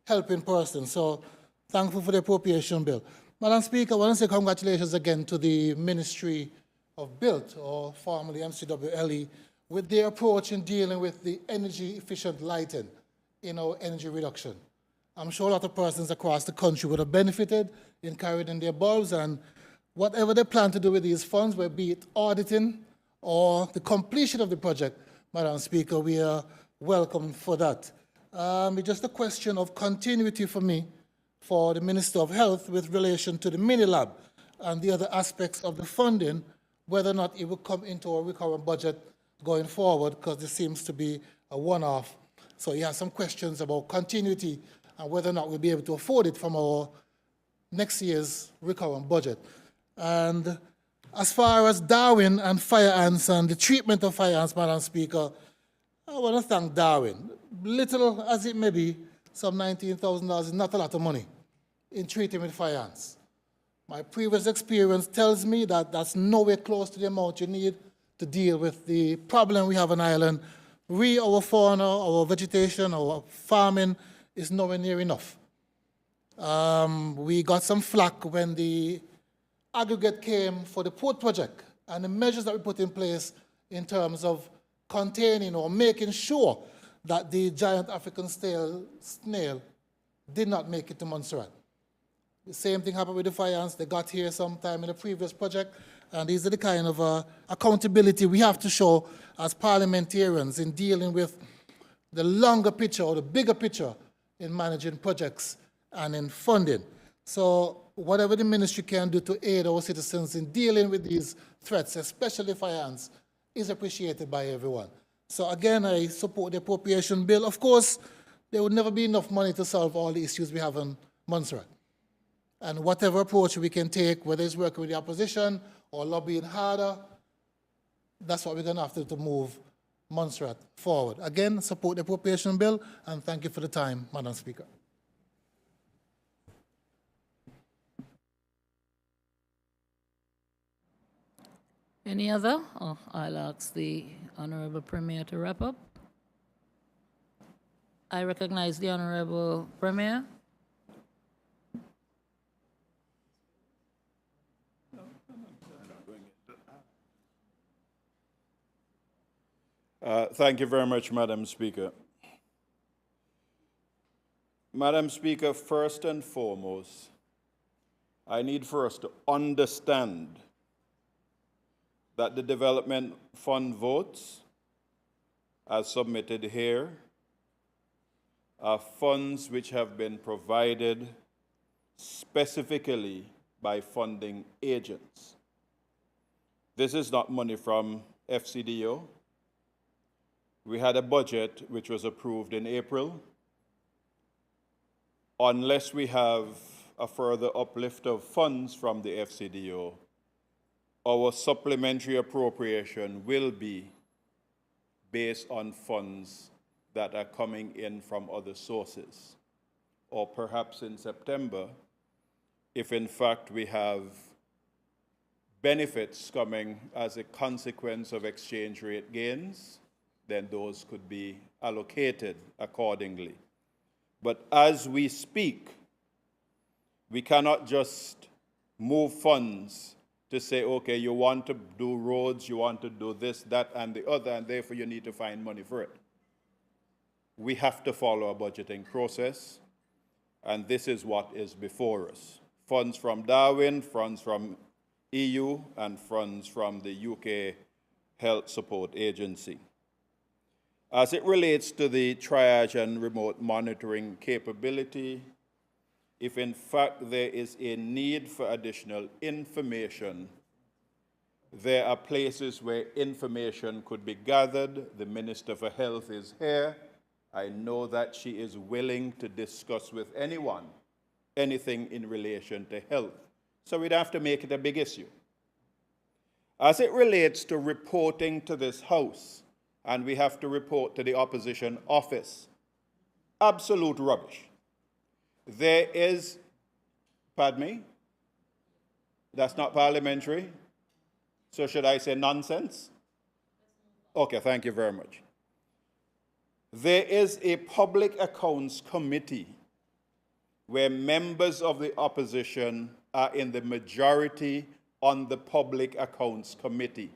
helping persons. So thankful for the appropriation bill. Madam Speaker, I want to say congratulations again to the Ministry of Built, or formerly MCWLE, with their approach in dealing with the energy efficient lighting in our energy reduction. I'm sure a lot of persons across the country would have benefited in carrying in their bulbs, and whatever they plan to do with these funds, whether be it auditing or the completion of the project, Madam Speaker, we are welcome for that. It's just a question of continuity for me for the Minister of Health with relation to the mini lab and the other aspects of the funding, whether or not it will come into our recurrent budget going forward, because this seems to be a one-off. So he has some questions about continuity and whether or not we'll be able to afford it from our next year's recurrent budget. And as far as Darwin and fire ants and the treatment of fire ants, Madam Speaker, I want to thank Darwin. Little as it may be, some $19,000 is not a lot of money in treating with fire ants. My previous experience tells me that that's nowhere close to the amount you need to deal with the problem we have on Ireland. Our fauna, our vegetation, our farming is nowhere near enough. We got some flack when the aggregate came for the port project and the measures that we put in place in terms of containing or making sure that the giant African snail did not make it to Montserrat. The same thing happened with the fire ants. They got here sometime in the previous project, and these are the kind of accountability we have to show as parliamentarians in dealing with the longer picture or the bigger picture in managing projects and in funding. So whatever the ministry can do to aid our citizens in dealing with these threats, especially fire ants, is appreciated by everyone. So again, I support the appropriation bill. Of course, there would never be enough money to solve all the issues we have in Montserrat. And whatever approach we can take, whether it's working with the opposition or lobbying harder, that's what we're going to have to do to move Montserrat forward. Again, support the appropriation bill, and thank you for the time, Madam Speaker. Any other? Oh, I'll ask the Honorable Premier to wrap up. I recognize the Honorable Premier. Thank you very much, Madam Speaker. Madam Speaker, first and foremost, I need for us to understand that the Development Fund votes, as submitted here, are funds which have been provided specifically by funding agents. This is not money from FCDO. We had a budget which was approved in April. Unless we have a further uplift of funds from the FCDO, our supplementary appropriation will be based on funds that are coming in from other sources. Or perhaps in September, if in fact we have benefits coming as a consequence of exchange rate gains, then those could be allocated accordingly. But as we speak, we cannot just move funds to say, okay, you want to do roads, you want to do this, that, and the other, and therefore you need to find money for it. We have to follow a budgeting process, and this is what is before us. Funds from Darwin, funds from EU, and funds from the UK Health Support Agency. As it relates to the triage and remote monitoring capability, if in fact there is a need for additional information, there are places where information could be gathered. The Minister for Health is here. I know that she is willing to discuss with anyone anything in relation to health. So we'd have to make it a big issue. As it relates to reporting to this House, and we have to report to the opposition office, absolute rubbish. There is, pardon me? That's not parliamentary? So should I say nonsense? Okay, thank you very much. There is a Public Accounts Committee where members of the opposition are in the majority on the Public Accounts Committee.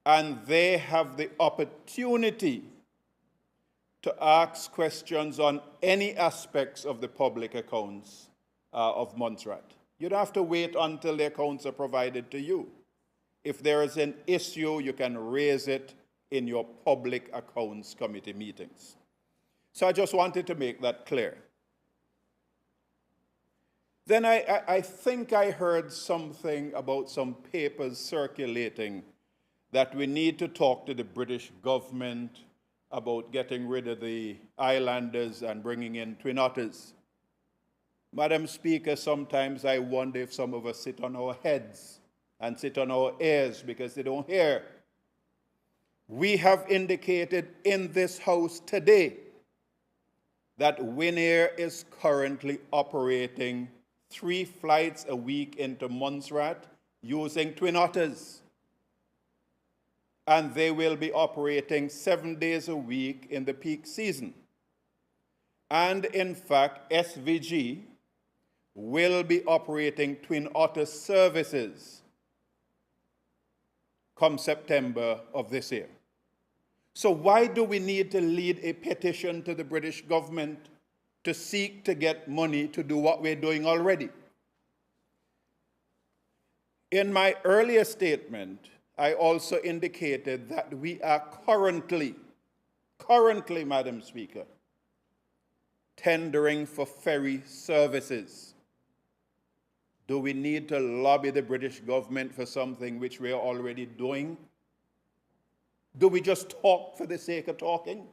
And they have the opportunity to ask questions on any aspects of the public accounts of Montserrat. You don't have to wait until the accounts are provided to you. If there is an issue, you can raise it in your Public Accounts Committee meetings. So I just wanted to make that clear. Then I think I heard something about some papers circulating that we need to talk to the British government about getting rid of the islanders and bringing in Twin Otters. Madam Speaker, sometimes I wonder if some of us sit on our heads and sit on our ears because they don't hear. We have indicated in this House today that Winair is currently operating 3 flights a week into Montserrat using Twin Otters. And they will be operating 7 days a week in the peak season. And in fact, SVG will be operating Twin Otter services come September of this year. So why do we need to lead a petition to the British government to seek to get money to do what we're doing already? In my earlier statement, I also indicated that we are currently, Madam Speaker, tendering for ferry services. Do we need to lobby the British government for something which we are already doing? Do we just talk for the sake of talking?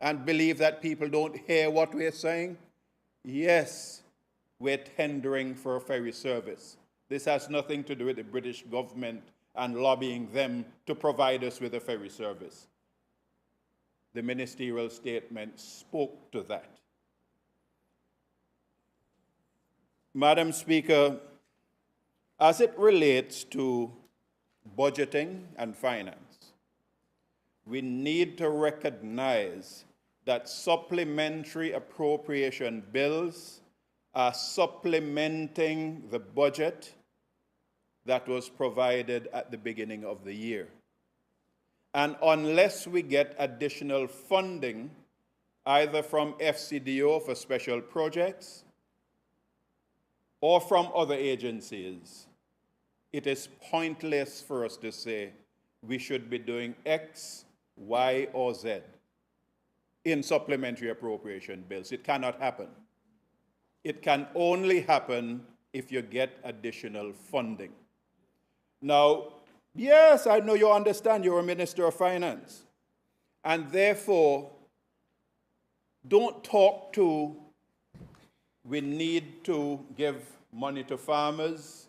and believe that people don't hear what we're saying? Yes, we're tendering for a ferry service. This has nothing to do with the British government and lobbying them to provide us with a ferry service. The ministerial statement spoke to that. Madam Speaker, as it relates to budgeting and finance, we need to recognize that supplementary appropriation bills are supplementing the budget that was provided at the beginning of the year. And unless we get additional funding, either from FCDO for special projects or from other agencies, it is pointless for us to say we should be doing X, Y, or Z in supplementary appropriation bills. It cannot happen. It can only happen if you get additional funding. Now, yes, I know you understand you're a Minister of Finance, and therefore, don't talk to we need to give money to farmers,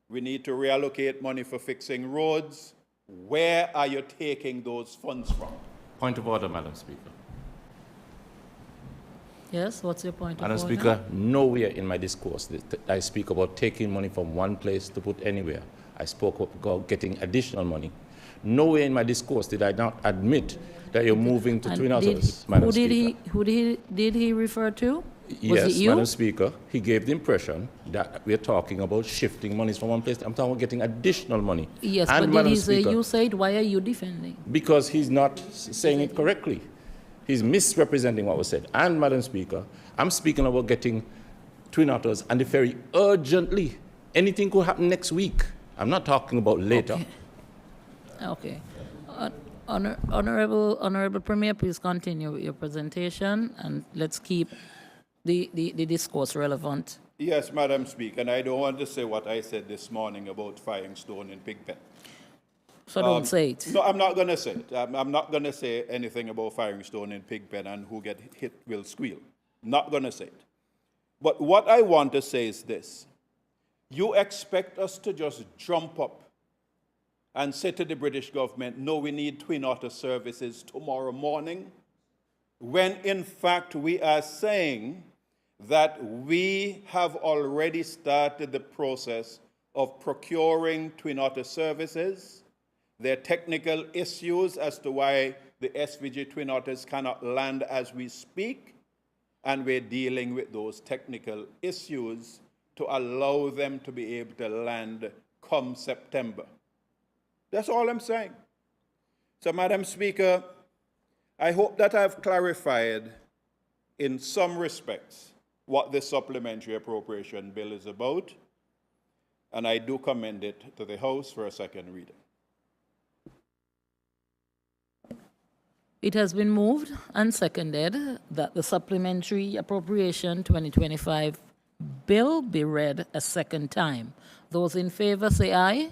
we need to reallocate money for fixing roads. Where are you taking those funds from? Point of order, Madam Speaker. Yes, what's your point of order? Madam Speaker, nowhere in my discourse did I speak about taking money from one place to put anywhere. I spoke about getting additional money. Nowhere in my discourse did I not admit that you're moving to Twin Otters, Madam Speaker. Who did he refer to? Yes, was it you? Madam Speaker, he gave the impression that we're talking about shifting monies from one place. I'm talking about getting additional money. Yes, and but Madam did he say Speaker, you said? Why are you defending? because he's not saying it correctly. He's misrepresenting what was said. And, Madam Speaker, I'm speaking about getting Twin Otters and the ferry urgently. Anything could happen next week. I'm not talking about later. Okay. Honorable Premier, please continue with your presentation, and let's keep the discourse relevant. Yes, Madam Speaker, and I don't want to say what I said this morning about firing stone in Pigpen. So don't say it. No, I'm not going to say it. I'm not going to say anything about firing stone in Pigpen and who get hit will squeal. Not going to say it. But what I want to say is this. You expect us to just jump up and say to the British government, no, we need Twin Otter services tomorrow morning, when in fact we are saying that we have already started the process of procuring Twin Otter services. There are technical issues as to why the SVG Twin Otters cannot land as we speak, and we're dealing with those technical issues to allow them to be able to land come September. That's all I'm saying. So, Madam Speaker, I hope that I've clarified in some respects what this supplementary appropriation bill is about, and I do commend it to the House for a second reading. It has been moved and seconded that the supplementary appropriation 2025 bill be read a second time. Those in favor say aye.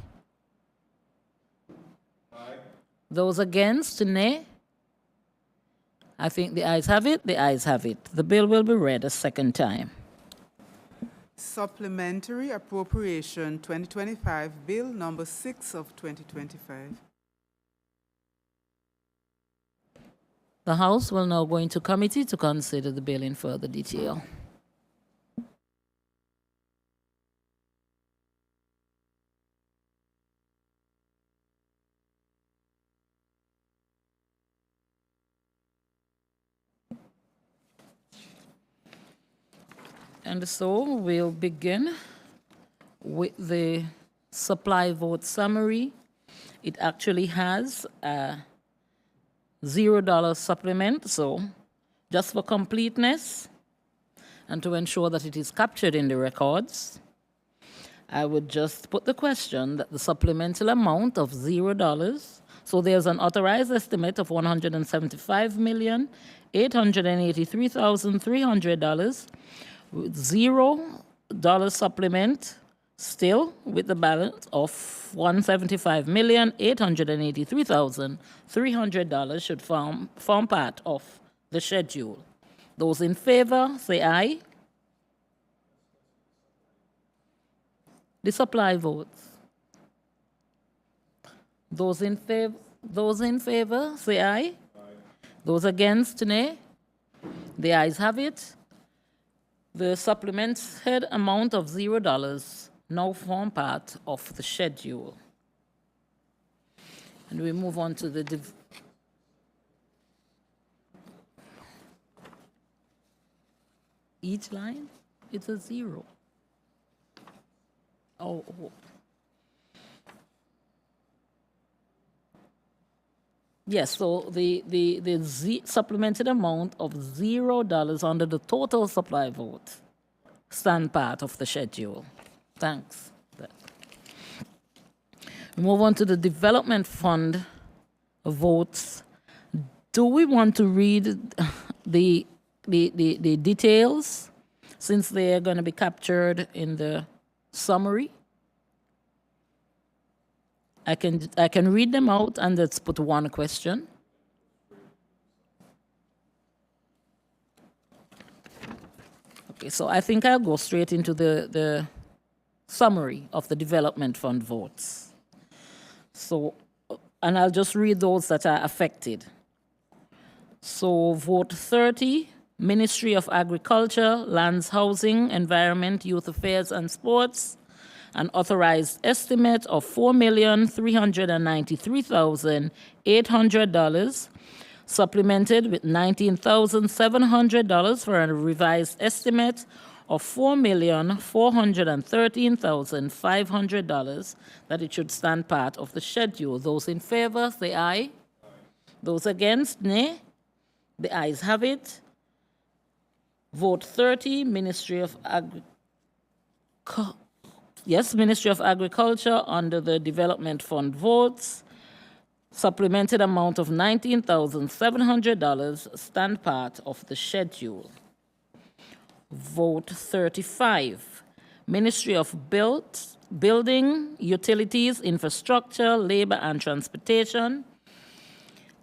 Aye. Those against, nay. I think the ayes have it. The ayes have it. The bill will be read a second time. Supplementary Appropriation 2025, Bill number 6 of 2025. The House will now go into committee to consider the bill in further detail. And so we'll begin with the supply vote summary. It actually has a $0 supplement, so just for completeness and to ensure that it is captured in the records, I would just put the question that the supplemental amount of $0, so there's an authorized estimate of $175,883,300, with $0 supplement still with the balance of $175,883,300 should form part of the schedule. Those in favor, say aye. The supply votes. Those in favor, say aye. Those against, nay. The ayes have it. The supplemented amount of $0 now form part of the schedule. And we move on to the each line, it's a 0. Oh. Yes, so the supplemented amount of $0 under the total supply vote stand part of the schedule. Thanks. We move on to the development fund votes. Do we want to read the details since they are going to be captured in the summary? I can read them out and let's put one question. Okay, so I think I'll go straight into the summary of the development fund votes. So, and I'll just read those that are affected. So vote 30, Ministry of Agriculture, Lands, Housing, Environment, Youth Affairs and Sports, an authorized estimate of $4,393,800, supplemented with $19,700 for a revised estimate of $4,413,500 that it should stand part of the schedule. Those in favor, say aye. Those against, nay. The ayes have it. Vote 30, Ministry of Agriculture under the Development Fund votes. Supplemented amount of $19,700 stand part of the schedule. Vote 35, Ministry of Building, Utilities, Infrastructure, Labor and Transportation,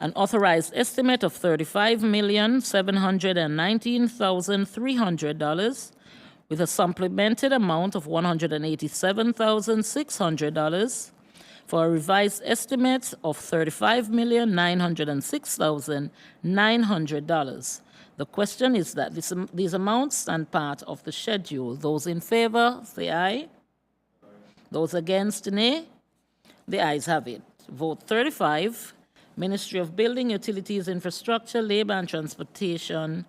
an authorized estimate of $35,719,300 with a supplemented amount of $187,600 for a revised estimate of $35,906,900. The question is that these amounts stand part of the schedule. Those in favor, say aye. Those against, nay. The ayes have it. Vote 35, Ministry of Building, Utilities, Infrastructure, Labor and Transportation,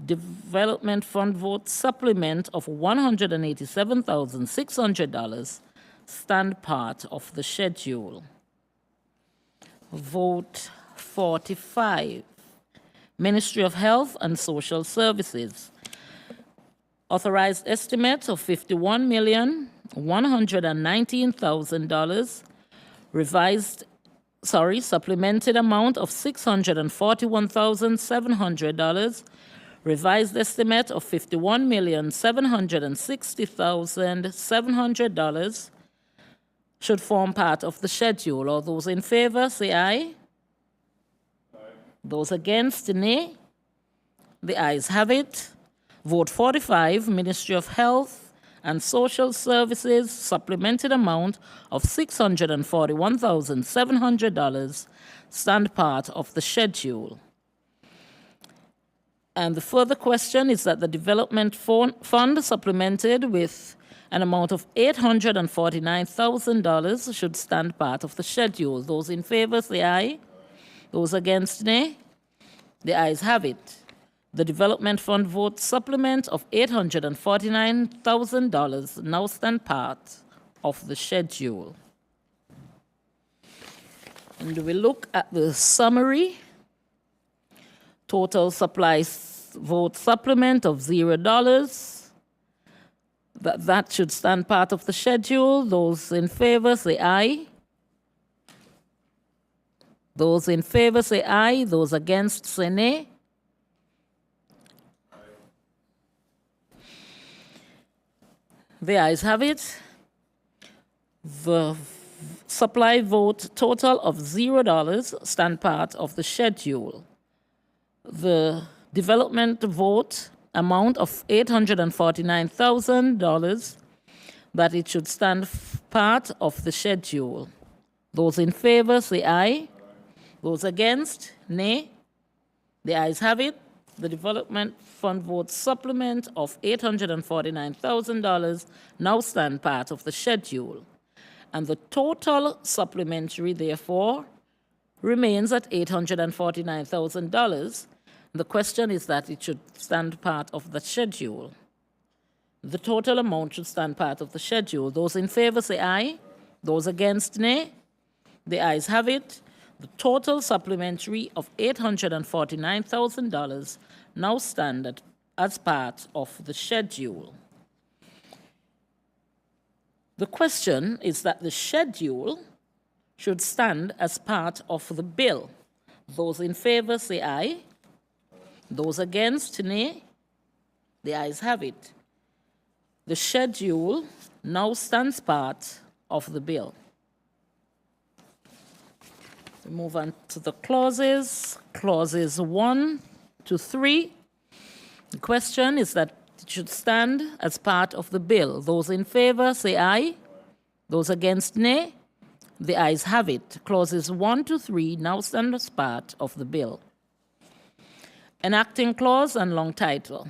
Development Fund vote supplement of $187,600 stand part of the schedule. Vote 45, Ministry of Health and Social Services, authorized estimate of $51,119,000, supplemented amount of $641,700, revised estimate of $51,760,700 should form part of the schedule. All those in favor, say aye. Those against, nay. The ayes have it. Vote 45, Ministry of Health and Social Services, supplemented amount of $641,700, stand part of the schedule. And the further question is that the development fund supplemented with an amount of $849,000 should stand part of the schedule. Those in favor, say aye. Those against, nay. The ayes have it. The development fund vote supplement of $849,000 now stand part of the schedule. And we look at the summary. Total supplies vote supplement of $0. That should stand part of the schedule. Those in favor say aye. Those in favor say aye. Those against say nay. The ayes have it. The supply vote total of $0 stand part of the schedule. the development vote amount of $849,000, that it should stand part of the schedule. Those in favor say aye. Those against, nay. The ayes have it. The development fund vote supplement of $849,000 now stand part of the schedule. And the total supplementary, therefore, remains at $849,000. The question is that it should stand part of the schedule. The total amount should stand part of the schedule. Those in favor say aye. Those against, nay. The ayes have it. The total supplementary of $849,000 now stand as part of the schedule. The question is that the schedule should stand as part of the bill. Those in favor say aye. Those against, nay. The ayes have it. The schedule now stands part of the bill. We move on to the clauses. Clauses 1 to 3. The question is that it should stand as part of the bill. Those in favor say aye. Those against, nay. The ayes have it. Clauses 1 to 3 now stand as part of the bill. Enacting clause and long title.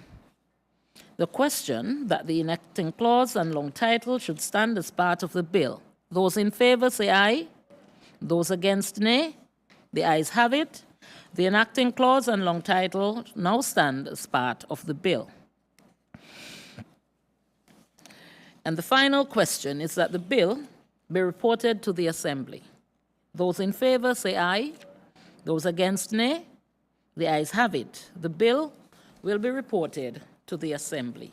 The question that the enacting clause and long title should stand as part of the bill. Those in favor say aye. Those against, nay. The ayes have it. The enacting clause and long title now stand as part of the bill. And the final question is that the bill be reported to the Assembly. Those in favor say aye. Those against, nay. The ayes have it. The bill will be reported to the Assembly.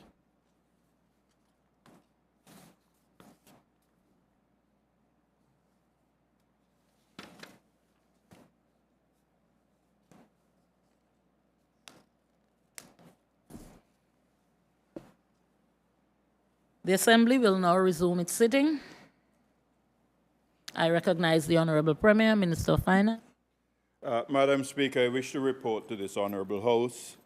The Assembly will now resume its sitting. I recognize the Honorable Premier, Minister of Finance. Madam Speaker, I wish to report to this Honorable House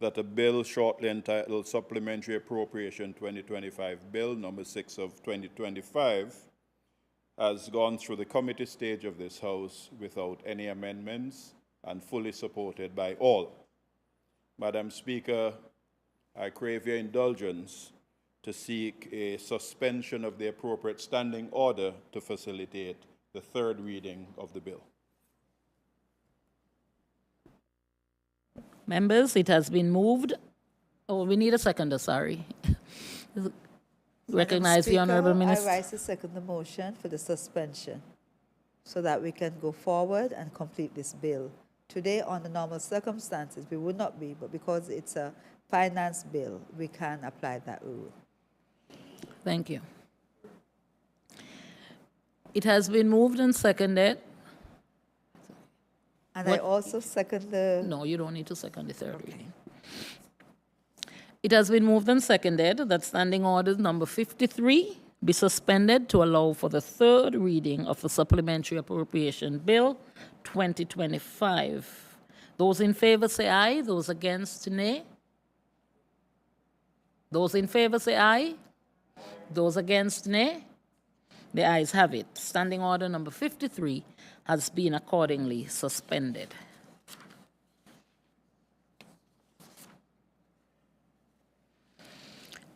that a bill shortly entitled Supplementary Appropriation 2025 Bill number 6 of 2025 has gone through the committee stage of this House without any amendments and fully supported by all. Madam Speaker, I crave your indulgence to seek a suspension of the appropriate standing order to facilitate the third reading of the bill. Members, it has been moved. Oh, we need a seconder, sorry. Recognize the Honorable Minister. I rise to second the motion for the suspension so that we can go forward and complete this bill. Today, under normal circumstances, we would not be, but because it's a finance bill, we can apply that rule. Thank you. It has been moved and seconded. And I also second the... No, you don't need to second the third reading. It has been moved and seconded that Standing Order number 53 be suspended to allow for the third reading of the Supplementary Appropriation Bill 2025. Those in favor say aye. Those against, nay. Those in favor say aye. Those against, nay. The ayes have it. Standing Order number 53 has been accordingly suspended.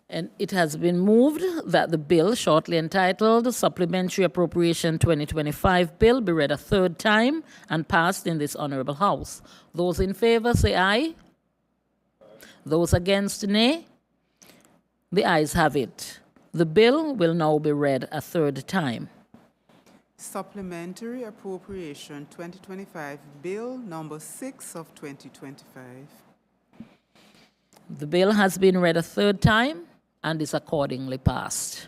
And it has been moved that the bill shortly entitled Supplementary Appropriation 2025 Bill be read a third time and passed in this Honorable House. Those in favor say aye. Those against, nay. The ayes have it. The bill will now be read a third time. Supplementary Appropriation 2025 Bill number 6 of 2025. The bill has been read a third time and is accordingly passed.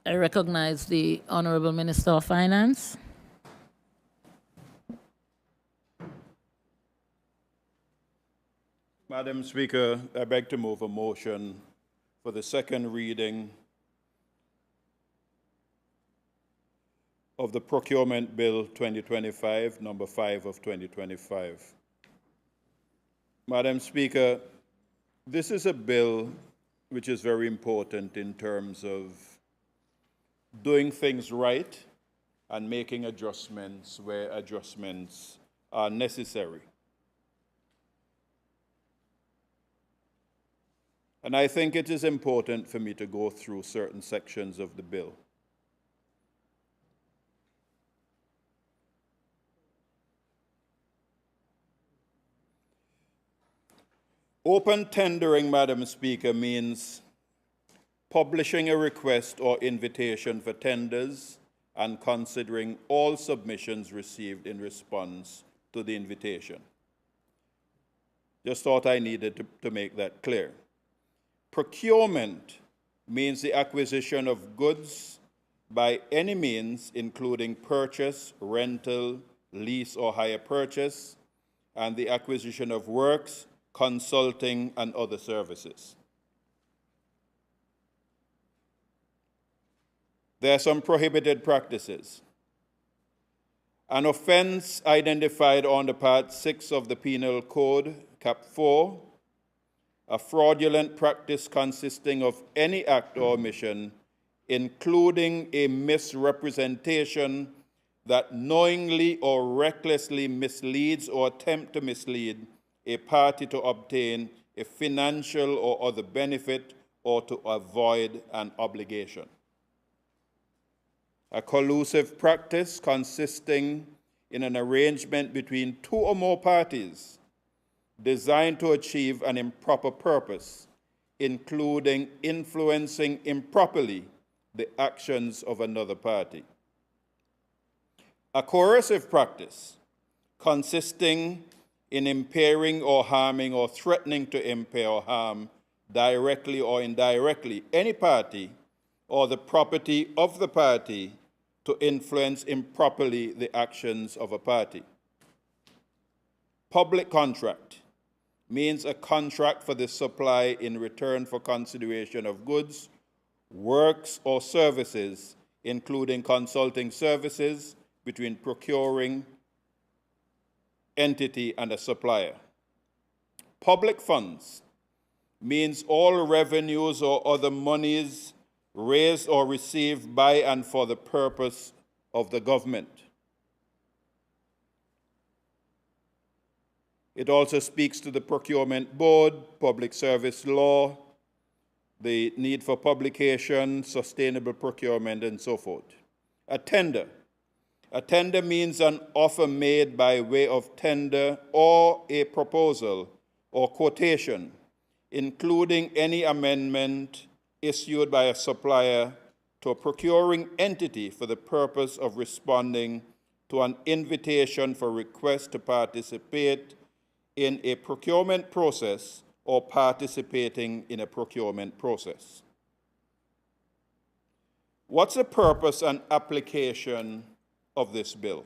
I recognize the Honorable Minister of Finance. Madam Speaker, I beg to move a motion for the second reading of the Procurement Bill 2025, number 5 of 2025. Madam Speaker, this is a bill which is very important in terms of doing things right and making adjustments where adjustments are necessary. And I think it is important for me to go through certain sections of the bill. Open tendering, Madam Speaker, means publishing a request or invitation for tenders and considering all submissions received in response to the invitation. Just thought I needed to make that clear. Procurement means the acquisition of goods by any means, including purchase, rental, lease, or hire purchase, and the acquisition of works, consulting, and other services. There are some prohibited practices. An offense identified under Part 6 of the Penal Code, Cap 4, a fraudulent practice consisting of any act or omission, including a misrepresentation that knowingly or recklessly misleads or attempts to mislead a party to obtain a financial or other benefit or to avoid an obligation. A collusive practice consisting in an arrangement between two or more parties designed to achieve an improper purpose, including influencing improperly the actions of another party. A coercive practice consisting in impairing or harming or threatening to impair or harm directly or indirectly any party or the property of the party to influence improperly the actions of a party. Public contract means a contract for the supply in return for consideration of goods, works, or services, including consulting services between procuring entity and a supplier. Public funds means all revenues or other monies raised or received by and for the purpose of the government. It also speaks to the procurement board, public service law, the need for publication, sustainable procurement, and so forth. A tender. A tender means an offer made by way of tender or a proposal or quotation, including any amendment issued by a supplier to a procuring entity for the purpose of responding to an invitation for request to participate in a procurement process or participating in a procurement process. What's the purpose and application of this bill?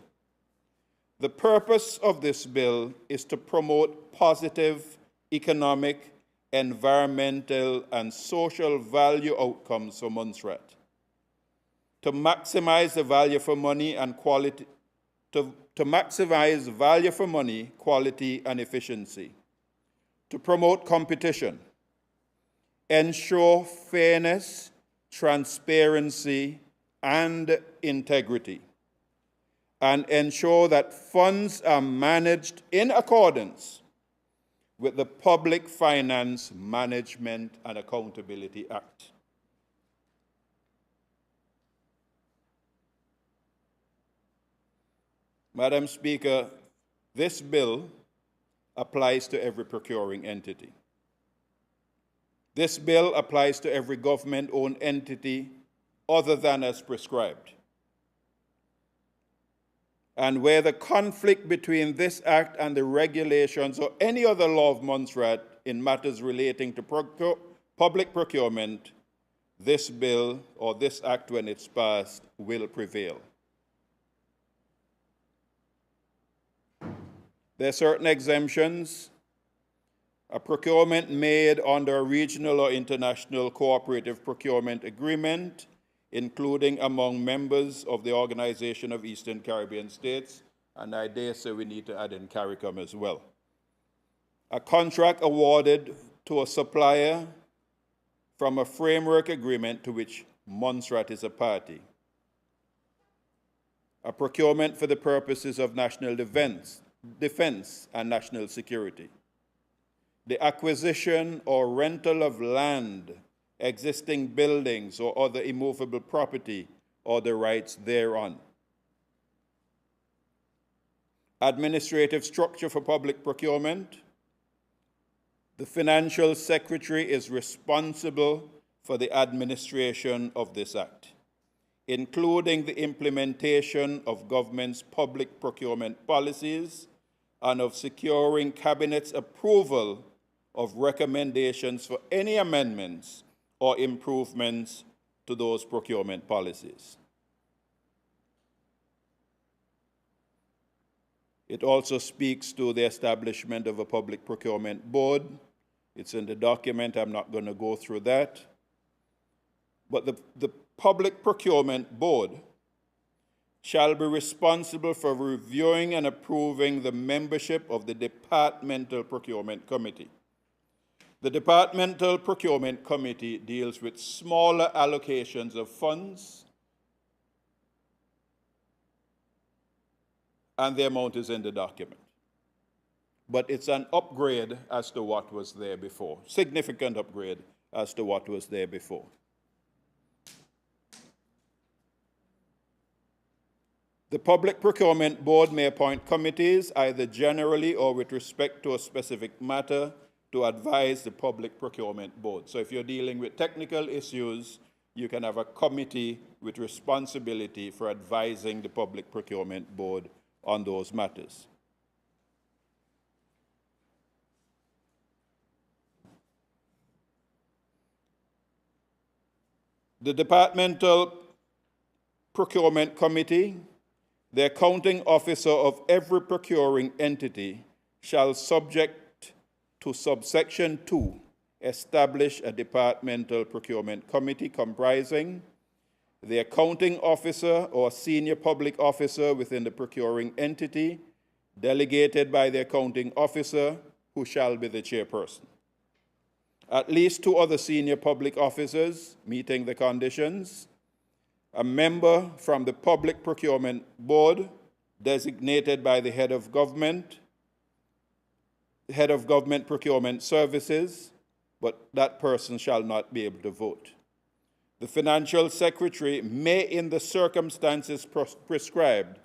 The purpose of this bill is to promote positive economic, environmental, and social value outcomes for Montserrat, to maximize the value for money and quality, to maximize value for money, quality, and efficiency, to promote competition, ensure fairness, transparency, and integrity, and ensure that funds are managed in accordance with the Public Finance Management and Accountability Act. Madam Speaker, this bill applies to every procuring entity. This bill applies to every government-owned entity other than as prescribed. And where the conflict between this act and the regulations or any other law of Montserrat in matters relating to public procurement, this bill or this act, when it's passed, will prevail. There are certain exemptions A procurement made under a regional or international cooperative procurement agreement, including among members of the Organization of Eastern Caribbean States, and I dare say we need to add in CARICOM as well. A contract awarded to a supplier from a framework agreement to which Montserrat is a party. A procurement for the purposes of national defense and national security. The acquisition or rental of land, existing buildings, or other immovable property, or the rights thereon. Administrative structure for public procurement. The Financial Secretary is responsible for the administration of this Act, including the implementation of government's public procurement policies and of securing Cabinet's approval of recommendations for any amendments or improvements to those procurement policies. It also speaks to the establishment of a public procurement board. It's in the document. I'm not going to go through that. But the Public Procurement Board shall be responsible for reviewing and approving the membership of the Departmental Procurement Committee. The Departmental Procurement Committee deals with smaller allocations of funds, and the amount is in the document. But it's an upgrade as to what was there before, significant upgrade as to what was there before. The Public Procurement Board may appoint committees, either generally or with respect to a specific matter, to advise the Public Procurement Board. So if you're dealing with technical issues, you can have a committee with responsibility for advising the Public Procurement Board on those matters. The Departmental Procurement Committee, the accounting officer of every procuring entity, shall, subject to subsection 2, establish a Departmental Procurement Committee comprising the accounting officer or senior public officer within the procuring entity, delegated by the accounting officer, who shall be the chairperson. At least 2 other senior public officers meeting the conditions, a member from the Public Procurement Board designated by the head of government procurement services, but that person shall not be able to vote. The Financial Secretary may, in the circumstances prescribed,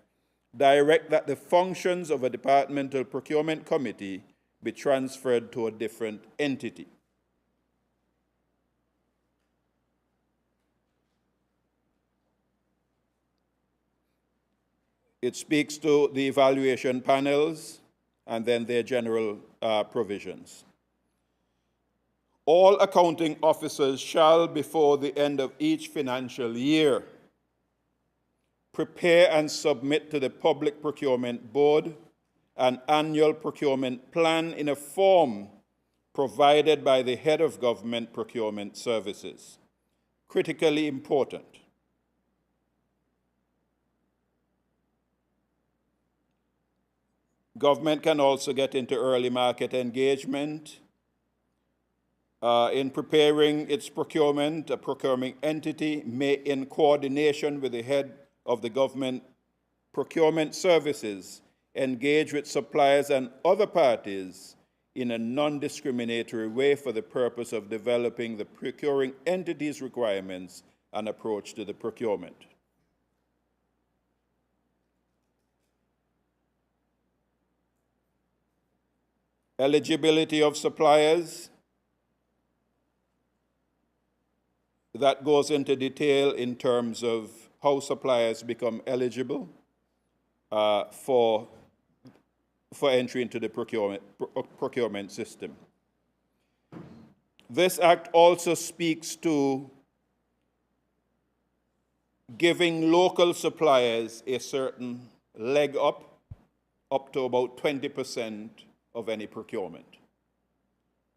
direct that the functions of a Departmental Procurement Committee be transferred to a different entity. It speaks to the evaluation panels and then their general provisions. All accounting officers shall, before the end of each financial year, prepare and submit to the Public Procurement Board an annual procurement plan in a form provided by the head of government procurement services. Critically important. Government can also get into early market engagement. In preparing its procurement, a procuring entity may, in coordination with the head of the government procurement services, engage with suppliers and other parties in a non-discriminatory way for the purpose of developing the procuring entity's requirements and approach to the procurement. Eligibility of suppliers. That goes into detail in terms of how suppliers become eligible for entry into the procurement system. This act also speaks to giving local suppliers a certain leg up to about 20% of any procurement.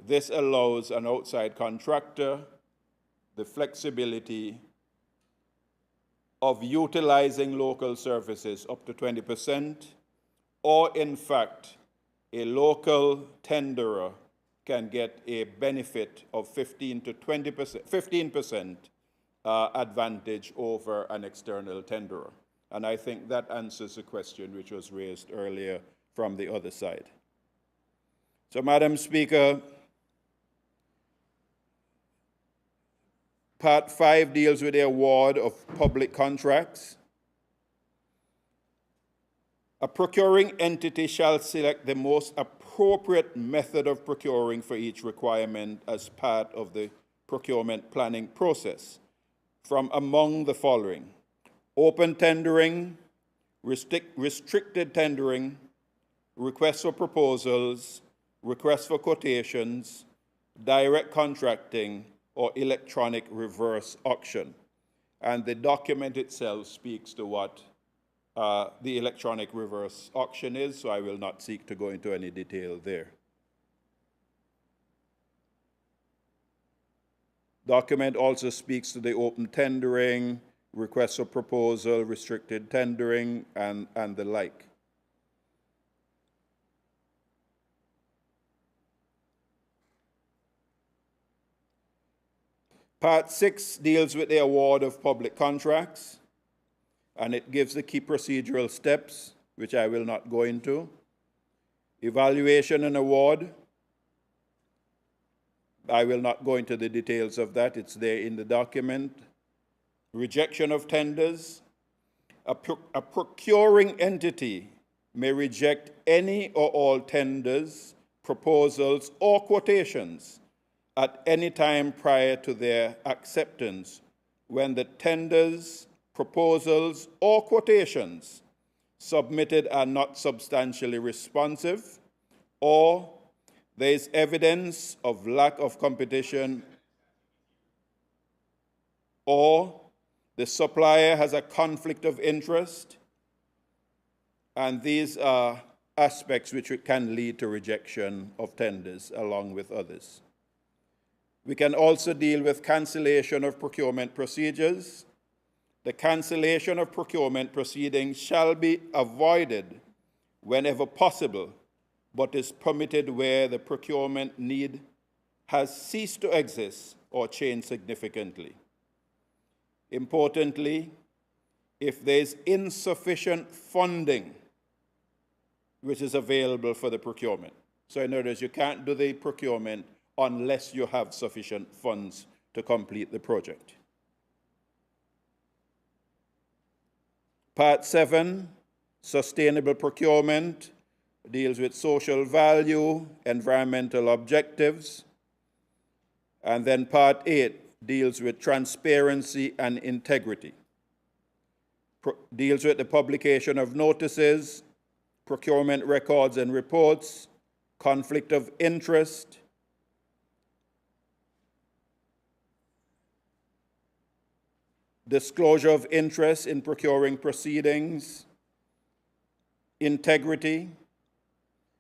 This allows an outside contractor the flexibility of utilizing local services up to 20%, or in fact, a local tenderer can get a benefit of 15 to 20%, 15% advantage over an external tenderer. And I think that answers the question which was raised earlier from the other side. So, Madam Speaker, Part 5 deals with the award of public contracts. A procuring entity shall select the most appropriate method of procuring for each requirement as part of the procurement planning process from among the following: open tendering, restricted tendering, requests for proposals, requests for quotations, direct contracting, or electronic reverse auction. And the document itself speaks to what the electronic reverse auction is, so I will not seek to go into any detail there. Document also speaks to the open tendering, requests for proposal, restricted tendering, and the like. Part 6 deals with the award of public contracts, and it gives the key procedural steps, which I will not go into. Evaluation and award, I will not go into the details of that, it's there in the document. Rejection of tenders, a procuring entity may reject any or all tenders, proposals, or quotations at any time prior to their acceptance when the tenders, proposals, or quotations submitted are not substantially responsive, or there is evidence of lack of competition, or the supplier has a conflict of interest, and these are aspects which can lead to rejection of tenders along with others. We can also deal with cancellation of procurement procedures. The cancellation of procurement proceedings shall be avoided whenever possible, but is permitted where the procurement need has ceased to exist or changed significantly. Importantly, if there is insufficient funding which is available for the procurement. So in other words, you can't do the procurement unless you have sufficient funds to complete the project. Part 7, sustainable procurement, deals with social value, environmental objectives. And then Part 8 deals with transparency and integrity. Deals with the publication of notices, procurement records and reports, conflict of interest, disclosure of interest in procuring proceedings, integrity,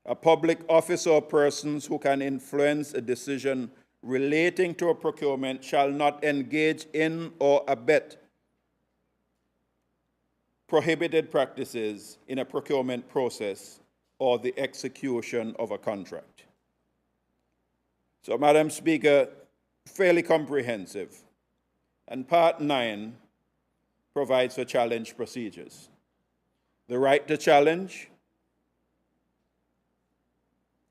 a public officer or persons who can influence a decision relating to a procurement shall not engage in or abet prohibited practices in a procurement process or the execution of a contract. So, Madam Speaker, fairly comprehensive. And Part 9 provides for challenge procedures. The right to challenge,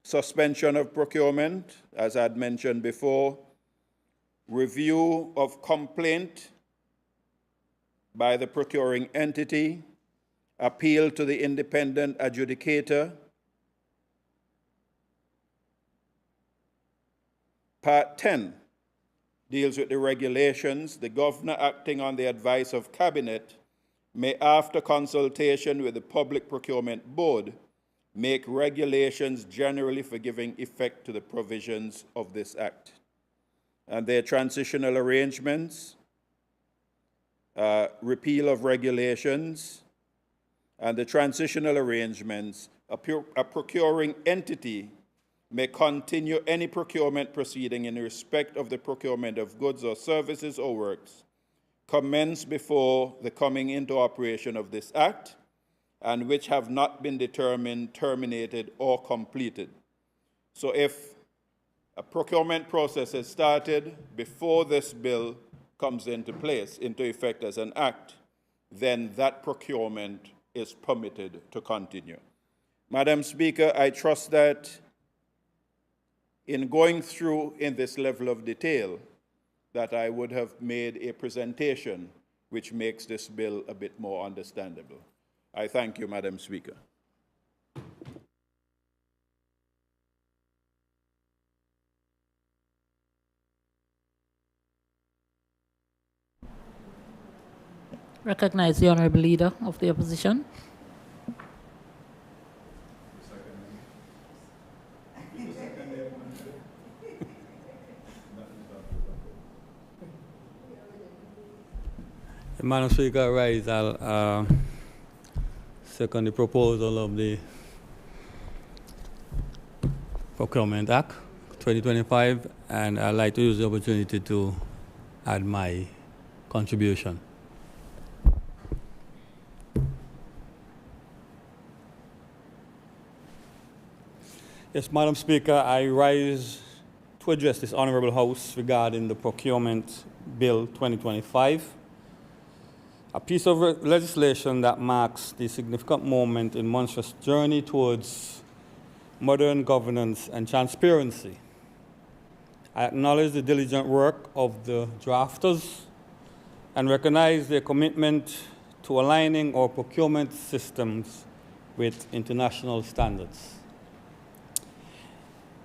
suspension of procurement, as I'd mentioned before, review of complaint by the procuring entity, appeal to the independent adjudicator. Part 10 deals with the regulations. The governor, acting on the advice of cabinet, may, after consultation with the Public Procurement Board, make regulations generally for giving effect to the provisions of this act. And their transitional arrangements, repeal of regulations, and the transitional arrangements, a procuring entity may continue any procurement proceeding in respect of the procurement of goods or services or works commenced before the coming into operation of this Act, and which have not been determined, terminated, or completed. So if a procurement process is started before this bill comes into effect as an act, then that procurement is permitted to continue. Madam Speaker, I trust that in going through in this level of detail, that I would have made a presentation which makes this bill a bit more understandable. I thank you, Madam Speaker. Recognize the Honorable Leader of the Opposition. Madam Speaker, I rise. I'll second the proposal of the Procurement Act 2025, and I'd like to use the opportunity to add my contribution. Yes, Madam Speaker, I rise to address this Honourable House regarding the Procurement Bill 2025, a piece of legislation that marks the significant moment in Montserrat's journey towards modern governance and transparency. I acknowledge the diligent work of the drafters and recognize their commitment to aligning our procurement systems with international standards.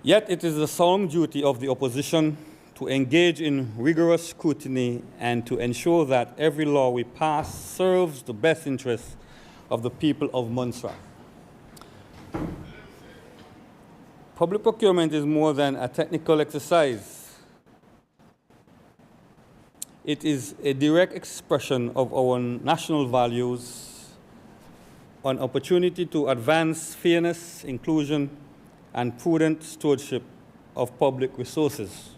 Yet it is the solemn duty of the opposition to engage in rigorous scrutiny and to ensure that every law we pass serves the best interests of the people of Montserrat. Public procurement is more than a technical exercise. It is a direct expression of our national values, an opportunity to advance fairness, inclusion, and prudent stewardship of public resources.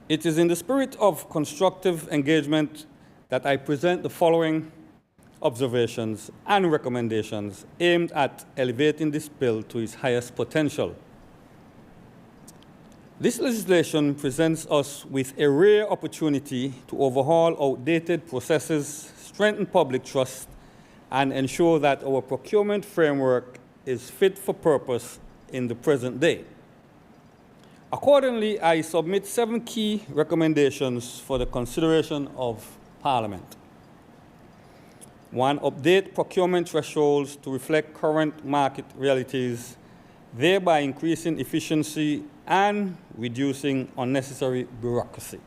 It is in the spirit of constructive engagement that I present the following observations and recommendations aimed at elevating this bill to its highest potential. This legislation presents us with a rare opportunity to overhaul outdated processes, strengthen public trust, and ensure that our procurement framework is fit for purpose in the present day. Accordingly, I submit 7 key recommendations for the consideration of Parliament. 1, update procurement thresholds to reflect current market realities, thereby increasing efficiency and reducing unnecessary bureaucracy.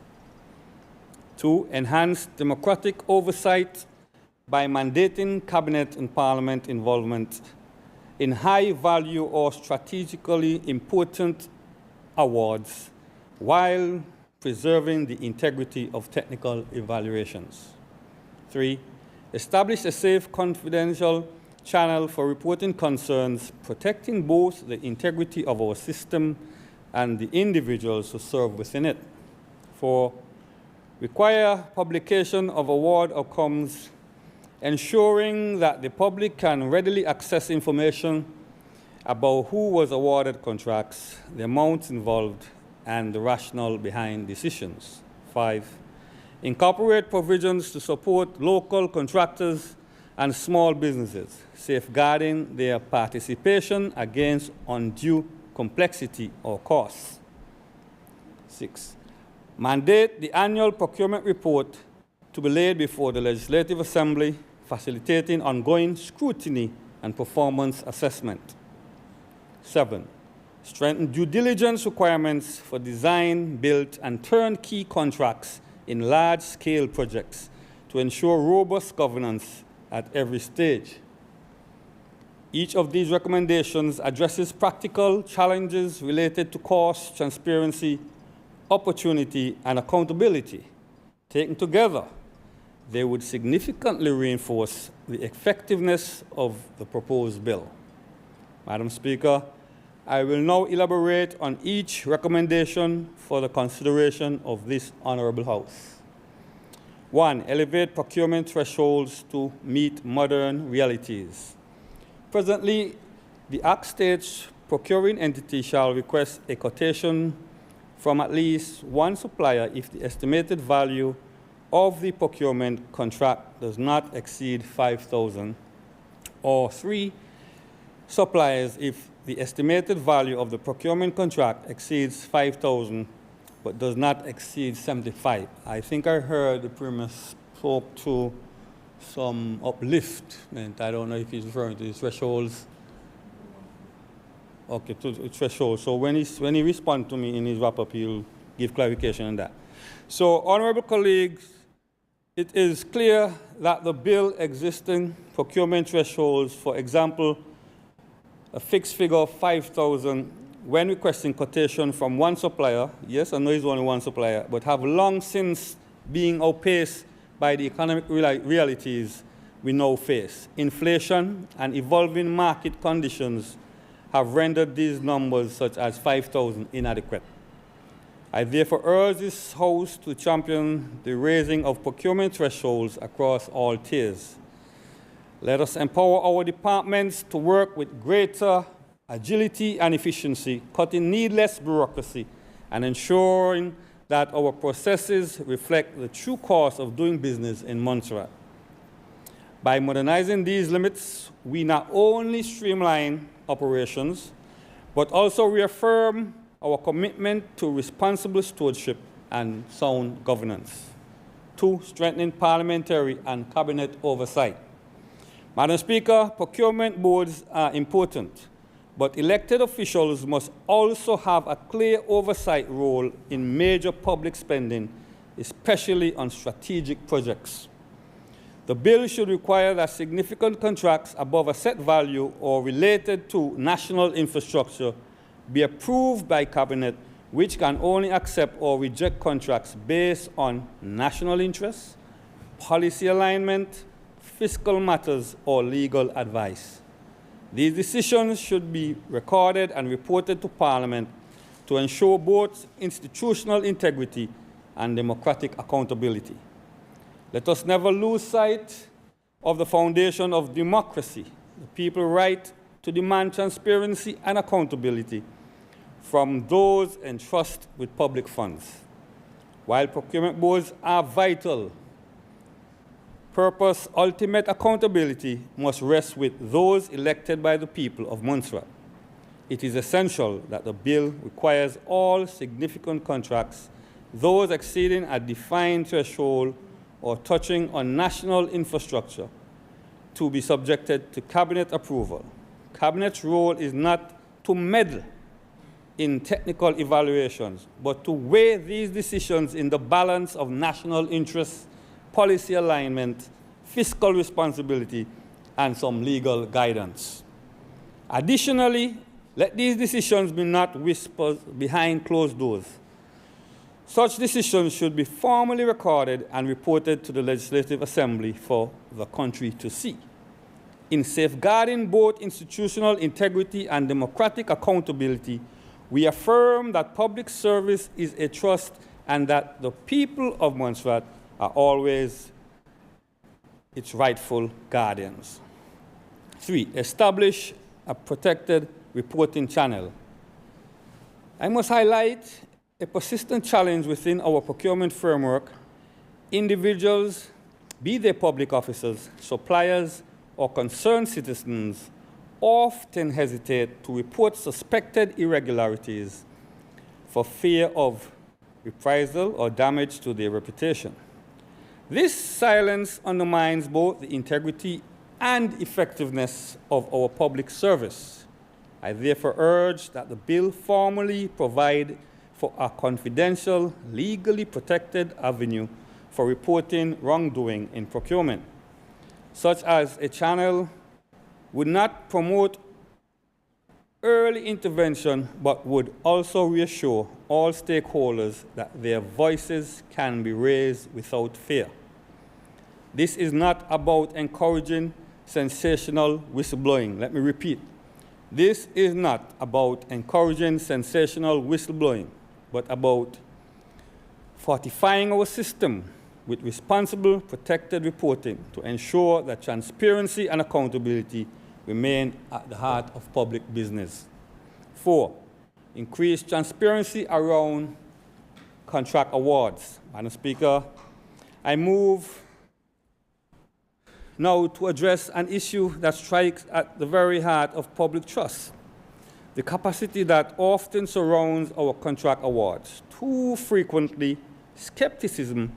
2, enhance democratic oversight by mandating Cabinet and Parliament involvement in high-value or strategically important awards while preserving the integrity of technical evaluations. 3, establish a safe, confidential channel for reporting concerns, protecting both the integrity of our system and the individuals who serve within it. 4, require publication of award outcomes, ensuring that the public can readily access information about who was awarded contracts, the amounts involved, and the rationale behind decisions. 5, incorporate provisions to support local contractors and small businesses, safeguarding their participation against undue complexity or costs. 6, mandate the annual procurement report to be laid before the Legislative Assembly, facilitating ongoing scrutiny and performance assessment. 7, strengthen due diligence requirements for design, build, and turnkey contracts in large-scale projects to ensure robust governance at every stage. Each of these recommendations addresses practical challenges related to cost, transparency, opportunity, and accountability. Taken together, they would significantly reinforce the effectiveness of the proposed bill. Madam Speaker, I will now elaborate on each recommendation for the consideration of this Honorable House. 1. Elevate procurement thresholds to meet modern realities. Presently, the Act states procuring entity shall request a quotation from at least one supplier if the estimated value of the procurement contract does not exceed $5,000, or 3 suppliers if the estimated value of the procurement contract exceeds $5,000 but does not exceed $75,000. I think I heard the Premier spoke to some upliftment. I don't know if he's referring to the thresholds. Okay, to threshold. So when he responds to me in his wrap-up, he'll give clarification on that. So, honorable colleagues, it is clear that the bill existing procurement thresholds, for example, a fixed figure of $5,000 when requesting quotation from one supplier, yes, I know it's only one supplier, but have long since been outpaced by the economic realities we now face. Inflation and evolving market conditions have rendered these numbers, such as 5,000, inadequate. I therefore urge this House to champion the raising of procurement thresholds across all tiers. Let us empower our departments to work with greater agility and efficiency, cutting needless bureaucracy and ensuring that our processes reflect the true cost of doing business in Montserrat. By modernizing these limits, we not only streamline operations, but also reaffirm our commitment to responsible stewardship and sound governance. 2, strengthening parliamentary and cabinet oversight. Madam Speaker, procurement boards are important, but elected officials must also have a clear oversight role in major public spending, especially on strategic projects. The bill should require that significant contracts above a set value or related to national infrastructure be approved by Cabinet, which can only accept or reject contracts based on national interests, policy alignment, fiscal matters, or legal advice. These decisions should be recorded and reported to Parliament to ensure both institutional integrity and democratic accountability. Let us never lose sight of the foundation of democracy, the people's right to demand transparency and accountability from those entrusted with public funds. While procurement boards are vital, purpose, ultimate accountability must rest with those elected by the people of Montserrat. It is essential that the bill requires all significant contracts, those exceeding a defined threshold or touching on national infrastructure, to be subjected to Cabinet approval. Cabinet's role is not to meddle in technical evaluations, but to weigh these decisions in the balance of national interests, policy alignment, fiscal responsibility, and some legal guidance. Additionally, let these decisions be not whispered behind closed doors. Such decisions should be formally recorded and reported to the Legislative Assembly for the country to see. In safeguarding both institutional integrity and democratic accountability, we affirm that public service is a trust and that the people of Montserrat are always its rightful guardians. 3, establish a protected reporting channel. I must highlight a persistent challenge within our procurement framework. Individuals, be they public officers, suppliers, or concerned citizens, often hesitate to report suspected irregularities for fear of reprisal or damage to their reputation. This silence undermines both the integrity and effectiveness of our public service. I therefore urge that the bill formally provide for a confidential, legally protected avenue for reporting wrongdoing in procurement, such as a channel would not promote early intervention, but would also reassure all stakeholders that their voices can be raised without fear. This is not about encouraging sensational whistleblowing. Let me repeat. This is not about encouraging sensational whistleblowing, but about fortifying our system with responsible, protected reporting to ensure that transparency and accountability remain at the heart of public business. 4, increase transparency around contract awards. Madam Speaker, I move now to address an issue that strikes at the very heart of public trust, the capacity that often surrounds our contract awards. Too frequently, skepticism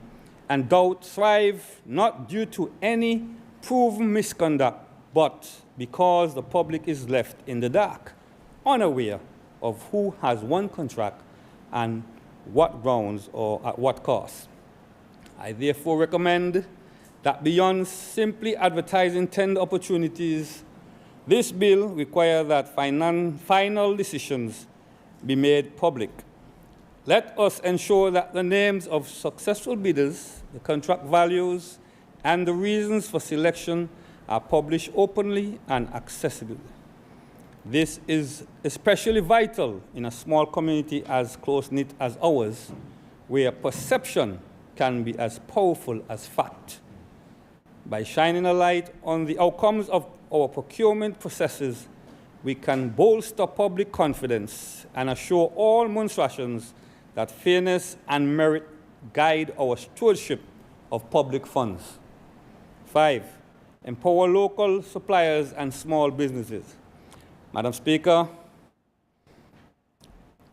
and doubt thrive not due to any proven misconduct, but because the public is left in the dark, unaware of who has won contract and what grounds or at what cost. I therefore recommend that beyond simply advertising tender opportunities, this bill requires that final decisions be made public. Let us ensure that the names of successful bidders, the contract values, and the reasons for selection are published openly and accessibly. This is especially vital in a small community as close-knit as ours, where perception can be as powerful as fact. By shining a light on the outcomes of our procurement processes, we can bolster public confidence and assure all Montserratians that fairness and merit guide our stewardship of public funds. 5, empower local suppliers and small businesses. Madam Speaker,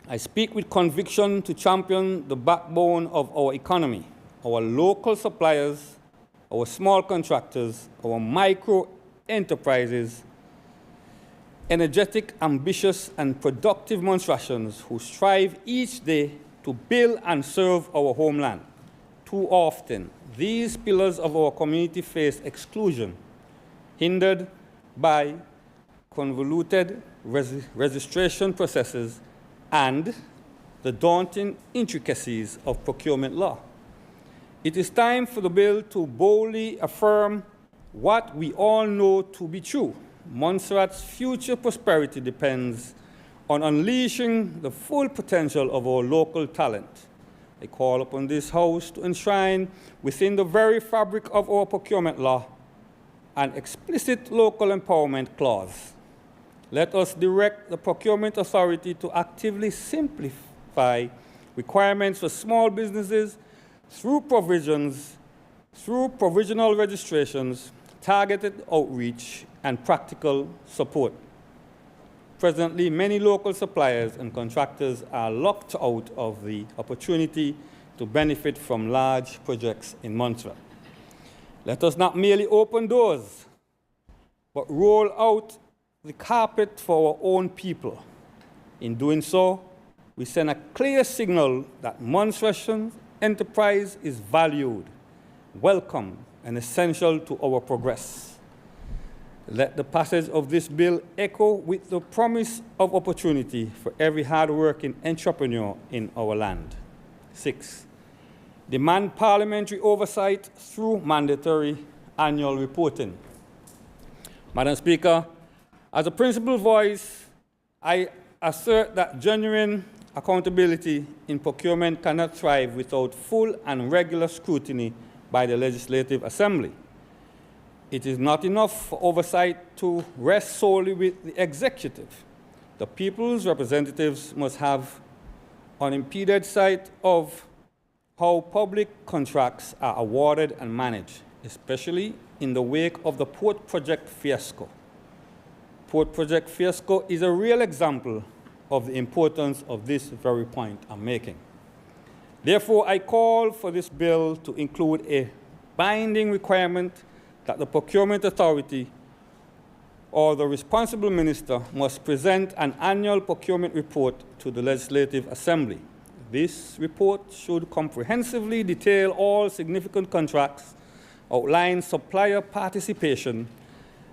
I speak with conviction to champion the backbone of our economy, our local suppliers, our small contractors, our micro enterprises, energetic, ambitious, and productive Montserratians who strive each day to build and serve our homeland. Too often, these pillars of our community face exclusion, hindered by convoluted registration processes and the daunting intricacies of procurement law. It is time for the bill to boldly affirm what we all know to be true. Montserrat's future prosperity depends on unleashing the full potential of our local talent. I call upon this House to enshrine within the very fabric of our procurement law an explicit local empowerment clause. Let us direct the Procurement Authority to actively simplify requirements for small businesses through provisional registrations, targeted outreach, and practical support. Presently, many local suppliers and contractors are locked out of the opportunity to benefit from large projects in Montserrat. Let us not merely open doors, but roll out the carpet for our own people. In doing so, we send a clear signal that Montserratian enterprise is valued, welcome, and essential to our progress. Let the passage of this bill echo with the promise of opportunity for every hard-working entrepreneur in our land. 6, demand parliamentary oversight through mandatory annual reporting. Madam Speaker, as a principal voice, I assert that genuine accountability in procurement cannot thrive without full and regular scrutiny by the Legislative Assembly. It is not enough for oversight to rest solely with the executive. The people's representatives must have unimpeded sight of how public contracts are awarded and managed, especially in the wake of the Port Project fiasco. Port Project fiasco is a real example of the importance of this very point I'm making. Therefore, I call for this bill to include a binding requirement that the Procurement Authority or the responsible minister must present an annual procurement report to the Legislative Assembly. This report should comprehensively detail all significant contracts, outline supplier participation,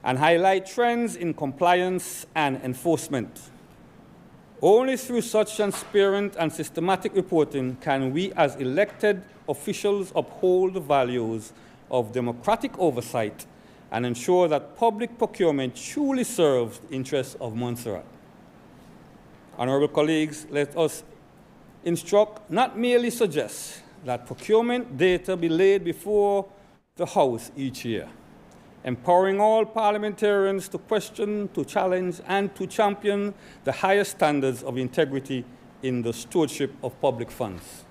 and highlight trends in compliance and enforcement. Only through such transparent and systematic reporting can we as elected officials uphold the values of democratic oversight and ensure that public procurement truly serves the interests of Montserrat. Honorable colleagues, let us instruct, not merely suggest, that procurement data be laid before the House each year, empowering all parliamentarians to question, to challenge, and to champion the highest standards of integrity in the stewardship of public funds.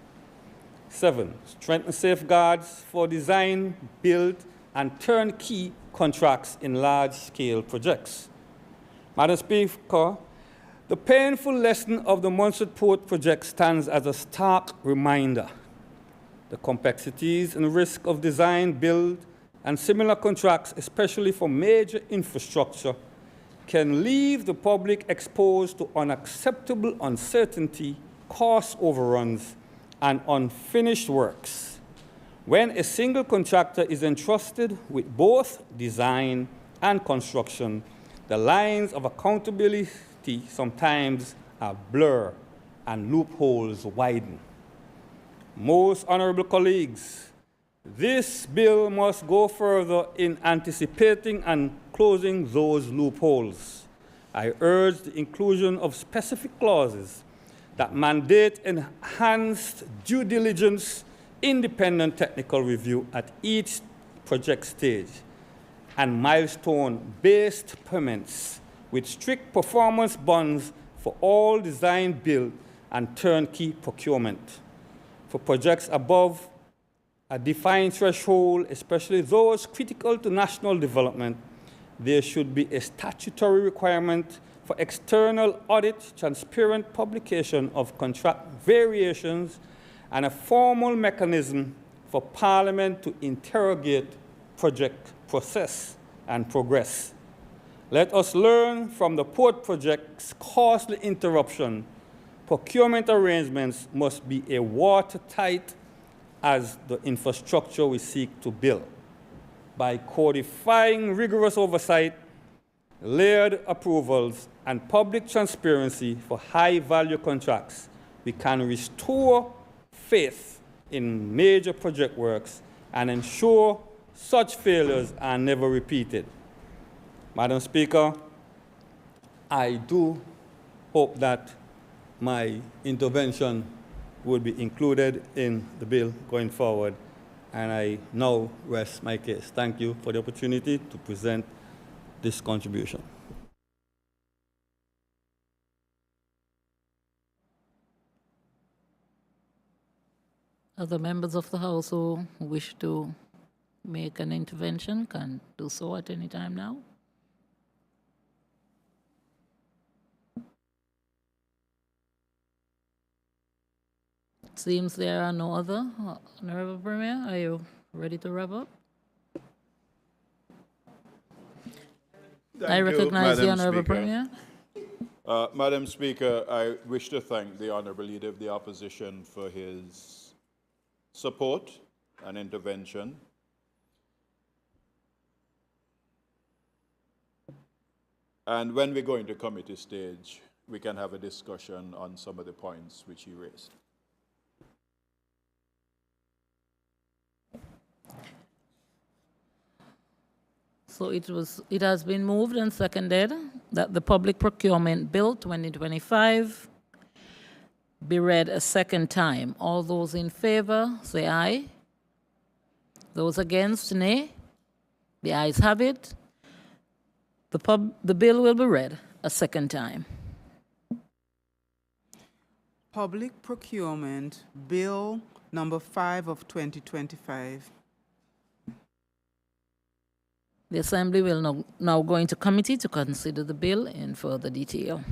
7, strengthen safeguards for design, build, and turnkey contracts in large-scale projects. Madam Speaker, the painful lesson of the Montserrat Port project stands as a stark reminder. The complexities and risk of design, build, and similar contracts, especially for major infrastructure, can leave the public exposed to unacceptable uncertainty, cost overruns, and unfinished works. When a single contractor is entrusted with both design and construction, the lines of accountability sometimes are blurred and loopholes widen. Most honorable colleagues, this bill must go further in anticipating and closing those loopholes. I urge the inclusion of specific clauses that mandate enhanced due diligence, independent technical review at each project stage, and milestone-based permits with strict performance bonds for all design, build, and turnkey procurement. For projects above a defined threshold, especially those critical to national development, there should be a statutory requirement for external audit, transparent publication of contract variations, and a formal mechanism for Parliament to interrogate project process and progress. Let us learn from the port project's costly interruption. Procurement arrangements must be as watertight as the infrastructure we seek to build. By codifying rigorous oversight, layered approvals, and public transparency for high-value contracts, we can restore faith in major project works and ensure such failures are never repeated. Madam Speaker, I do hope that my intervention will be included in the bill going forward, and I now rest my case. Thank you for the opportunity to present this contribution. Other members of the House who wish to make an intervention can do so at any time now. It seems there are no other. Honorable Premier, are you ready to wrap up? I recognize the Honorable Premier. Madam Speaker, I wish to thank the Honorable Leader of the Opposition for his support and intervention. And when we go into committee stage, we can have a discussion on some of the points which he raised. So it has been moved and seconded that the Public Procurement Bill 2025 be read a second time. All those in favor, say aye. Those against, nay. The ayes have it. The bill will be read a second time. Public Procurement Bill number 5 of 2025. The Assembly will now go into committee to consider the bill in further detail.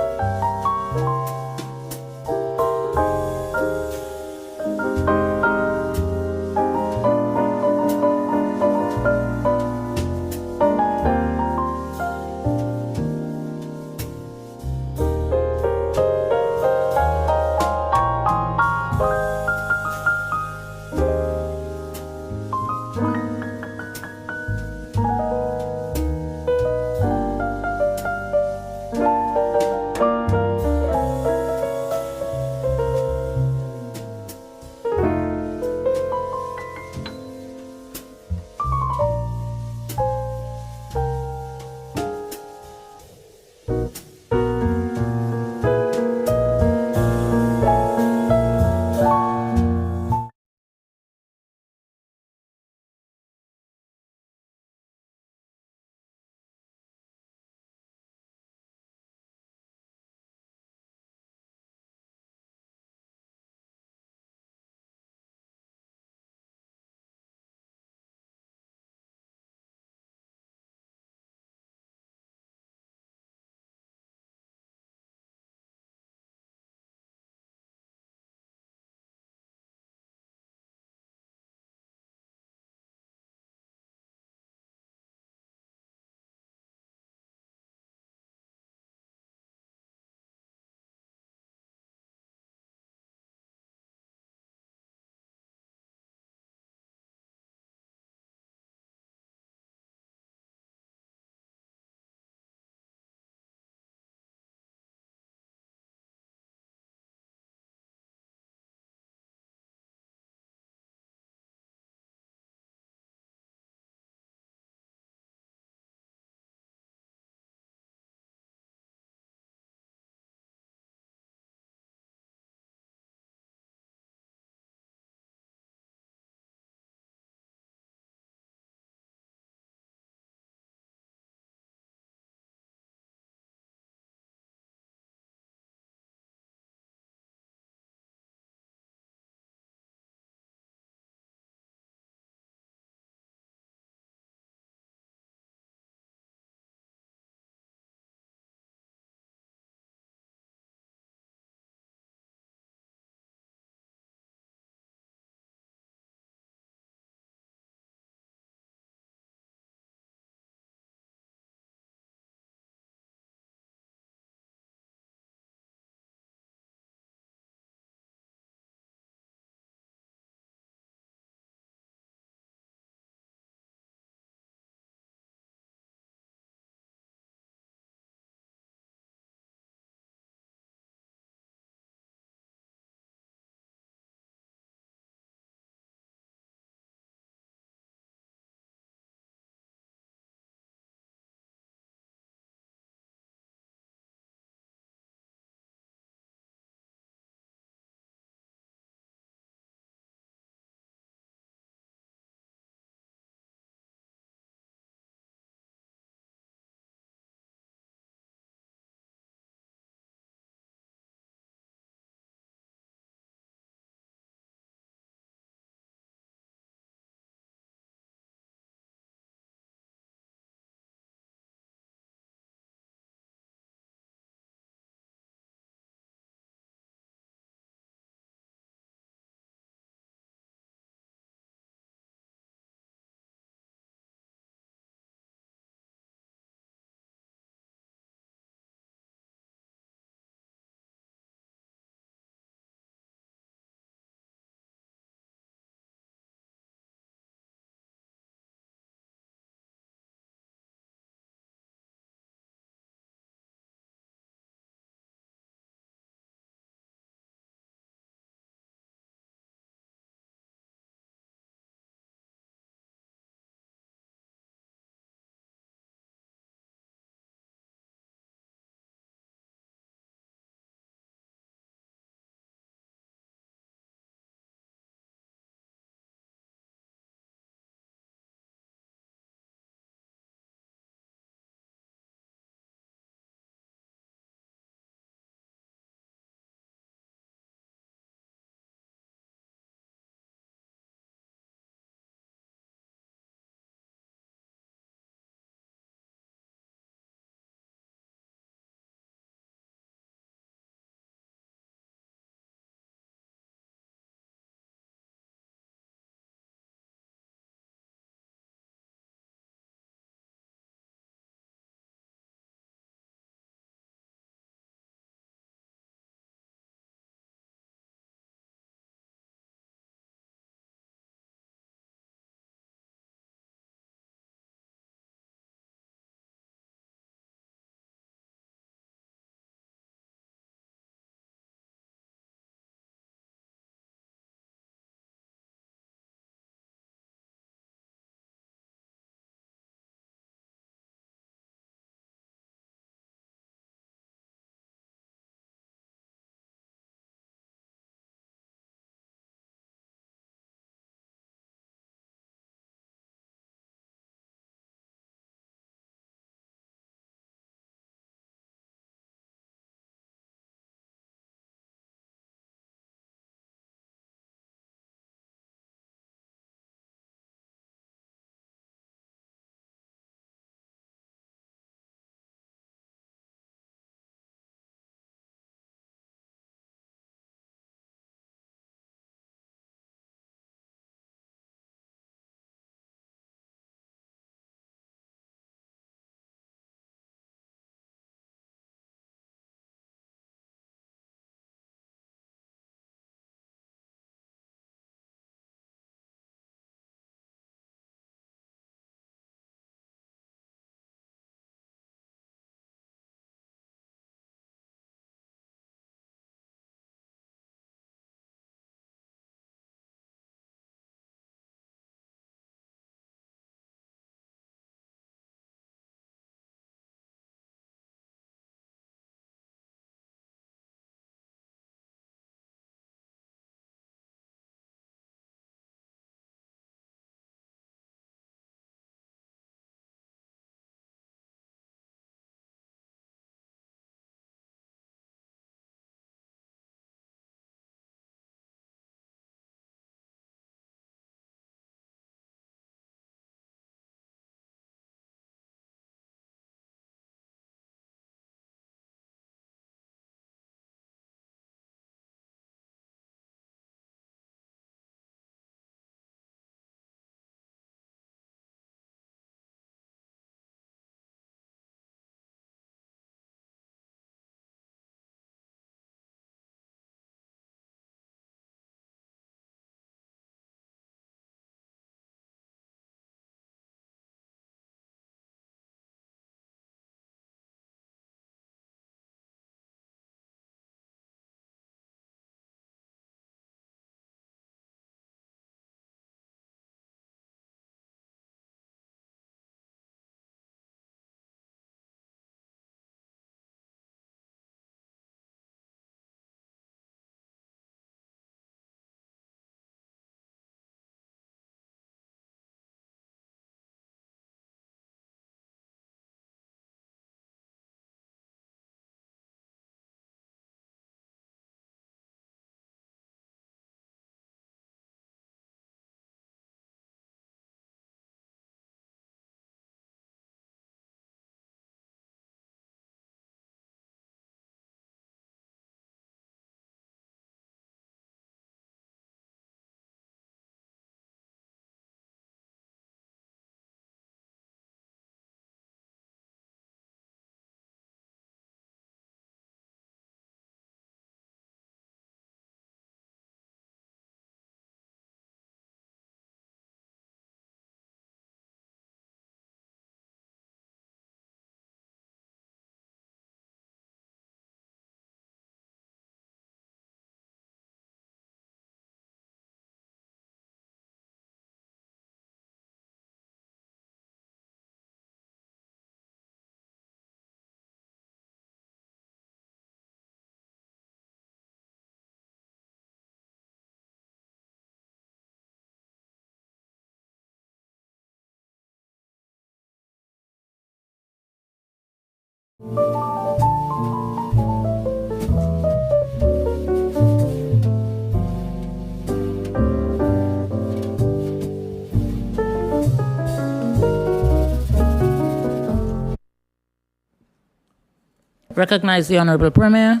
Recognize the Honorable Premier.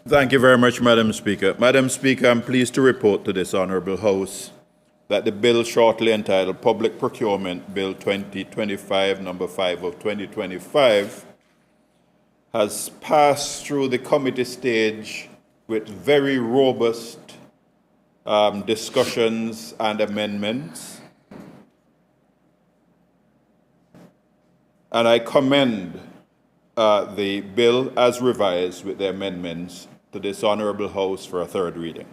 Thank you very much, Madam Speaker. Madam Speaker, I'm pleased to report to this Honourable House that the bill shortly entitled Public Procurement Bill 2025, number 5 of 2025, has passed through the committee stage with very robust discussions and amendments. And I commend the bill as revised with the amendments to this Honourable House for a third reading.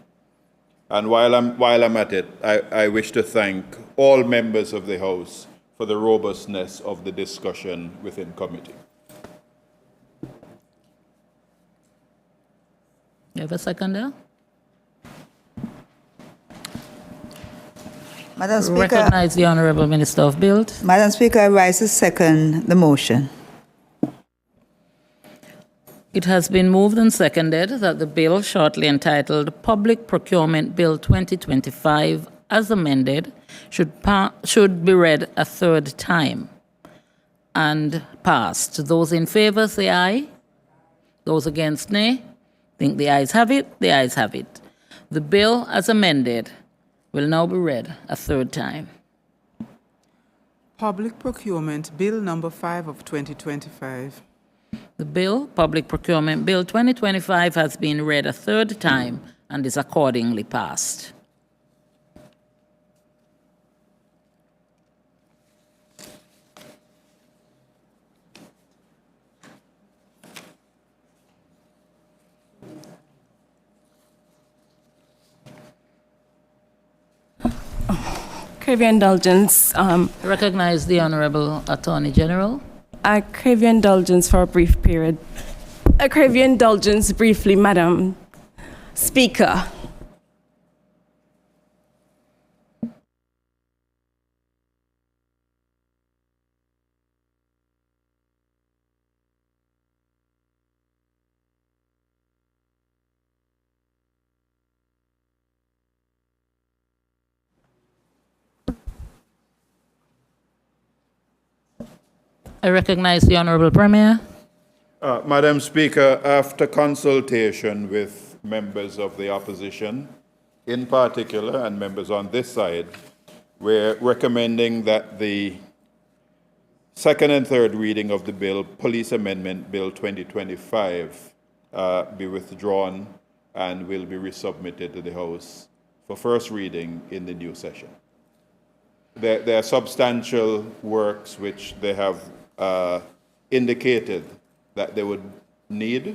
And while I'm at it, I wish to thank all members of the House for the robustness of the discussion within committee. You have a seconder? Madam Speaker, Recognize the Honourable Minister of Build. Madam Speaker, I rise to second the motion. It has been moved and seconded that the bill shortly entitled Public Procurement Bill 2025 as amended should be read a third time and passed. Those in favour say aye. Those against nay. Think the ayes have it. The ayes have it. The bill as amended will now be read a third time. Public Procurement Bill number 5 of 2025. The bill, Public Procurement Bill 2025, has been read a third time and is accordingly passed. Crave your indulgence. Recognize the Honourable Attorney General. I crave your indulgence for a brief period. I crave your indulgence briefly, Madam Speaker. I recognize the Honourable Premier. Madam Speaker, after consultation with members of the opposition, in particular, and members on this side, we're recommending that the second and third reading of the bill, Police Amendment Bill 2025, be withdrawn and will be resubmitted to the House for first reading in the new session. There are substantial works which they have indicated that they would need,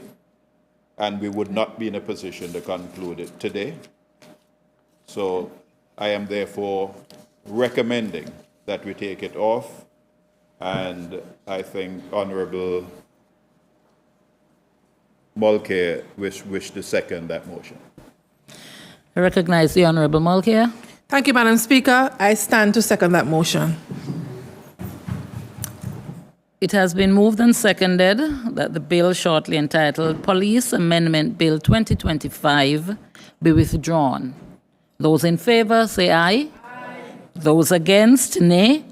and we would not be in a position to conclude it today. So I am therefore recommending that we take it off, and I think Honourable Mulcair wish to second that motion. I recognize the Honourable Mulcair. Thank you, Madam Speaker. I stand to second that motion. It has been moved and seconded that the bill shortly entitled Police Amendment Bill 2025 be withdrawn. Those in favour say aye. Aye. Those against, nay.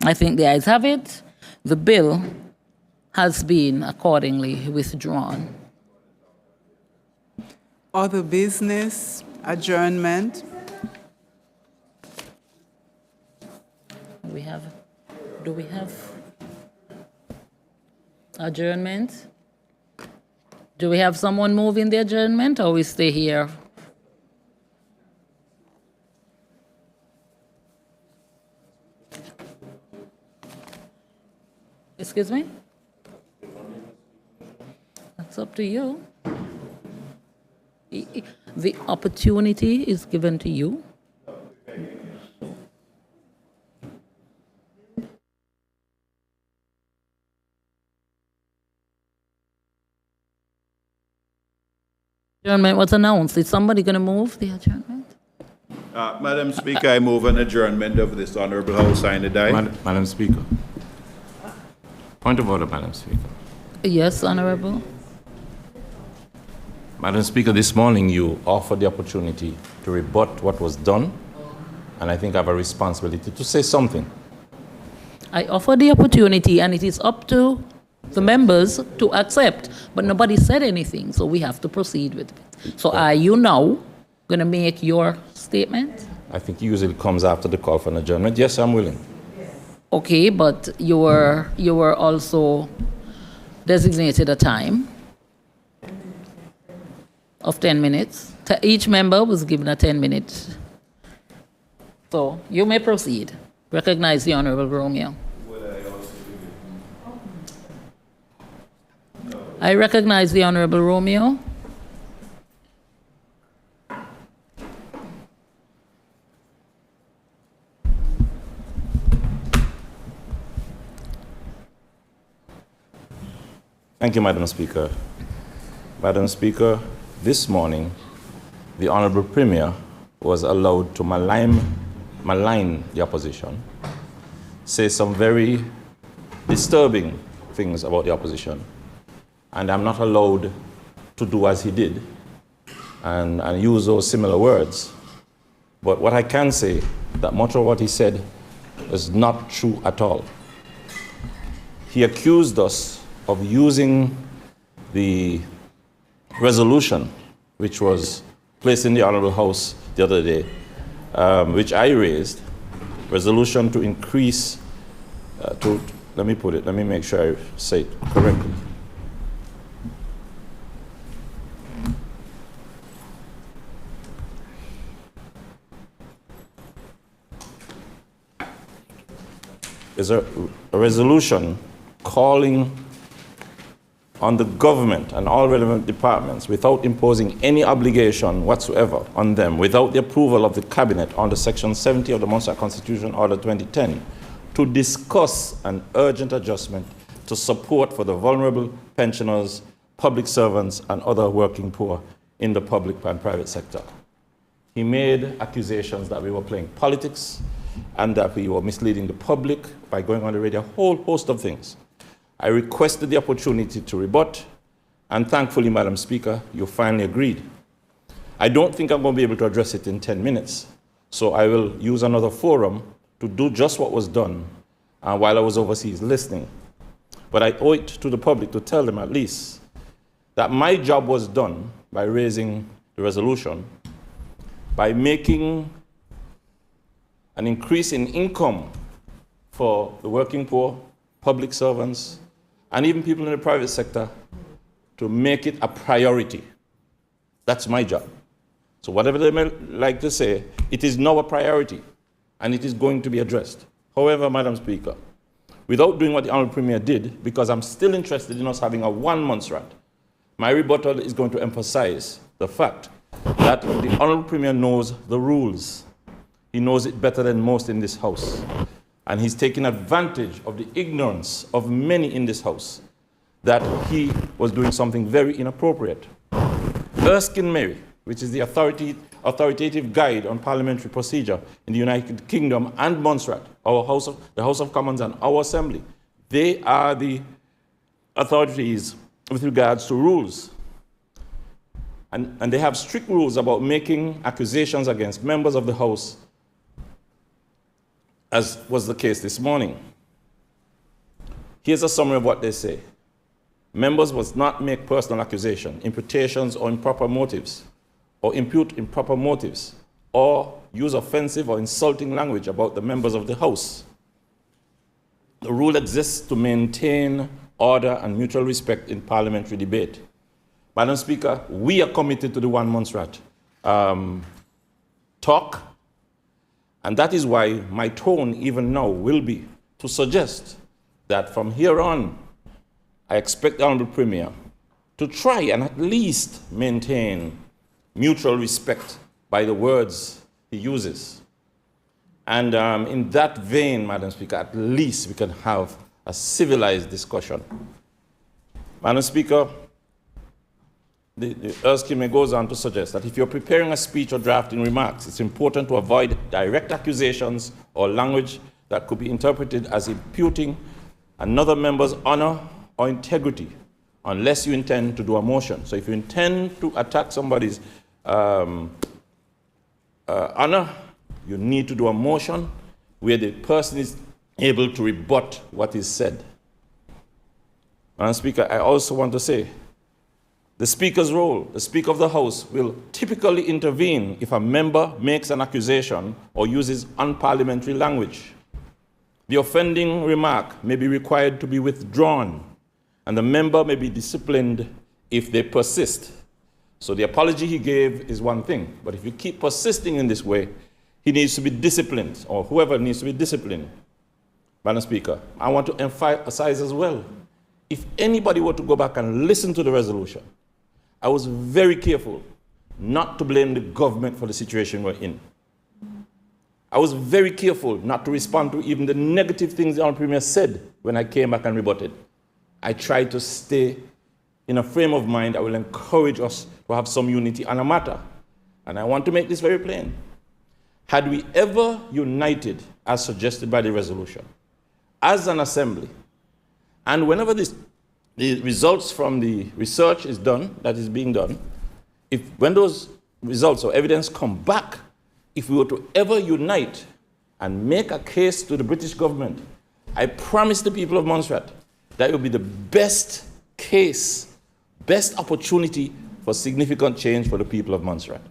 I think the ayes have it. The bill has been accordingly withdrawn. Other business, adjournment. Do we have adjournment? Do we have someone moving the adjournment, or we stay here? Excuse me? That's up to you. The opportunity is given to you. Adjournment was announced. Is somebody going to move the adjournment? Madam Speaker, I move an adjournment of this Honourable House. Signed, Madam Speaker. Point of order, Madam Speaker. Yes, Honorable. Madam Speaker, this morning you offered the opportunity to rebut what was done, and I think I have a responsibility to say something. I offered the opportunity, and it is up to the members to accept, but nobody said anything, so we have to proceed with it. So are you now going to make your statement? I think it usually comes after the call for an adjournment. Yes, I'm willing. Okay, but you were also designated a time of 10 minutes. Each member was given a 10-minute. So you may proceed. Recognize the Honorable Romeo. I recognize the Honorable Romeo. Thank you, Madam Speaker. Madam Speaker, this morning, the Honorable Premier was allowed to malign the opposition, say some very disturbing things about the opposition, and I'm not allowed to do as he did and use those similar words. But what I can say, that much of what he said is not true at all. He accused us of using the resolution which was placed in the Honorable House the other day, which I raised, resolution to increase, let me make sure I say it correctly. Is a resolution calling on the government and all relevant departments without imposing any obligation whatsoever on them, without the approval of the Cabinet under Section 70 of the Montserrat Constitution, Order 2010, to discuss an urgent adjustment to support for the vulnerable pensioners, public servants, and other working poor in the public and private sector. He made accusations that we were playing politics and that we were misleading the public by going on the radio, a whole host of things. I requested the opportunity to rebut, and thankfully, Madam Speaker, you finally agreed. I don't think I'm going to be able to address it in 10 minutes, so I will use another forum to do just what was done while I was overseas listening. But I owe it to the public to tell them at least that my job was done by raising the resolution, by making an increase in income for the working poor, public servants, and even people in the private sector, to make it a priority. That's my job. So whatever they may like to say, it is now a priority, and it is going to be addressed. However, Madam Speaker, without doing what the Honourable Premier did, because I'm still interested in us having a one Montserrat, my rebuttal is going to emphasize the fact that the Honourable Premier knows the rules. He knows it better than most in this House. And he's taking advantage of the ignorance of many in this House that he was doing something very inappropriate. Erskine Mary, which is the authoritative guide on parliamentary procedure in the United Kingdom and Montserrat, the House of Commons and our Assembly, they are the authorities with regards to rules. And they have strict rules about making accusations against members of the House, as was the case this morning. Here's a summary of what they say. Members must not make personal accusations, imputations, or improper motives, or impute improper motives, or use offensive or insulting language about the members of the House. The rule exists to maintain order and mutual respect in parliamentary debate. Madam Speaker, we are committed to the one Montserrat talk, and that is why my tone even now will be to suggest that from here on, I expect the Honourable Premier to try and at least maintain mutual respect by the words he uses. And in that vein, Madam Speaker, at least we can have a civilized discussion. Madam Speaker, the Erskine goes on to suggest that if you're preparing a speech or drafting remarks, it's important to avoid direct accusations or language that could be interpreted as imputing another member's honor or integrity unless you intend to do a motion. So if you intend to attack somebody's honor, you need to do a motion where the person is able to rebut what is said. Madam Speaker, I also want to say, the Speaker's role, the Speaker of the House, will typically intervene if a member makes an accusation or uses unparliamentary language. The offending remark may be required to be withdrawn, and the member may be disciplined if they persist. So the apology he gave is one thing, but if you keep persisting in this way, he needs to be disciplined, or whoever needs to be disciplined. Madam Speaker, I want to emphasize as well, if anybody were to go back and listen to the resolution, I was very careful not to blame the government for the situation we're in. I was very careful not to respond to even the negative things the Honourable Premier said when I came back and rebutted. I tried to stay in a frame of mind that will encourage us to have some unity on a matter. And I want to make this very plain. Had we ever united, as suggested by the resolution, as an assembly, and whenever the results from the research is done, that is being done, when those results or evidence come back, if we were to ever unite and make a case to the British government, I promise the people of Montserrat that it will be the best case, best opportunity for significant change for the people of Montserrat.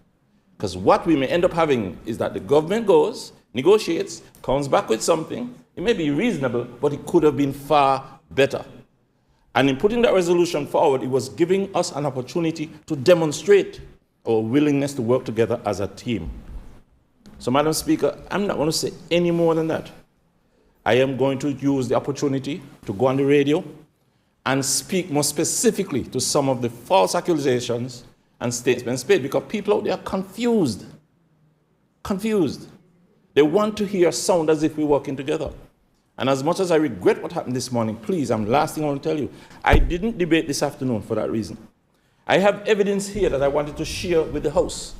Because what we may end up having is that the government goes, negotiates, comes back with something. It may be reasonable, but it could have been far better. And in putting that resolution forward, it was giving us an opportunity to demonstrate our willingness to work together as a team. So, Madam Speaker, I'm not going to say any more than that. I am going to use the opportunity to go on the radio and speak more specifically to some of the false accusations and statements made, because people out there are confused. Confused. They want to hear sound as if we're working together. And as much as I regret what happened this morning, please, last thing I want to tell you, I didn't debate this afternoon for that reason. I have evidence here that I wanted to share with the House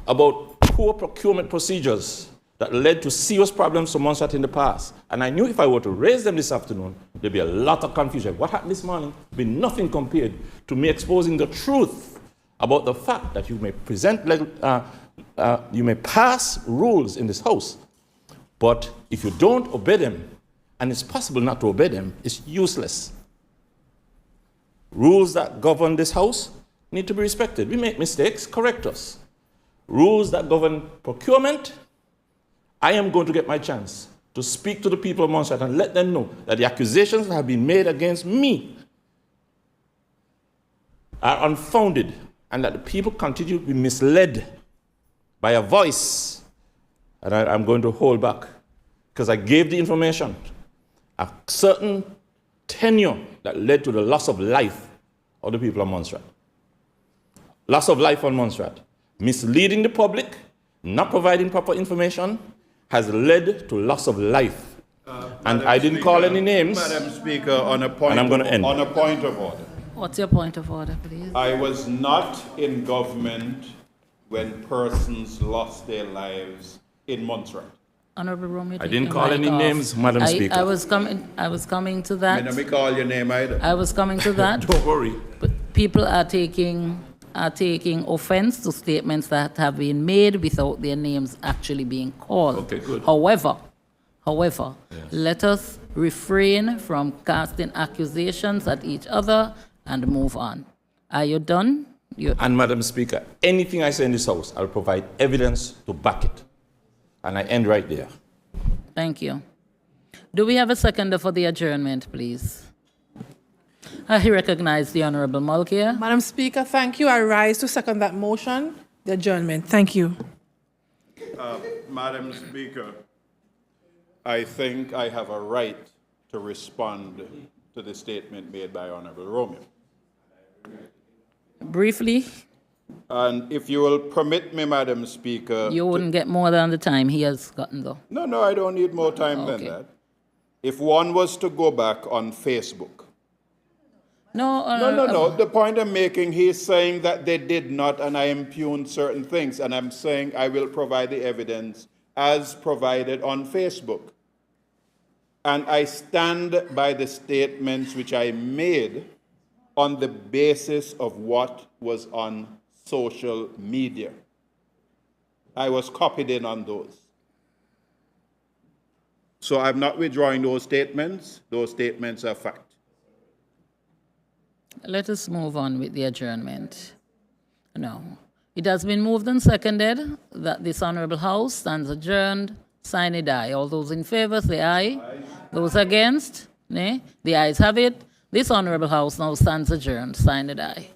about poor procurement procedures that led to serious problems for Montserrat in the past. And I knew if I were to raise them this afternoon, there'd be a lot of confusion. What happened this morning would be nothing compared to me exposing the truth about the fact that you may you may pass rules in this House, but if you don't obey them, and it's possible not to obey them, it's useless. Rules that govern this House need to be respected. We make mistakes, correct us. Rules that govern procurement, I am going to get my chance to speak to the people of Montserrat and let them know that the accusations that have been made against me are unfounded, and that the people continue to be misled by a voice. And I'm going to hold back, because I gave the information, a certain tenure that led to the loss of life of the people of Montserrat. Loss of life on Montserrat. Misleading the public, not providing proper information, has led to loss of life. And I didn't call any names. Madam Speaker, on a point, and I'm going to end. On a point of order. What's your point of order, please? I was not in government when persons lost their lives in Montserrat. Honorable Romeo, I didn't call any names, Madam Speaker. I was coming to that. Let me call your name either. I was coming to that. Don't worry. But people are taking offense to statements that have been made without their names actually being called. Okay, good. However, Yes. let us refrain from casting accusations at each other and move on. Are you done? And Madam Speaker, anything I say in this House, I'll provide evidence to back it. And I end right there. Thank you. Do we have a seconder for the adjournment, please? I recognize the Honorable Mulcair. Madam Speaker, thank you. I rise to second that motion, the adjournment. Thank you. Madam Speaker, I think I have a right to respond to the statement made by Honorable Romeo. Briefly. And if you will permit me, Madam Speaker... You wouldn't get more than the time he has gotten, though. No, I don't need more time than that. If one was to go back on Facebook... No. The point I'm making, he's saying that they did not, and I impugned certain things. And I'm saying I will provide the evidence as provided on Facebook. and I stand by the statements which I made on the basis of what was on social media. I was copied in on those. So I'm not withdrawing those statements. Those statements are fact. Let us move on with the adjournment. No. It has been moved and seconded that this Honorable House stands adjourned. Sign it aye. All those in favor say aye. Aye. Those against? Nay. The ayes have it. This Honorable House now stands adjourned. Sign it aye.